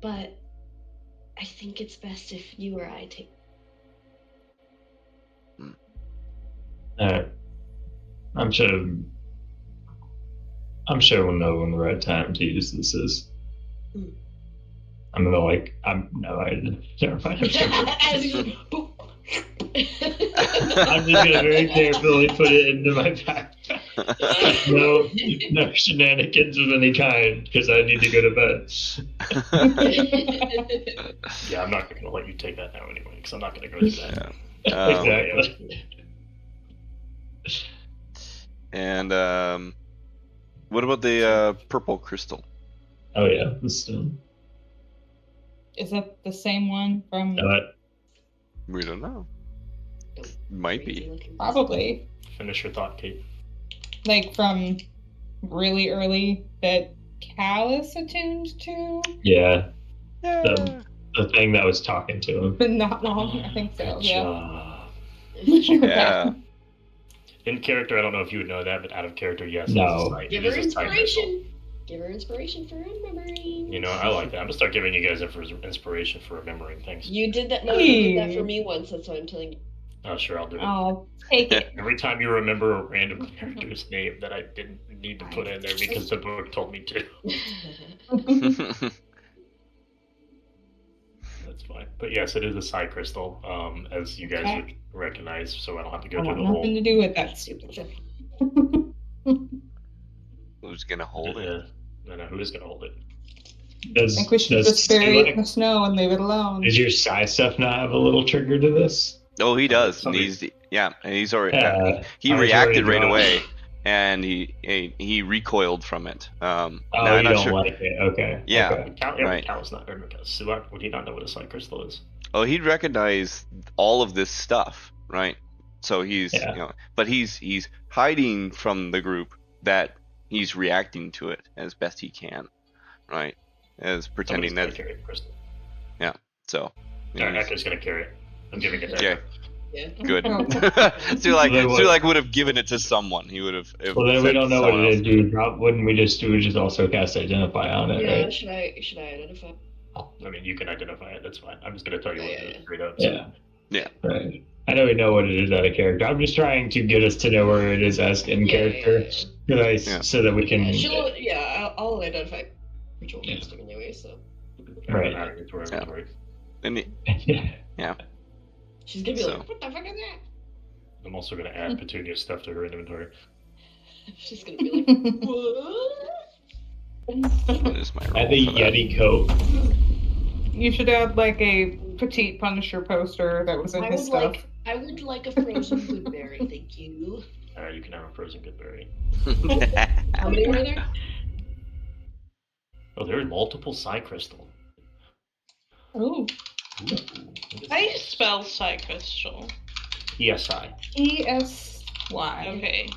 A: But I think it's best if you or I take.
D: I'm sure we'll know when the right time to use this is. I'm gonna never mind. I'm just gonna very carefully put it into my backpack. No shenanigans of any kind, because I need to go to bed.
C: Yeah, I'm not gonna let you take that now anyway, because I'm not gonna go do that.
D: Exactly.
B: And what about the purple crystal?
D: Oh yeah, the stone.
G: Is that the same one from?
B: We don't know. Might be.
G: Probably.
C: Finish your thought, Kate.
G: Like from really early that Cal is attuned to?
D: Yeah. The thing that was talking to him.
G: But not long, I think so.
B: Yeah.
C: In character, I don't know if you would know that, but out of character, yes.
D: No.
A: Give her inspiration. Give her inspiration for remembering.
C: You know, I like that. I'm gonna start giving you guys inspiration for remembering things.
A: You did that. No, you did that for me once. That's why I'm telling you.
C: Oh, sure, I'll do it.
G: I'll take it.
C: Every time you remember a random character's name that I didn't need to put in there because the book told me to. That's fine. But yes, it is a psi crystal, as you guys would recognize, so I don't have to go through the whole.
G: Nothing to do with that stupid shit.
B: Who's gonna hold it?
C: No, who is gonna hold it?
E: I think we should just bury it in the snow and leave it alone.
D: Does your psi stuff not have a little trigger to this?
B: Oh, he does. And he's already. He reacted right away, and he recoiled from it.
D: You don't like it? Okay.
B: Yeah.
D: Okay.
C: Right. Cal's not very good. Would he not know what a psi crystal is?
B: Oh, he'd recognize all of this stuff, right? So he's, but he's hiding from the group that he's reacting to it as best he can, right? As pretending that.
C: Carry the crystal.
B: Yeah. So.
C: Echo's gonna carry it. I'm giving it to Echo.
A: Yeah.
B: Good. Sulak would have given it to someone. He would have.
D: Well, then we don't know what it is, dude. Wouldn't we just also cast Identify on it?
A: Yeah.
D: Right?
A: Should I identify?
C: I mean, you can identify it. That's fine. I'm just gonna tell you what it is straight up.
B: Yeah.
D: Right. I know we know what it is out of character. I'm just trying to get us to know where it is as in character, so that we can.
A: I'll identify ritual casting anyway. So.
D: Right.
B: And yeah.
A: She's gonna be like, "What the fuck is that?"
C: I'm also gonna add Petunia's stuff to her inventory.
A: She's gonna be like, "What?"
B: What is my roll?
D: Add the Yeti coat.
E: You should add like a petite Punisher poster that was in his stuff.
K: I would like a frozen goodberry, thank you.
C: You can have a frozen goodberry.
A: How many were there?
C: Oh, there are multiple psi crystal.
E: Oh.
H: How do you spell psi crystal?
C: PSI.
E: ESY.
H: Okay.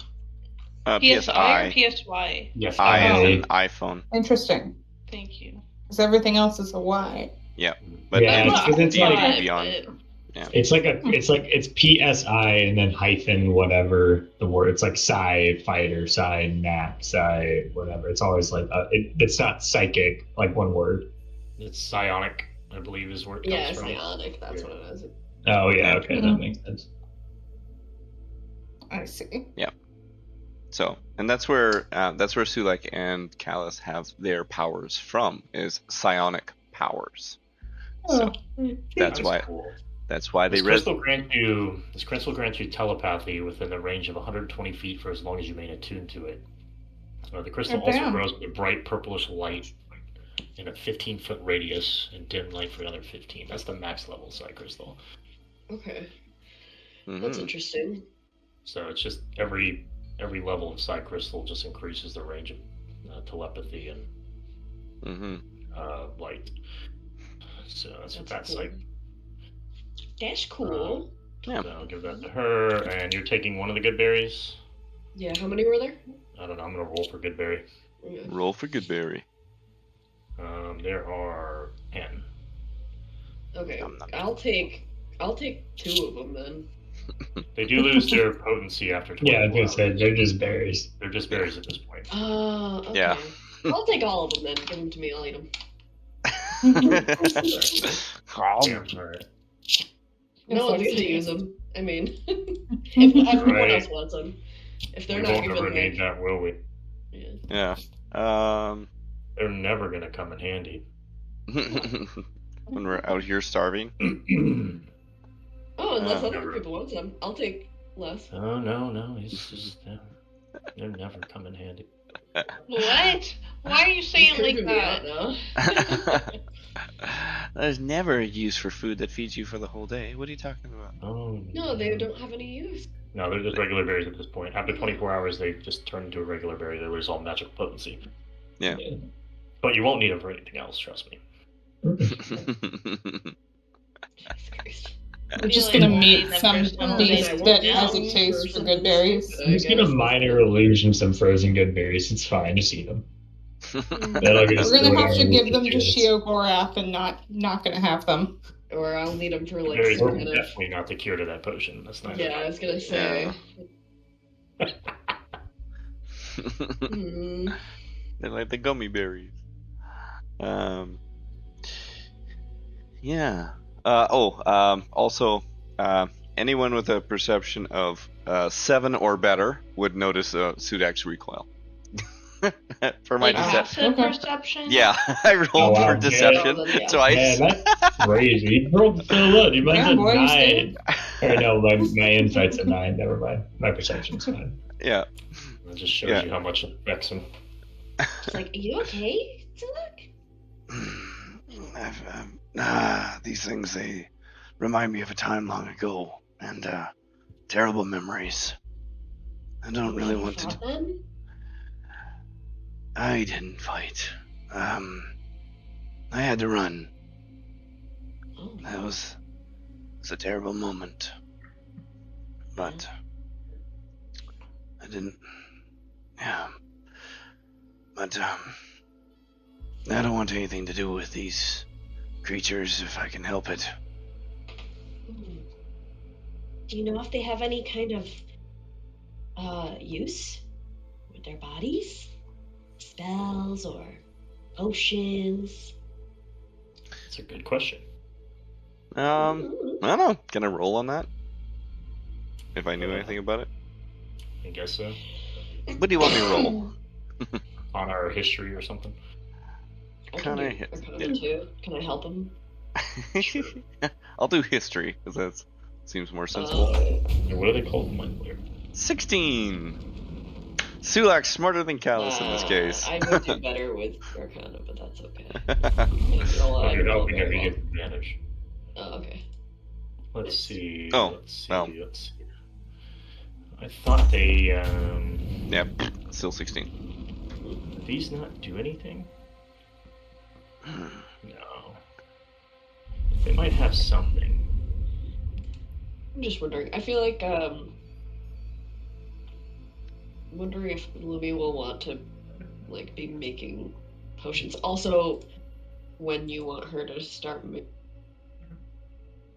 B: PSI
H: or PSY?
C: Yes.
B: I as in iPhone.
E: Interesting.
H: Thank you.
E: Because everything else is a Y.
B: Yeah. But
D: it's like
B: beyond. Yeah.
D: It's PSI and then hyphen whatever the word. It's like psi fighter, psi nap, psi whatever. It's always like it's not psychic, like one word.
C: It's psionic, I believe, is where it comes from.
A: Psionic. That's what it is.
D: Oh yeah. Okay, that makes sense.
E: I see.
B: Yeah. So, and that's where Sulak and Callus have their powers from, is psionic powers. So that's why.
C: Cool.
B: That's why
C: this crystal grants you telepathy within the range of 120 feet for as long as you remain attuned to it. The crystal also grows with a bright purplish light in a 15-foot radius and dim light for another 15. That's the max level psi crystal.
A: Okay. That's interesting.
C: So it's just every level of psi crystal just increases the range of telepathy and light. So that's what that's
A: cool.
C: like.
K: That's cool.
C: So I'll give that to her, and you're taking one of the good berries.
A: Yeah, how many were there?
C: I don't know. I'm gonna roll for good berry.
A: Okay.
B: Roll for good berry.
C: There are 10.
A: Okay, I'll take 2 of them then.
C: They do lose their potency after 24
D: Yeah, I was gonna say they're just berries.
C: They're just berries at this point.
A: Okay.
B: Yeah.
A: I'll take all of them then. Give them to me. I'll eat them.
C: Alright.
A: No one's gonna use them. I mean, if everyone else wants them, if they're not
C: given, never need that, will we?
A: Yeah.
C: They're never gonna come in handy
B: when we're out here starving.
A: Oh, unless other people want them, I'll take less.
C: Oh no, it's just they're never come in handy.
H: What? Why are you saying like that?
B: There's never a use for food that feeds you for the whole day. What are you talking about?
C: Oh.
A: No, they don't have any use.
C: No, they're just regular berries at this point. After 24 hours, they just turn into a regular berry. They lose all magical potency.
B: Yeah.
C: But you won't need them for anything else, trust me.
E: We're just gonna meet some beast that has a taste for good berries.
D: I'm just gonna minor illusion some frozen good berries. It's fine, just eat them.
E: We're gonna have to give them to Shiogorath and not gonna have them.
A: Or I'll need them for like
C: berries are definitely not the cure to that potion. That's not.
A: Yeah, I was gonna say.
B: They're like the gummy berries. Yeah. Also, anyone with a perception of 7 or better would notice Sudak's recoil. For my deception.
H: Perception?
B: Yeah, I rolled for deception twice.
D: Man, that's crazy. You rolled so low. You might have 9. Or no, my insight's a 9. Never mind. My perception's fine.
B: Yeah.
C: It just shows you how much it affects him.
K: It's like, are you okay, Sulak?
I: These things, they remind me of a time long ago, and terrible memories. I don't really want to.
K: Then?
I: I didn't fight. I had to run.
K: Oh.
I: That was a terrible moment. But I didn't. Yeah. But I don't want anything to do with these creatures if I can help it.
K: Do you know if they have any kind of use with their bodies? Spells or potions?
C: That's a good question.
B: I don't know. Can I roll on that? If I knew anything about it?
C: I guess so.
B: What do you want me to roll?
C: On our history or something?
A: I can do Arcana too. Can I help him?
B: I'll do history, because that seems more sensible.
C: What are they called?
B: 16! Sulak's smarter than Callus in this case.
A: I would do better with Arcana, but that's okay.
C: Well, you're helping if you get advantage.
A: Oh, okay.
C: Let's see.
B: Oh,
C: let's see.
B: well.
C: Let's see. I thought they.
B: Yep, still 16.
C: Did these not do anything? No. They might have something.
A: I'm just wondering. I feel like wondering if Lumi will want to like be making potions. Also, when you want her to start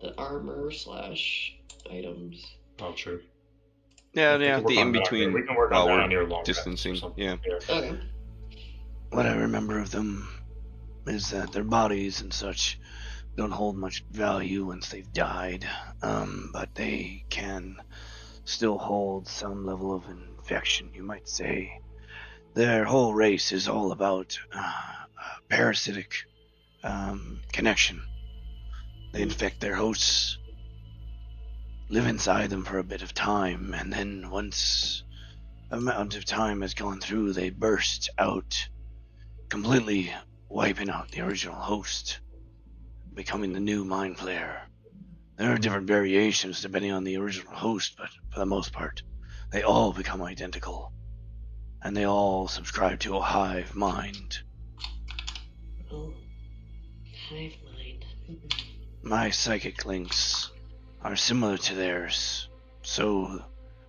A: the armor / items.
C: Oh, true.
B: Yeah, the in between.
C: We can work on that on your long
B: distancing. Yeah.
A: Okay.
I: What I remember of them is that their bodies and such don't hold much value once they've died, but they can still hold some level of infection, you might say. Their whole race is all about parasitic connection. They infect their hosts, live inside them for a bit of time, and then once amount of time has gone through, they burst out, completely wiping out the original host, becoming the new mind flayer. There are different variations depending on the original host, but for the most part, they all become identical, and they all subscribe to a hive mind.
K: Oh, hive mind.
I: My psychic links are similar to theirs, so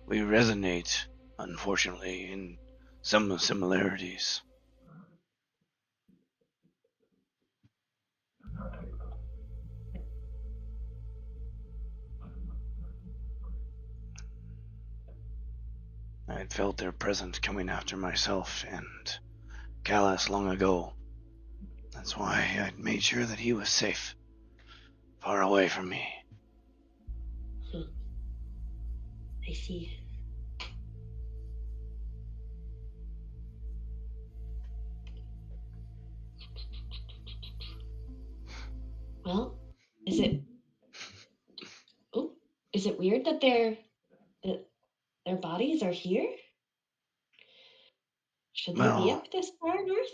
I: we resonate, unfortunately, in some similarities. I had felt their presence coming after myself and Callus long ago. That's why I made sure that he was safe, far away from me.
K: I see. Well, is it weird that their bodies are here? Should they be up this far north?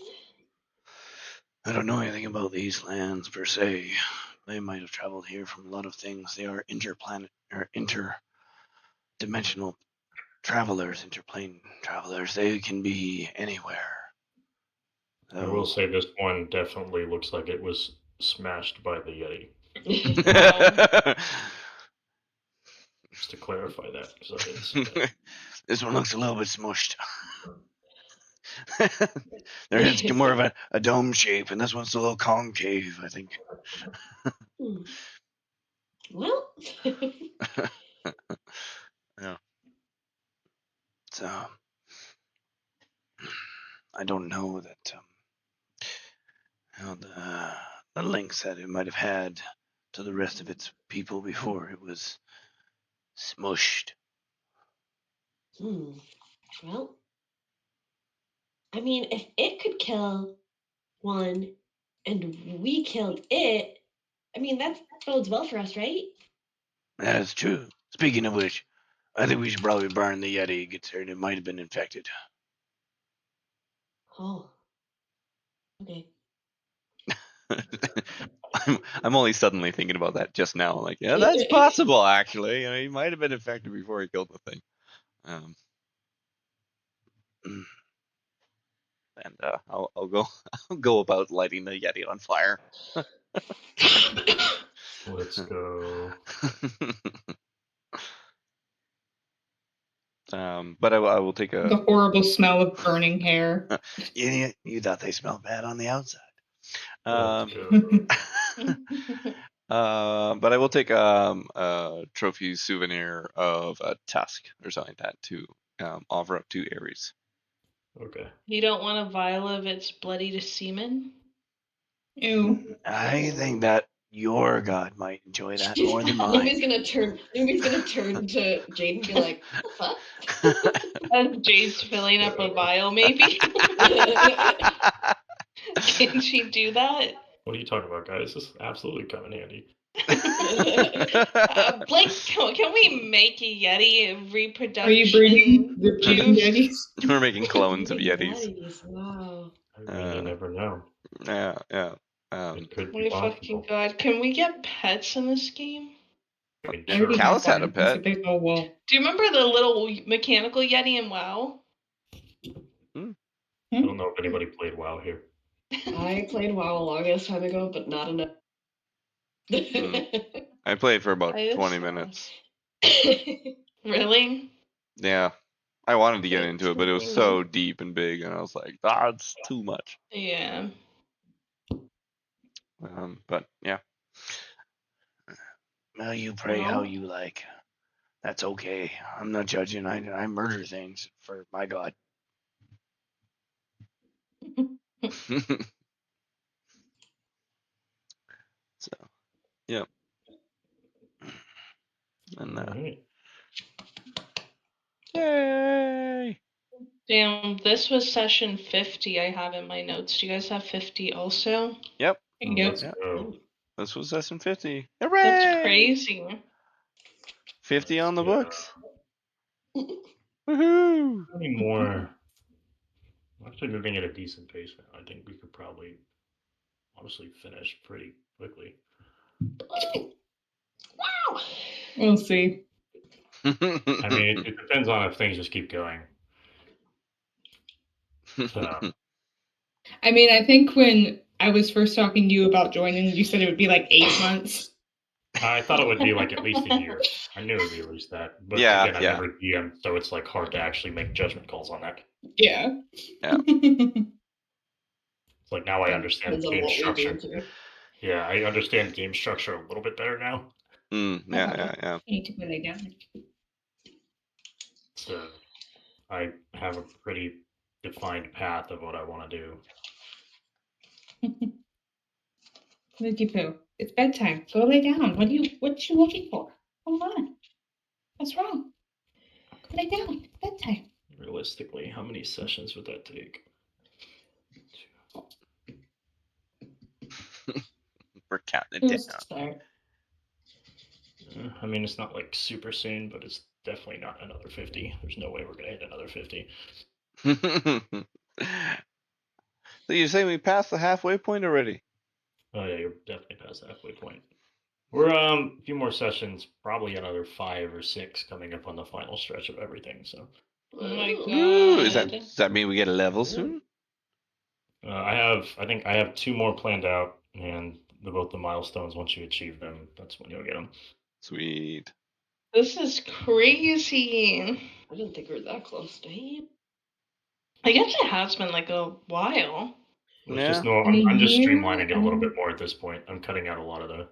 I: I don't know anything about these lands per se. They might have traveled here from a lot of things. They are interdimensional travelers, interplane travelers. They can be anywhere.
C: I will say this one definitely looks like it was smashed by the Yeti. Just to clarify that, because I didn't see that.
I: This one looks a little bit smushed. Their head's more of a dome shape, and this one's a little concave, I think.
K: Well.
I: Yeah. So, I don't know that the links that it might have had to the rest of its people before it was smushed.
K: Well, I mean, if it could kill one and we killed it, I mean, that bodes well for us, right?
I: That's true. Speaking of which, I think we should probably burn the Yeti. It gets here and it might have been infected.
K: Oh. Okay.
B: I'm only suddenly thinking about that just now. Like, yeah, that's possible. Actually, he might have been infected before he killed the thing. And I'll go about lighting the Yeti on fire.
C: Let's go.
B: But I will take
G: The horrible smell of burning hair.
I: You thought they smelled bad on the outside.
C: Let's go.
B: But I will take a trophy souvenir of a tusk or something like that to offer up to Ares.
C: Okay.
H: You don't want a vial of its bloody semen?
G: Ew.
I: I think that your god might enjoy that more than mine.
A: Nobody's gonna turn to Jade and be like, "What the fuck?"
H: As Jade's filling up a vial, maybe. Can she do that?
C: What are you talking about, guys? This is absolutely come in handy.
H: Blake, can we make a Yeti reproduction?
G: Are you breeding the Yetis?
B: We're making clones of Yetis.
A: Wow.
C: I mean, you never know.
B: Yeah.
C: It could
H: My
C: be
H: fucking
C: possible.
H: god! Can we get pets in this game?
C: Sure.
B: Callus had a pet.
G: Do
H: you remember the little mechanical Yeti in WoW?
C: I don't know if anybody played WoW here.
A: I played WoW a longest time ago, but not enough.
B: I played for about 20 minutes.
H: Really?
B: Yeah. I wanted to get into it, but it was so deep and big, and I was like, it's too much.
H: Yeah.
B: But yeah.
I: Well, you pray how you like. That's okay. I'm not judging. I murder things for my god.
B: So, yeah. And yay!
H: Damn, this was session 50 I have in my notes. Do you guys have 50 also?
B: Yep.
C: Let's go.
B: This was session 50. Hooray!
H: That's crazy.
B: 50 on the books. Woohoo!
C: How many more? I'm actually moving at a decent pace now. I think we could probably honestly finish pretty quickly.
A: Wow.
G: We'll see.
C: I mean, it depends on if things just keep going. So.
G: I mean, I think when I was first talking to you about joining, you said it would be like 8 months.
C: I thought it would be like at least a year. I knew it would be at least that. But again, I never DM, so it's like hard to actually make judgment calls on that.
G: Yeah.
C: It's like now I understand game structure. Yeah, I understand game structure a little bit better now.
B: Yeah.
G: I need to put it down.
C: So I have a pretty defined path of what I want to do.
G: Minty Poo, it's bedtime. Go lay down. What you looking for? Come on. What's wrong? Go lay down. It's bedtime.
C: Realistically, how many sessions would that take?
B: We're counting it down.
C: I mean, it's not like super soon, but it's definitely not another 50. There's no way we're gonna hit another 50.
B: So you're saying we passed the halfway point already?
C: Oh yeah, you're definitely past the halfway point. We're a few more sessions, probably another 5 or 6 coming up on the final stretch of everything. So.
H: Oh my god!
B: Ooh, does that mean we get a level soon?
C: I think I have 2 more planned out, and both the milestones. Once you achieve them, that's when you'll get them.
B: Sweet.
H: This is crazy.
A: I didn't think we were that close. Damn.
H: I guess it has been like a while.
C: I'm just streamlining it a little bit more at this point. I'm cutting out a lot of the.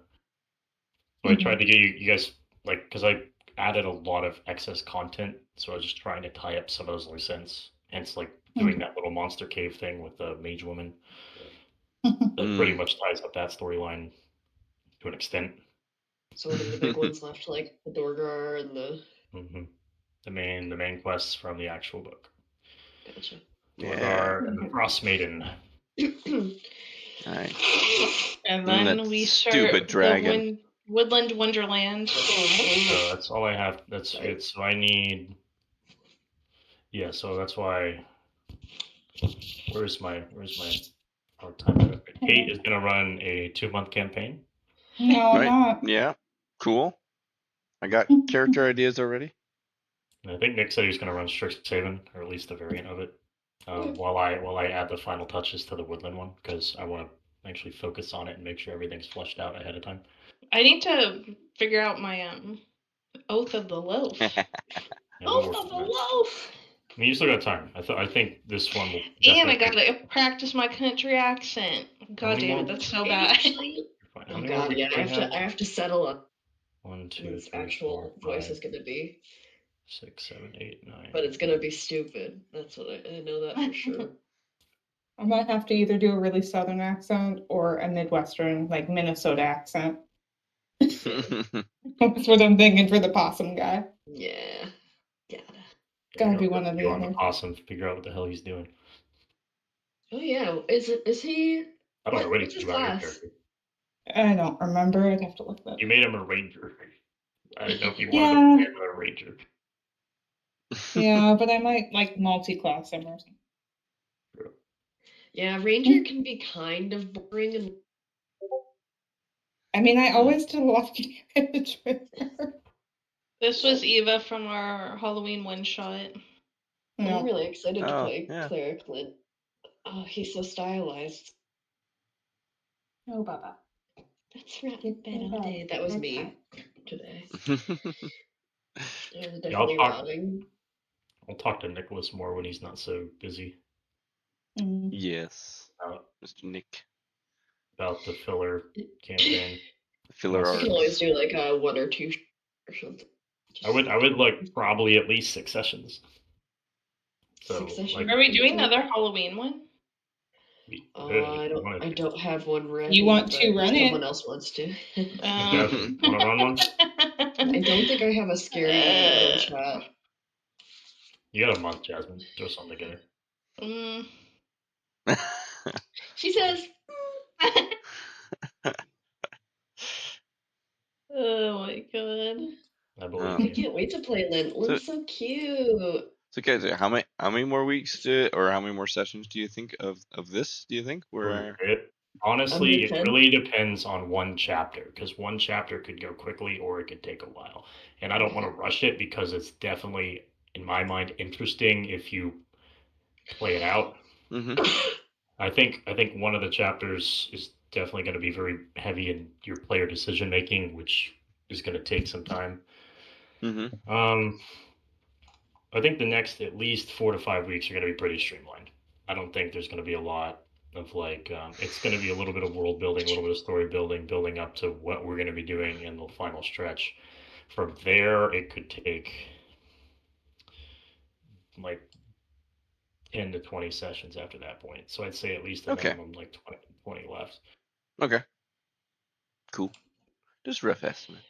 C: So I tried to get you guys because I added a lot of excess content, so I was just trying to tie up some of those loose ends. Hence, doing that little monster cave thing with the mage woman. That pretty much ties up that storyline to an extent.
A: So what are the big ones left, like the Dorgar and the
C: the main quests from the actual book.
A: Gotcha.
C: Dorgar and the Frost Maiden.
B: Nice.
H: And then we start
B: stupid dragon.
H: Woodland Wonderland.
C: So that's all I have. That's it. So I need. Yeah. So that's why. Where's my Hard time. Kate is going to run a 2-month campaign.
G: No, I'm
B: Right.
G: not.
B: Yeah. Cool. I got character ideas already.
C: And I think Nick said he was going to run Strixhaven, or at least a variant of it. While I add the final touches to the Woodland one, because I want to actually focus on it and make sure everything's fleshed out ahead of time.
H: I need to figure out my Oath of the Loaf.
K: Oath of the Loaf.
C: I mean, you still got time. I think this one will.
H: And I gotta practice my country accent. God damn it, that's so bad.
A: Oh god, yeah, I have to settle on
C: 1, 2,
A: his
C: 3,
A: actual
C: 4,
A: voice
C: 5,
A: is gonna be.
C: 6, 7, 8, 9.
A: But it's gonna be stupid. That's what I know that for sure.
E: I might have to either do a really southern accent or a Midwestern, like Minnesota accent. That's what I'm thinking for the possum guy.
A: Yeah.
E: Gotta be one of the other.
C: Possum to figure out what the hell he's doing.
A: Oh yeah, is he?
C: I don't know
A: What's his
C: anything about your
A: class?
C: character.
E: I don't remember. I'd have to look that up.
C: You made him a ranger. I didn't know if you wanted to make him a ranger.
E: Yeah, but I might like multi-class him or something.
A: Yeah, ranger can be kind of boring and.
E: I mean, I always did a lot of damage with her.
H: This was Eva from our Halloween one shot.
A: I'm really excited to play Cleric Lynn. Oh, he's so stylized.
E: Oh, Baba.
A: That's right, Betty. That was me today. I was definitely robbing.
C: I'll talk to Nicholas more when he's not so busy.
B: Yes, Mr. Nick.
C: About the filler campaign.
B: Filler
A: I
B: arcs.
A: can always do like a 1 or 2 or something.
C: I would like probably at least 6 sessions. So,
A: 6 sessions.
H: Are we doing another Halloween one?
A: I don't have one ready.
E: You want to run it?
A: Someone else wants to.
C: Want to run one?
A: I don't think I have a scary one shot.
C: You got a month, Jasmine. Throw something together.
A: She says.
H: Oh my god.
A: I can't wait to play Lynn. Lynn's so cute.
B: So guys, how many more weeks or how many more sessions do you think of this? Do you think
C: Honestly, it really depends on one chapter, because one chapter could go quickly or it could take a while. And I don't want to rush it because it's definitely, in my mind, interesting if you play it out. I think one of the chapters is definitely going to be very heavy in your player decision making, which is going to take some time. I think the next at least 4 to 5 weeks are going to be pretty streamlined. I don't think there's going to be a lot of like, it's going to be a little bit of world building, a little bit of story building up to what we're going to be doing in the final stretch. From there, it could take like 10 to 20 sessions after that point. So I'd say at least a minimum like 20 left.
B: Okay. Cool. Just rough estimate.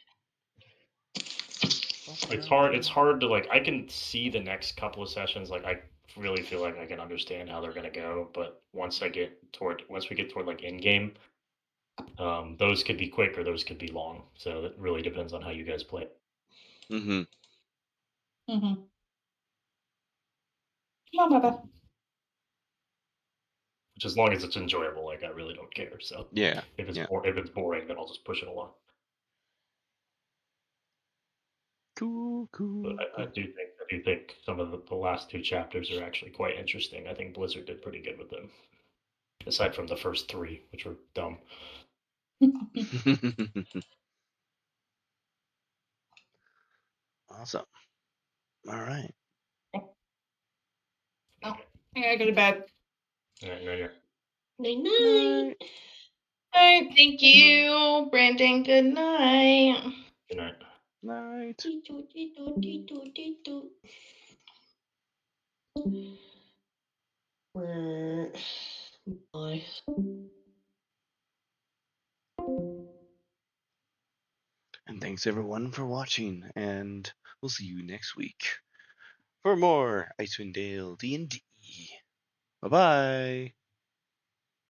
C: It's hard to like, I can see the next couple of sessions, like I really feel like I can understand how they're gonna go, but once we get toward like end game, those could be quick or those could be long. So it really depends on how you guys play.
E: Come on, Baba.
C: Which, as long as it's enjoyable, like I really don't care. So
B: yeah,
C: if it's boring, then I'll just push it along.
B: Cool.
C: But I do think some of the last 2 chapters are actually quite interesting. I think Blizzard did pretty good with them, aside from the first 3, which were dumb.
B: Awesome. All right.
E: Oh, I gotta go to bed.
C: Night.
A: Night.
H: Thank you, Brandon. Good night.
C: Good night.
B: Night. And thanks everyone for watching, and we'll see you next week for more IceWind Dale D&D. Bye-bye.